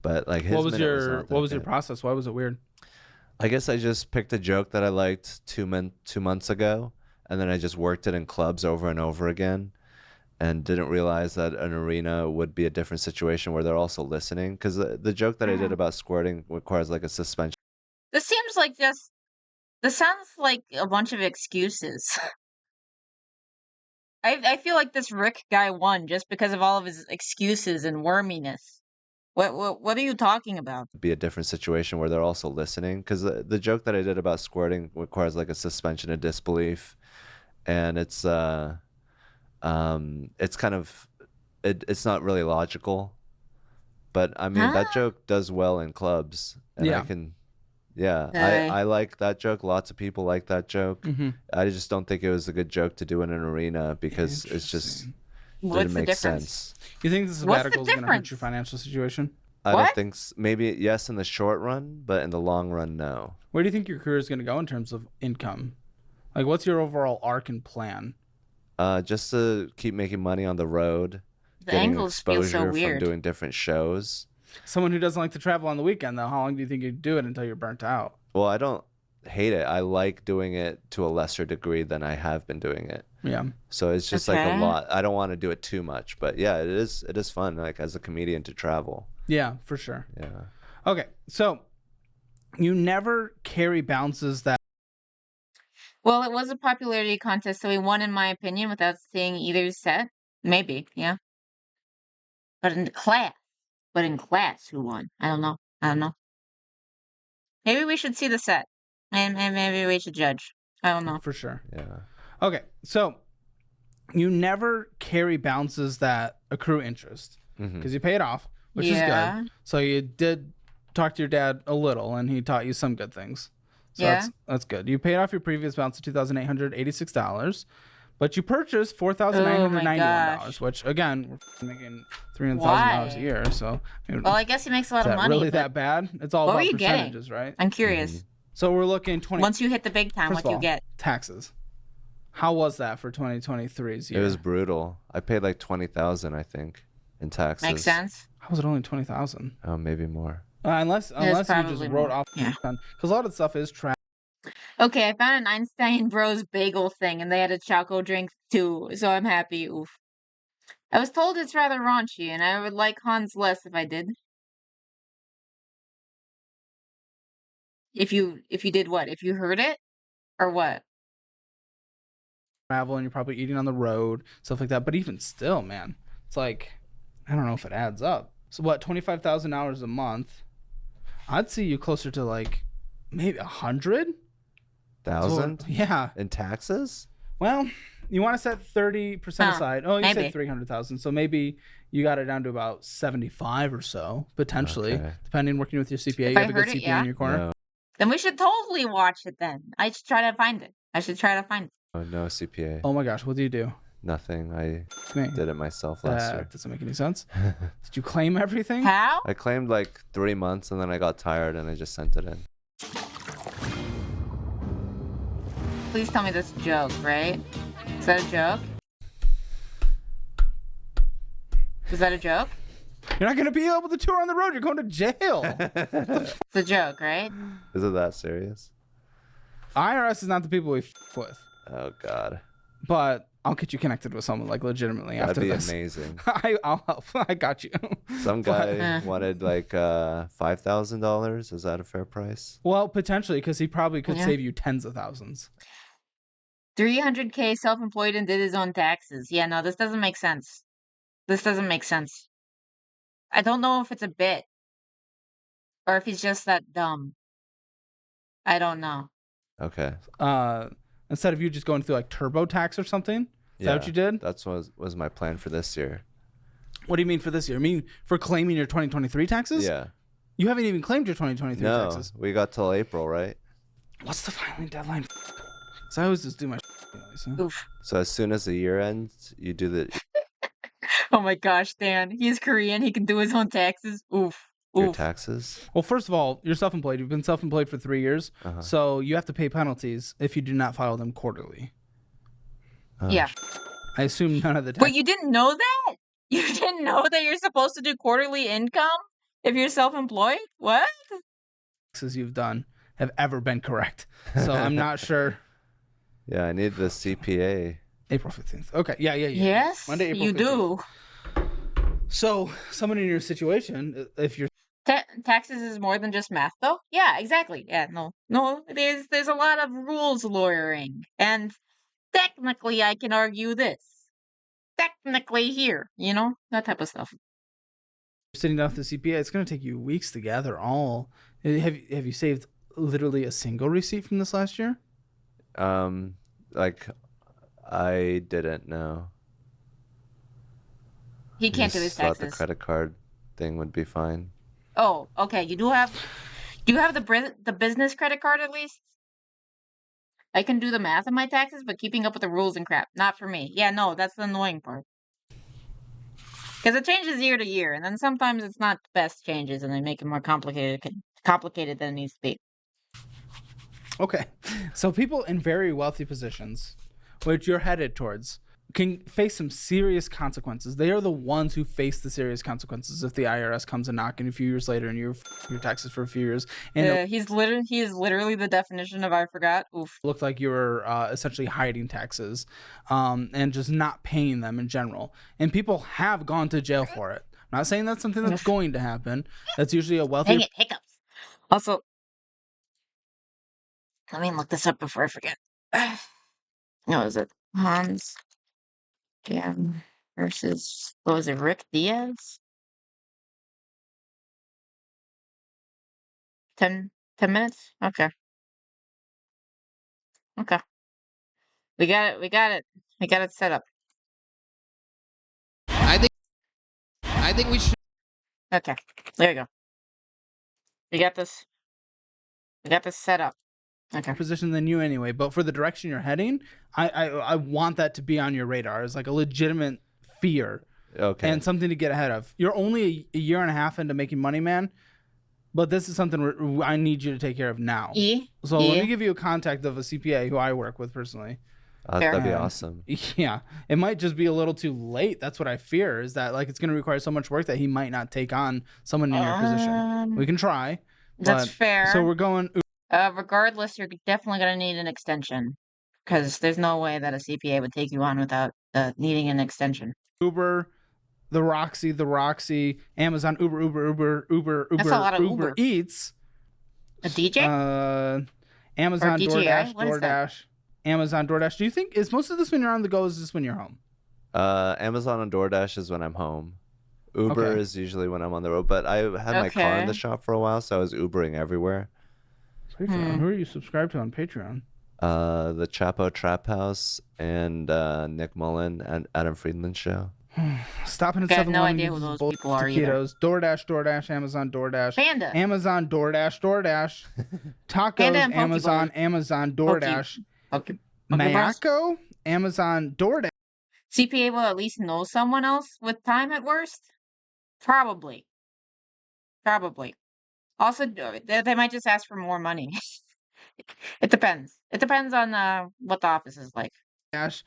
But like his What was minute was your not that what was your good. process? Why was it weird? I guess I just picked a joke that I liked 2 months ago, and then I just worked it in clubs over and over again, and didn't realize that an arena would be a different situation where they're also listening. Because the joke that I did about squirting requires like a suspension. This seems like this sounds like a bunch of excuses. I feel like this Rick guy won just because of all of his excuses and worminess. What are you talking about? Be a different situation where they're also listening, because the joke that I did about squirting requires like a suspension of disbelief, and it's kind of it's not really logical, but I mean that joke does well in clubs, and I like that joke. Lots of people like that joke. I just don't think it was a good joke to do in an arena because it's just didn't make sense. You think this sabbatical is going to hurt your financial situation? I don't think maybe yes in the short run, but in the long run, no. Where do you think your career is going to go in terms of income? Like, what's your overall arc and plan? Just to keep making money on the road, The getting angles feel so exposure from weird. doing different shows. Someone who doesn't like to travel on the weekend, though, how long do you think you'd do it until you're burnt out? Well, I don't hate it. I like doing it to a lesser degree than I have been doing it. Yeah. So it's just like a lot. I don't want to do it too much, but yeah, it is fun, like as a comedian, to travel. Yeah, for sure. Yeah. Okay, so you never carry bounces that. Well, it was a popularity contest, so he won, in my opinion, without seeing either set. Maybe, yeah. But in class, who won? I don't know. Maybe we should see the set, and maybe we should judge. I don't know. For sure. Yeah. Okay, so you never carry bounces that accrue interest because you pay it off, which is good. So you did talk to your dad a little, and he taught you some good things. So that's good. You paid off your previous bounce of $2,886, but you purchased $4,991, which again, we're making $300,000 a year. So well, I guess he makes a lot of money. Really that bad? It's all about percentages, getting? Right? I'm curious. So we're looking once you hit the big time, what do you get? Taxes. How was that for 2023's year? It was brutal. I paid like $20,000, I think, in taxes. Makes sense. How was it only $20,000? Oh, maybe more. Unless you just wrote off, because a lot of stuff is trash. Okay, I found an Einstein Bros bagel thing, and they had a choco drink too, so I'm happy. Oof. I was told it's rather raunchy, and I would like Hans less if I did. If you did what? If you heard it, or what? Travel, and you're probably eating on the road, stuff like that. But even still, man, it's like I don't know if it adds up. So what? $25,000 a month. I'd see you closer to like maybe 100,000. Yeah. In taxes? Well, you want to set 30% aside. Oh, you said 300,000. So maybe you got it down to about 75 or so, potentially, depending working with your CPA. You have a good CPA in your corner. No. Then we should totally watch it then. I should try to find it. Oh, no CPA. Oh my gosh, what do you do? Nothing. I did it myself last year. Doesn't make any sense. Did you claim everything? How? I claimed like 3 months, and then I got tired and I just sent it in. Please tell me this joke, right? Is that a joke? Is that a joke? You're not going to be able to tour on the road. You're going to jail. It's a joke, right? Is it that serious? IRS is not the people we f with. Oh, God. But I'll get you connected with someone like legitimately after this. That'd be amazing. I'll help. I got you. Some guy wanted like $5,000. Is that a fair price? Well, potentially, because he probably could save you tens of thousands. 300K self-employed and did his own taxes. Yeah, no, this doesn't make sense. I don't know if it's a bit or if he's just that dumb. I don't know. Okay. Instead of you just going through like TurboTax or something? Is that what you did? That's what was my plan for this year. What do you mean for this year? I mean for claiming your 2023 taxes? Yeah. You haven't even claimed your 2023 taxes. No, we got till April, right? What's the filing deadline? Because I always just do my Oof. So as soon as the year ends, you do the... Oh my gosh, Dan. He's Korean. He can do his own taxes. Oof. Your taxes? Well, first of all, you're self-employed. You've been self-employed for 3 years. So you have to pay penalties if you do not file them quarterly. Yeah. I assume none of the Wait, you didn't know that? You didn't know that you're supposed to do quarterly income if you're self-employed? What? Taxes you've done have ever been correct. So I'm not sure. Yeah, I need the CPA. April 15th. Okay. Yeah. Yes, Monday, April 15th. you do. So someone in your situation, if you're taxes is more than just math, though. Yeah, exactly. Yeah, no. There's a lot of rules lawyering, and technically, I can argue this. Technically, here, that type of stuff. Sitting down with the CPA, it's going to take you weeks to gather all. Have you saved literally a single receipt from this last year? Like I didn't know. He can't do his Thought taxes. the credit card thing would be fine. Oh, okay. Do you have the business credit card at least? I can do the math on my taxes, but keeping up with the rules and crap, not for me. Yeah, no, that's the annoying part. Because it changes year to year, and then sometimes it's not the best changes, and they make it more complicated than it needs to be. Okay, so people in very wealthy positions, which you're headed towards, can face some serious consequences. They are the ones who face the serious consequences if the IRS comes a knocking a few years later and your taxes for a few years. And he is literally the definition of I forgot. Oof. Looked like you were essentially hiding taxes and just not paying them in general. And people have gone to jail for it. I'm not saying that's something that's going to happen. That's usually a wealthy. Dang it, hiccups. Also, let me look this up before I forget. No, is it Hans? Yeah, versus, what was it, Rick Diaz? 10 minutes? Okay. Okay. We got it set up. I think we should. Okay, there you go. We got this set up. Okay. Position than you anyway, but for the direction you're heading, I want that to be on your radar as like a legitimate fear. Okay. And something to get ahead of. You're only a year and a half into making money, man. But this is something I need you to take care of now. So let me give you a contact of a CPA who I work with personally. That'd be awesome. Yeah, it might just be a little too late. That's what I fear, is that like it's going to require so much work that he might not take on someone in your position. We can try. That's fair. So we're going. Regardless, you're definitely going to need an extension, because there's no way that a CPA would take you on without needing an extension. Uber, the Roxy, Amazon, Uber. That's a lot of Uber. Eats. A DJ? Amazon, DJI? DoorDash, Amazon, DoorDash. Do you think is most of this when you're on the go? Is this when you're home? Amazon and DoorDash is when I'm home. Uber is usually when I'm on the road. But I had my car in the shop for a while, so I was Ubering everywhere. Patreon. Who are you subscribed to on Patreon? The Chapo Trap House and Nick Mullen and Adam Friedman show. Stopping at 7-Eleven. I have no idea who those people are either. DoorDash, Amazon, DoorDash. Panda. Amazon, DoorDash. Tacos, Amazon, DoorDash. Mayako, Amazon, DoorDash. CPA will at least know someone else with time at worst? Probably. Also, they might just ask for more money. It depends. It depends on what the office is like. Dash,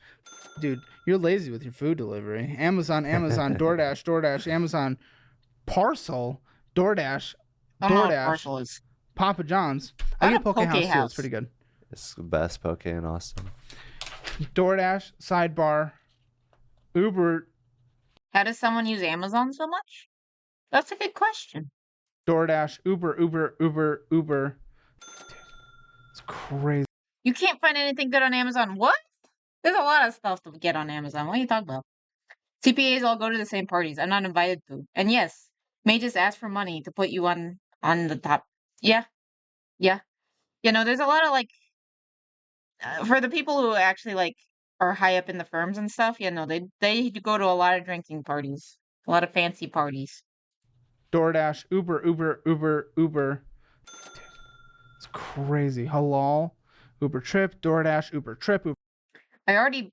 dude, you're lazy with your food delivery. Amazon, DoorDash, Amazon, Parcel, DoorDash, Parcel is Papa John's. I get Poke House too. It's pretty good. It's the best Poke in Austin. DoorDash, Sidebar, Uber. How does someone use Amazon so much? That's a good question. DoorDash, Uber. It's crazy. You can't find anything good on Amazon. What? There's a lot of stuff to get on Amazon. What are you talking about? CPAs all go to the same parties. I'm not invited to. And yes, may just ask for money to put you on the top. Yeah. You know, there's a lot of like, for the people who actually like are high up in the firms and stuff, they go to a lot of drinking parties, a lot of fancy parties. DoorDash, Uber. It's crazy. Halal, Uber Trip, DoorDash, Uber Trip. I already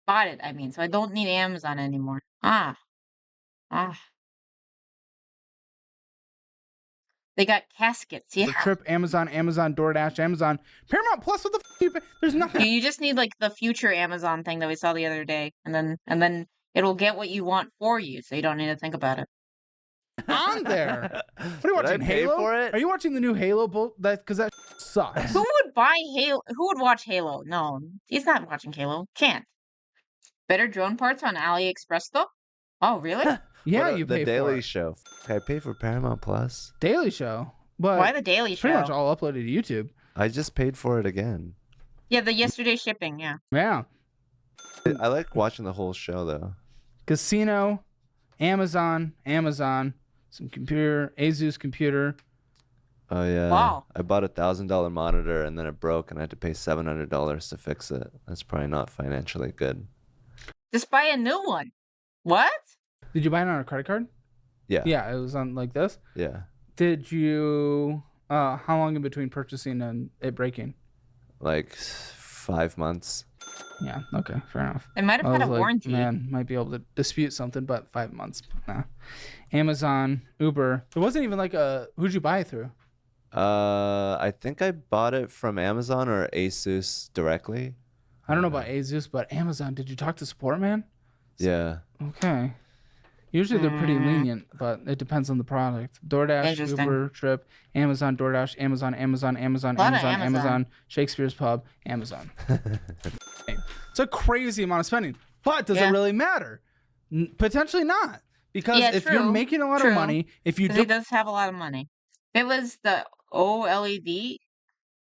bought it, so I don't need Amazon anymore. They got caskets, yeah. Uber Trip, Amazon, DoorDash, Amazon, Paramount Plus. What the f***? There's nothing. You just need like the future Amazon thing that we saw the other day, and then it'll get what you want for you, so you don't need to think about it. On there. What are you watching? Halo? For it? Are you watching the new Halo? Because that sucks. Who would buy Halo? Who would watch Halo? No, he's not watching Halo. Can't. Better drone parts on AliExpress though? Oh, really? Yeah, you pay the Daily for it. Show. I pay for Paramount Plus. Daily Show. But why the Daily Show? Pretty much all uploaded to YouTube. I just paid for it again. Yeah, the yesterday shipping. Yeah. Yeah. I like watching the whole show though. Casino, Amazon, some computer, Asus computer. Oh yeah. Wow. I bought $1,000 monitor and then it broke and I had to pay $700 to fix it. That's probably not financially good. Just buy a new one. What? Did you buy it on a credit card? Yeah. Yeah, it was on like this. Yeah. Did you? How long in between purchasing and it breaking? Like 5 months. Yeah. Okay. Fair enough. They might have had a warranty. Man, might be able to dispute something, but 5 months. Nah. Amazon, Uber. There wasn't even like a. Who'd you buy it through? I think I bought it from Amazon or Asus directly. I don't know about Asus, but Amazon. Did you talk to support, man? Yeah. Okay. Usually they're pretty lenient, but it depends on the product. DoorDash, Uber, Trip, Amazon, DoorDash, Amazon, Shakespeare's Pub, Amazon. It's a crazy amount of spending, but does it really matter? Potentially not, because if you're making a lot of money, if you he does have a lot of money. It was the OLED.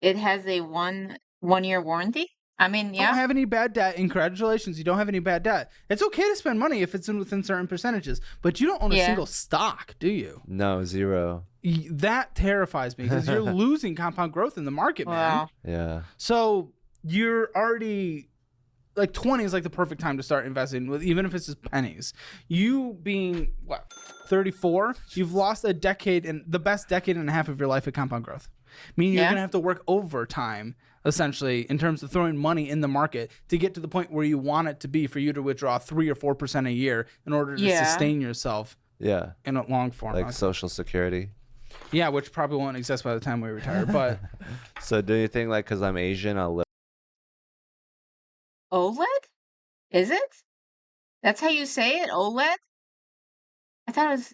It has a one-year warranty. I mean, yeah. Don't have any bad debt. And congratulations, you don't have any bad debt. It's okay to spend money if it's within certain percentages, but you don't own a single stock, do you? No, zero. That terrifies me because you're losing compound growth in the market, man. Yeah. So you're already like 20 is like the perfect time to start investing with, even if it's just pennies. You being 34, you've lost a decade and the best decade and a half of your life at compound growth. Meaning you're gonna have to work overtime, essentially, in terms of throwing money in the market to get to the point where you want it to be for you to withdraw 3 or 4% a year in order to sustain yourself. Yeah. In a long form. Like Social Security. Yeah, which probably won't exist by the time we retire. But so do you think like because I'm Asian, I'll live? OLED? Is it? That's how you say it? OLED? I thought it was.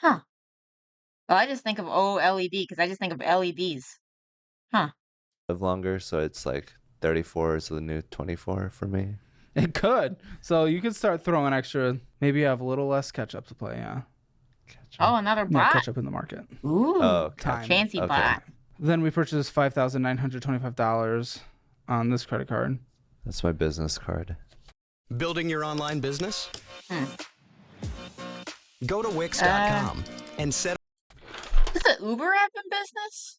Huh. Well, I just think of OLED because I just think of LEDs. Huh. Live longer, so it's like 34 is the new 24 for me. It could. So you could start throwing extra. Maybe you have a little less catch up to play. Yeah. Oh, another bot. Catch up in the market. Ooh, time. fancy bot. Then we purchased $5,925 on this credit card. That's my business card. Building your online business? Go to Wix.com and set. Does the Uber app in business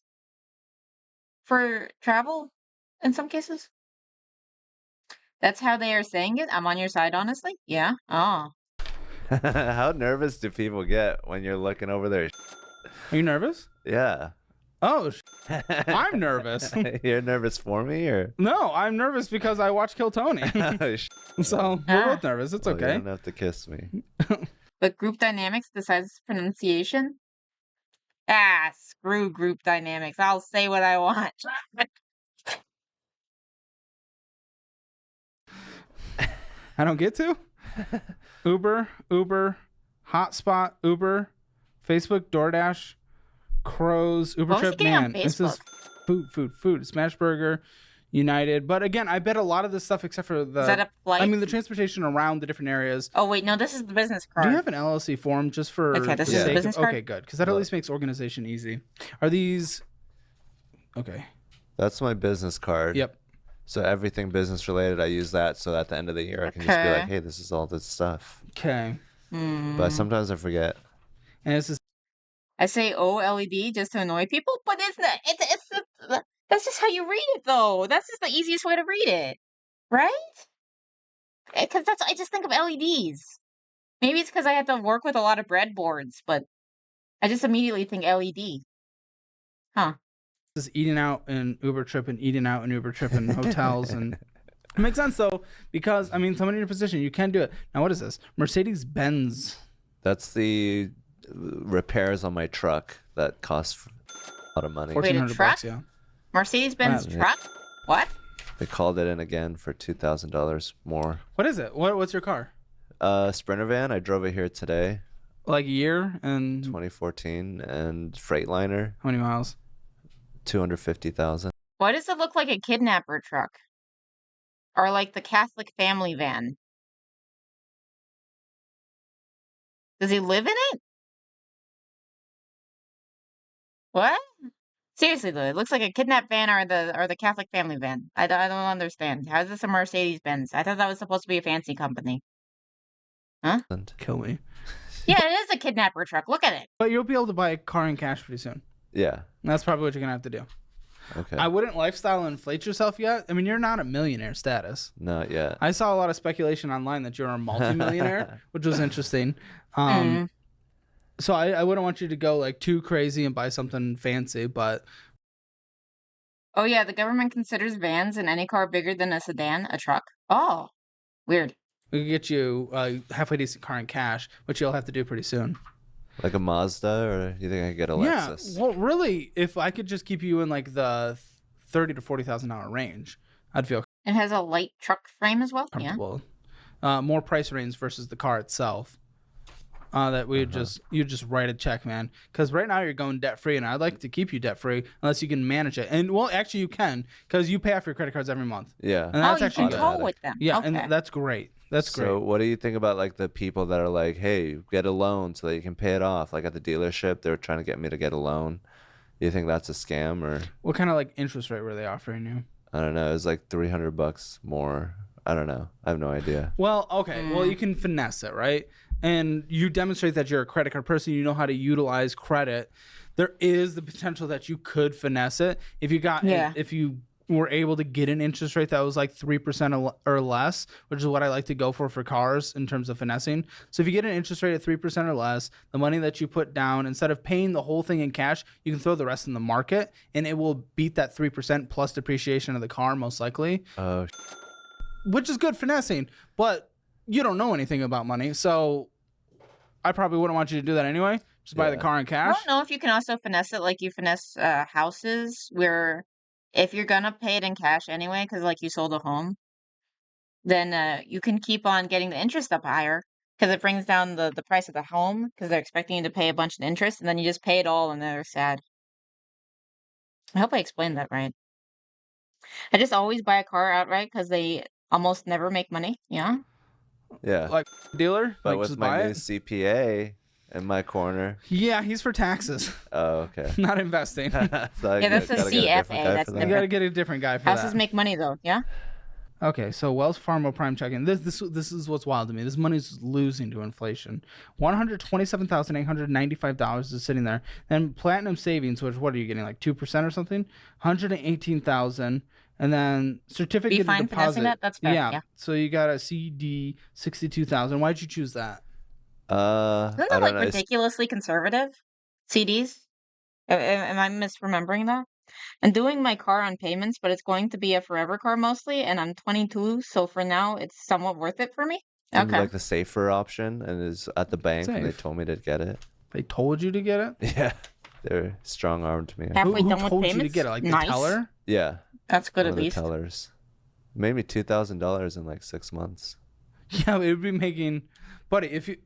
for travel in some cases? That's how they are saying it. I'm on your side, honestly. Yeah. Oh. How nervous do people get when you're looking over their? Are you nervous? Yeah. Oh, I'm nervous. You're nervous for me, or? No, I'm nervous because I watch Kill Tony. So we're both nervous. It's okay. You don't have to kiss me. But group dynamics decides pronunciation. Screw group dynamics. I'll say what I want. I don't get to. Uber, Hotspot, Uber, Facebook, DoorDash, Crows, Uber Trip. Man, this is food. Smashburger, United. But again, I bet a lot of this stuff, except for the. Is that a flight? I mean, the transportation around the different areas. Oh wait, no, this is the business card. Do you have an LLC form just for? Okay, this is the business card. Okay, good, because that at least makes organization easy. Are these? Okay. That's my business card. Yep. So everything business related, I use that. So at the end of the year, I can just be like, "Hey, this is all this stuff." Okay. But sometimes I forget. And this is. I say OLED just to annoy people, but it's not. That's just how you read it, though. That's just the easiest way to read it, right? Because I just think of LEDs. Maybe it's because I have to work with a lot of breadboards, but I just immediately think LED. Huh. This is eating out in Uber Trip and eating out in Uber Trip and hotels and. It makes sense though, because I mean, someone in your position, you can do it. Now, what is this? Mercedes-Benz. That's the repairs on my truck that cost a lot of money. $1,400, yeah. Mercedes-Benz truck? What? They called it in again for $2,000 more. What is it? What's your car? Sprinter van. I drove it here today. Like a year and 2014 and Freightliner. How many miles? 250,000. Why does it look like a kidnapper truck? Or like the Catholic family van? Does he live in it? What? Seriously though, it looks like a kidnap van or the Catholic family van. I don't understand. How is this a Mercedes-Benz? I thought that was supposed to be a fancy company. Huh? Kill me. Yeah, it is a kidnapper truck. Look at it. But you'll be able to buy a car in cash pretty soon. Yeah. That's probably what you're gonna have to do. Okay. I wouldn't lifestyle inflate yourself yet. I mean, you're not a millionaire status. Not yet. I saw a lot of speculation online that you're a multimillionaire, which was interesting. So I wouldn't want you to go like too crazy and buy something fancy, but. Oh yeah, the government considers vans and any car bigger than a sedan a truck. Oh, weird. We could get you a halfway decent car in cash, which you'll have to do pretty soon. Like a Mazda, or you think I could get a Lexus? Yeah, well, really, if I could just keep you in like the $30,000 to $40,000 range, I'd feel It has a light truck frame as well. comfortable. More price range versus the car itself. That we you just write a check, man. Because right now you're going debt free, and I'd like to keep you debt free unless you can manage it. And well, actually you can, because you pay off your credit cards every month. Yeah. And that's you actually can tow with them. Yeah, Okay. and that's great. That's great. So what do you think about like the people that are like, hey, get a loan so that you can pay it off? Like at the dealership, they're trying to get me to get a loan. You think that's a scam, or What kind of like interest rate were they offering you? I don't know. It was like $300 more. I don't know. I have no idea. Well, okay. Well, you can finesse it, right? And you demonstrate that you're a credit card person. You know how to utilize credit. There is the potential that you could finesse it if you got if you were able to get an interest rate that was like 3% or less, which is what I like to go for cars in terms of finessing. So if you get an interest rate at 3% or less, the money that you put down, instead of paying the whole thing in cash, you can throw the rest in the market, and it will beat that 3% plus depreciation of the car most likely. Oh. Which is good finessing, but you don't know anything about money, so I probably wouldn't want you to do that anyway. Just buy the car in I cash. don't know if you can also finesse it like you finesse houses, where if you're gonna pay it in cash anyway, because like you sold a home, then you can keep on getting the interest up higher, because it brings down the price of the home, because they're expecting you to pay a bunch of interest, and then you just pay it all and they're sad. I hope I explained that right. I just always buy a car outright because they almost never make money. Yeah. Yeah. Like dealer, But like with just my buy new it. CPA in my corner. Yeah, he's for taxes. Oh, okay. Not investing. So I Yeah, that's a gotta get CFA, different guy that's for You that. gotta get a different guy for Houses that. make money though. Yeah. Okay, so Wells Fargo Prime checking. This is what's wild to me. This money's losing to inflation. $127,895 is sitting there. Then Platinum Savings, which what are you getting, like 2% or something? $118,000, and then certificate Be fine of finessing deposit. that? That's fair, yeah. So you got a CD 62,000. Why'd you choose that? Isn't I that don't like know. ridiculously conservative? CDs? Am I misremembering that? I'm doing my car on payments, but it's going to be a forever car mostly, and I'm 22, so for now it's somewhat worth it for me. Seems Okay. like the safer option, and is at the bank, and they Safe. told me to get it. They told you to get it? Yeah, they're strong armed me. Halfway Who done with told you to payments? get it? Like Nice. the teller? Yeah, That's good one at of the least. tellers made me $2,000 in like 6 months. Yeah, it would be making, buddy, if you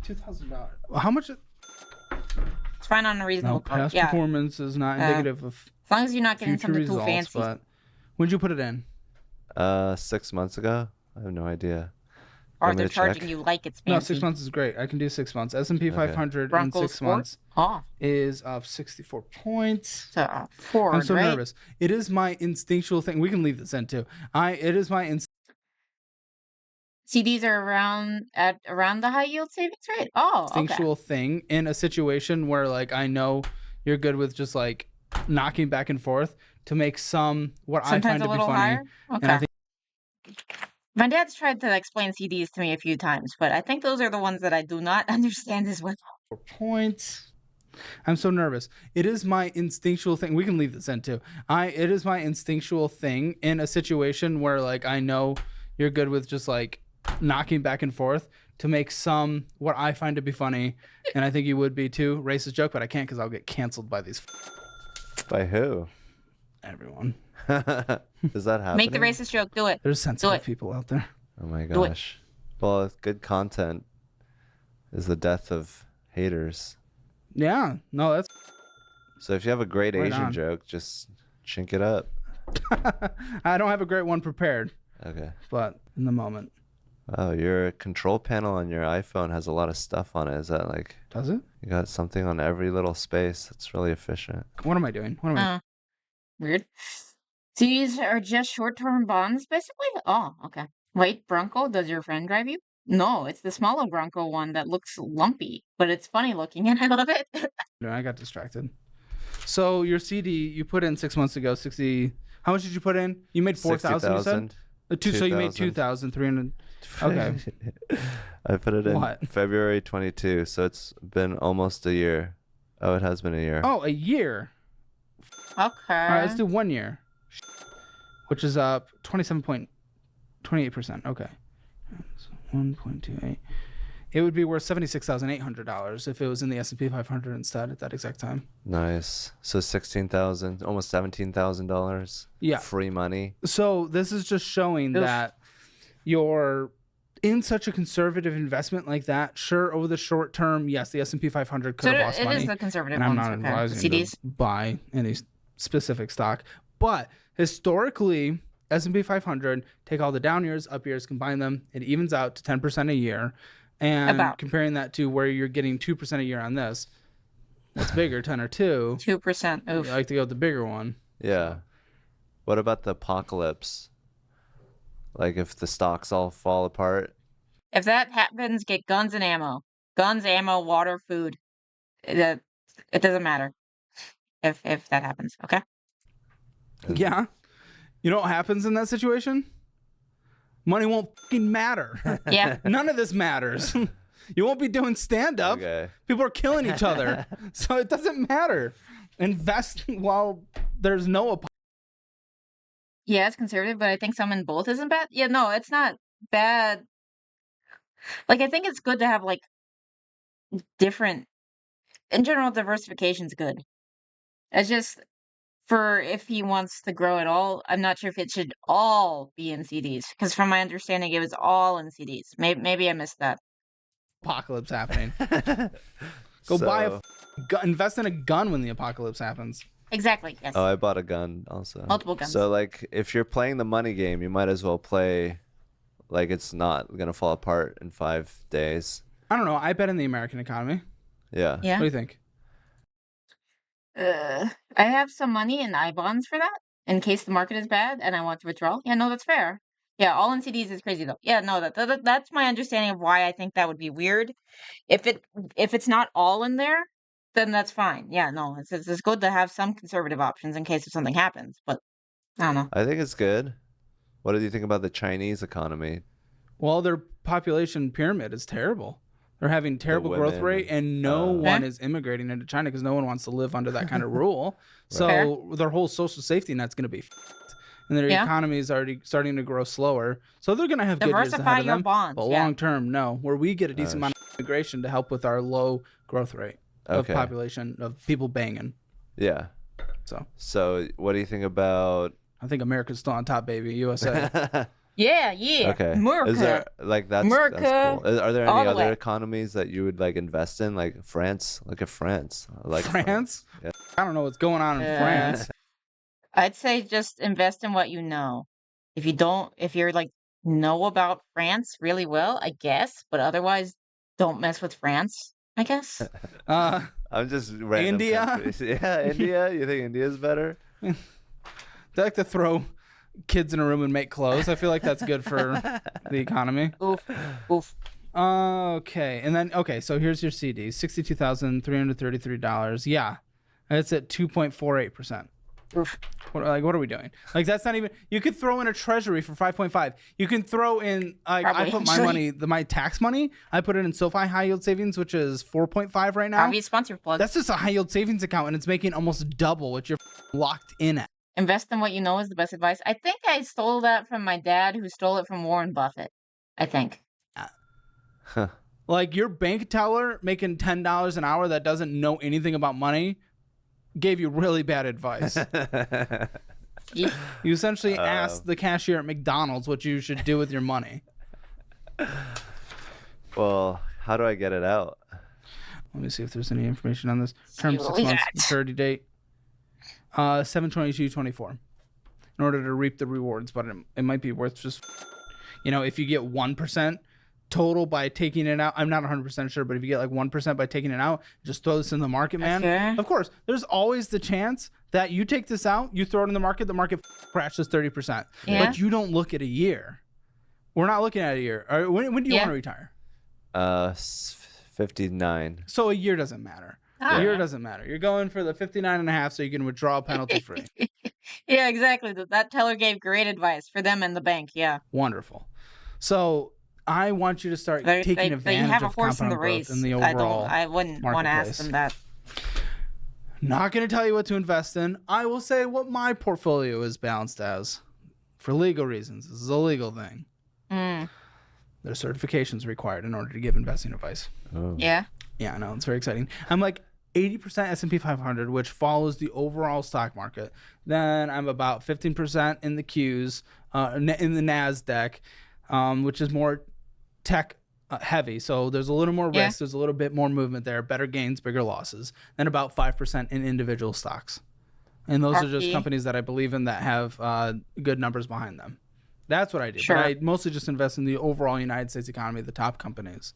$2,000. How much? It's fine on a reasonable No, car. past Yeah. performance is not indicative of As long as you're not getting future something results. too fancy. But when'd you put it in? 6 months ago. I have no idea. Or Want me they're to charging check? you like it's No, fancy. 6 months is great. I can do 6 months. S&P 500 in Broncos 6 Sport? months Oh. is up 64 points. So, Ford, I'm so right? nervous. It is my instinctual thing. We can leave this in too. It is my CDs are around the high yield savings rate. Oh, okay. instinctual thing in a situation where like I know you're good with just like knocking back and forth to make some what I Sometimes find a to be little funny. higher. And I Okay. think My dad's tried to explain CDs to me a few times, but I think those are the ones that I do not understand as well. points. I'm so nervous. It is my instinctual thing. We can leave this in too. It is my instinctual thing in a situation where like I know you're good with just like knocking back and forth to make some what I find to be funny, and I think you would be too. Racist joke, but I can't because I'll get canceled by these. By who? Everyone. Is that happening? Make the racist joke. Do it. There's Do sensitive it. people out there. Oh my Do it. gosh. Well, good content is the death of haters. Yeah. No, that's. So if you have a great Right Asian on. joke, just chink it up. I don't have a great one prepared, Okay. but in the moment. Oh, your control panel on your iPhone has a lot of stuff on it. Is that like? Does it? You got something on every little space. It's really efficient. What am I doing? What am I? Weird. CDs are just short-term bonds, basically. Oh, okay. Wait, Bronco, does your friend drive you? No, it's the smaller Bronco one that looks lumpy, but it's funny looking and I love it. No, I got distracted. So your CD you put in 6 months ago, 60. How much did you put in? You made 4,000. You said. So you made 2,300. Okay. I put it in February 22, so it's been almost a year. Oh, it has been a year. Oh, a year. Okay. All right, let's do 1 year, which is up 27.28%. Okay. So 1.28. It would be worth $76,800 if it was in the S&P 500 instead at that exact time. Nice. So $16,000, almost $17,000. Yeah. Free money. So this is just showing that you're in such a conservative investment like that. Sure, over the short term, yes, the S&P 500 could have lost money. It is the conservative and ones. I'm not advising CDs. to buy any specific stock, but historically, S&P 500, take all the down years, up years, combine them, it evens out to 10% a year. And comparing that to where you're getting 2% a year on this, what's bigger, 10 or 2? 2%. Oof. You like to go with the bigger one. Yeah. What about the apocalypse? Like if the stocks all fall apart? If that happens, get guns and ammo. Guns, ammo, water, food. It doesn't matter if that happens, okay? Yeah. You know what happens in that situation? Money won't fucking matter. Yeah. None of this matters. You won't be doing stand-up. Okay. People are killing each other. So it doesn't matter. Invest while there's no... Yeah, it's conservative, but I think some in both isn't bad. Yeah, no, it's not bad. Like, I think it's good to have, like, different... In general, diversification's good. It's just... For if he wants to grow it all, I'm not sure if it should all be in CDs. Because from my understanding, it was all in CDs. Maybe I missed that. Apocalypse happening. Go buy a gun. Invest in a gun when the apocalypse happens. Exactly, yes. Oh, I bought a gun also. Multiple guns. So, like, if you're playing the money game, you might as well play like it's not going to fall apart in 5 days. I don't know. I bet in the American economy. Yeah. Yeah. What do you think? I have some money in I-bonds for that, in case the market is bad and I want to withdraw. Yeah, no, that's fair. Yeah, all in CDs is crazy though. Yeah, no, that's my understanding of why I think that would be weird. If it's not all in there, then that's fine. Yeah, no, it's good to have some conservative options in case if something happens. But I don't know. I think it's good. What do you think about the Chinese economy? Well, their population pyramid is terrible. They're having terrible growth rate, and no one is immigrating into China because no one wants to live under that kind of rule. So their whole social safety net's going to be and their economy is already starting to grow slower. So they're going to have good years ahead of them. Bonds, but long term, no. Where we get a decent amount of immigration to help with our low growth rate of population, of people banging. Yeah. So what do you think about... I think America's still on top, baby. USA. Yeah. Okay. America. Is there that's cool. Are there any other economies that you would like invest in, like France? Look at France. I like France. Yeah. I don't know what's going on in France. I'd say just invest in what you know. If you're like know about France really well, I guess, but otherwise, don't mess with France. I guess. I'm just random India. countries. Yeah, India. You think India's better? They like to throw kids in a room and make clothes. I feel like that's good for the economy. Oof. Okay, and then so here's your CD, $62,333. Yeah, that's at 2.48%. What are we doing? Like that's not even. You could throw in a treasury for 5.5. You can throw in. I put my money, my tax money. I put it in SoFi high yield savings, which is 4.5 right now. Obvious sponsor plug. That's just a high yield savings account, and it's making almost double what you're locked in at. Invest in what you know is the best advice. I think I stole that from my dad, who stole it from Warren Buffett. I think. Like your bank teller making $10 an hour that doesn't know anything about money gave you really bad advice. You essentially asked the cashier at McDonald's what you should do with your money. Well, how do I get it out? Let me see if there's any information on this. Term 6 months, maturity date. 7/22/24 in order to reap the rewards, but it might be worth just, if you get 1% total by taking it out. I'm not 100% sure, but if you get like 1% by taking it out, just throw this in the market, man. Okay. Of course, there's always the chance that you take this out, you throw it in the market crashes 30%. Yeah. But you don't look at a year. We're not looking at a year. All right, when do you want to retire? 59. So a year doesn't matter. A year doesn't matter. You're going for the 59 and a half so you can withdraw penalty free. Yeah, exactly. That teller gave great advice for them and the bank. Yeah. Wonderful. So I want you to start taking advantage of compound growth in the overall I wouldn't want to ask them that. Not going to tell you what to invest in. I will say what my portfolio is balanced as for legal reasons. This is a legal thing. There's certifications required in order to give investing advice. Yeah. Yeah, I know. It's very exciting. I'm like 80% S&P 500, which follows the overall stock market. Then I'm about 15% in the Qs, in the NASDAQ, which is more tech heavy. So there's a little more risk. There's a little bit more movement there. Better gains, bigger losses. Then about 5% in individual stocks. And those are just companies that I believe in that have good numbers behind them. That's what I do. Sure. But I mostly just invest in the overall United States economy, the top companies.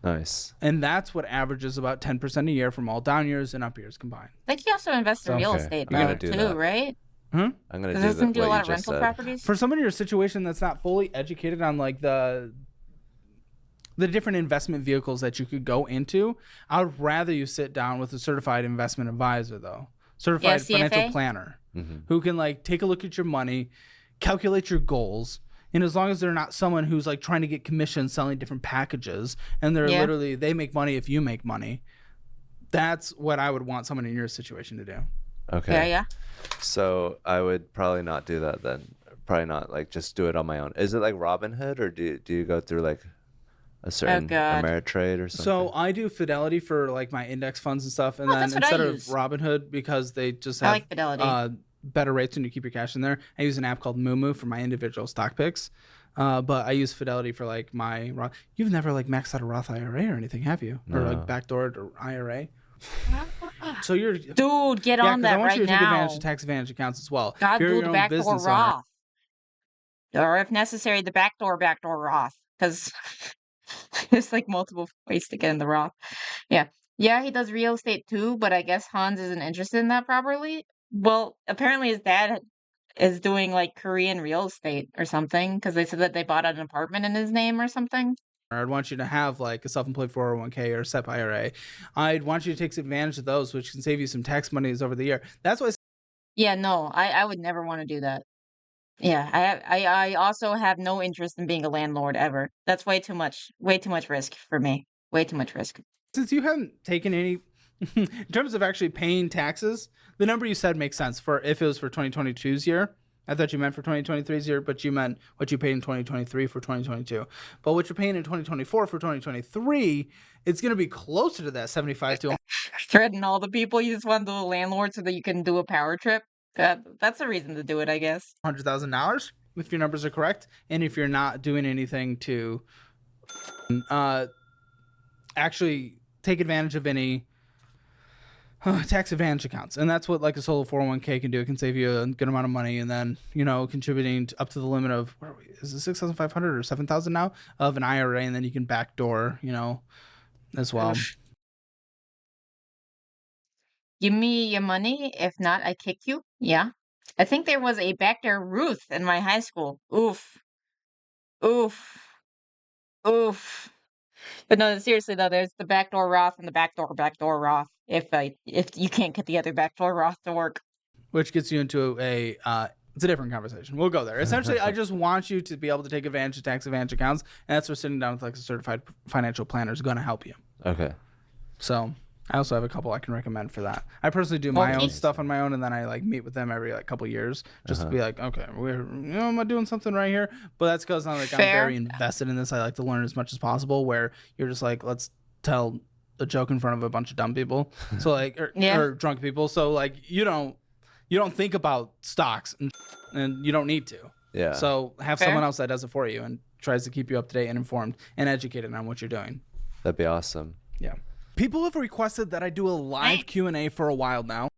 Nice. And that's what averages about 10% a year from all down years and up years combined. I think you also invest in real estate too, right? I'm gonna Doesn't do a lot of rental said. properties. For someone in your situation that's not fully educated on like the different investment vehicles that you could go into, I would rather you sit down with a certified investment advisor, though, certified financial planner, who can like take a look at your money, calculate your goals. And as long as they're not someone who's like trying to get commission selling different packages and they're literally, they make money if you make money. That's what I would want someone in your situation to do. Okay. Yeah. So I would probably not do that then. Probably not like just do it on my own. Is it like Robinhood or do you go through like a certain Ameritrade or something? So I do Fidelity for like my index funds and stuff. And then instead of Robinhood, because they just have like Fidelity. Better rates when you keep your cash in there, I use an app called Moomoo for my individual stock picks. But I use Fidelity for like my Roth. You've never like maxed out a Roth IRA or anything, have you? No. Or like backdoored or IRA? So you're dude, get on that right now. I want you to take advantage of tax advantage accounts as well. God, do the backdoor Roth, or if necessary, the backdoor Roth, because there's like multiple ways to get in the Roth. Yeah, he does real estate too, but I guess Hans isn't interested in that properly. Well, apparently his dad is doing like Korean real estate or something because they said that they bought an apartment in his name or something. I'd want you to have like a self-employed 401k or a SEP IRA. I'd want you to take advantage of those, which can save you some tax monies over the year. That's why. Yeah, no, I would never want to do that. Yeah, I also have no interest in being a landlord ever. That's way too much risk for me. Way too much risk. Since you haven't taken any, in terms of actually paying taxes, the number you said makes sense for if it was for 2022's year. I thought you meant for 2023's year, but you meant what you paid in 2023 for 2022. But what you're paying in 2024 for 2023, it's going to be closer to that 75 to. Threaten all the people you just want to do a landlord so that you can do a power trip. That's a reason to do it, I guess. $100,000 if your numbers are correct, and if you're not doing anything to actually take advantage of any tax advantage accounts. And that's what like a solo 401k can do. It can save you a good amount of money, and then contributing up to the limit of is it 6,500 or 7,000 now of an IRA, and then you can backdoor as well. Give me your money. If not, I kick you. Yeah. I think there was a backdoor Ruth in my high school. Oof. But no, seriously though, there's the backdoor Roth and the backdoor Roth. If you can't get the other backdoor Roth to work, which gets you into it's a different conversation. We'll go there. Essentially, I just want you to be able to take advantage of tax advantage accounts, and that's where sitting down with like a certified financial planner is going to help you. Okay. So I also have a couple I can recommend for that. I personally do my own stuff on my own, and then I like meet with them every like couple years just to be like, okay, am I doing something right here? But that's because I'm very invested in this. I like to learn as much as possible. Where you're just like, let's tell a joke in front of a bunch of dumb people, so like or drunk people. So like you don't think about stocks and you don't need to. Yeah. So have someone else that does it for you and tries to keep you up to date and informed and educated on what you're doing. That'd be awesome. Yeah. People have requested that I do a live Q&A for a while now.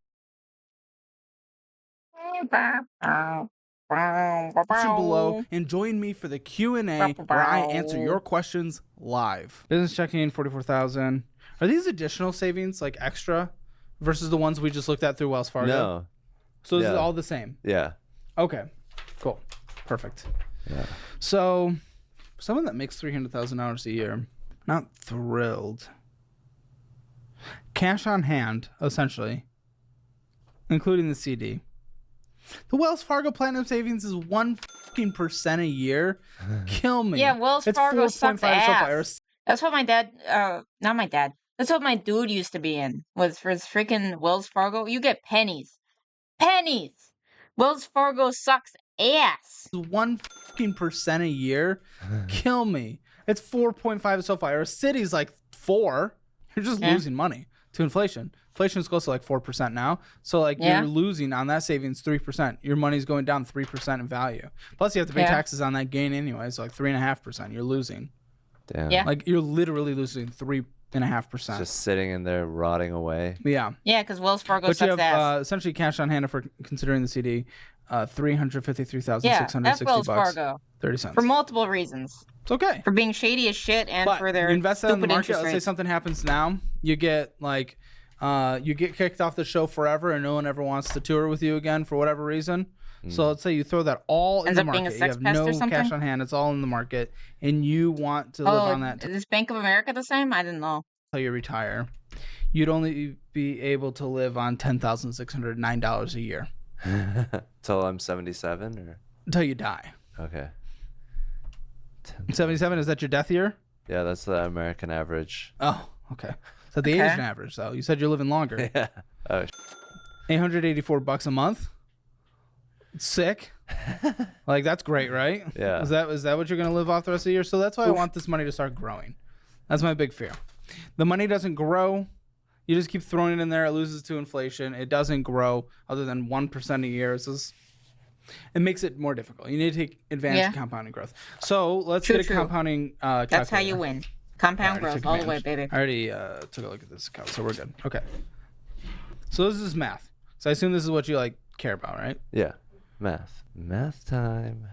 Option below and join me for the Q&A where I answer your questions live. Business checking, 44,000. Are these additional savings like extra versus the ones we just looked at through Wells Fargo? No. So this is all the same? Yeah. Okay. Cool. Perfect. Yeah. So Someone that makes $300,000 a year, not thrilled. Cash on hand, essentially, including the CD. The Wells Fargo Platinum Savings is 1% a year. Kill me. Yeah, Wells Fargo sucks ass. That's what my dad, not my dad. That's what my dude used to be in, was for his freaking Wells Fargo. You get pennies. Pennies! Wells Fargo sucks ass. 1% a year. Kill me. It's 4.5 so far. Our city's like 4. You're just losing money to inflation. Inflation is close to like 4% now. So like you're losing on that savings 3%. Your money's going down 3% in value. Plus you have to pay taxes on that gain anyway. So like 3.5%. You're losing. Damn. Yeah. Like you're literally losing 3.5%. Just sitting in there rotting away. Yeah. Yeah, because Wells Fargo but sucks you have ass. essentially cash on hand, if we're considering the CD, $353,660 that's Wells Fargo. 30 cents. For multiple reasons. It's okay. For being shady as shit and for their you invest that in the stupid market. interest Let's say rates. something happens now, you get like you get kicked off the show forever and no one ever wants to tour with you again for whatever reason. So let's say you throw that all in Ends the up being a market. You sex have pest no or something? cash on hand. It's all in the market, and you want to live on that Is Bank of America the same? I didn't know. until you retire. You'd only be able to live on $10,609 a year Till I'm 77 or until you die. okay. 77, is that your death year? Yeah, that's the American average. Oh, okay. Is that the Asian average though? You said you're living longer. Yeah. Oh, $884 a month. Sick. Like that's great, right? Yeah. Is that what you're gonna live off the rest of the year? So that's why I want this money to start growing. That's my big fear. The money doesn't grow. You just keep throwing it in there. It loses to inflation. It doesn't grow other than 1% a year. It makes it more difficult. You need to take advantage of compounding growth. So let's get a compounding calculator. That's how you win. Compound growth all the way, baby. I already took a look at this account, so we're good. Okay. So this is math. So I assume this is what you like care about, right? yeah. Math time.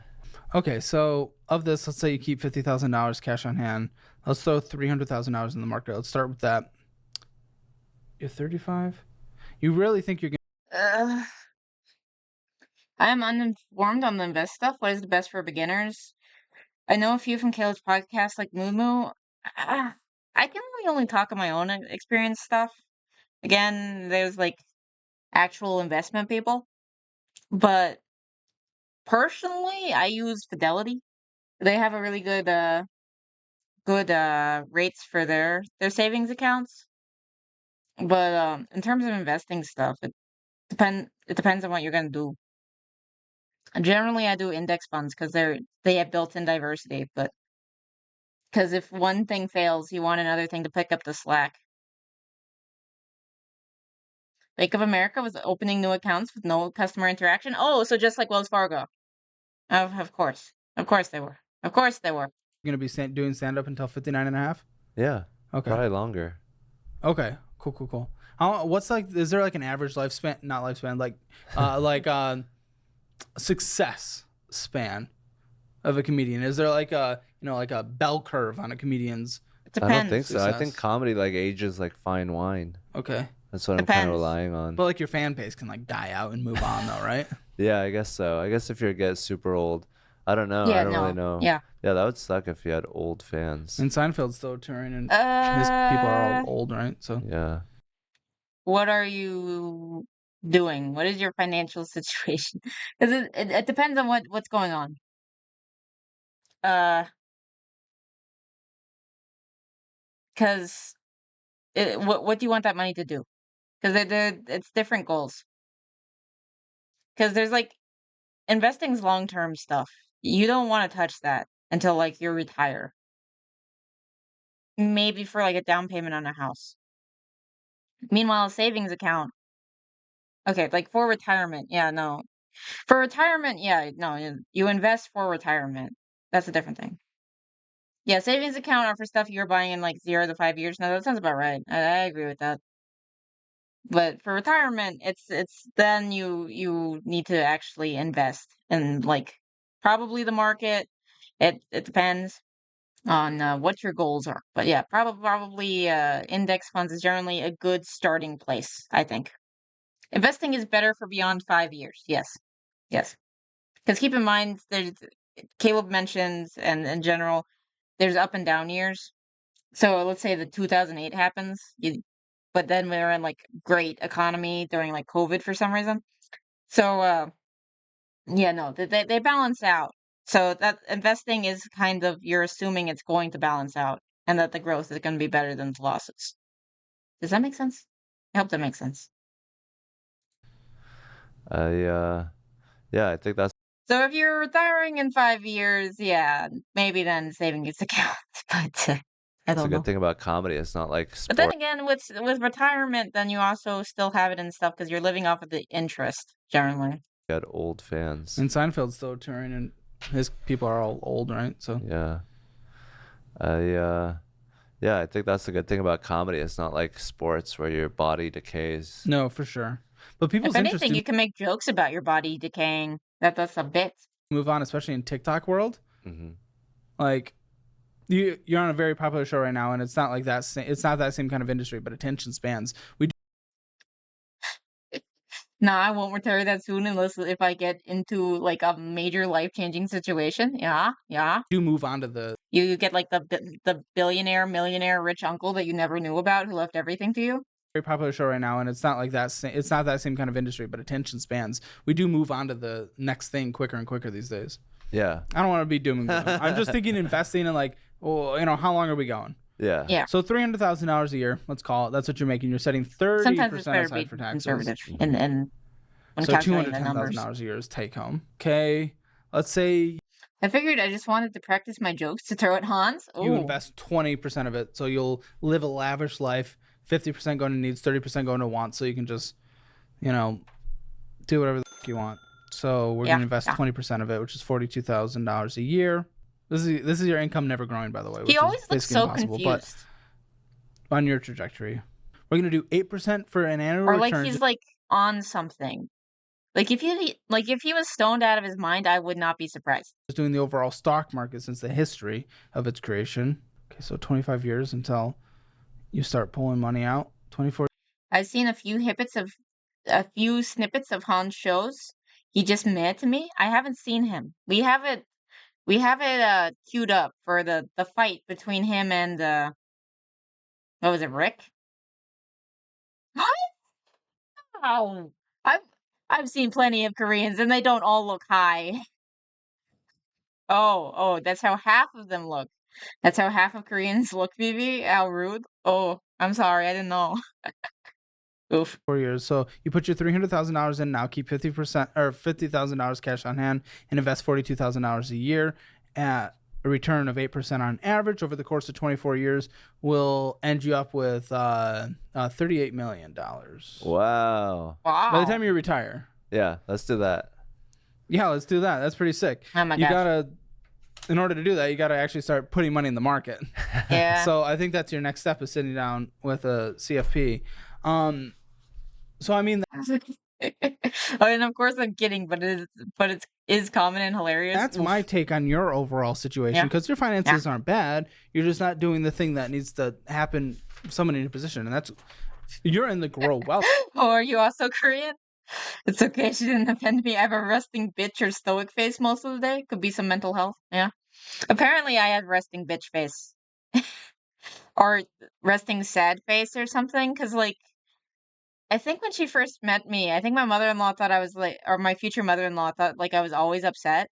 Okay, so of this, let's say you keep $50,000 cash on hand. Let's throw $300,000 in the market. Let's start with that. You're 35. You really think you're gonna? I am uninformed on the invest stuff. What is the best for beginners? I know a few from Caleb's podcast, like Moo Moo. I can really only talk on my own experience stuff. Again, there's like actual investment people, but personally, I use Fidelity. They have a really good rates for their savings accounts. But in terms of investing stuff, it depends on what you're gonna do. Generally, I do index funds because they have built-in diversity. But because if one thing fails, you want another thing to pick up the slack. Bank of America was opening new accounts with no customer interaction. Oh, so just like Wells Fargo. Of course they were. Of course they were. You're gonna be doing stand up until 59 and a half? Yeah. Okay. Probably longer. Okay. Cool. What's like? Is there like an average lifespan? Not lifespan. Like success span of a comedian? Is there like a like a bell curve on a comedian's? It depends. I don't think so. Success? I think comedy like ages like fine wine. Okay. That's what I'm kind of relying on. But like your fan base can like die out and move on though, right? Yeah, I guess so. I guess if you get super old, I don't know. Yeah, I don't really know. Yeah. Yeah, that would suck if you had old fans. And Seinfeld's still touring, and his people are all old, right? So yeah. What are you doing? What is your financial situation? Because it depends on what's going on. Because what do you want that money to do? Because it's different goals. Because there's like investing's long-term stuff. You don't want to touch that until like you retire. Maybe for like a down payment on a house. Meanwhile, a savings account. Okay, like for retirement, yeah, no. For retirement, yeah, no, you invest for retirement. That's a different thing. Yeah, savings account are for stuff you're buying in like 0 to 5 years. No, that sounds about right. I agree with that. But for retirement, it's then you need to actually invest in like probably the market. It depends on what your goals are. But yeah, probably index funds is generally a good starting place, I think. Investing is better for beyond 5 years. Yes. Because keep in mind, Caleb mentions, and in general, there's up and down years. So let's say the 2008 happens, but then we're in like great economy during like COVID for some reason. So yeah, no, they balance out. So that investing is kind of, you're assuming it's going to balance out and that the growth is going to be better than the losses. Does that make sense? I hope that makes sense. Yeah, I think that's So if you're retiring in 5 years, yeah, maybe then savings accounts. But I that's a don't good know. thing about comedy. It's not like But then again, with retirement, then you also still have it in stuff because you're living off of the interest generally. got old fans. And Seinfeld's still touring, and his people are all old, right? So yeah, I think that's the good thing about comedy. It's not like sports where your body decays. No, for sure. But people's If interest anything, in you can make jokes about your body decaying. That's a bit. move on, especially in TikTok world. Mm-hmm. Like you're on a very popular show right now, and it's not like that. It's not that same kind of industry, but attention spans. No, I won't retire that soon unless if I get into like a major life-changing situation. Yeah. do move on to the. You get like the billionaire, millionaire, rich uncle that you never knew about who left everything to you. Very popular show right now, and it's not like that. It's not that same kind of industry, but attention spans. We do move on to the next thing quicker and quicker these days. Yeah. I don't want to be doom and gloom. I'm just thinking investing and like, well, how long are we going? Yeah. So $300,000 a year, let's call it. That's what you're making. You're setting 30% sometimes it's better to be aside for taxes. conservative and when So calculating the numbers. $210,000 a year is take home. Okay, let's say I figured I just wanted to practice my jokes to throw at Hans. you Ooh. invest 20% of it, so you'll live a lavish life. 50% going to needs, 30% going to wants, so you can just, do whatever the fuck you want. So we're gonna invest 20% of it, which is $42,000 a year. This is your income never growing, by the way. He always looks so confused. But on your trajectory, we're gonna do 8% for an annual Or return. like he's like on something. Like if he was stoned out of his mind, I would not be surprised. Just doing the overall stock market since the history of its creation. Okay, so 25 years until you start pulling money out. 24. I've seen a few snippets of Han's shows. He just mad to me. I haven't seen him. We have it queued up for the fight between him and what was it, Rick? What? Oh, I've seen plenty of Koreans and they don't all look high. Oh, that's how half of them look. That's how half of Koreans look, Vivi. How rude. Oh, I'm sorry, I didn't know. Oof. 4 years. So you put your $300,000 in now, keep 50% or $50,000 cash on hand, and invest $42,000 a year at a return of 8% on average over the course of 24 years will end you up with $38 million. Wow. By the time you retire. Yeah, let's do that. Yeah, let's do that. That's pretty sick. Oh my gosh. In order to do that, you gotta actually start putting money in the market. Yeah. So I think that's your next step, is sitting down with a CFP. So I mean, and of course I'm kidding, but it is common and hilarious. that's my take on your overall situation, because your finances aren't bad. You're just not doing the thing that needs to happen for someone in your position, and that's you're in the grow wealth. Oh, are you also Korean? It's okay. She didn't offend me. I have a resting bitch or stoic face most of the day. Could be some mental health. Yeah. Apparently, I have resting bitch face. Or resting sad face or something. Because, like, I think when she first met me, I think my mother-in-law thought I was like, or my future mother-in-law thought, like, I was always upset.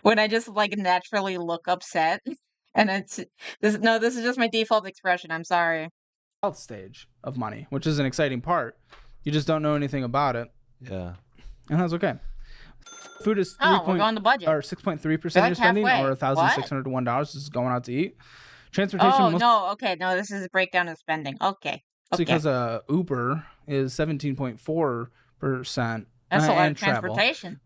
When I just, like, naturally look upset. And this is just my default expression. I'm sorry. Health stage of money, which is an exciting part. You just don't know anything about it. Yeah. And that's okay. Food is we're going the budget. Or 6.3% of your spending, halfway. or $1,601. This is going out to eat. Transportation. Oh, no. Okay. No, this is a breakdown of spending. Okay. Because Uber is 17.4%. That's a lot and of transportation. Travel,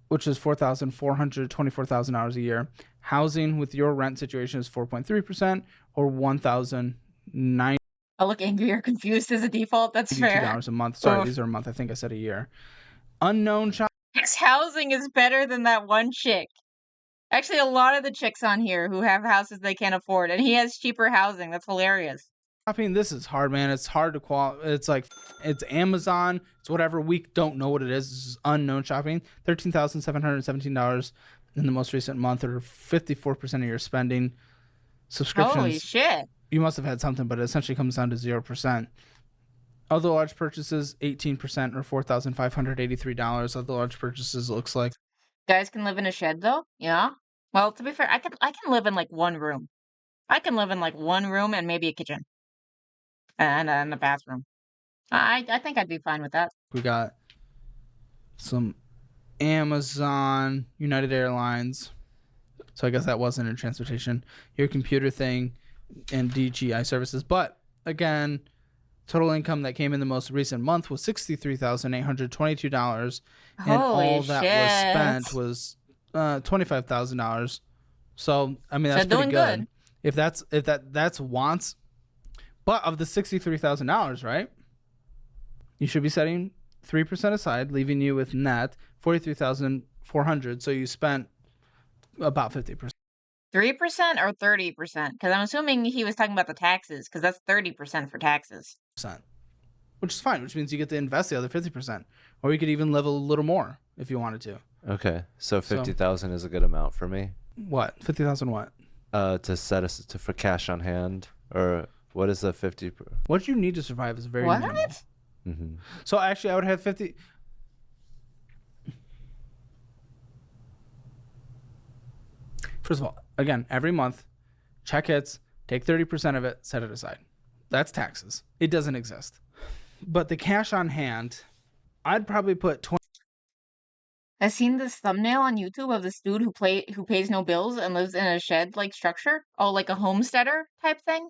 which is $4,424,000 a year. Housing with your rent situation is 4.3%, or $1,009. I look angry or confused as a default. That's fair. $82 a month. Sorry, these are a month. I think I said a year. Unknown shop. Housing is better than that one chick. Actually, a lot of the chicks on here who have houses they can't afford, and he has cheaper housing. That's hilarious. Shopping, this is hard, man. It's hard to It's like, it's Amazon. It's whatever. We don't know what it is. This is unknown shopping. $13,717 in the most recent month, or 54% of your spending. Subscriptions. Holy shit. You must have had something, but it essentially comes down to 0%. Other large purchases, 18%, or $4,583. Other large purchases, looks like. Guys can live in a shed though? Yeah. Well, to be fair, I can live in like one room. I can live in like one room and maybe a kitchen. And a bathroom. I think I'd be fine with that. We got some Amazon, United Airlines. So I guess that wasn't in transportation. Your computer thing and DGI services. But again, total income that came in the most recent month was $63,822. And all that was spent was $25,000. So I mean that's pretty good. If that's wants. But of the $63,000, right? You should be setting 3% aside, leaving you with net $43,400. So you spent about 50%. 3% or 30%? Because I'm assuming he was talking about the taxes, because that's 30% for taxes. Which is fine, which means you get to invest the other 50%. Or you could even live a little more if you wanted to. Okay. So 50,000 is a good amount for me. What? 50,000 what? To set us for cash on hand, or what is the 50? What you need to survive is very minimal. Mm-hmm. So actually, I would have 50. First of all, again, every month, check hits, take 30% of it, set it aside. That's taxes. It doesn't exist. But the cash on hand, I'd probably put 20. I've seen this thumbnail on YouTube of this dude who pays no bills and lives in a shed-like structure. Oh, like a homesteader type thing?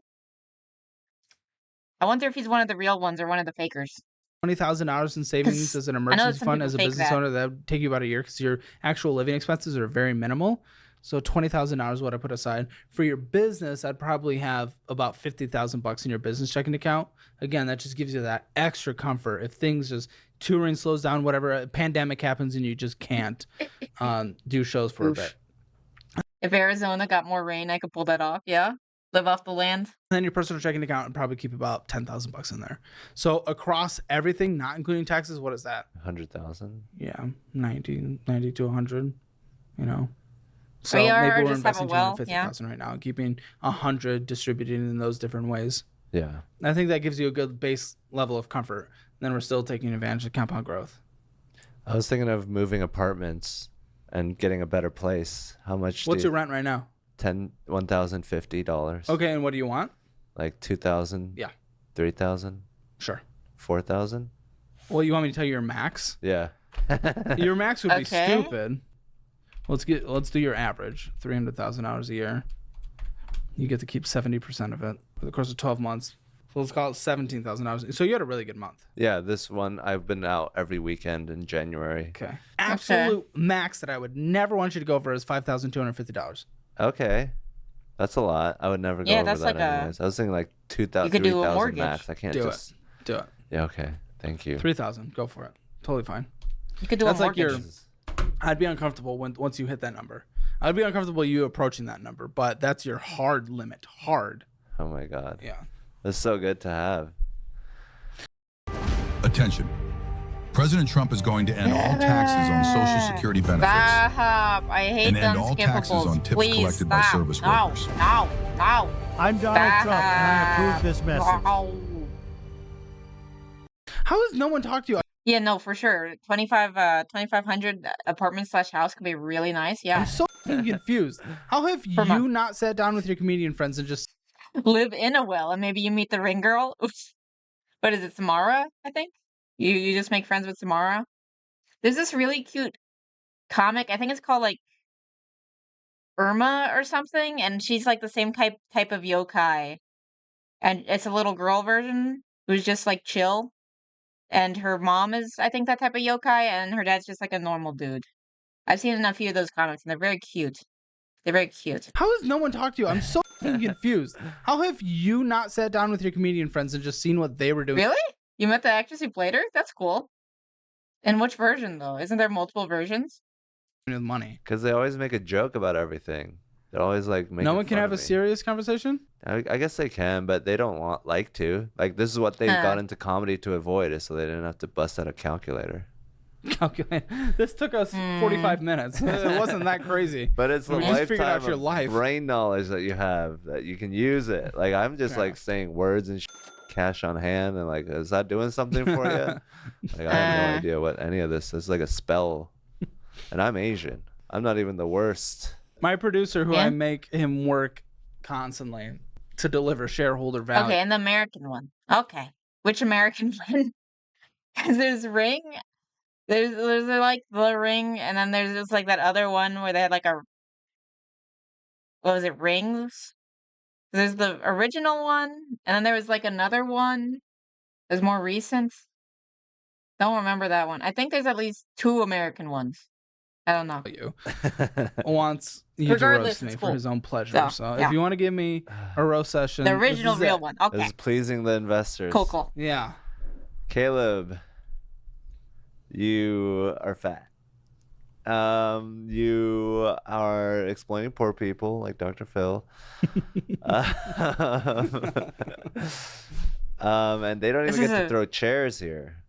I wonder if he's one of the real ones or one of the fakers. $20,000 in savings as an emergency fund as a business owner, that would take you about a year because your actual living expenses are very minimal. So $20,000 is what I put aside. For your business, I'd probably have about $50,000 in your business checking account. Again, that just gives you that extra comfort. If things just touring slows down, whatever, a pandemic happens and you just can't do shows for a bit. If Arizona got more rain, I could pull that off. Yeah, live off the land. Then your personal checking account would probably keep about $10,000 in there. So across everything, not including taxes, what is that? 100,000. Yeah, 90 to 100. You know. So maybe we're investing $250,000 right now, keeping 100 distributed in those different ways. Yeah. I think that gives you a good base level of comfort. Then we're still taking advantage of compound growth. I was thinking of moving apartments and getting a better place. How much? What's your rent right now? $1,050. Okay, and what do you want? Like 2,000. Yeah. 3,000. Sure. 4,000. Well, you want me to tell you your max? Yeah. Your max would be stupid. Let's do your average, $300,000 a year. You get to keep 70% of it for the course of 12 months. So let's call it $17,000. So you had a really good month. Yeah, this one I've been out every weekend in January. Okay. Absolute max that I would never want you to go over is $5,250. Okay. That's a lot. I would never go over that anyways. I was thinking like 2,000, 3,000 max. I can't do just do it. Yeah, okay. Thank you. 3,000. Go for it. Totally fine. You could do a mortgage. I'd be uncomfortable once you hit that number. I'd be uncomfortable you approaching that number, but that's your hard limit. Hard. Oh my God. Yeah. That's so good to have. Attention. President Trump is going to end all taxes on Social Security benefits. Stop. I hate and them end all taxes on tips Please collected by service workers. No. I'm Donald Trump, and I approve this message. How has no one talked to you? Yeah, no, for sure. 2,500 apartment/house could be really nice. Yeah. I'm so confused. How have you not sat down with your comedian friends and just live in a well, and maybe you meet the ring girl? Oops. What is it, Samara? I think you just make friends with Samara. There's this really cute comic. I think it's called like Irma or something, and she's like the same type of yokai, and it's a little girl version who's just like chill. And her mom is, I think, that type of yokai, and her dad's just like a normal dude. I've seen a few of those comics, and they're very cute. They're very cute. How has no one talked to you? I'm so confused. How have you not sat down with your comedian friends and just seen what they were doing? Really? You met the actress who played her? That's cool. And which version, though? Isn't there multiple versions? With money. Because they always make a joke about everything. They're always like making No one can fun have of a me. serious conversation? I guess they can, but they don't like to. Like, this is what they got into comedy to avoid, is so they didn't have to bust out a calculator. Calculate. This took us 45 minutes. It wasn't that crazy. But it's the We just figured lifetime out your of life. brain knowledge that you have that you can use it. Like I'm just like saying words and cash on hand, and like, is that doing something for you? Like I have no idea what any of this is. Like a spell, and I'm Asian. I'm not even the worst. My producer, who I make him work constantly to deliver shareholder value. Okay, and the American one. Okay, which American one? Because there's Ring. There's like the Ring, and then there's just like that other one where they had like a, what was it, Rings? There's the original one, and then there was like another one. There's more recent. Don't remember that one. I think there's at least 2 American ones. I don't know. You wants you to roast me for his own pleasure. So if you want to give me a roast session, the original real one. Okay. This is pleasing the investors. Cool. Yeah. Caleb, you are fat. You are exploiting poor people like Dr. Phil. And they don't even get to throw chairs here.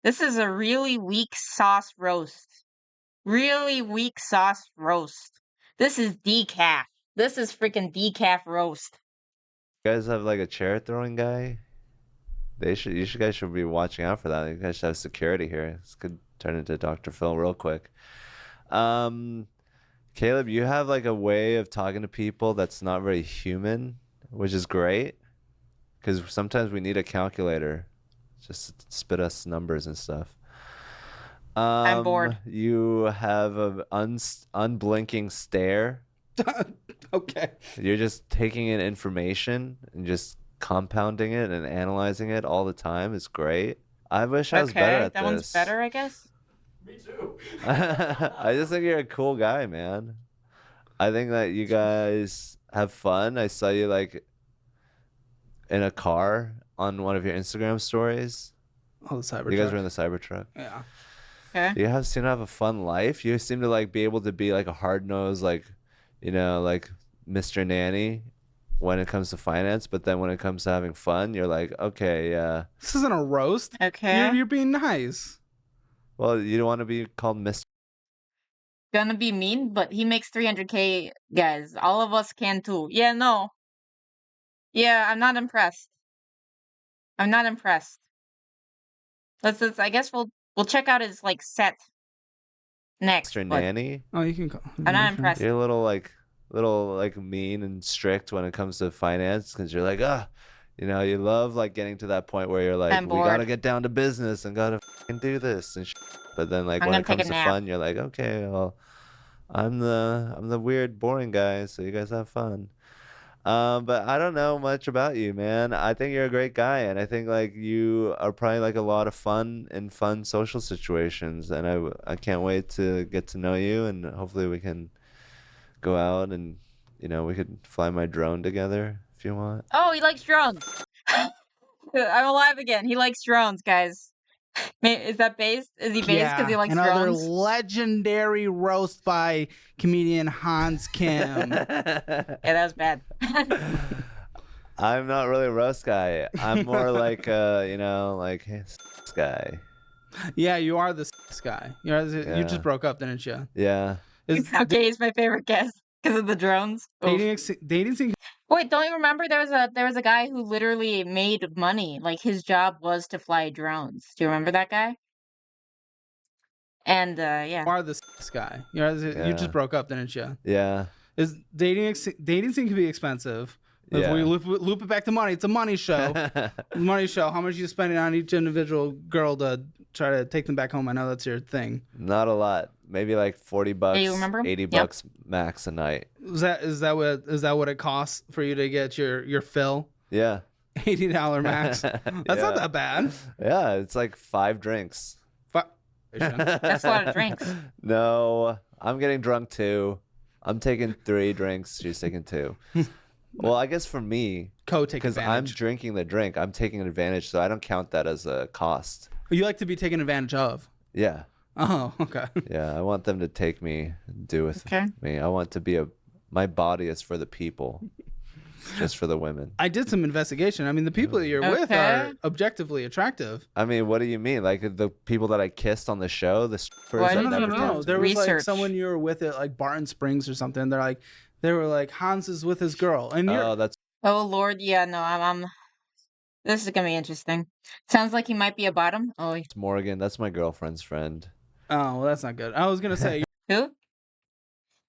This is a really weak sauce roast. Really weak sauce roast. This is decaf. This is freaking decaf roast. You guys have like a chair throwing guy? You guys should be watching out for that. You guys should have security here. This could turn into Dr. Phil real quick. Caleb, you have like a way of talking to people that's not very human, which is great. Because sometimes we need a calculator just to spit us numbers and stuff. I'm bored. You have an unblinking stare. Okay. You're just taking in information and just compounding it and analyzing it all the time. It's great. I wish I was better at this. That one's better, I guess. Me too. I just think you're a cool guy, man. I think that you guys have fun. I saw you like in a car on one of your Instagram stories. Oh, the Cybertruck. You guys were in the Cybertruck. Yeah. Okay. You seem to have a fun life. You seem to like be able to be like a hard-nosed, like, you know, like Mr. Nanny when it comes to finance, but then when it comes to having fun, you're like, okay, yeah. This isn't a roast. Okay. You're being nice. Well, you don't want to be called Mr. Gonna be mean, but he makes 300K, guys. All of us can too. Yeah, no. Yeah, I'm not impressed. I'm not impressed. I guess we'll check out his like set next. Mr. Nanny. Oh, you can call. I'm not impressed. You're a little like mean and strict when it comes to finance because you're like, you know, you love like getting to that point where you're like, we gotta get down to business and gotta do this and but then like when it comes to fun, you're like, okay, well, I'm the weird boring guy, so you guys have fun. But I don't know much about you, man. I think you're a great guy, and I think like you are probably like a lot of fun in fun social situations, and I can't wait to get to know you, and hopefully we can go out and, you know, we could fly my drone together if you want. Oh, he likes drones. I'm alive again. He likes drones, guys. Is that based? Is he based because he likes another drones? legendary roast by comedian Hans Kim. Yeah, that was bad. I'm not really a roast guy. I'm more like you know, like this guy. Yeah, you are the guy. You just broke up, didn't you? Yeah. Okay, he's my favorite guest because of the drones. Dating scene. Wait, don't you remember there was a guy who literally made money? Like his job was to fly drones. Do you remember that guy? And yeah. You are the guy. You just broke up, didn't you? Yeah. Dating scene can be expensive. If Yeah. we loop it back to money, it's a money show. Money show. How much are you spending on each individual girl to try to take them back home? I know that's your thing. Not a lot. Maybe like $40, Hey, you remember? $80 max a night. Is that what it costs for you to get your fill? Yeah. $80 max. That's not that bad. Yeah, it's like 5 drinks. That's a lot of drinks. No, I'm getting drunk too. I'm taking 3 drinks. She's taking 2. Well, I guess for me, because I'm drinking the drink, I'm taking advantage, so I don't count that as a cost. You like to be taken advantage of? Yeah. Oh, okay. Yeah, I want them to take me, do with me. I want to be my body is for the people. just for the women. I did some investigation. I mean, the people that you're with are objectively attractive. I mean, what do you mean? Like the people that I kissed on the show, the Well, no. There was like someone you were with at like Barton Springs or something. They were like Hans is with his girl, and oh Lord, yeah, no, I'm. This is gonna be interesting. Sounds like he might be a bottom. Oh, it's Morgan. That's my girlfriend's friend. Oh, well, that's not good. I was gonna say who?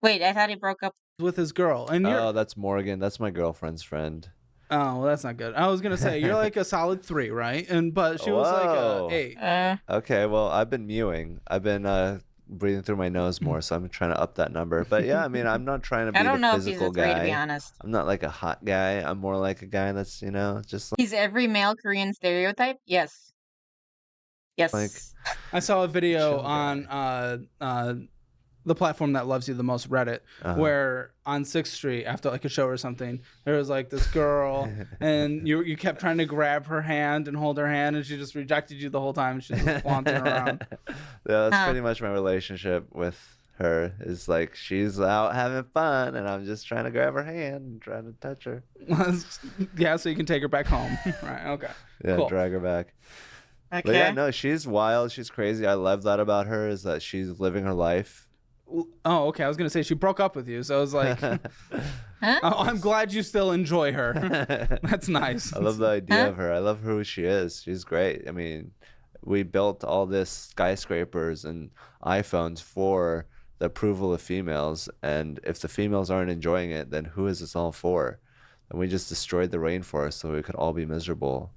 Wait, I thought he broke up with his girl, and that's Morgan. That's my girlfriend's friend. Oh, well, that's not good. I was gonna say you're like a solid 3, right? But she was like a 8. Okay, well, I've been mewing. I've been breathing through my nose more, so I'm trying to up that number. But yeah, I mean, I'm not trying to be the physical guy. To be honest. I'm not like a hot guy. I'm more like a guy that's just. He's every male Korean stereotype. Yes. Yes. Like, I saw a video on the platform that loves you the most, Reddit, where on 6th Street after like a show or something, there was like this girl and you kept trying to grab her hand and hold her hand, and she just rejected you the whole time. She was just flaunting around. Yeah, that's pretty much my relationship with her. Is like she's out having fun and I'm just trying to grab her hand and trying to touch her. Yeah, so you can take her back home. Right, okay. Yeah, cool. Drag her back. Okay. But yeah, no, she's wild. She's crazy. I love that about her, is that she's living her life. Oh, okay. I was gonna say she broke up with you, so I was like, I'm glad you still enjoy her. That's nice. I love the idea of her. I love who she is. She's great. I mean, we built all this skyscrapers and iPhones for the approval of females, and if the females aren't enjoying it, then who is this all for? And we just destroyed the rainforest so we could all be miserable.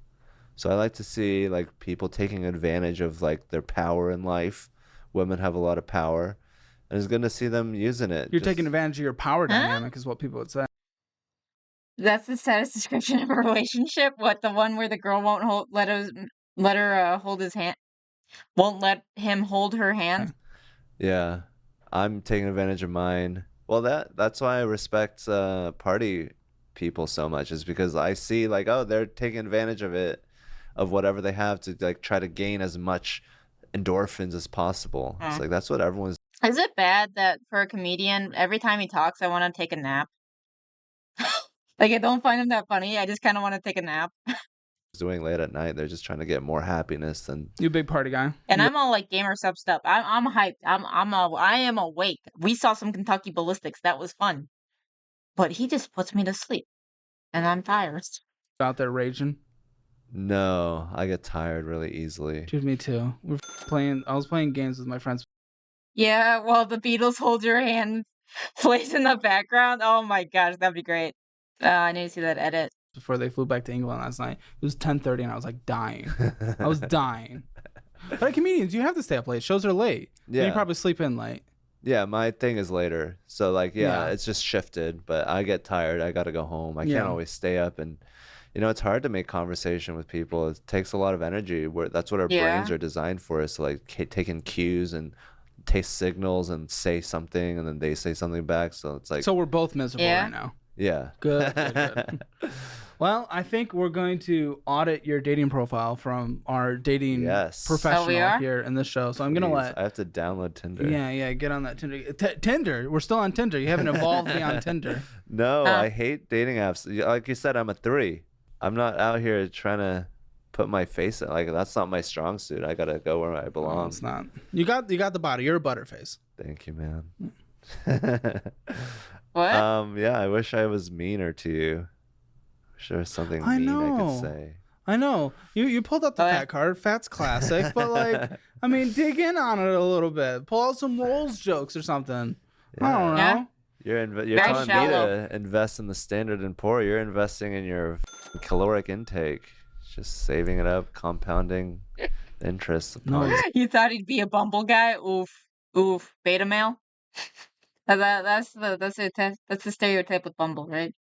So I like to see like people taking advantage of like their power in life. Women have a lot of power. And it's good to see them using it. You're taking advantage of your power dynamic, is what people would say. That's the saddest description of a relationship. What, the one where the girl won't let her hold his hand, won't let him hold her hand? Yeah, I'm taking advantage of mine. Well, that's why I respect party people so much, is because I see like, oh, they're taking advantage of it, of whatever they have to like try to gain as much endorphins as possible. It's like that's what everyone's. Is it bad that for a comedian, every time he talks, I want to take a nap? Like, I don't find him that funny. I just kind of want to take a nap. Doing late at night, they're just trying to get more happiness than you. Big party guy. And I'm all like gamer sub stuff. I'm hyped. I am awake. We saw some Kentucky Ballistics. That was fun. But he just puts me to sleep, and I'm tired. Out there raging. No, I get tired really easily. Dude, me too. I was playing games with my friends. Yeah, well, the Beatles Hold Your Hand plays in the background. Oh my gosh, that'd be great. I need to see that edit. Before they flew back to England last night, it was 10:30 and I was like dying. I was dying. But comedians, you have to stay up late. Shows are late. Yeah. And you probably sleep in late. Yeah, my thing is later. So like, yeah, it's just shifted, but I get tired. I got to go home. I can't always stay up, and it's hard to make conversation with people. It takes a lot of energy. That's what our brains are designed for, is to like taking cues and taste signals and say something, and then they say something back. So it's like, so we're both miserable right now. Yeah. Good. Well, I think we're going to audit your dating profile from our dating professional here in this show. So I'm going to I have to download Tinder. Yeah, get on that Tinder. Tinder. We're still on Tinder. You haven't evolved beyond Tinder. No, I hate dating apps. Like you said, I'm a 3. I'm not out here trying to put my face in. Like, that's not my strong suit. I got to go where I belong. No, it's not. You got the body. You're a butterface. Thank you, man. What? Yeah, I wish I was meaner to you. Sure, something mean I could say. I know. You pulled out the fat card. Fat's classic. But like, I mean, dig in on it a little bit. Pull out some Rolls jokes or something. I don't know. You're telling me to invest in the Standard & Poor. You're investing in your caloric intake. Just saving it up, compounding interest. You thought he'd be a Bumble guy? Oof. Beta male. That's the stereotype with Bumble, right?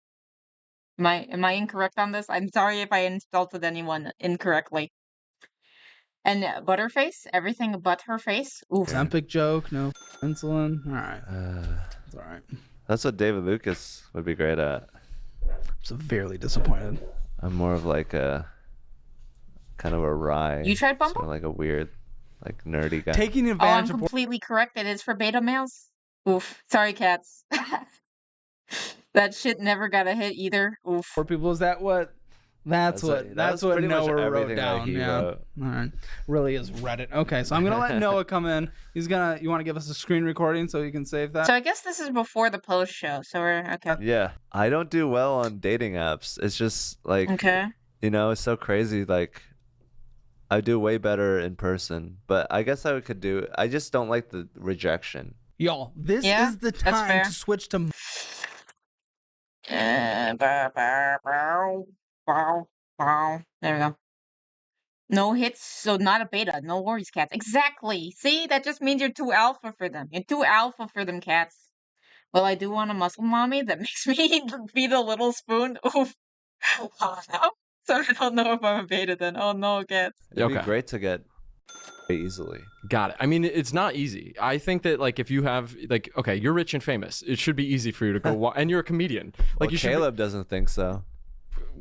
Am I incorrect on this? I'm sorry if I insulted anyone incorrectly. And Butterface, everything but her face. Oof. Ozempic joke, no insulin. All right, it's all right. That's what David Lucas would be great at. I'm severely disappointed. I'm more of like a kind of a wry. You tried Bumble? Sort of like a weird, like nerdy guy. Taking advantage. I'm completely correct. It is for beta males. Oof. Sorry, cats. That shit never got a hit either. Oof. For people, is that what? That's what pretty much Noah wrote everything that down. he Yeah. wrote. All right. Really is Reddit. Okay, so I'm gonna let Noah come in. You want to give us a screen recording so you can save that? So I guess this is before the post show. So we're okay. Yeah, I don't do well on dating apps. It's just like, it's so crazy. Like, I do way better in person, but I guess I could do. I just don't like the rejection. Y'all, this is the time to switch to. There we go. No hits, so not a beta. No worries, cats. Exactly. See, that just means you're too alpha for them. You're too alpha for them, cats. Well, I do want a muscle mommy that makes me be the little spoon. Oof. Oh no. So I don't know if I'm a beta then. Oh no, cats. It'd be great to get easily. Got it. I mean, it's not easy. I think that like if you have like, okay, you're rich and famous, it should be easy for you to go. And you're a comedian. Like Well, Caleb doesn't think so.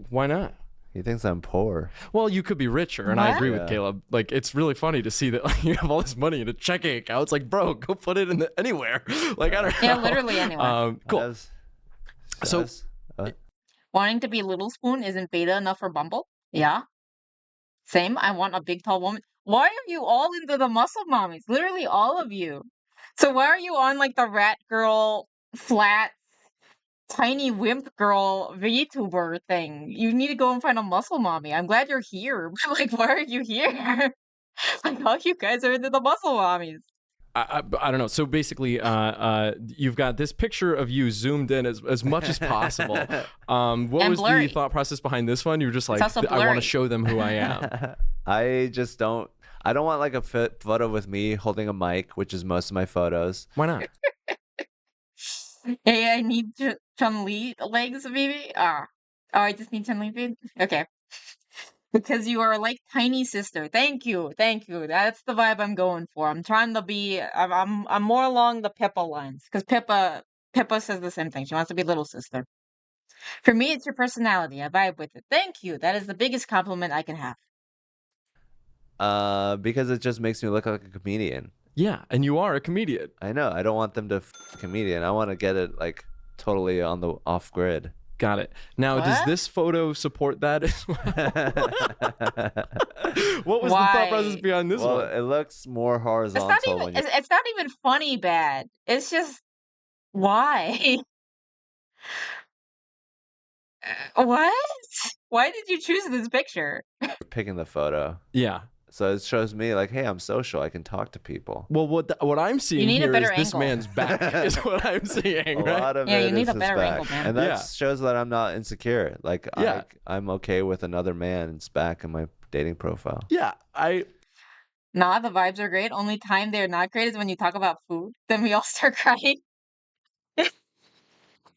Why not? He thinks I'm poor. Well, you could be richer, and I agree with Caleb. Like, it's really funny to see that like, you have all this money in a checking account. It's like, bro, go put it in anywhere. Like, I don't know. Yeah, literally anywhere. Cool. So, wanting to be little spoon isn't beta enough for Bumble? Yeah. Same. I want a big tall woman. Why are you all into the muscle mommies? Literally all of you. So why are you on like the rat girl flat tiny wimp girl VTuber thing? You need to go and find a muscle mommy. I'm glad you're here. But like, why are you here? Like, all you guys are into the muscle mommies. I don't know. So basically, you've got this picture of you zoomed in as much as possible. What was the thought process behind this one? You were just like, I want to show them who I am. I don't want like a photo with me holding a mic, which is most of my photos. Why not? Hey, I need Chun-Li legs, maybe? Oh, I just need Chun-Li feet? Okay. Because you are like tiny sister. Thank you. That's the vibe I'm going for. I'm trying to be. I'm more along the Pippa lines. Because Pippa says the same thing. She wants to be little sister. For me, it's your personality. I vibe with it. Thank you. That is the biggest compliment I can have. Because it just makes me look like a comedian. Yeah, and you are a comedian. I know. I don't want them to comedian. I want to get it like totally on the off grid. Got it. Now, does this photo support that as well? What was the thought process behind this one? It looks more horizontal. It's not even funny bad. It's just why? What? Why did you choose this picture? Picking the photo. Yeah. So it shows me like, hey, I'm social. I can talk to people. Well, what I'm seeing here is this man's back is what I'm seeing. A lot of it you need is a better his back. angle, man. And that shows that I'm not insecure. Like, I'm okay with another man's back in my dating profile. Yeah, Nah, the vibes are great. Only time they're not great is when you talk about food. Then we all start crying.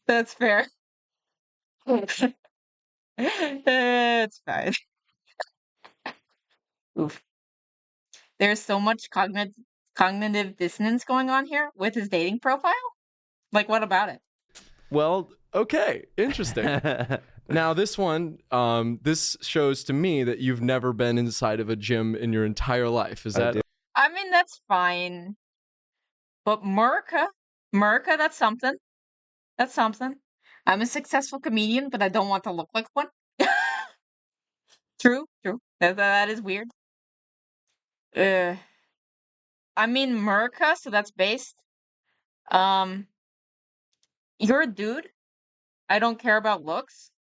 That's fair. It's fine. Oof. There's so much cognitive dissonance going on here with his dating profile. Like, what about it? Well, okay, interesting. Now, this one, this shows to me that you've never been inside of a gym in your entire life. Is that? I mean, that's fine. But Merca, that's something. That's something. I'm a successful comedian, but I don't want to look like one. True. That is weird. I mean, Merca, so that's based. You're a dude. I don't care about looks.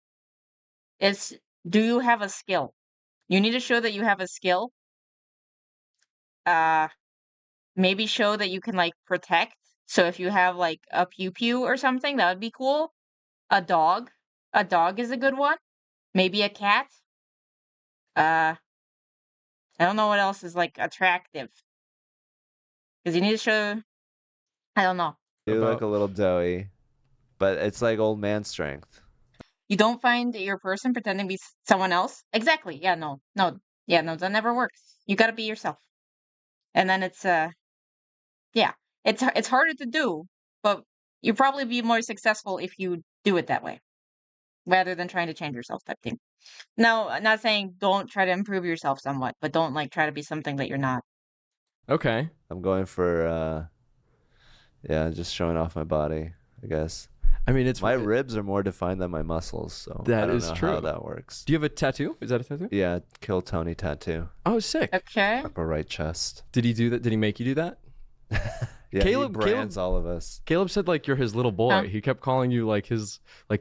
It's, do you have a skill? You need to show that you have a skill. Maybe show that you can like protect. So if you have like a pew or something, that would be cool. A dog is a good one. Maybe a cat. I don't know what else is like attractive. Because you need to show. I don't know. You look a little doughy, but it's like old man strength. You don't find your person pretending to be someone else? Exactly. Yeah, no, that never works. You gotta be yourself. And then it's it's harder to do, but you'll probably be more successful if you do it that way, rather than trying to change yourself type thing. No, I'm not saying don't try to improve yourself somewhat, but don't like try to be something that you're not. Okay. I'm going for just showing off my body, I guess. I mean, my ribs are more defined than my muscles, so I That don't is know true. how that works. Do you have a tattoo? Is that a tattoo? Yeah, Kill Tony tattoo. Oh, sick. Okay. Upper right chest. Did he do that? Did he make you do that? Yeah, he brands all of us. Caleb said like you're his little boy. He kept calling you like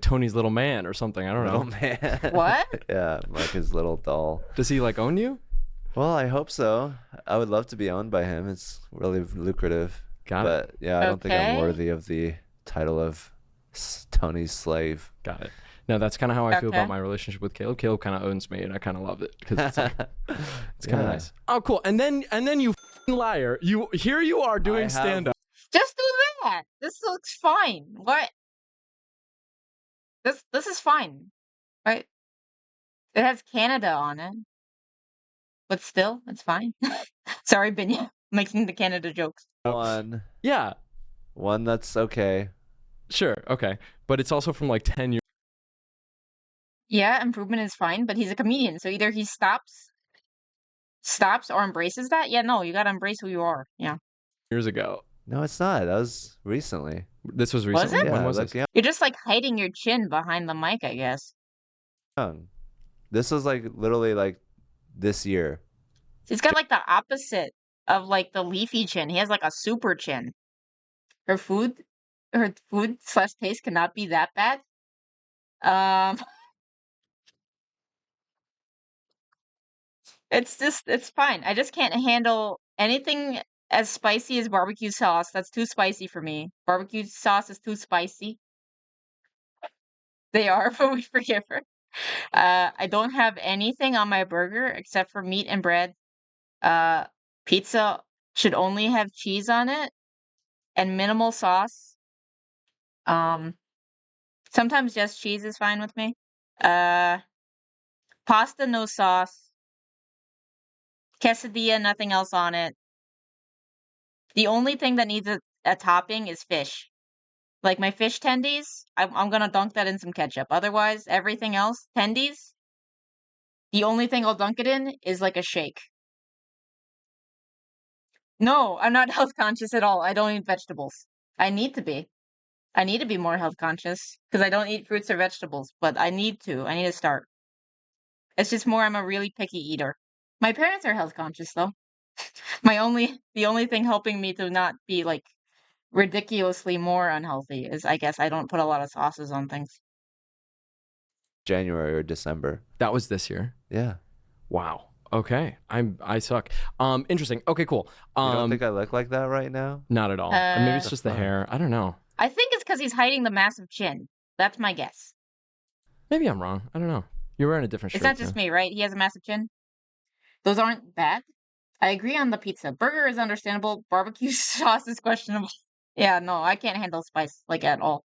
Tony's little man or something. I don't know. Little man. What? Yeah, like his little doll. Does he like own you? Well, I hope so. I would love to be owned by him. It's really lucrative. Got it. But yeah, I don't think I'm worthy of the title of Tony's slave. Got it. No, that's kind of how I feel about my relationship with Caleb. Caleb kind of owns me, and I kind of love it because it's, like, it's kind of nice. Oh, cool. And then you liar. Here you are doing stand up. Just do that. This looks fine. What? This is fine, right? It has Canada on it, but still, it's fine. Sorry, Binya, making the Canada jokes. One. Yeah. One that's okay. Sure. Okay. But it's also from like 10 years. Yeah, improvement is fine, but he's a comedian, so either he stops or embraces that. Yeah, no, you gotta embrace who you are. Yeah. Years ago. No, it's not. That was recently. This was recently. Was it? When was this? You're just like hiding your chin behind the mic, I guess. This was like literally like this year. He's got like the opposite of like the leafy chin. He has like a super chin. Her food / taste cannot be that bad. It's fine. I just can't handle anything as spicy as barbecue sauce. That's too spicy for me. Barbecue sauce is too spicy. They are, but we forgive her. I don't have anything on my burger except for meat and bread. Pizza should only have cheese on it and minimal sauce. Sometimes just cheese is fine with me. Pasta, no sauce. Quesadilla, nothing else on it. The only thing that needs a topping is fish. Like my fish tendies, I'm gonna dunk that in some ketchup. Otherwise, everything else, tendies, the only thing I'll dunk it in is like a shake. No, I'm not health conscious at all. I don't eat vegetables. I need to be. I need to be more health conscious because I don't eat fruits or vegetables, but I need to. I need to start. It's just more I'm a really picky eater. My parents are health conscious though. The only thing helping me to not be like ridiculously more unhealthy is I guess I don't put a lot of sauces on things. January or December. That was this year. Yeah. Wow. Okay. I suck. Interesting. Okay, cool. You don't think I look like that right now? Not at all. Maybe it's just the hair. I don't know. I think it's because he's hiding the massive chin. That's my guess. Maybe I'm wrong. I don't know. You're wearing a different shirt. It's not just me, right? He has a massive chin. Those aren't bad. I agree on the pizza. Burger is understandable. Barbecue sauce is questionable. Yeah, no, I can't handle spice, like, at all.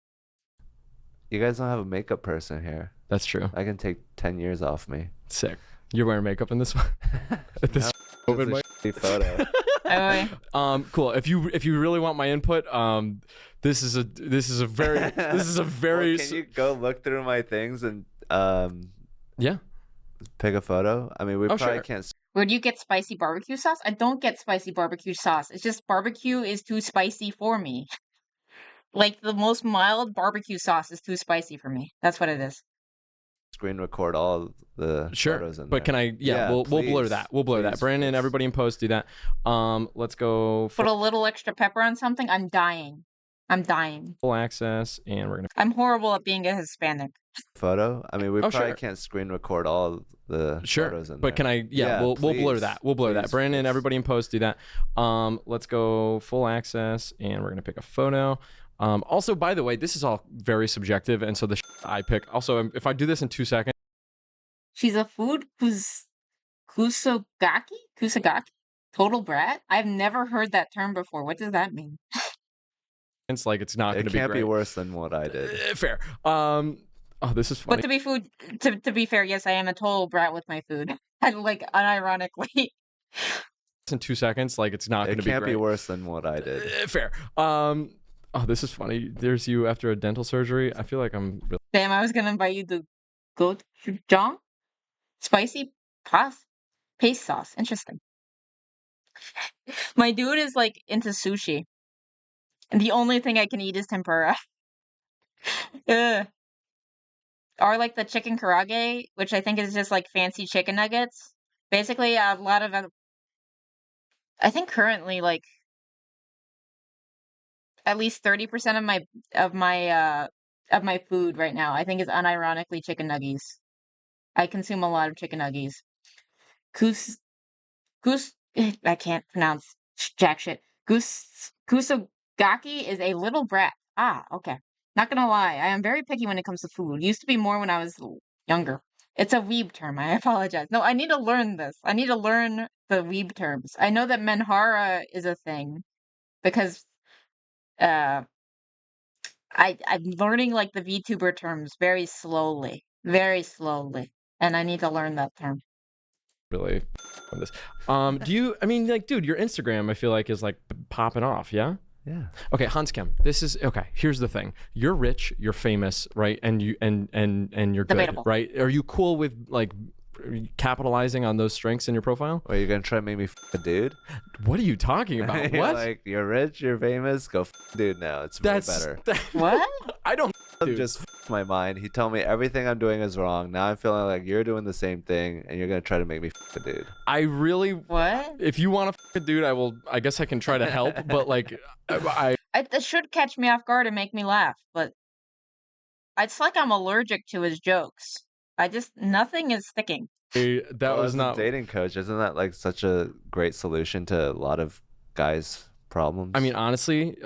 You guys don't have a makeup person here. That's true. I can take 10 years off me. Sick. You're wearing makeup in this one? This no, it's a photo. Cool. If you really want my input, this is a very Well, can you go look through my things and yeah, pick a photo? I mean, we probably can't. Where do you get spicy barbecue sauce? I don't get spicy barbecue sauce. It's just barbecue is too spicy for me. Like the most mild barbecue sauce is too spicy for me. That's what it is. Screen record all the photos in but there. can I? Yeah, we'll blur that. We'll blur that. Brandon, everybody in post, do that. Let's go. Put a little extra pepper on something. I'm dying. Full access, and we're gonna. I'm horrible at being a Hispanic. Photo. I mean, we probably can't screen record all the photos in there. But can I? Yeah, we'll blur that. We'll blur that. Brandon, everybody in post, do that. Let's go full access, and we're gonna pick a photo. Also, by the way, this is all very subjective, and so the I pick. Also, if I do this in 2 seconds, she's a food kusagaki, total brat. I've never heard that term before. What does that mean? it's like it's not going to be. It can't great. be worse than what I did. Fair. Oh, this is funny. But to be fair, yes, I am a total brat with my food. And like unironically. In 2 seconds, like it's not going to be. It can't great. be worse than what I did. Fair. Oh, this is funny. There's you after a dental surgery. I feel like I'm really... Damn, I was gonna invite you to gochujang, spicy paste sauce. Interesting. My dude is like into sushi, and the only thing I can eat is tempura. Ugh. Or like the chicken karage, which I think is just like fancy chicken nuggets. Basically, a lot of I think currently like at least 30% of my food right now, I think is unironically chicken nuggies. I consume a lot of chicken nuggies. Goose, I can't pronounce jack shit. Kusogaki is a little brat. Ah, okay. Not gonna lie, I am very picky when it comes to food. Used to be more when I was younger. It's a weeb term. I apologize. No, I need to learn this. I need to learn the weeb terms. I know that menhara is a thing because I'm learning like the VTuber terms very slowly, and I need to learn that term. Really on this. Do you, I mean, like, dude, your Instagram, I feel like, is like popping off, yeah? Yeah. Okay, Hanskem, this is okay. Here's the thing: you're rich, you're famous, right? And you're Debatable. good, right? Are you cool with like capitalizing on those strengths in your profile? Or you're gonna try to make me a dude? What are you talking about? You're What? like, you're rich, you're famous, go a dude now. It's way better. What? I don't. Dude. Just my mind. He told me everything I'm doing is wrong. Now I'm feeling like you're doing the same thing, and you're gonna try to make me a dude. I really. What? If you want to a dude, I will. I guess I can try to help, but like, That should catch me off guard and make me laugh, but it's like I'm allergic to his jokes. Nothing is sticking. That was not a dating coach. Isn't that like such a great solution to a lot of guys' problems? I mean, honestly,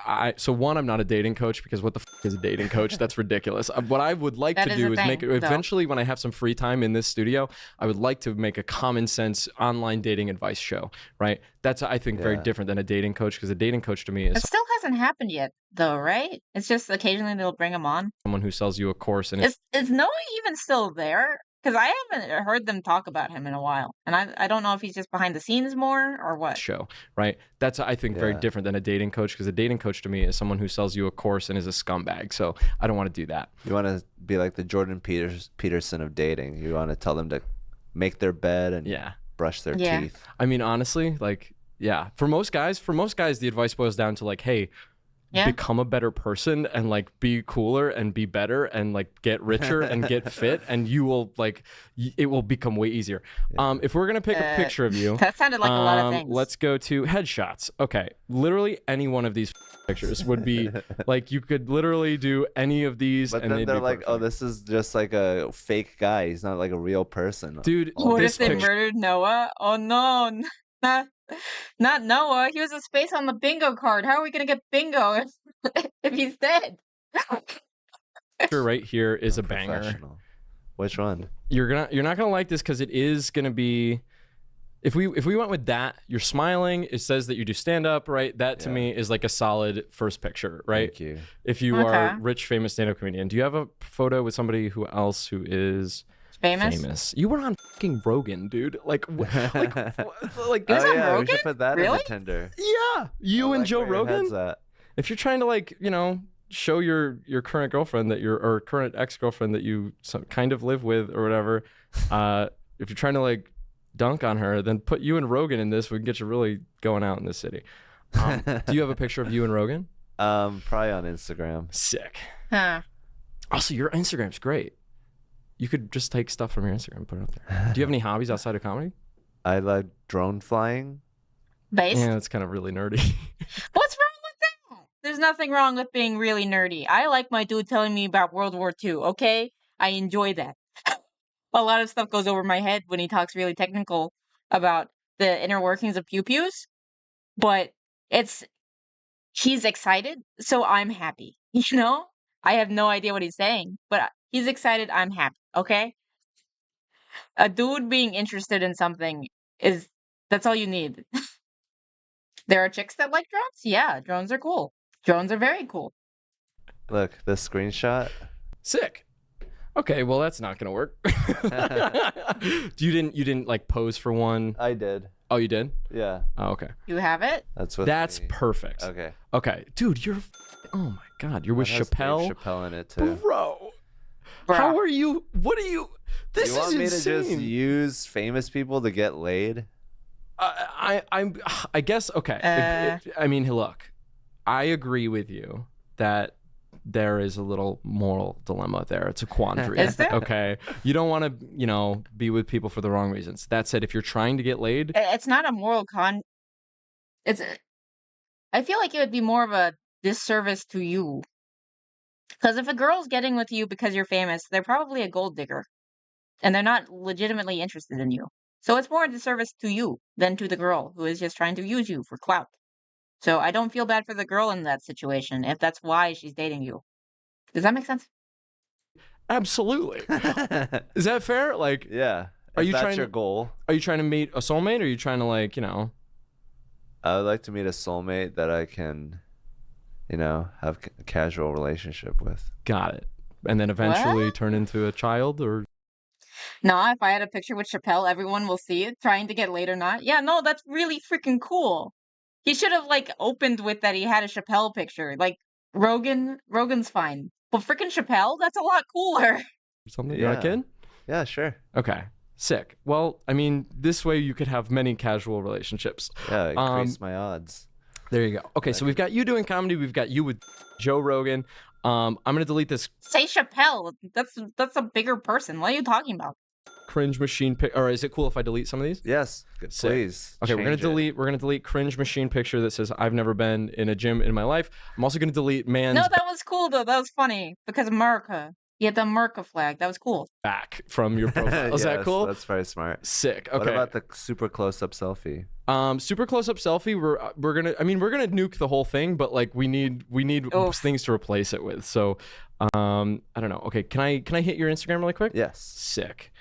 I'm not a dating coach because what the is a dating coach? That's ridiculous. What I would like to do is make it eventually when I have some free time in this studio, I would like to make a common sense online dating advice show, right? That's, I think, very different than a dating coach because a dating coach to me is It still hasn't happened yet, though, right? It's just occasionally they'll bring him on. someone who sells you a course and Is Noah even still there? Because I haven't heard them talk about him in a while. And I don't know if he's just behind the scenes more or what. show, right? That's, I think, very different than a dating coach because a dating coach to me is someone who sells you a course and is a scumbag. So I don't want to do that. You want to be like the Jordan Peterson of dating. You want to tell them to make their bed and brush their teeth. I mean, honestly, like, for most guys, the advice boils down to like, hey, become a better person and like be cooler and be better and like get richer and get fit and you will like it will become way easier. If we're gonna pick a picture of you, that sounded like a lot of things. Let's go to headshots. Okay, literally any one of these pictures would be like you could literally do any of these, but and then they're like, perfect. oh, this is just like a fake guy. He's not like a real person, dude. What if they murdered Noah? Oh no. Not Noah. He was a space on the bingo card. How are we gonna get bingo if he's dead? Picture right here is a banger. Which one? You're not gonna like this because it is gonna be. If we went with that, you're smiling. It says that you do stand up, right? That to me is like a solid first picture, right? Thank you. If you are rich, famous stand up comedian, do you have a photo with somebody who is famous? You were on fucking Rogan, dude. Like oh yeah, we should put that in the Tinder. Yeah, you and Joe Rogan. If you're trying to like, show your current girlfriend or current ex-girlfriend that you kind of live with or whatever, if you're trying to like dunk on her, then put you and Rogan in this. We can get you really going out in this city. Do you have a picture of you and Rogan? Probably on Instagram. Sick. Huh. Also, your Instagram's great. You could just take stuff from your Instagram and put it up there. Do you have any hobbies outside of comedy? I like drone flying. Based? Yeah, that's kind of really nerdy. What's wrong with that? There's nothing wrong with being really nerdy. I like my dude telling me about World War II, okay? I enjoy that. A lot of stuff goes over my head when he talks really technical about the inner workings of pew-pews, but he's excited, so I'm happy, I have no idea what he's saying, but he's excited, I'm happy, okay? A dude being interested in something that's all you need. There are chicks that like drones? Yeah, drones are cool. Drones are very cool. Look, this screenshot. Sick. Okay, well that's not gonna work. You didn't like pose for one? I did. Oh, you did? Yeah. Oh, okay. You have it? That's perfect. Okay, dude, you're. Oh my God, you're with Chappelle. Dave Chappelle in it too. Bro. How are you? What are you? This you want is me insane. to just use famous people to get laid? I guess okay. I mean, look, I agree with you that there is a little moral dilemma there. It's a quandary. Is there? Okay. You don't want to, be with people for the wrong reasons. That said, if you're trying to get laid, It's not a moral I feel like it would be more of a disservice to you. Because if a girl's getting with you because you're famous, they're probably a gold digger. And they're not legitimately interested in you. So it's more a disservice to you than to the girl who is just trying to use you for clout. So I don't feel bad for the girl in that situation if that's why she's dating you. Does that make sense? absolutely. Is that fair? Like, Yeah. Are If you that's trying your to- goal? Are you trying to meet a soulmate, or are you trying to I would like to meet a soulmate that I can, have a casual relationship with. got it, and then eventually turn into a child, or No, if I had a picture with Chappelle, everyone will see it, trying to get laid or not. Yeah, no, that's really freaking cool. He should have opened with that he had a Chappelle picture. Rogan's fine. But freaking Chappelle, that's a lot cooler. something? You want a kid? Yeah, sure. Okay. Sick. Well, I mean, this way you could have many casual relationships. Yeah, increase my odds. There you go. Okay, so we've got you doing comedy. We've got you with Joe Rogan. I'm gonna delete this Say Chappelle. That's a bigger person. What are you talking about? cringe machine pic. Or is it cool if I delete some of these? Yes, Sick. please. Okay, we're gonna change it. delete cringe machine picture that says I've never been in a gym in my life. I'm also gonna delete man's No, that was cool though. That was funny because America. You had the America flag. That was cool. back from your profile. Is that Yes, cool? That's very smart. Sick. Okay. What about the super close-up selfie? Super close up selfie. We're gonna nuke the whole thing, but we need things to replace it with. So, I don't know. Okay, can I hit your Instagram really quick? Yes. Sick.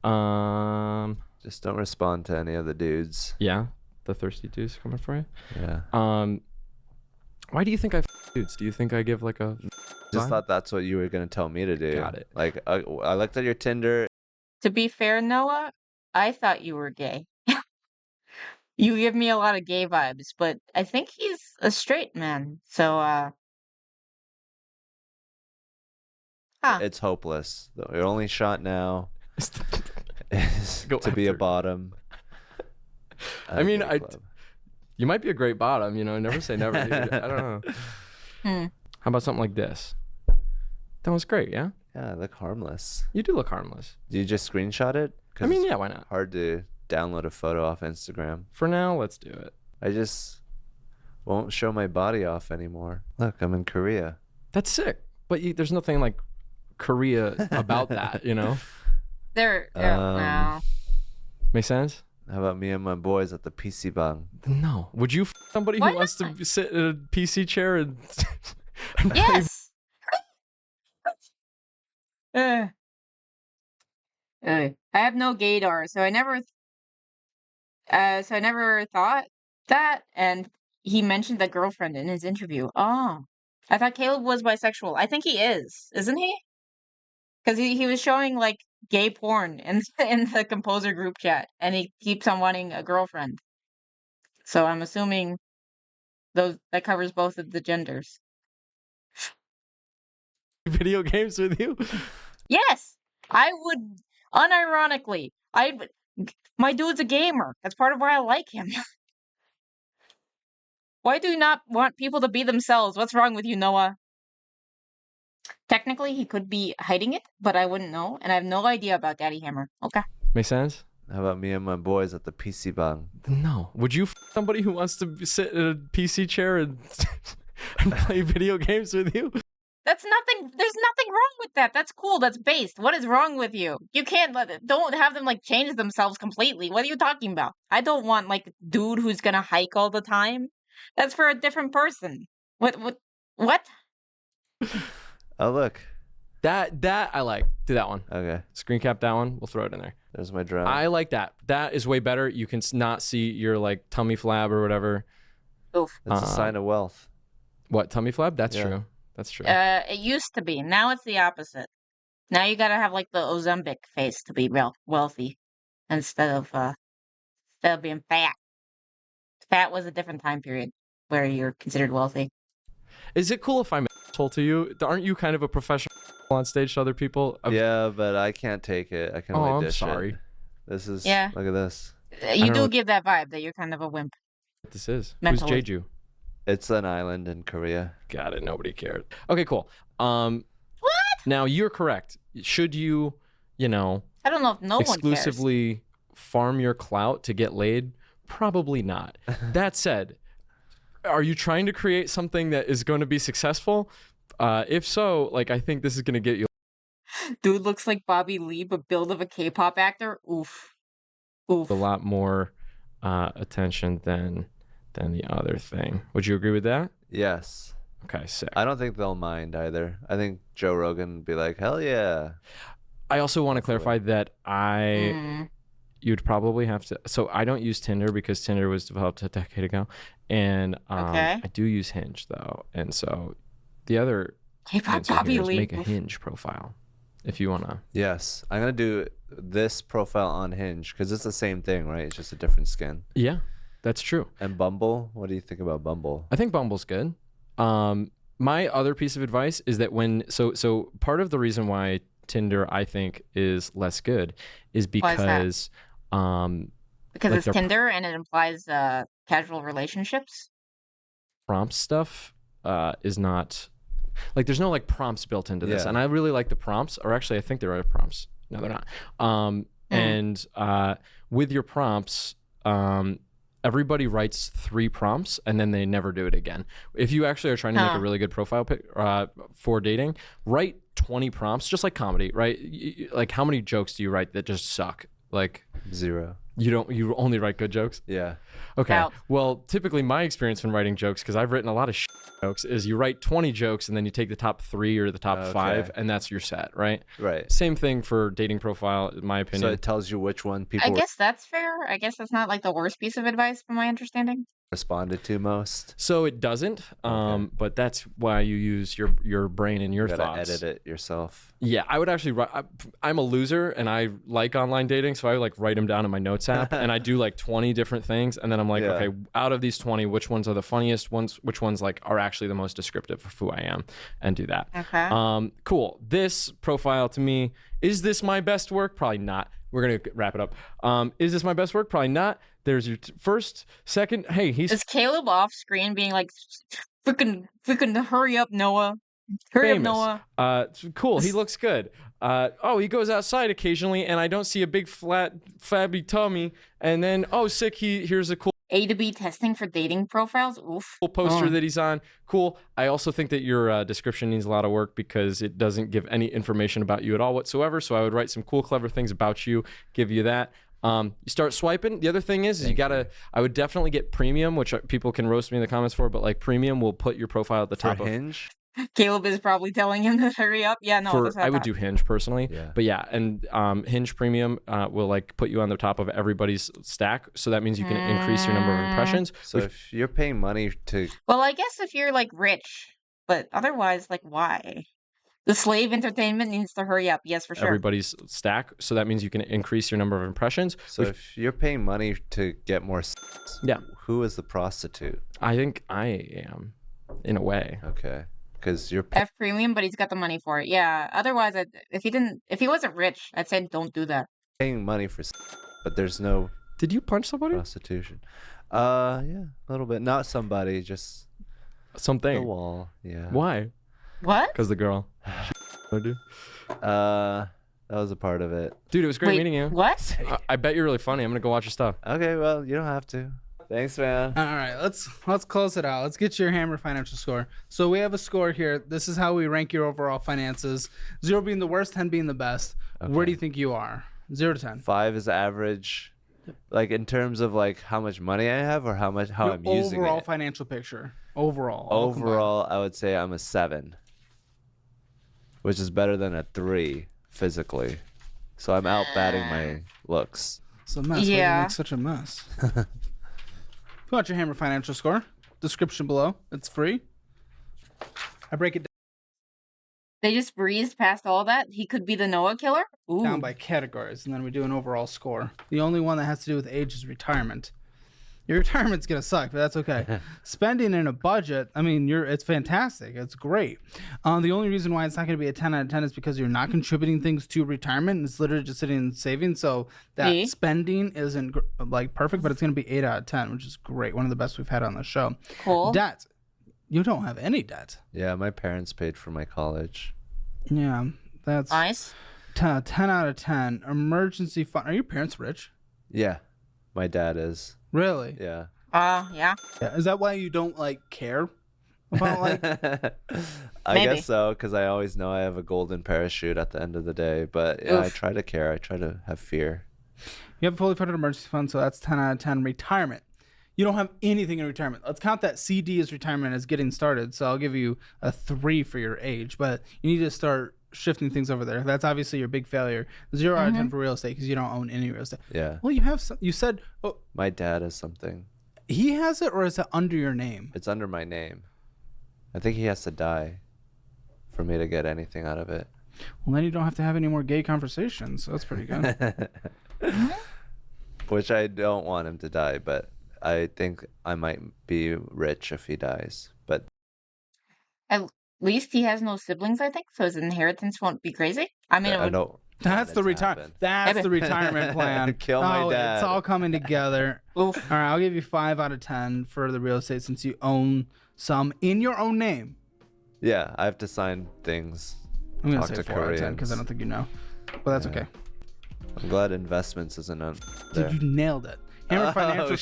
Just don't respond to any of the dudes. Yeah, the thirsty dudes coming for you. Yeah. Why do you think I dudes? Do you think I give a? Just vibe? thought that's what you were gonna tell me to do. Got it. I looked at your Tinder. To be fair, Noah, I thought you were gay. You give me a lot of gay vibes, but I think he's a straight man. So, It's hopeless. Your only shot now is Go to be a after it. bottom. I mean, you might be a great bottom. Never say never. Dude. I don't know. How about something like this? That was great. Yeah. Yeah, I look harmless. You do look harmless. Do you just screenshot it? I mean, yeah, why not? Hard to download a photo off Instagram. For now, let's do it. I just won't show my body off anymore. Look, I'm in Korea. That's sick. But there's nothing like Korea about that, There. No. Make sense? How about me and my boys at the PC bang? No. Would you somebody Why who wants to sit in a PC chair and play Yes. I have no gaydar, so I never thought that. And he mentioned the girlfriend in his interview. Oh, I thought Caleb was bisexual. I think he is, isn't he? Because he was showing gay porn in the composer group chat, and he keeps on wanting a girlfriend. So I'm assuming that covers both of the genders. video games with you? Yes, I would unironically. My dude's a gamer. That's part of why I like him. Why do you not want people to be themselves? What's wrong with you, Noah? Technically, he could be hiding it, but I wouldn't know, and I have no idea about Daddy Hammer. Okay. Make sense? How about me and my boys at the PC bang? No. Would you somebody who wants to sit in a PC chair and play video games with you? There's nothing wrong with that. That's cool. That's based. What is wrong with you? You can't don't have them change themselves completely. What are you talking about? I don't want a dude who's gonna hike all the time. That's for a different person. What? Oh, look. That I like. Do that one. Okay. Screen cap that one. We'll throw it in there. There's my drone. I like that. That is way better. You can not see your tummy flab or whatever. Oof. It's a sign of wealth. What, tummy flab? That's Yeah. true. That's true. It used to be. Now it's the opposite. Now you gotta have the Ozempic face to be real wealthy, instead of being fat. Fat was a different time period where you're considered wealthy. Is it cool if I'm an asshole to you? Aren't you kind of a professional on stage to other people? Yeah, but I can't take it. I can only I'm dish sorry. it. This is. Yeah. Look at this. You don't do know give that vibe that you're kind of a wimp. what this is. Mentally. Who's Jeju? It's an island in Korea. Got it. Nobody cared. Okay, cool. What? Now you're correct. Should you, I don't know if no one cares. Exclusively farm your clout to get laid? Probably not. That said, are you trying to create something that is going to be successful? If so, like, I think this is going to get you. Dude looks like Bobby Lee, but build of a K-pop actor. Oof. Oof. A lot more attention than the other thing. Would you agree with that? Yes. Okay, sick. I don't think they'll mind either. I think Joe Rogan would be like, hell yeah. I also want to clarify that you'd probably have to. So I don't use Tinder because Tinder was developed a decade ago, and I do use Hinge though, and so the other answer here is make a Hinge profile if you wanna. Yes, I'm gonna do this profile on Hinge because it's the same thing, right? It's just a different skin. Yeah, that's true. And Bumble, what do you think about Bumble? I think Bumble's good. My other piece of advice is that so part of the reason why Tinder I think is less good is because it's Tinder and it implies casual relationships. Prompt stuff is not like there's no like prompts built into this, and I really like the prompts, or actually I think there are prompts. No, they're not. And with your prompts, everybody writes 3 prompts and then they never do it again. If you actually are trying to make a really good profile pic for dating, write 20 prompts, just like comedy, right? Like how many jokes do you write that just suck? Like 0. You only write good jokes? Yeah. Okay. Ouch. Well, typically my experience when writing jokes, because I've written a lot of jokes, is you write 20 jokes and then you take the top 3 or the top 5 and that's your set, right? Right. Same thing for dating profile, in my opinion. So it tells you which one people I guess that's fair. I guess that's not like the worst piece of advice from my understanding. responded to most. So it doesn't, but that's why you use your brain and your You gotta thoughts. edit it yourself. Yeah, I would actually. I'm a loser, and I like online dating, so I like write them down in my notes app, and I do like 20 different things, and then I'm like, okay, out of these 20, which ones are the funniest ones? Which ones like are actually the most descriptive of who I am, and do that. Okay. Cool. This profile to me, is this my best work? Probably not. We're gonna wrap it up. Is this my best work? Probably not. There's your first, second. Hey, is Caleb off screen being like, freaking hurry up, Noah. Hurry famous. up, Noah. Cool. He looks good. He goes outside occasionally, and I don't see a big flat, flabby tummy. And then, sick. Here's a cool A to B testing for dating profiles. Oof. cool poster that he's on. Cool. I also think that your description needs a lot of work because it doesn't give any information about you at all whatsoever. So I would write some cool, clever things about you. Give you that. You start swiping. The other thing is I would definitely get premium, which people can roast me in the comments for, but like premium will put your profile at the top of Hinge. Caleb is probably telling him to hurry up. Yeah, no. I would do Hinge personally, but yeah, and Hinge Premium will like put you on the top of everybody's stack, so that means you can increase your number of impressions. So if you're paying money to, well, I guess if you're like rich, but otherwise, like, why? The slave entertainment needs to hurry up. Yes, for sure. Everybody's stack, so that means you can increase your number of impressions. So if you're paying money to get more, who is the prostitute? I think I am, in a way. Okay. Because you're F premium, but he's got the money for it. Yeah. Otherwise, if he wasn't rich, I'd say don't do that. Paying money for, but there's no. Did you punch somebody? Prostitution. Yeah, a little bit. Not somebody, just something. The wall. Yeah. Why? What? Because the girl. That was a part of it. Dude, it was great meeting you. What? I bet you're really funny. I'm gonna go watch your stuff. Okay, well, you don't have to. Thanks, man. All right, let's close it out. Let's get your Hammer financial score. So we have a score here. This is how we rank your overall finances. 0 being the worst, 10 being the best. Okay. Where do you think you are? 0 to 10. 5 is average. Like in terms of like how much money I have or how I'm using it. Overall financial picture. Overall. Overall, I would say I'm a 7, which is better than a 3 physically. So I'm out batting my looks. It's a mess. Yeah. Why do you make such a mess? If you want your Hammer financial score, description below. It's free. I break it down. They just breezed past all that. He could be the Noah killer. Ooh. Down by categories, and then we do an overall score. The only one that has to do with age is retirement. Your retirement's gonna suck, but that's okay. Spending in a budget, I mean, it's fantastic. It's great. The only reason why it's not gonna be a 10 out of 10 is because you're not contributing things to retirement. It's literally just sitting in savings. So that spending isn't like perfect, but it's gonna be 8 out of 10, which is great. One of the best we've had on the show. Cool. Debt. You don't have any debt. Yeah, my parents paid for my college. Yeah, that's nice. 10 out of 10. Emergency fund. Are your parents rich? Yeah, my dad is. Really? Yeah. Yeah. Is that why you don't like care about like? I guess so, because I always know I have a golden parachute at the end of the day. But yeah, I try to care. I try to have fear. You have a fully funded emergency fund, so that's 10 out of 10. Retirement. You don't have anything in retirement. Let's count that CD as retirement as getting started. So I'll give you a 3 for your age, but you need to start shifting things over there. That's obviously your big failure. 0 out of 10 for real estate because you don't own any real estate. Yeah. Well, you have some. You said my dad has something. He has it, or is it under your name? It's under my name. I think he has to die for me to get anything out of it. Well, then you don't have to have any more gay conversations. So that's pretty good. Which I don't want him to die, but I think I might be rich if he dies. But at least he has no siblings, I think, so his inheritance won't be crazy. I mean, that's the retirement. That's the retirement plan. Kill my dad. It's all coming together. All right, I'll give you 5 out of 10 for the real estate since you own some in your own name. Yeah, I have to sign things. I'm gonna say 4 out of 10 because I don't think you know, but that's okay. I'm glad investments isn't on there. Dude, you nailed it. Hammer Financial.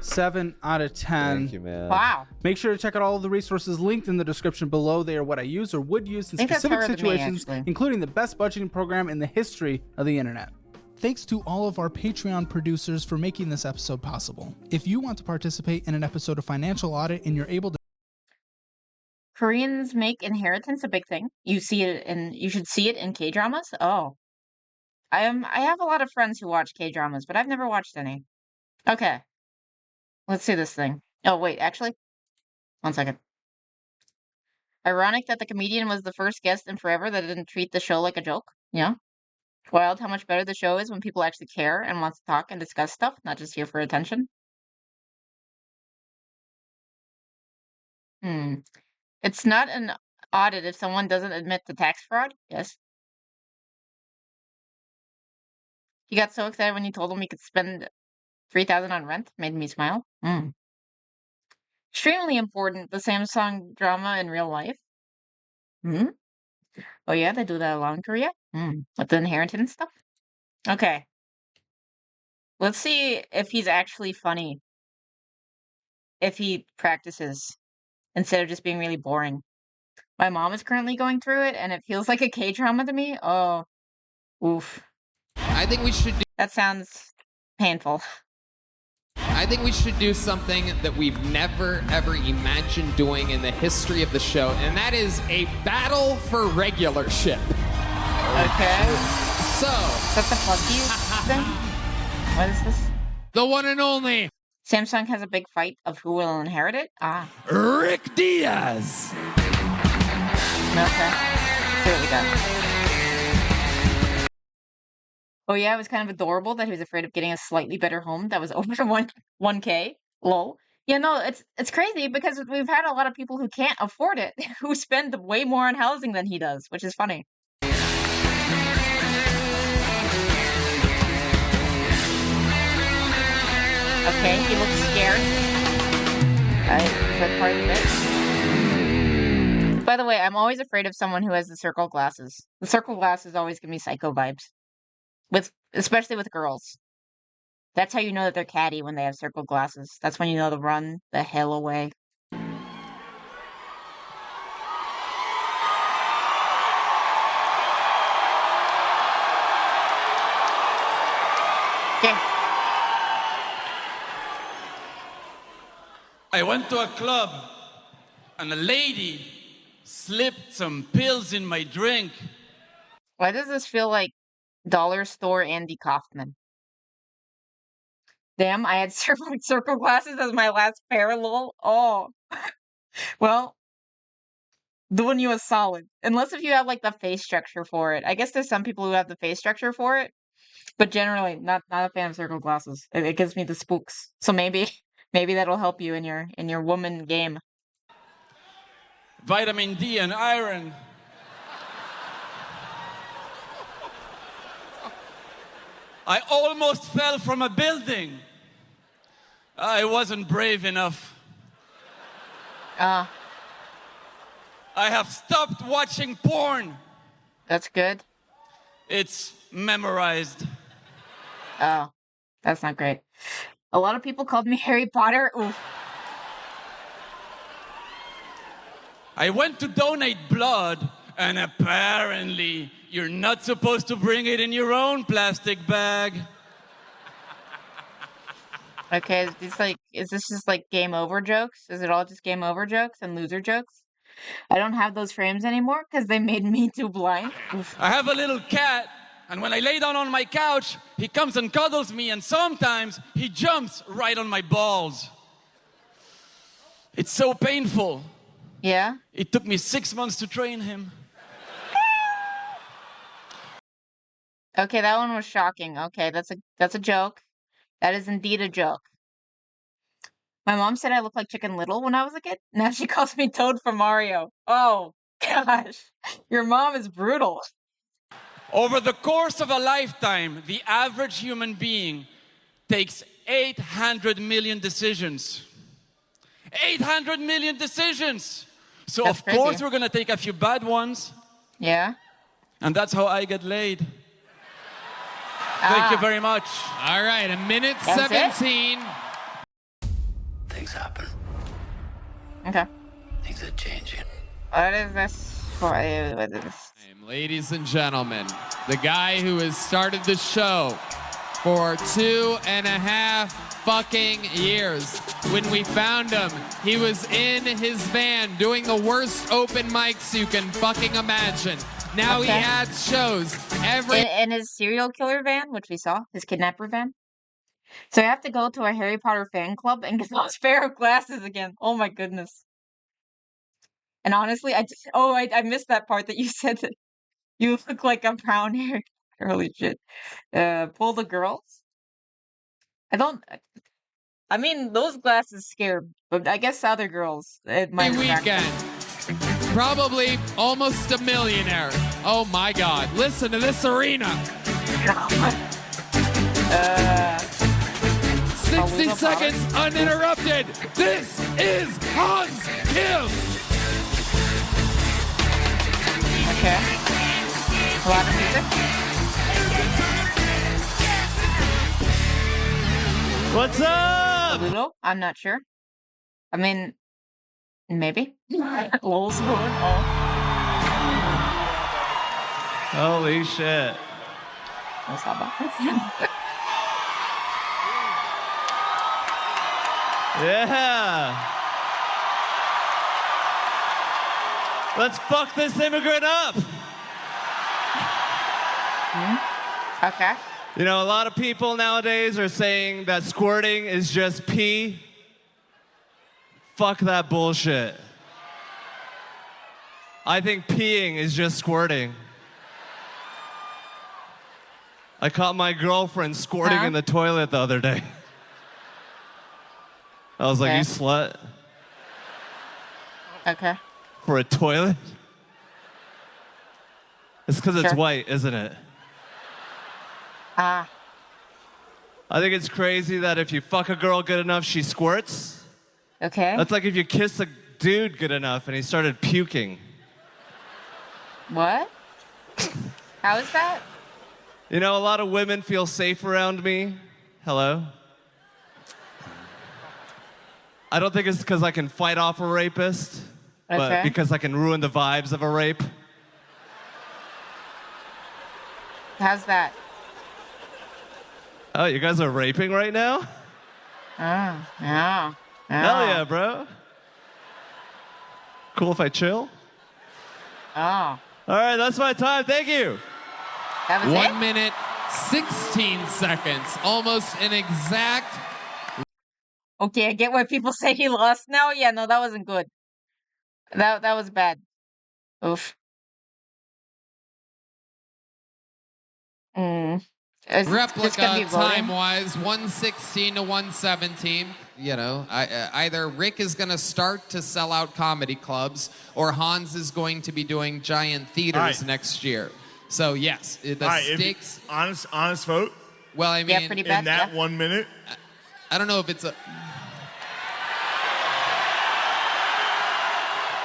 7 out of 10. Thank you, man. Wow. Make sure to check out all of the resources linked in the description below. They are what I use or would use in specific situations, including the best budgeting program in the history of the internet. Thanks to all of our Patreon producers for making this episode possible. If you want to participate in an episode of Financial Audit and you're able to... Koreans make inheritance a big thing. You should see it in K-dramas. Oh. I have a lot of friends who watch K-dramas, but I've never watched any. Okay. Let's see this thing. Oh, wait, actually. 1 second. Ironic that the comedian was the first guest in forever that didn't treat the show like a joke. Yeah. Wild how much better the show is when people actually care and want to talk and discuss stuff, not just here for attention. It's not an audit if someone doesn't admit to tax fraud. Yes. He got so excited when you told him he could spend $3,000 on rent. Made me smile. Extremely important, the Samsung drama in real life. Oh yeah, they do that a lot in Korea? With the inheritance stuff? Okay. Let's see if he's actually funny. If he practices, instead of just being really boring. My mom is currently going through it, and it feels like a K-drama to me. Oh. Oof. I think we should do... That sounds painful. I think we should do something that we've never, ever imagined doing in the history of the show, and that is a battle for regularship. Okay. So... That's a funky thing? What is this? The one and only... Samsung has a big fight of who will inherit it? Rick Diaz! Okay. See what we got. Oh yeah, it was kind of adorable that he was afraid of getting a slightly better home that was over 1K. Lol. Yeah, no, it's crazy because we've had a lot of people who can't afford it, who spend way more on housing than he does, which is funny. Okay, he looks scared. Is that part of it? By the way, I'm always afraid of someone who has the circle glasses. The circle glasses always give me psycho vibes. Especially with girls. That's how you know that they're catty when they have circle glasses. That's when you know to run the hell away. Okay. I went to a club and a lady slipped some pills in my drink. Why does this feel like Dollar Store Andy Kaufman? Damn, I had circle glasses as my last pair, lol. Oh. Well, doing you a solid. Unless if you have like the face structure for it. I guess there's some people who have the face structure for it. But generally, not a fan of circle glasses. It gives me the spooks. So maybe that'll help you in your woman game. Vitamin D and iron. I almost fell from a building. I wasn't brave enough. I have stopped watching porn. That's good. It's memorized. Oh, that's not great. A lot of people called me Harry Potter. Oof. I went to donate blood, and apparently you're not supposed to bring it in your own plastic bag. Okay, is this just like game over jokes? Is it all just game over jokes and loser jokes? I don't have those frames anymore because they made me too blind. Oof. I have a little cat, and when I lay down on my couch, he comes and cuddles me, and sometimes he jumps right on my balls. It's so painful. Yeah? It took me 6 months to train him. Okay, that one was shocking. Okay, that's a joke. That is indeed a joke. My mom said I look like Chicken Little when I was a kid. Now she calls me Toad from Mario. Oh, gosh. Your mom is brutal. Over the course of a lifetime, the average human being takes 800 million decisions. 800 million decisions! So That's of course crazy. we're gonna take a few bad ones. Yeah? And that's how I get laid. Thank you very much. All right, a minute That was it? 17. Things happen. Okay. Things are changing. What is this? What is this? Ladies and gentlemen, the guy who has started the show for 2.5 fucking years. When we found him, he was in his van doing the worst open mics you can fucking imagine. Now he adds shows every... In his serial killer van, which we saw, his kidnapper van. So I have to go to a Harry Potter fan club and get those pair of glasses again. Oh my goodness. And honestly, I missed that part that you said that you look like a brown hair. Holy shit. Pull the girls? I mean, those glasses scare, but I guess other girls, it might attract them. weekend. Probably almost a millionaire. Oh my God. Listen to this arena. 60 seconds uninterrupted. This is Hans Kim. Okay. A lot of music. What's up? Lulu? I'm not sure. I mean, maybe. Lol Spoon. Oh. Holy shit. That's not bad. Yeah. Let's fuck this immigrant up. Okay. You know, a lot of people nowadays are saying that squirting is just pee. Fuck that bullshit. I think peeing is just squirting. I caught my girlfriend squirting in the toilet the other day. I was like, you slut. Okay. For a toilet? It's because it's white, isn't it? Ah. I think it's crazy that if you fuck a girl good enough, she squirts. Okay. That's like if you kiss a dude good enough and he started puking. What? How is that? You know, a lot of women feel safe around me. Hello? I don't think it's because I can fight off a rapist, but because I can ruin the vibes of a rape. How's that? Oh, you guys are raping right now? Oh, yeah. Hell yeah, bro. Cool if I chill? Oh. All right, that's my time. Thank you. That was 1 minute, 16 seconds. Almost an exact. Okay, I get why people say he lost now. Yeah, no, that wasn't good. That was bad. Oof. Replica time-wise, 116 to 117. You know, either Rick is going to start to sell out comedy clubs, or Hans is going to be doing giant theaters next year. So yes, the stakes. Honest vote. Well, I mean, pretty bad, in that 1 minute. I don't know if it's a.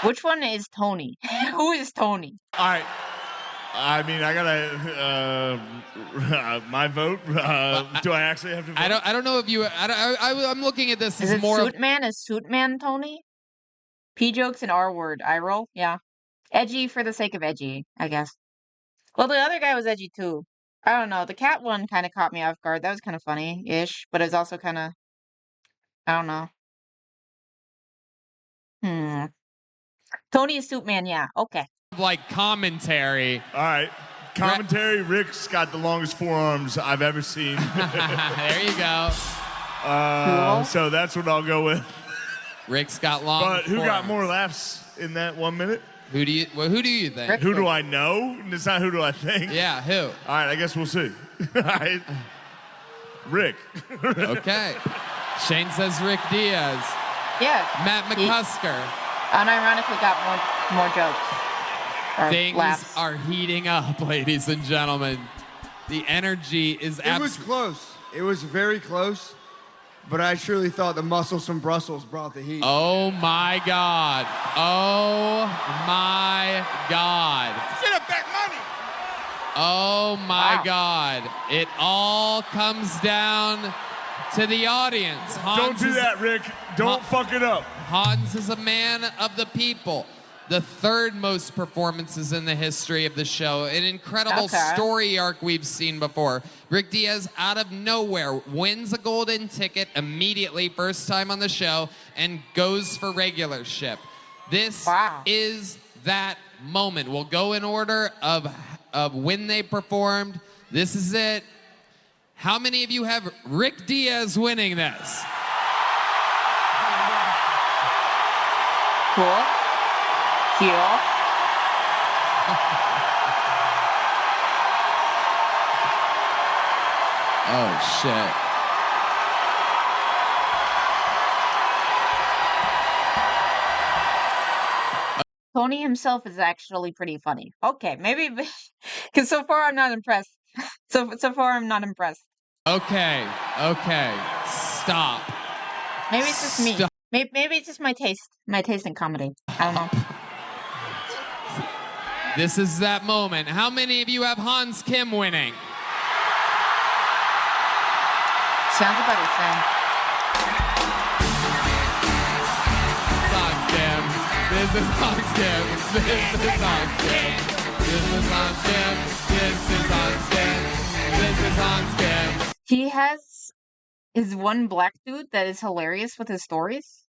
Which one is Tony? Who is Tony? All right. I mean, I gotta my vote. Do I actually have to vote? I don't know if you. I'm looking at this Is as it more. Suit Man? Is Suit Man Tony? P jokes and R word. I roll. Yeah. Edgy for the sake of edgy, I guess. Well, the other guy was edgy too. I don't know. The cat one kind of caught me off guard. That was kind of funny-ish, but it was also kind of, I don't know. Tony is Suit Man. Yeah. Okay. Like commentary. All right. Commentary. Rick's got the longest forearms I've ever seen. There you go. Cool. So that's what I'll go with. Rick's got long. But who got forearms. more laughs in that 1 minute? Who do you think? Rick. Who do I know? It's not who do I think. Yeah, who? All right, I guess we'll see. All right. Rick. Okay. Shane says Rick Diaz. Yeah. Matt McCusker. Unironically got more jokes. Or Things laughs. are heating up, ladies and gentlemen. The energy is It was close. It was very close. But I surely thought the muscles from Brussels brought the heat. Oh my God. Oh my God. Should have bet money. Oh my Wow. God. It all comes down to the audience. Don't do that, Rick. Don't fuck it up. Hans is a man of the people. The third most performances in the history of the show. An incredible story arc we've seen before. Rick Diaz, out of nowhere, wins a golden ticket immediately, first time on the show, and goes for regularship. This is that moment. We'll go in order of when they performed. This is it. How many of you have Rick Diaz winning this? Cool. Cute. Oh, shit. Tony himself is actually pretty funny. Okay, maybe because so far I'm not impressed. So far I'm not impressed. Okay. Stop. Maybe it's just me. Maybe it's just my taste in comedy. I don't know. This is that moment. How many of you have Hans Kim winning? Sounds about the same. Hans Kim. This is Hans Kim. This is Hans Kim. This is Hans Kim. This is Hans Kim. This is Hans Kim. He has his one black dude that is hilarious with his stories.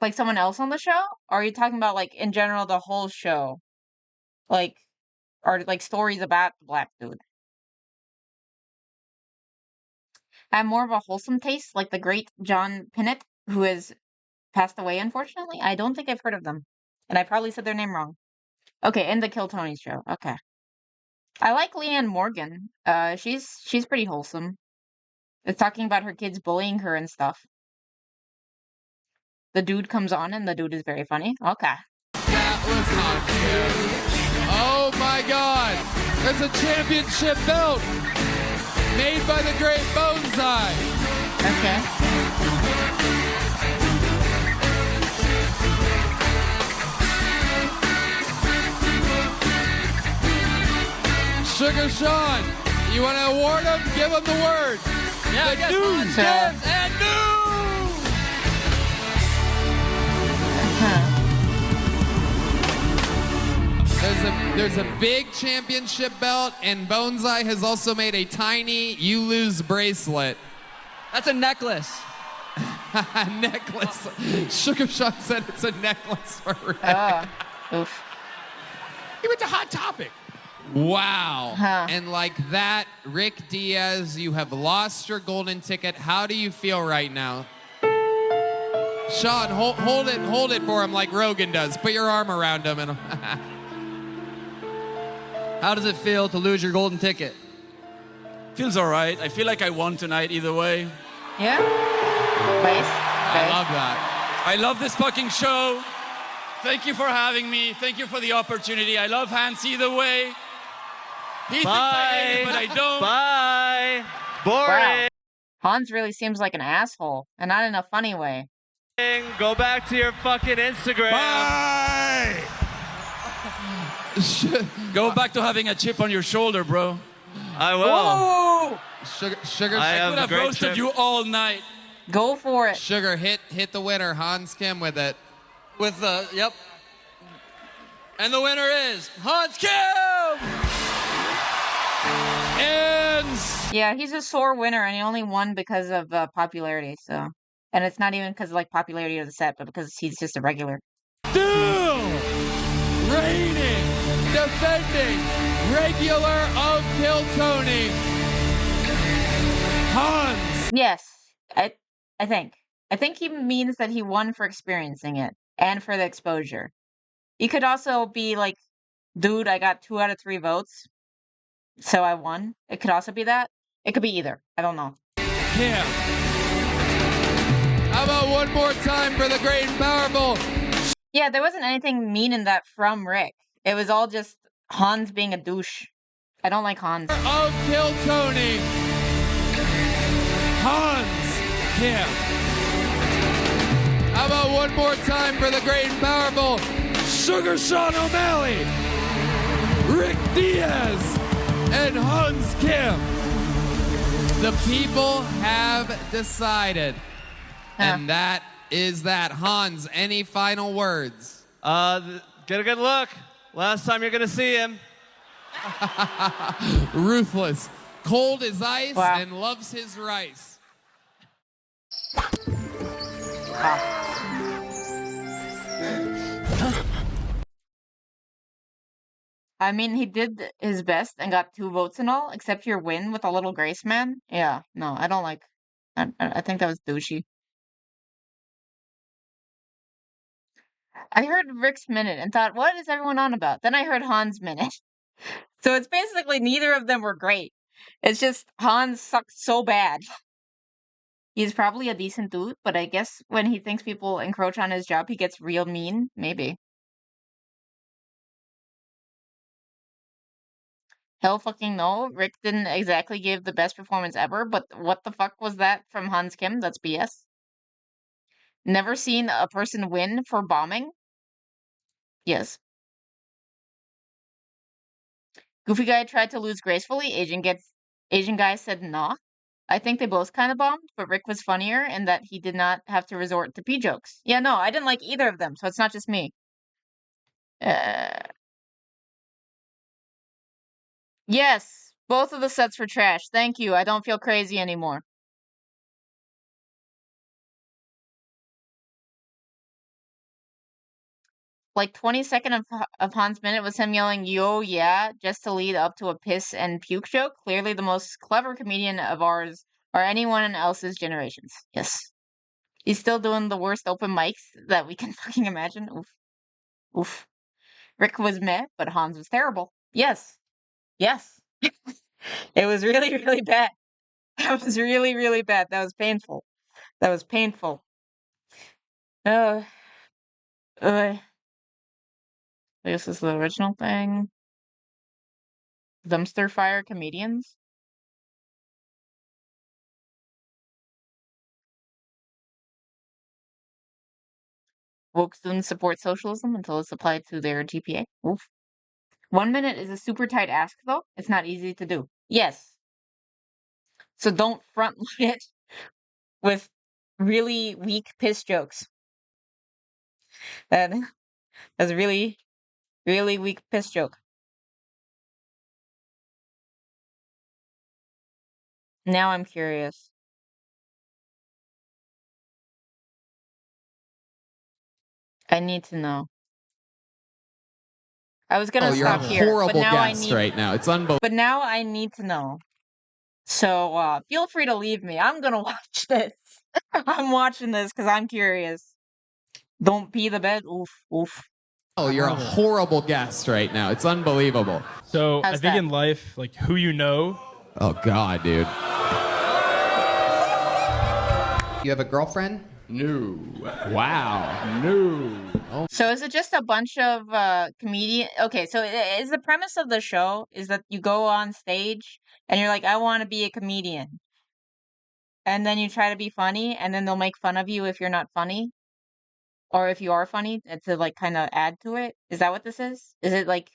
Like someone else on the show? Or are you talking about like in general the whole show? Like, or like stories about the black dude? I have more of a wholesome taste, like the great John Pinette, who has passed away, unfortunately. I don't think I've heard of them. And I probably said their name wrong. Okay, and the Kill Tony show. Okay. I like Leanne Morgan. She's pretty wholesome. It's talking about her kids bullying her and stuff. The dude comes on and the dude is very funny. Okay. That was Hans Kim. Oh my God! There's a championship belt made by the great Bonsai. Okay. Sugar Sean, you want to award him? Give him the word. Yeah, I guess Hans Kim and There's a big championship belt, and Bonsai has also made a tiny You Lose bracelet. That's a necklace. A necklace. Sugar Sean said it's a necklace for Rick. Oof. He went to Hot Topic. Wow. And like that, Rick Diaz, you have lost your golden ticket. How do you feel right now? Sean, hold it for him like Rogan does. Put your arm around him and How does it feel to lose your golden ticket? Feels all right. I feel like I won tonight either way. Yeah? Nice. I love that. I love this fucking show. Thank you for having me. Thank you for the opportunity. I love Hans either way. He thinks I hate him, but I don't. Bye. Boring. Wow. Hans really seems like an asshole, and not in a funny way. Go back to your fucking Instagram. Bye! Go back to having a chip on your shoulder, bro. I will. Whoa! Sugar, I could have roasted you all night. Go for it. Sugar, hit the winner, Hans Kim, with it. With the, yep. And the winner is Hans Kim! And yeah, he's a sore winner, and he only won because of popularity. So, and it's not even because of like popularity of the set, but because he's just a regular. still reigning, defending, regular of Kill Tony, Hans. Yes, I think he means that he won for experiencing it and for the exposure. He could also be like, dude, I got 2 out of 3 votes, so I won. It could also be that. It could be either. I don't know. Yeah. How about one more time for the great and powerful? Yeah, there wasn't anything mean in that from Rick. It was all just Hans being a douche. I don't like Hans. Of Kill Tony, Hans Kim. How about one more time for the great and powerful Sugar Sean O'Malley, Rick Diaz, and Hans Kim. The people have decided. And that is that. Hans, any final words? Get a good look. Last time you're going to see him. Ruthless. Cold as ice and loves his rice. I mean, he did his best and got 2 votes and all, except your win with a little Grace man. Yeah, no, I don't like. I think that was douchey. I heard Rick's minute and thought, what is everyone on about? Then I heard Hans' minute. So it's basically neither of them were great. It's just Hans sucked so bad. He's probably a decent dude, but I guess when he thinks people encroach on his job, he gets real mean. Maybe. Hell fucking no. Rick didn't exactly give the best performance ever, but what the fuck was that from Hans Kim? That's BS. Never seen a person win for bombing? Yes. Goofy guy tried to lose gracefully. Asian guy said nah. I think they both kind of bombed, but Rick was funnier in that he did not have to resort to pee jokes. Yeah, no, I didn't like either of them, so it's not just me. Yes, both of the sets were trash. Thank you. I don't feel crazy anymore. Like 22nd of Hans' minute was him yelling, yo, yeah, just to lead up to a piss and puke joke. Clearly the most clever comedian of ours or anyone else's generations. Yes. He's still doing the worst open mics that we can fucking imagine. Oof. Oof. Rick was meh, but Hans was terrible. Yes. Yes. It was really, really bad. That was really, really bad. That was painful. That was painful. This is the original thing. Dumpster fire comedians. Woke students support socialism until it's applied to their GPA. Oof. 1 minute is a super tight ask, though. It's not easy to do. Yes. So don't front load it with really weak piss jokes. That's a really, really weak piss joke. Now I'm curious. I need to know. I was gonna stop here, horrible but now I guest need. right now. It's unbelievable. But now I need to know. So feel free to leave me. I'm gonna watch this. I'm watching this because I'm curious. Don't pee the bed. Oof, oof. Oh, you're a horrible guest right now. It's unbelievable. So How's I think that? in life, like who you know. Oh God, dude. You have a girlfriend? No. Wow. No. So is it just a bunch of comedian? Okay, so is the premise of the show is that you go on stage and you're like, I want to be a comedian, and then you try to be funny, and then they'll make fun of you if you're not funny. or if you are funny, to like kind of add to it. Is that what this is? Is it like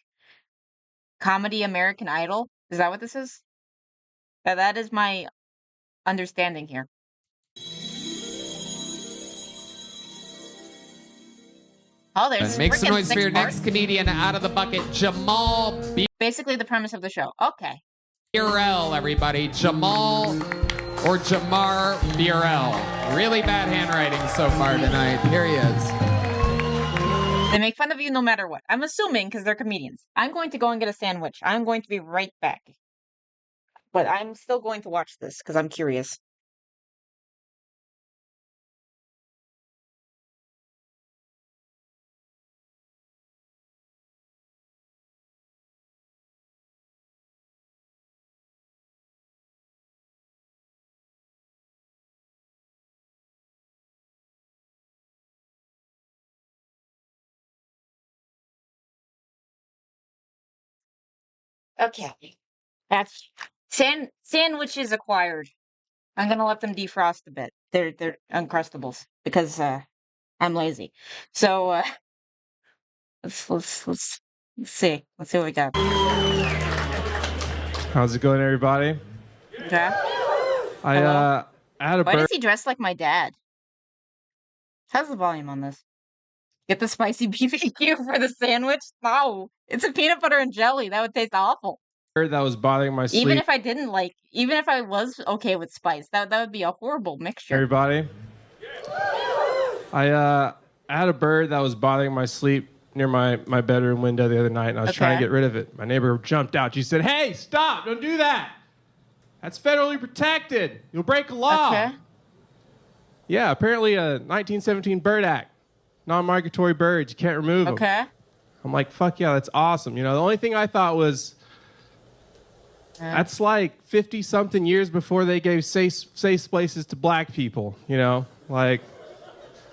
comedy American Idol? Is that what this is? That is my understanding here. Oh, there's Make some noise for your next comedian out of the bucket, Jamal Basically the premise of the show. Okay. Burrell, everybody. Jamal or Jamar Burrell. Really bad handwriting so far tonight. Here he is. They make fun of you no matter what. I'm assuming because they're comedians. I'm going to go and get a sandwich. I'm going to be right back. But I'm still going to watch this because I'm curious. Okay. That's sandwiches acquired. I'm gonna let them defrost a bit. They're Uncrustables because I'm lazy. So let's see. Let's see what we got. How's it going, everybody? Yeah. I had a Why does he dress like my dad? How's the volume on this? Get the spicy BBQ for the sandwich? No, it's a peanut butter and jelly. That would taste awful. bird that was bothering my sleep. Even if I was okay with spice, that would be a horrible mixture. Everybody, I had a bird that was bothering my sleep near my bedroom window the other night, and I was trying to get rid of it. My neighbor jumped out. She said, "Hey, stop! Don't do that. That's federally protected. You'll break a law." Okay. Yeah, apparently a 1917 Bird Act. Non-migratory birds, you can't remove them. Okay. I'm like, fuck yeah, that's awesome. You know, the only thing I thought was, that's like 50-something years before they gave safe places to black people, you know? Like,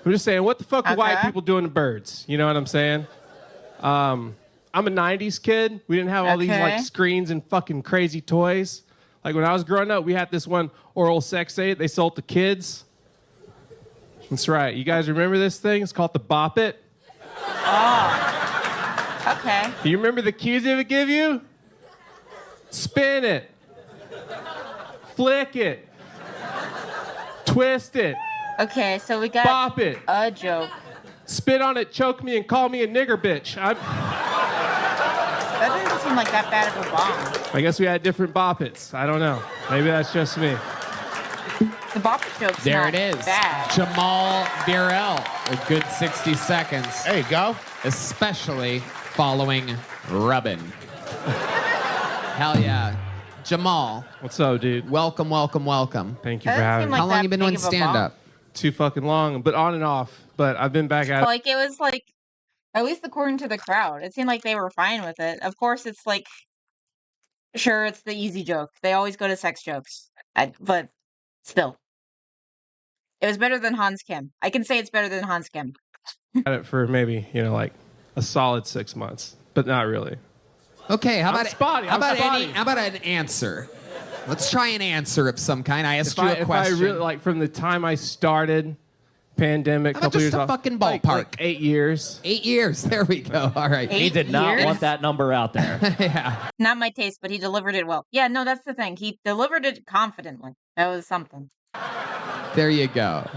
I'm just saying, what the fuck are white people doing to birds? You know what I'm saying? I'm a 90s kid. We didn't have all these, like, screens and fucking crazy toys. Like, when I was growing up, we had this one oral sex aid they sold to kids. That's right. You guys remember this thing? It's called the Bop It. Oh. Okay. Do you remember the cues it would give you? Spin it. Flick it. Twist it. Okay, so we got Bop it. A joke. Spit on it, choke me, and call me a nigger bitch. That doesn't seem like that bad of a bomb. I guess we had different Bop Its. I don't know. Maybe that's just me. The Bop It joke's There not it is. bad. Jamal Burrell. A good 60 seconds. There you go. Especially following rubbing. Hell yeah. Jamal. What's up, dude? Welcome, welcome, welcome. Thank you for having me. How long you been doing stand-up? Too fucking long, but on and off. But I've been back at it. Like, it was like, at least according to the crowd, it seemed like they were fine with it. Of course, it's like, sure, it's the easy joke. They always go to sex jokes. But still. It was better than Hans Kim. I can say it's better than Hans Kim. At it for maybe, like a solid 6 months, but not really. Okay, how about I'm spotty. how about an answer? Let's try an answer of some kind. I asked you a question. If I really, like, from the time I started, pandemic, couple years just a off, fucking ballpark? Like 8 years. 8 years. There we go. All right. He did not want that number out there. Yeah. Not my taste, but he delivered it well. Yeah, no, that's the thing. He delivered it confidently. That was something. There you go.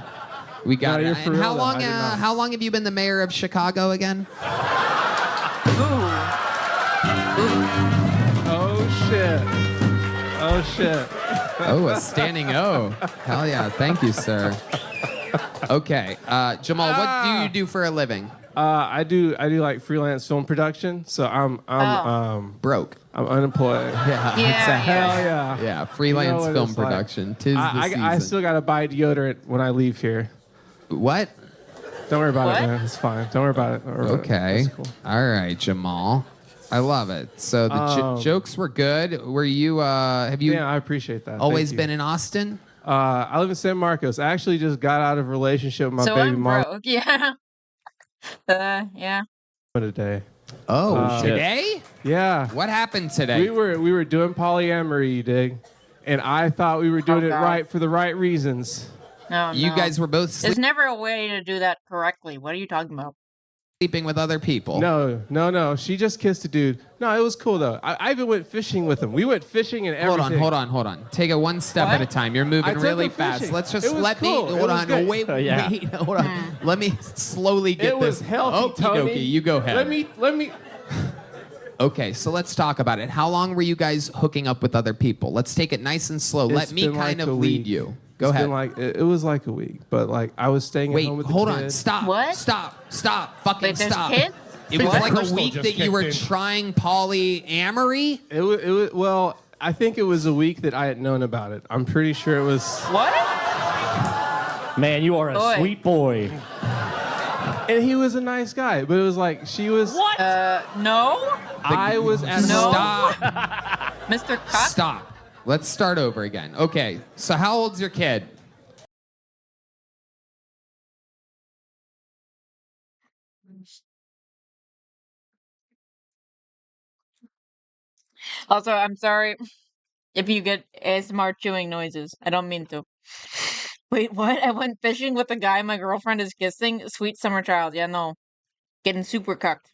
We got No, it. you're for And real, though. I did not. how long have you been the mayor of Chicago again? Oh shit. Oh shit. Oh, a standing O. Hell yeah. Thank you, sir. Okay. Jamal, what do you do for a living? I do like freelance film production, so I'm broke. I'm unemployed. Yeah. Yeah, It's a Hell yeah. Yeah, freelance what film it's like. production. Tis the season. I still gotta buy deodorant when I leave here. What? Don't worry about What? it, man. It's fine. Don't worry about it. Don't worry about it. Okay. That's cool. All right, Jamal. I love it. So the jokes were good. Were you? Have you? Yeah, I appreciate that. Always Thank you. been in Austin? I live in San Marcos. I actually just got out of a relationship with my So baby I'm mom broke, yeah. Yeah. today. Oh, today? Yeah. What happened today? We were doing polyamory, you dig? And I thought we were doing it God. right for the right reasons. No, You guys were both There's never a way to do that correctly. What are you talking about? sleeping with other people. No. She just kissed a dude. No, it was cool though. I even went fishing with him. We went fishing and everything. Hold on. Take it one step at a time. You're moving really fast. Let's just let me. Hold on. Wait. Hold on. Let me slowly get this. It was healthy, Tony. Okey-dokey, you go ahead. Let me. Okay, so let's talk about it. How long were you guys hooking up with other people? Let's take it nice and slow. Let me kind of lead you. Go ahead. It was like a week, but like I was staying at home with the hold kid. on. Stop. What? Stop. Fucking stop. Kids? It was like a week that you were trying polyamory? It was, well, I think it was a week that I had known about it. I'm pretty sure it was. What? Man, you are a sweet boy. And he was a nice guy, but it was like she was. What? No. I was at Stop. Mr. Cock? Stop. Let's start over again. Okay, so how old's your kid? Also, I'm sorry if you get ASMR chewing noises. I don't mean to. Wait, what? I went fishing with a guy my girlfriend is kissing. Sweet summer child. Yeah, no. Getting super cucked.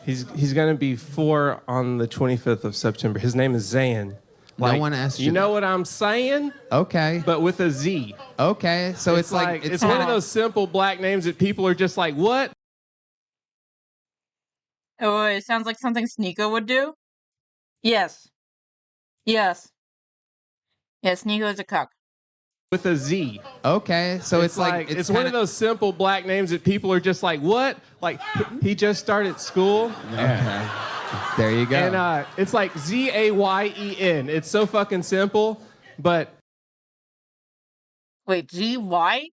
He's gonna be 4 on the 25th of September. His name is Zayn. No one asked you. You know what I'm saying? Okay. But with a Z. Okay, so it's like it's one of those simple black names that people are just like, what? Oh, it sounds like something Sneeko would do. Yes. Yeah, Sneeko is a cuck. With a Z. Okay, so it's like it's one of those simple black names that people are just like, what? Like he just started school. Okay. There you go. And it's like Zayen. It's so fucking simple, but wait, GY?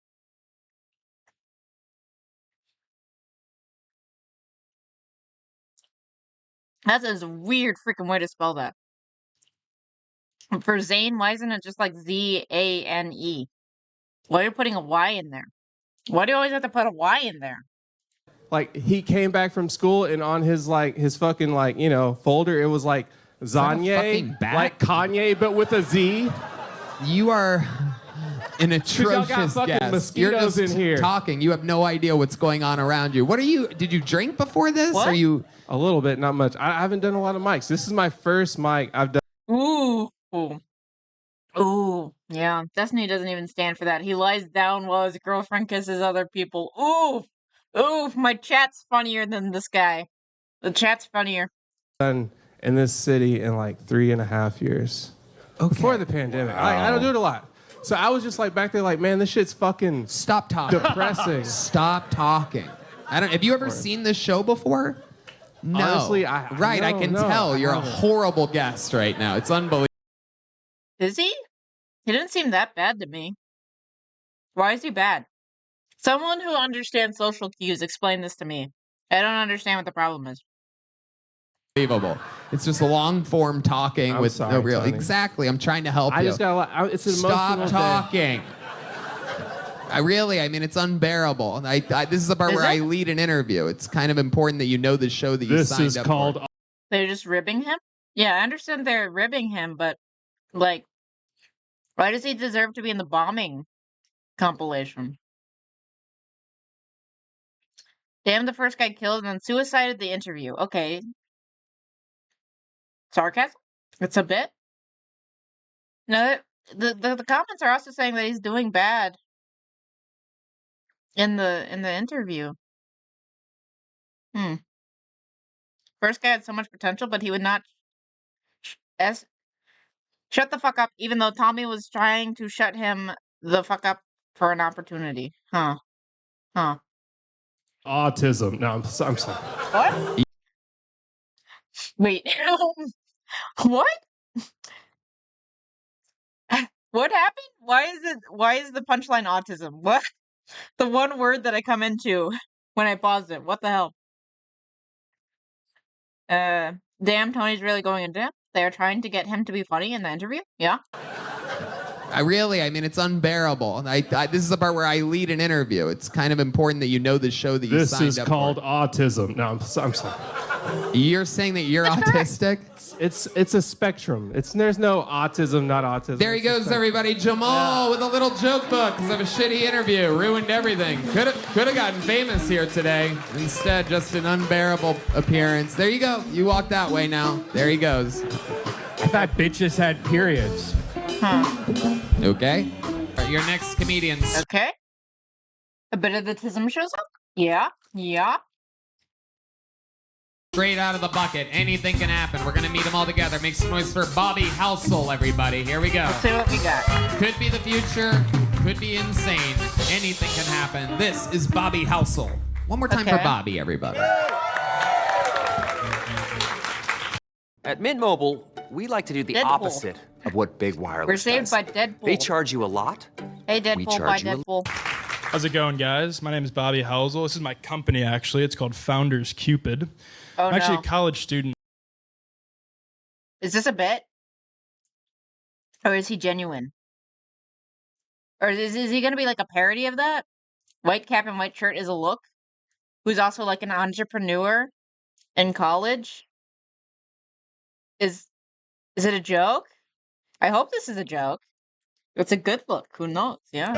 That's a weird freaking way to spell that. For Zane, why isn't it just like Zane? Why are you putting a Y in there? Why do you always have to put a Y in there? Like he came back from school and on his fucking folder it was like Zanye, like Kanye but with a Z. You are an atrocious guest. You're just in here. talking. You have no idea what's going on around you. What are you? Did you drink before this? What? Are you? A little bit, not much. I haven't done a lot of mics. This is my first mic I've done. Ooh, yeah. Destiny doesn't even stand for that. He lies down while his girlfriend kisses other people. Ooh, my chat's funnier than this guy. The chat's funnier. Done in this city in like 3.5 years. Okay. Before the pandemic. I don't do it a lot. So I was just like back there like, man, this shit's fucking Stop talking. depressing. Stop talking. Have you ever seen this show before? No. Honestly, I can tell. You're a horrible guest right now. It's unbelievable. Is he? He didn't seem that bad to me. Why is he bad? Someone who understands social cues, explain this to me. I don't understand what the problem is. Unbelievable. It's just long form talking with no real. Tony. Exactly. I'm trying to help you. I just got it's an emotional Stop talking. It's unbearable. This is the part where I lead an interview. It's kind of important that you know the show that you signed up for. They're just ribbing him? Yeah, I understand they're ribbing him, but, like, why does he deserve to be in the bombing compilation? Damn, the first guy killed and then suicided the interview. Okay. Sarcasm? It's a bit. No, the comments are also saying that he's doing bad in the interview. First guy had so much potential, but he would not shut the fuck up, even though Tommy was trying to shut him the fuck up for an opportunity. Huh. autism. No, I'm sorry. What? Wait. What? What happened? Why is the punchline autism? What? The one word that I come into when I paused it. What the hell? Damn, Tony's really going into it. They're trying to get him to be funny in the interview? Yeah. I mean, it's unbearable. This is the part where I lead an interview. It's kind of important that you know the show that you signed up for. This is called autism. No, I'm sorry. You're saying that you're autistic? It's a spectrum. There's no autism, not autism. There he goes, everybody. Jamal with a little joke book because of a shitty interview. Ruined everything. Could have gotten famous here today. Instead, just an unbearable appearance. There you go. You walk that way now. There he goes. I thought bitches had periods. Okay. All right, your next comedians. Okay. A bit of the tism shows up? Yeah. Straight out of the bucket. Anything can happen. We're going to meet them all together. Make some noise for Bobby Housel, everybody. Here we go. Let's see what we got. Could be the future. Could be insane. Anything can happen. This is Bobby Housel. One more time for Bobby, everybody. At Mint Mobile, we like to do the opposite of what Big Wireless We're saved does. by Deadpool. They charge you a lot. Hey, We Deadpool, charge by you a- Deadpool. How's it going, guys? My name is Bobby Housel. This is my company, actually. It's called Founders Cupid. Oh, I'm actually no. a college student. Is this a bit? Or is he genuine? Or is he going to be like a parody of that? White cap and white shirt is a look? Who's also like an entrepreneur in college? Is it a joke? I hope this is a joke. It's a good look. Who knows? Yeah.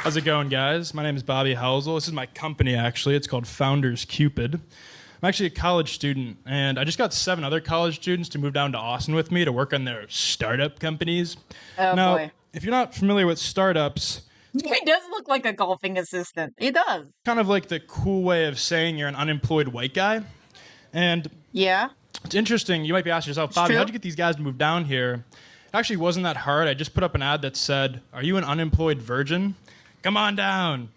How's it going, guys? My name is Bobby Housel. This is my company, actually. It's called Founders Cupid. I'm actually a college student, and I just got 7 other college students to move down to Austin with me to work on their startup companies. Oh, now, boy. if you're not familiar with startups, He does look like a golfing assistant. He does. kind of like the cool way of saying you're an unemployed white guy. And Yeah. it's interesting. You might be asking yourself, Bobby, true. how'd you get these guys to move down here? It actually wasn't that hard. I just put up an ad that said, "Are you an unemployed virgin? Come on down."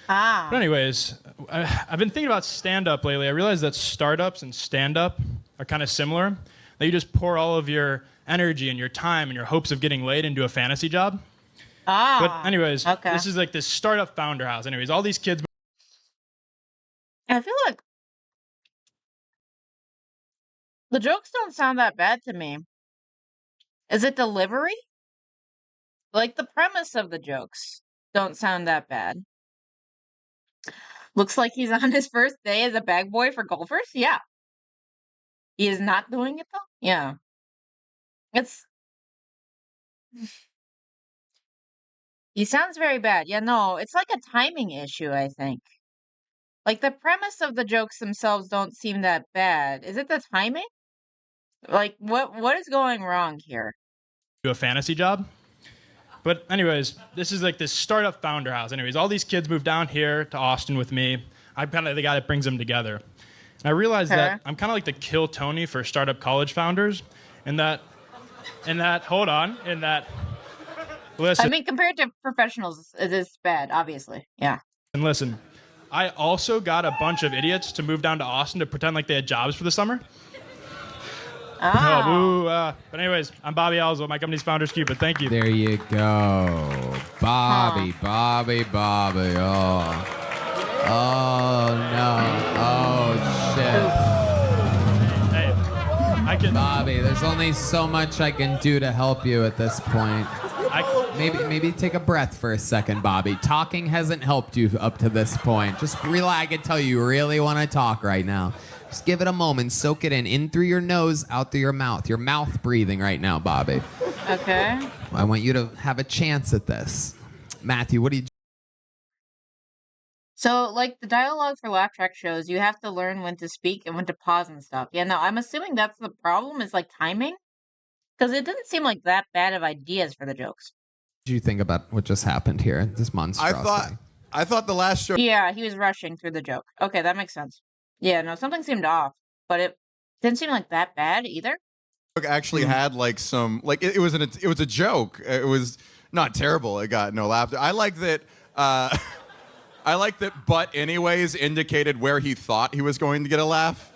Ah. But anyways, I've been thinking about stand-up lately. I realized that startups and stand-up are kind of similar. That you just pour all of your energy and your time and your hopes of getting laid into a fantasy job. Ah. But anyways, okay. this is like this startup founder house. Anyways, all these kids. I feel like the jokes don't sound that bad to me. Is it delivery? Like the premise of the jokes don't sound that bad. Looks like he's on his first day as a bag boy for golfers. Yeah. He is not doing it though? Yeah. He sounds very bad. Yeah, no, it's like a timing issue, I think. Like the premise of the jokes themselves don't seem that bad. Is it the timing? Like what is going wrong here? Do a fantasy job. But anyways, this is like this startup founder house. Anyways, all these kids moved down here to Austin with me. I'm kind of the guy that brings them together. And I realized that I'm kind of like the Kill Tony for startup college founders. Listen. I mean, compared to professionals, it is bad, obviously. Yeah. And listen, I also got a bunch of idiots to move down to Austin to pretend like they had jobs for the summer. Oh. But anyways, I'm Bobby Housel. My company's Founders Cupid. Thank you. There you go. Bobby. Oh, no. Oh, shit. Hey, Bobby, there's only so much I can do to help you at this point. Maybe take a breath for a second, Bobby. Talking hasn't helped you up to this point. Just relax. I can tell you really want to talk right now. Just give it a moment. Soak it in through your nose, out through your mouth. Your mouth breathing right now, Bobby. Okay. I want you to have a chance at this. Matthew, what do you do? So, like the dialogue for laugh track shows, you have to learn when to speak and when to pause and stuff. Yeah, no, I'm assuming that's the problem is like timing. Because it didn't seem like that bad of ideas for the jokes. What do you think about what just happened here? This monstrosity. I thought the last show. Yeah, he was rushing through the joke. Okay, that makes sense. Yeah, no, something seemed off, but it didn't seem like that bad either. Actually had like some like it was a joke. It was not terrible. It got no laughter. I like that. I like that. But anyways, indicated where he thought he was going to get a laugh.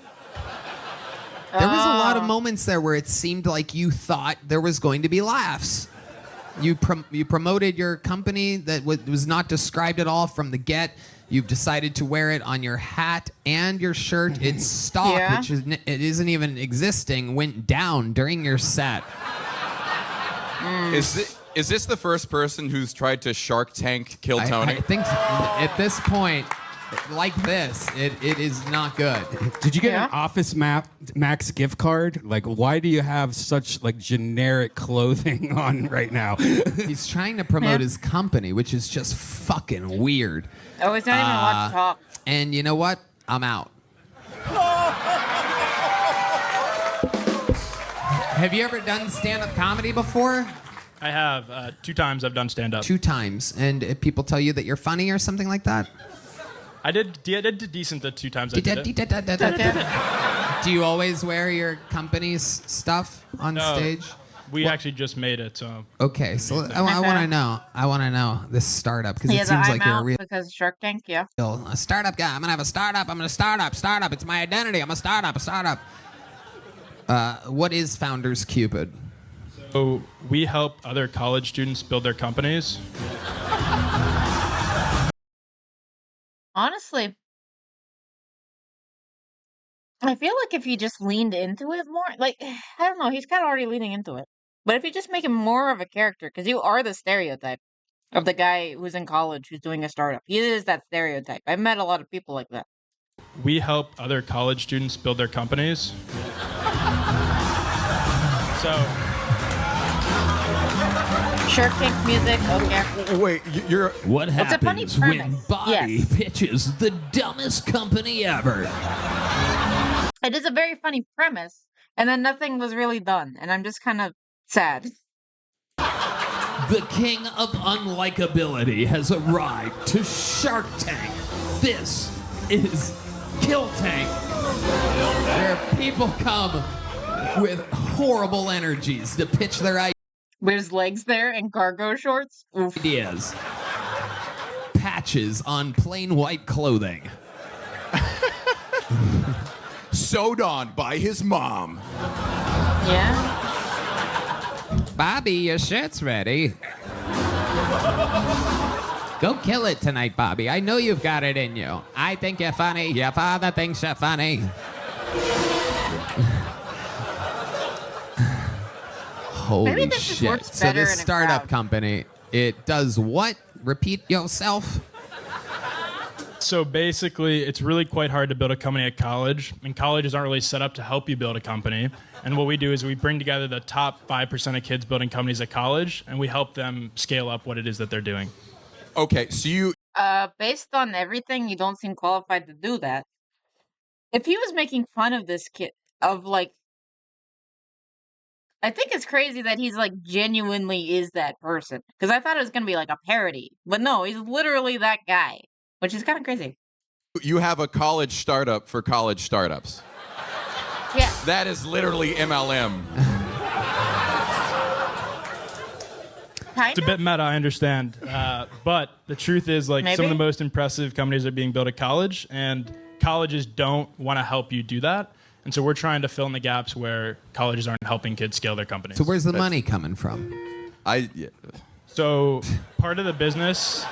There was a lot of moments there where it seemed like you thought there was going to be laughs. You promoted your company that was not described at all from the get. You've decided to wear it on your hat and your shirt. Its stock, which it isn't even existing, went down during your set. Is this the first person who's tried to Shark Tank kill Tony? I think at this point, like this, it is not good. Did you get an Office Max gift card? Like, why do you have such like generic clothing on right now? He's trying to promote his company, which is just fucking weird. Oh, it's not even allowed to talk. And you know what? I'm out. Have you ever done stand-up comedy before? I have. 2 times I've done stand-up. 2 times. And people tell you that you're funny or something like that? I did decent the 2 times I did it. Do you always wear your company's stuff on stage? We actually just made it, so... Okay, so I want to know. I want to know this startup, because it seems like you're a real... Because of Shark Tank, A startup guy. I'm going to have a startup. I'm going to startup. It's my identity. I'm a startup. What is Founders Cupid? So we help other college students build their companies. Honestly, I feel like if he just leaned into it more, like, I don't know, he's kind of already leaning into it. But if you just make him more of a character, because you are the stereotype of the guy who's in college who's doing a startup. He is that stereotype. I've met a lot of people like that. We help other college students build their companies. So... Shark Tank music, okay. Wait, you're... What It's a funny happens when premise. Bobby pitches the dumbest company ever? It is a very funny premise, and then nothing was really done, and I'm just kind of sad. The king of unlikability has arrived to Shark Tank. This is Kill Tank. Where people come with horrible energies to pitch their ideas. With his legs there and cargo shorts. Oof. Ideas. Patches on plain white clothing. Sewed on by his mom. Yeah. Bobby, your shirt's ready. Go kill it tonight, Bobby. I know you've got it in you. I think you're funny. Your father thinks you're funny. Holy this just shit. works So better this in a startup crowd. company, it does what? Repeat yourself? So basically, it's really quite hard to build a company at college, and colleges aren't really set up to help you build a company. And what we do is we bring together the top 5% of kids building companies at college, and we help them scale up what it is that they're doing. Okay, so you... Based on everything, you don't seem qualified to do that. If he was making fun of this kid, of like, I think it's crazy that he's like genuinely is that person. Because I thought it was going to be like a parody. But no, he's literally that guy. Which is kind of crazy. You have a college startup for college startups. Yeah. That is literally MLM. It's a bit meta, I understand. But the truth is, like, some of the Maybe. most impressive companies are being built at college, and colleges don't want to help you do that. And so we're trying to fill in the gaps where colleges aren't helping kids scale their companies. So where's the money coming from? So part of the business,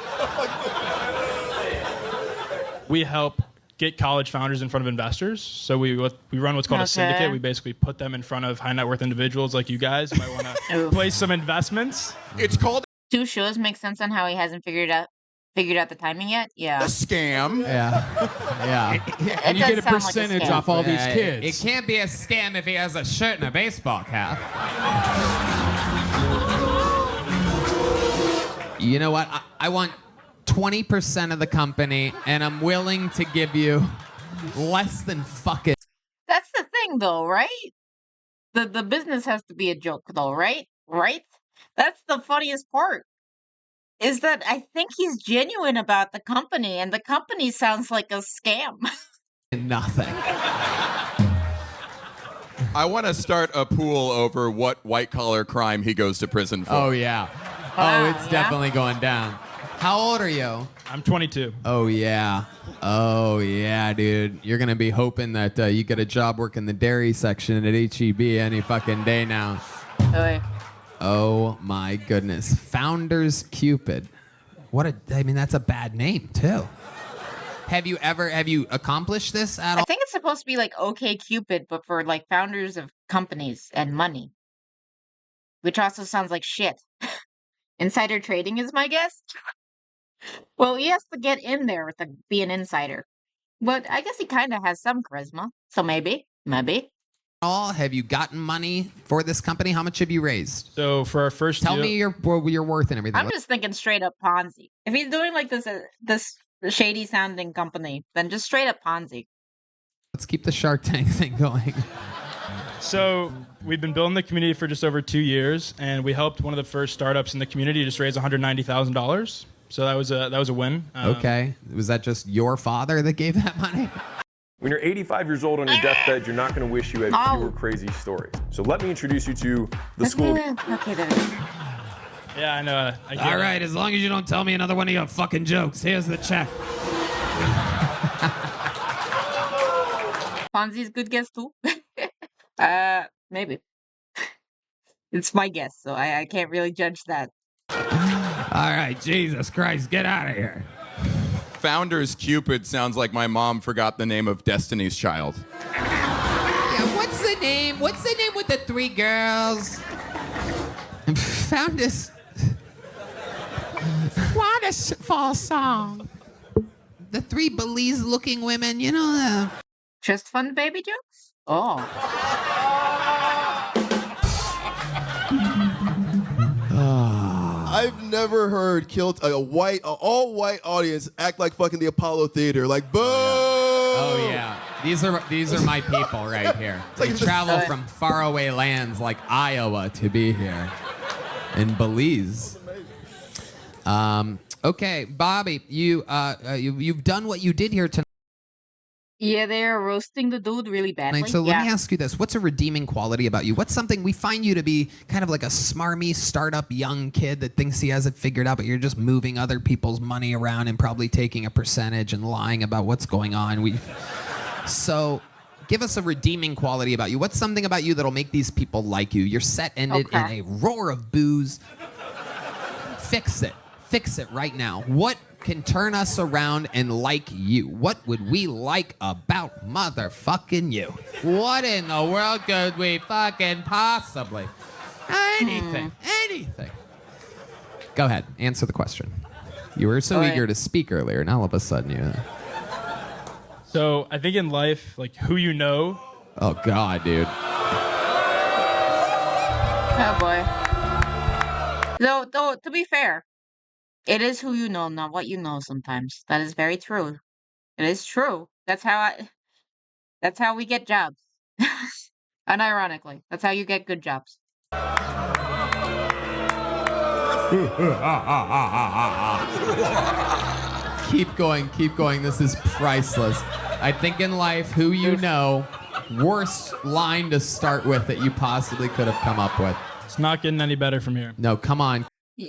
we help get college founders in front of investors. So we run what's called a syndicate. We basically put them in front of high net worth individuals like you guys who might want to place some investments. It's called 2 shows make sense on how he hasn't figured out the timing yet. Yeah. a scam. Yeah. And you get a percentage off all these kids. It can't be a scam if he has a shirt and a baseball cap. You know what? I want 20% of the company, and I'm willing to give you less than fucking. That's the thing, though, right? The business has to be a joke, though, right? Right? That's the funniest part. Is that I think he's genuine about the company, and the company sounds like a scam. Nothing. I want to start a pool over what white-collar crime he goes to prison for. Oh, yeah. Oh, it's definitely going down. How old are you? I'm 22. Oh, yeah. Oh, yeah, dude. You're going to be hoping that you get a job working the dairy section at HEB any fucking day now. Oy. Oh my goodness. Founders Cupid. I mean, that's a bad name too. Have you accomplished this at all? I think it's supposed to be like OK Cupid, but for like founders of companies and money, which also sounds like shit. Insider trading is my guess. Well, he has to get in there with be an insider. But I guess he kind of has some charisma, so maybe. Have you gotten money for this company? How much have you raised? So for our first Tell me your worth and everything. I'm just thinking straight up Ponzi. If he's doing like this shady sounding company, then just straight up Ponzi. Let's keep the Shark Tank thing going. So we've been building the community for just over 2 years, and we helped one of the first startups in the community just raise $190,000. So that was a win. Okay. Was that just your father that gave that money? When you're 85 years old on your deathbed, you're not going to wish you had fewer crazy stories. So let me introduce you to the school. Okay, then. Yeah, I know. All right, as long as you don't tell me another one of your fucking jokes. Here's the check. Ponzi's good guess too. Maybe. It's my guess, so I can't really judge that. All right, Jesus Christ, get out of here. Founders Cupid sounds like my mom forgot the name of Destiny's Child. Yeah, what's the name? What's the name with the 3 girls? Founders. Waterfall song. The 3 Belize-looking women, you know. Just fun baby jokes? Oh. I've never heard an all-white audience act like fucking the Apollo Theater. Like, boo! Oh yeah, these are my people right here. They travel from faraway lands like Iowa to be here in Belize. Okay, Bobby, you've done what you did here tonight. Yeah, they're roasting the dude really badly. So let me ask you this. What's a redeeming quality about you? What's something we find you to be kind of like a smarmy startup young kid that thinks he has it figured out, but you're just moving other people's money around and probably taking a percentage and lying about what's going on. So give us a redeeming quality about you. What's something about you that'll make these people like you? Your set ended in a roar of boos. Fix it. Fix it right now. What can turn us around and like you? What would we like about motherfucking you? What in the world could we fucking possibly? Anything. Go ahead, answer the question. You were so eager to speak earlier, and all of a sudden you... So I think in life, like who you know. Oh God, dude. Oh boy. Though to be fair, it is who you know, not what you know sometimes. That is very true. It is true. That's how we get jobs. Unironically, that's how you get good jobs. Keep going. This is priceless. I think in life, who you know, worst line to start with that you possibly could have come up with. It's not getting any better from here. No, come on.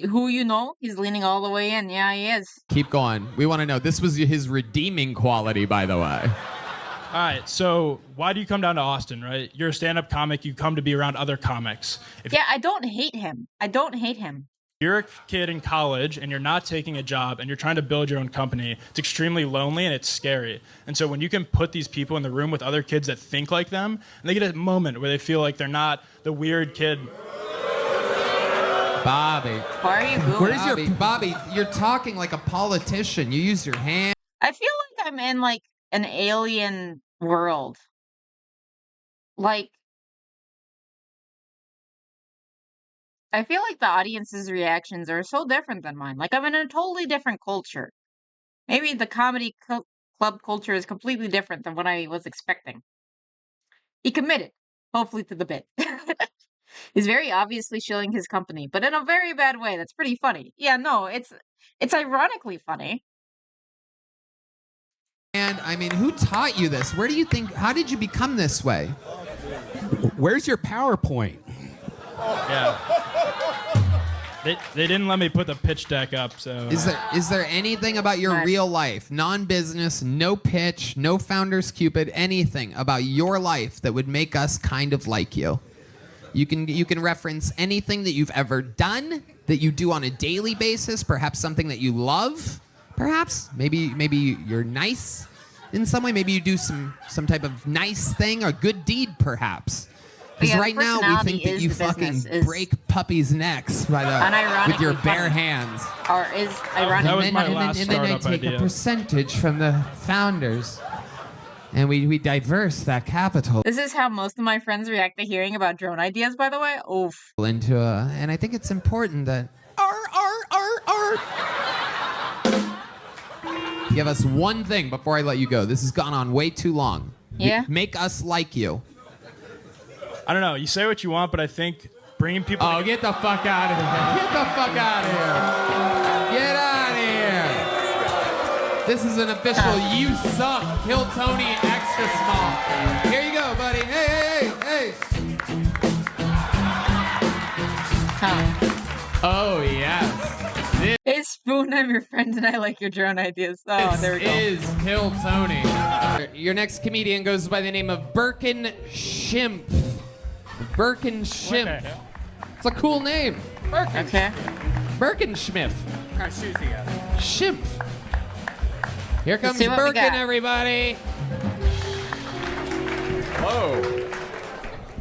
Who you know? He's leaning all the way in. Yeah, he is. Keep going. We want to know. This was his redeeming quality, by the way. All right, so why do you come down to Austin, right? You're a stand-up comic. You come to be around other comics. I don't hate him. You're a kid in college and you're not taking a job and you're trying to build your own company. It's extremely lonely and it's scary. And so when you can put these people in the room with other kids that think like them, and they get a moment where they feel like they're not the weird kid. Bobby. Why are you booing? Where's your Bobby? You're talking like a politician. You use your hand. I feel like I'm in like an alien world. Like, I feel like the audience's reactions are so different than mine. Like, I'm in a totally different culture. Maybe the comedy club culture is completely different than what I was expecting. He committed, hopefully, to the bit. He's very obviously shilling his company, but in a very bad way. That's pretty funny. Yeah, no, it's ironically funny. And I mean, who taught you this? Where do you think? How did you become this way? Where's your PowerPoint? Yeah. They didn't let me put the pitch deck up, so. Is there anything about your real life, non-business, no pitch, no Founders Cupid, anything about your life that would make us kind of like you? You can reference anything that you've ever done, that you do on a daily basis, perhaps something that you love, perhaps. Maybe you're nice in some way. Maybe you do some type of nice thing or good deed, perhaps. Because right now we think that you fucking break puppies' necks with your bare hands. Or is ironic. That was my and last then I startup take idea. a percentage from the founders, and we diverse that capital This is how most of my friends react to hearing about drone ideas, by the way. Oof. into and I think it's important that give us one thing before I let you go. This has gone on way too long. Yeah. Make us like you. I don't know. You say what you want, but I think bringing people. Oh, get the fuck out of here! Get the fuck out of here! Get out of here! This is an official "You Suck" Kill Tony extra small. Here you go, buddy. Hey! Oh yes. Hey Spoon, I'm your friend and I like your drone ideas. Oh, there we go. This is Kill Tony. Your next comedian goes by the name of Birkin Schimpf. Birkin Schimpf. It's a cool name. Birkin. Okay. Birkin Schmiff. What kind of shoes he got? Schimpf. Here Let's comes see what we Birkin, got. everybody.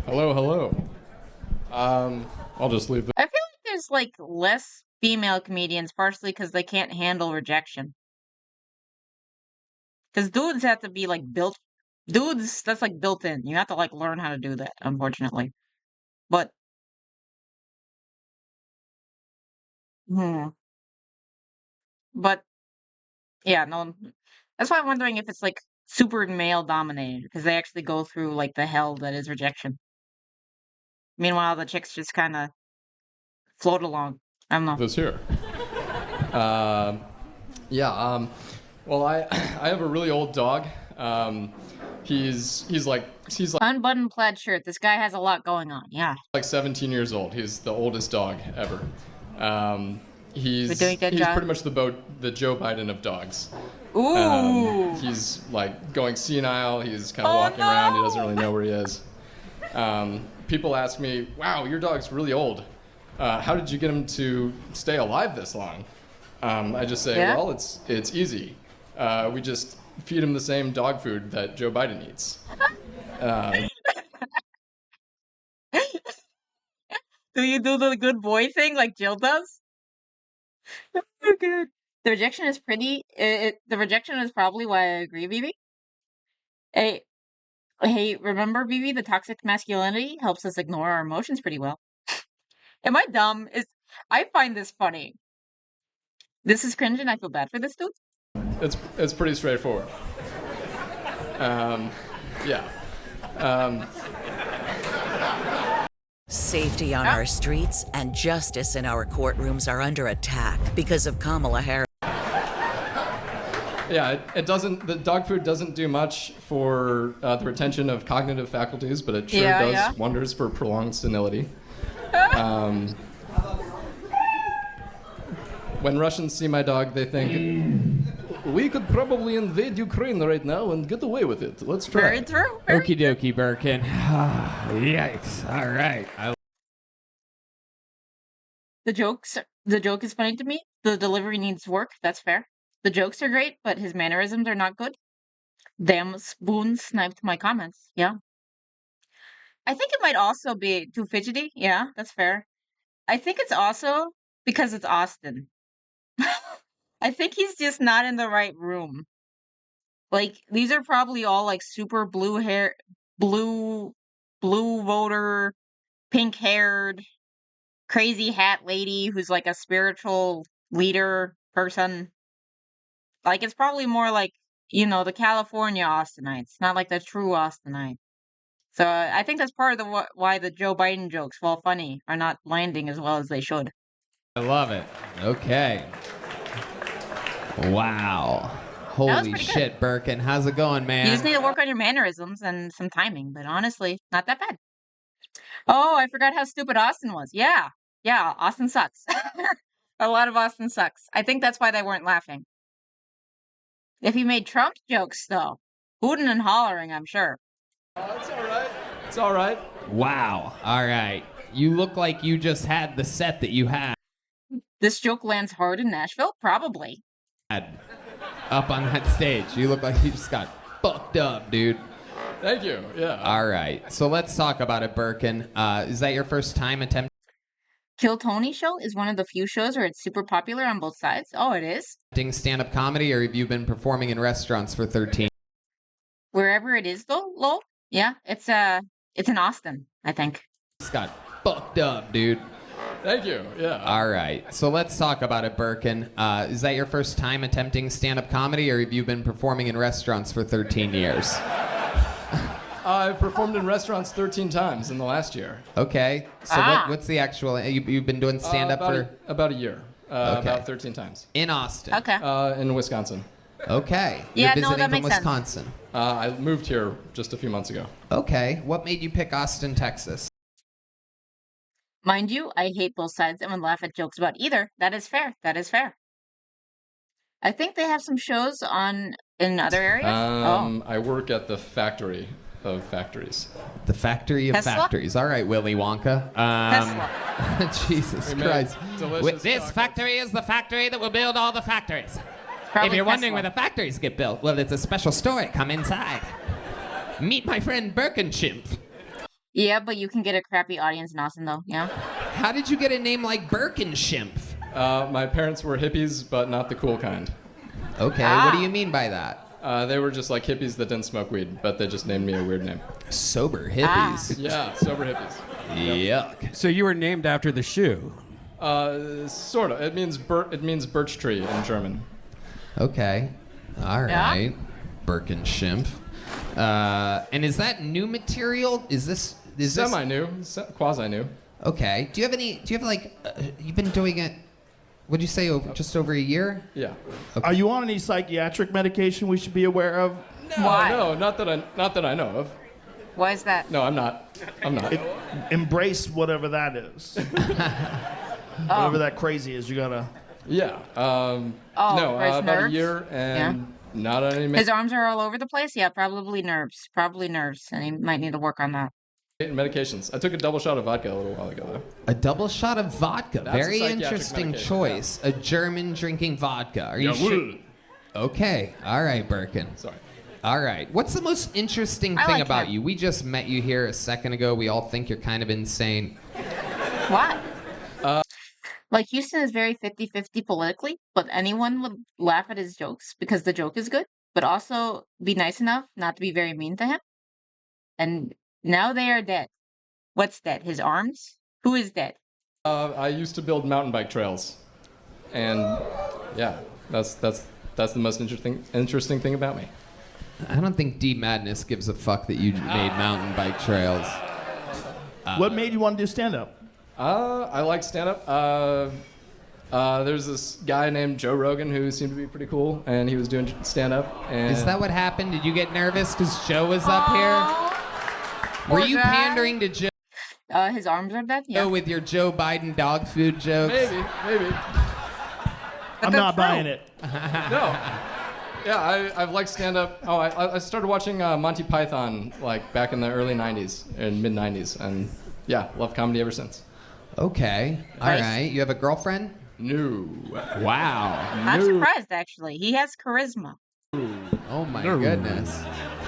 Hello. I'll just leave. I feel like there's like less female comedians, partially because they can't handle rejection. Because dudes have to be like built. Dudes, that's like built in. You have to like learn how to do that, unfortunately. But But yeah, no. That's why I'm wondering if it's like super male dominated because they actually go through like the hell that is rejection. Meanwhile, the chicks just kind of float along. I don't know. This here. Well, I have a really old dog. He's like Unbuttoned plaid shirt. This guy has a lot going on. Yeah. like 17 years old. He's the oldest dog ever. He's We're doing a good he's job. pretty much the Joe Biden of dogs. Ooh. He's like going senile. He's kind of walking around. He doesn't really know where he is. People ask me, "Wow, your dog's really old. How did you get him to stay alive this long?" I just say, Yeah? "Well, it's easy. We just feed him the same dog food that Joe Biden eats." Do you do the good boy thing like Jill does? Oh, good. The rejection is pretty. The rejection is probably why I agree, BB. Hey, remember, BB, the toxic masculinity helps us ignore our emotions pretty well. Am I dumb? I find this funny. This is cringe and I feel bad for this dude. It's pretty straightforward. Yeah. Safety on our streets and justice in our courtrooms are under attack because of Kamala Harris. Yeah, it doesn't. The dog food doesn't do much for the retention of cognitive faculties, but it sure does wonders for prolonged senility. When Russians see my dog, they think we could probably invade Ukraine right now and get away with it. Let's try. Very true. Okie dokie, Birkin. Yikes. All right. The joke is funny to me. The delivery needs work. That's fair. The jokes are great, but his mannerisms are not good. Damn, Spoon sniped my comments. Yeah. I think it might also be too fidgety. Yeah, that's fair. I think it's also because it's Austin. I think he's just not in the right room. Like, these are probably all like super blue voter, pink haired, crazy hat lady who's like a spiritual leader person. Like, it's probably more like, the California Austinites, not like the true Austinite. So I think that's part of why the Joe Biden jokes, while funny, are not landing as well as they should. I love it. Okay. Wow. Holy shit, Birkin. How's it going, man? You just need to work on your mannerisms and some timing, but honestly, not that bad. Oh, I forgot how stupid Austin was. Yeah, Austin sucks. A lot of Austin sucks. I think that's why they weren't laughing. If he made Trump jokes, though, hooting and hollering, I'm sure. It's all right. It's all right. Wow. All right. You look like you just had the set that you had. This joke lands hard in Nashville? Probably. Up on that stage. You look like you just got fucked up, dude. Thank you. Yeah. All right. So let's talk about it, Birkin. Is that your first time attempting Kill Tony show is one of the few shows where it's super popular on both sides. Oh, it is? stand-up comedy, or have you been performing in restaurants for 13? Wherever it is, though, Lowell. Yeah, it's in Austin, I think. Just got fucked up, dude. Thank you. Yeah. All right. So let's talk about it, Birkin. Is that your first time attempting stand-up comedy, or have you been performing in restaurants for 13 years? I've performed in restaurants 13 times in the last year. Okay. So what's the actual? You've been doing stand-up for about a year. Okay. About 13 times. In Austin. Okay. In Wisconsin. Okay. Yeah, You're visiting that from makes sense. Wisconsin. I moved here just a few months ago. Okay. What made you pick Austin, Texas? Mind you, I hate both sides and would laugh at jokes about either. That is fair. That is fair. I think they have some shows in other areas. I work at the factory of factories. The factory of Tesla? factories. All right, Willy Wonka. Tesla. Jesus We made Christ. delicious This tacos. factory is the factory that will build all the factories. Probably if you're wondering Tesla. where the factories get built, well, it's a special story. Come inside. Meet my friend Birkenchimp. Yeah, but you can get a crappy audience in Austin, though. Yeah. How did you get a name like Birkenchimp? My parents were hippies, but not the cool kind. Okay, what do you mean by that? They were just like hippies that didn't smoke weed, but they just named me a weird name. Sober hippies. Yeah, sober hippies. Yuck. So you were named after the shoe. Sort of. It means birch tree in German. Okay. All right. Birkenchimp. And is that new material? Is this Semi-new, quasi-new. Okay. Do you have like you've been doing it, what'd you say, just over a year? Yeah. Are you on any psychiatric medication we should be aware of? Why? No, not that I know of. Why is that? No, I'm not. Embrace whatever that is. Whatever that crazy is, you gotta. Yeah. for his about a nerves? year and not on any His arms are all over the place? Yeah, probably nerves. And he might need to work on that. medications. I took a double shot of vodka a little while ago, though. A double shot of vodka. That's a Very psychiatric interesting medication, choice. A German drinking vodka. Are you Jawohl. sure? Okay. All right, Birkin. Sorry. All right. What's the most interesting I thing like about him. you? We just met you here a second ago. We all think you're kind of insane. Why? Like, Houston is very 50-50 politically, but anyone would laugh at his jokes because the joke is good, but also be nice enough not to be very mean to him. And now they are dead. What's dead? His arms? Who is dead? I used to build mountain bike trails, and yeah, that's the most interesting thing about me. I don't think D Madness gives a fuck that you made mountain bike trails. What made you want to do stand-up? I like stand-up. There's this guy named Joe Rogan who seemed to be pretty cool, and he was doing stand-up. And Is that what happened? Did you get nervous because Joe was up here? Were you pandering to Joe? His arms are dead? Yeah. With your Joe Biden dog food jokes? Maybe. I'm not buying it. No. Yeah, I've liked stand-up. Oh, I started watching Monty Python like back in the early 90s and mid-90s, and yeah, loved comedy ever since. Okay. All right. You have a girlfriend? No. Wow. I'm surprised, actually. He has charisma. Oh, my goodness.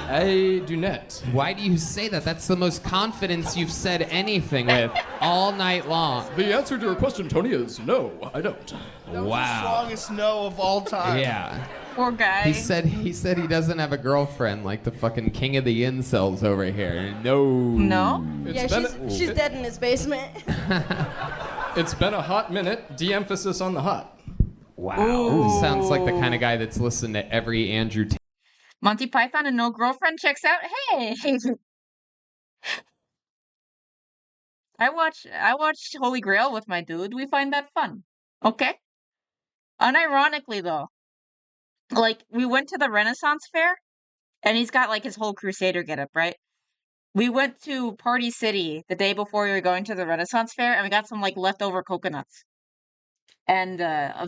I do not. Why do you say that? That's the most confidence you've said anything with all night long. The answer to your question, Tony, is no, I don't. That was the strongest no of all time. Yeah. Poor guy. He said he doesn't have a girlfriend like the fucking king of the incels over here. No. No? Yeah, she's dead in his basement. It's been a hot minute. De-emphasis on the hot. Wow. Sounds like the kind of guy that's listened to every Andrew Tate. Monty Python and no girlfriend checks out. Hey. I watched Holy Grail with my dude. We find that fun. Okay. Unironically though, like we went to the Renaissance Fair and he's got like his whole crusader getup, right? We went to Party City the day before we were going to the Renaissance Fair and we got some like leftover coconuts. And I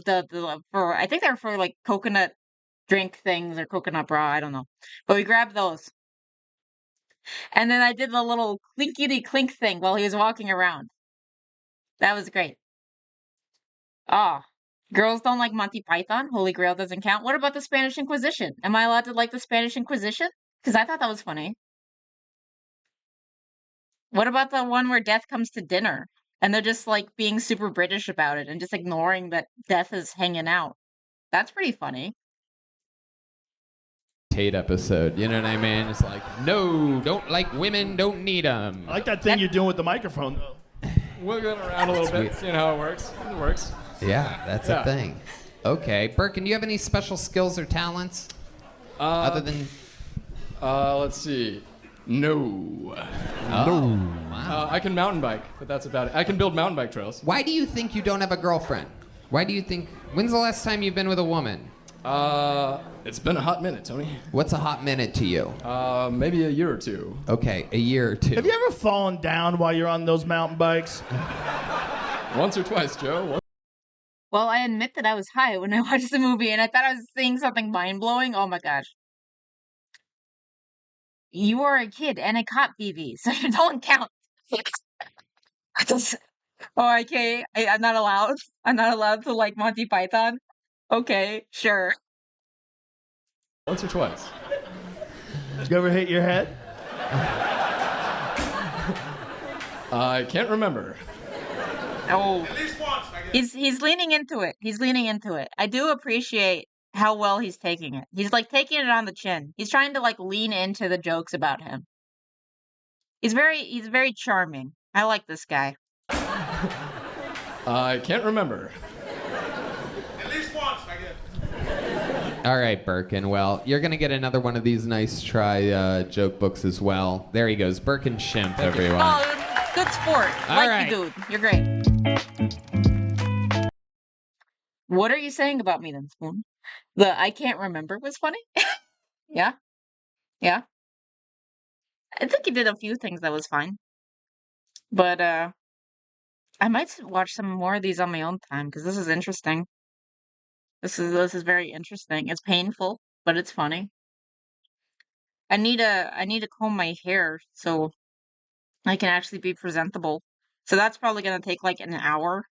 think they're for like coconut drink things or coconut bra, I don't know. But we grabbed those. And then I did the little clinkety clink thing while he was walking around. That was great. Ah, girls don't like Monty Python. Holy Grail doesn't count. What about the Spanish Inquisition? Am I allowed to like the Spanish Inquisition? Because I thought that was funny. What about the one where death comes to dinner? And they're just like being super British about it and just ignoring that death is hanging out. That's pretty funny. Tate episode, you know what I mean? It's like, no, don't like women, don't need them. I like that thing you're doing with the microphone, though. Wiggling around a little bit, seeing how it works. It works. Yeah, that's a thing. Okay, Birkin, do you have any special skills or talents? Other than... let's see. No. No. Wow. I can mountain bike, but that's about it. I can build mountain bike trails. Why do you think you don't have a girlfriend? Why do you think... When's the last time you've been with a woman? It's been a hot minute, Tony. What's a hot minute to you? Maybe a year or two. Okay, a year or two. Have you ever fallen down while you're on those mountain bikes? Once or twice, Joe. Well, I admit that I was high when I watched the movie, and I thought I was seeing something mind-blowing. Oh my gosh. You are a kid and a cop, BB, so you don't count. Oh, okay. I'm not allowed. I'm not allowed to like Monty Python. Okay, sure. Once or twice. Did you ever hit your head? I can't remember. Oh. He's leaning into it. He's leaning into it. I do appreciate how well he's taking it. He's like taking it on the chin. He's trying to like lean into the jokes about him. He's very charming. I like this guy. I can't remember. At least once, I guess. All right, Birkin. Well, you're going to get another one of these nice try joke books as well. There he goes. Birkin Schimpf, everyone. Oh, good sport. All Like right. you, dude. You're great. What are you saying about me then, Spoon? The I can't remember was funny? Yeah? Yeah? I think he did a few things that was fine. But, I might watch some more of these on my own time, because this is interesting. This is very interesting. It's painful, but it's funny. I need to comb my hair so I can actually be presentable. So that's probably gonna take like an hour.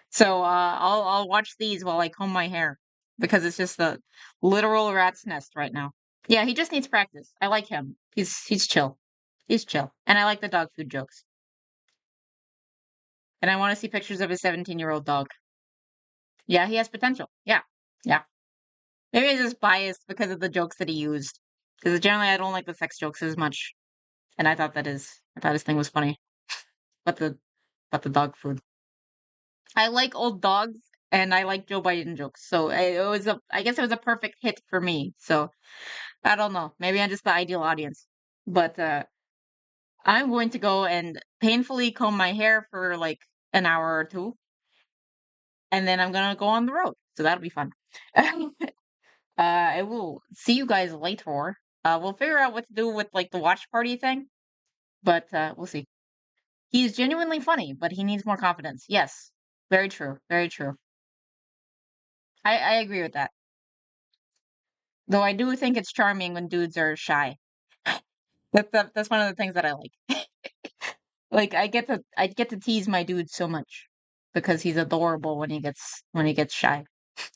So I'll watch these while I comb my hair because it's just a literal rat's nest right now. Yeah, he just needs practice. I like him. He's chill. He's chill. And I like the dog food jokes. And I want to see pictures of his 17-year-old dog. Yeah, he has potential. Yeah. Yeah. Maybe he's just biased because of the jokes that he used. Because generally I don't like the sex jokes as much. And I thought his thing was funny. But the dog food. I like old dogs and I like Joe Biden jokes. So I guess it was a perfect hit for me. So I don't know. Maybe I'm just the ideal audience. But I'm going to go and painfully comb my hair for like an hour or two. And then I'm going to go on the road. So that'll be fun. I will see you guys later. We'll figure out what to do with like the watch party thing. But we'll see. He's genuinely funny, but he needs more confidence. Yes. Very true. Very true. I agree with that. Though I do think it's charming when dudes are shy. That's one of the things that I like. Like I get to tease my dude so much because he's adorable when he gets shy.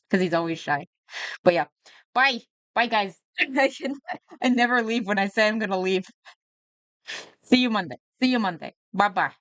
Because he's always shy. But yeah. Bye. Bye guys. I never leave when I say I'm gonna leave. See you Monday. Bye bye.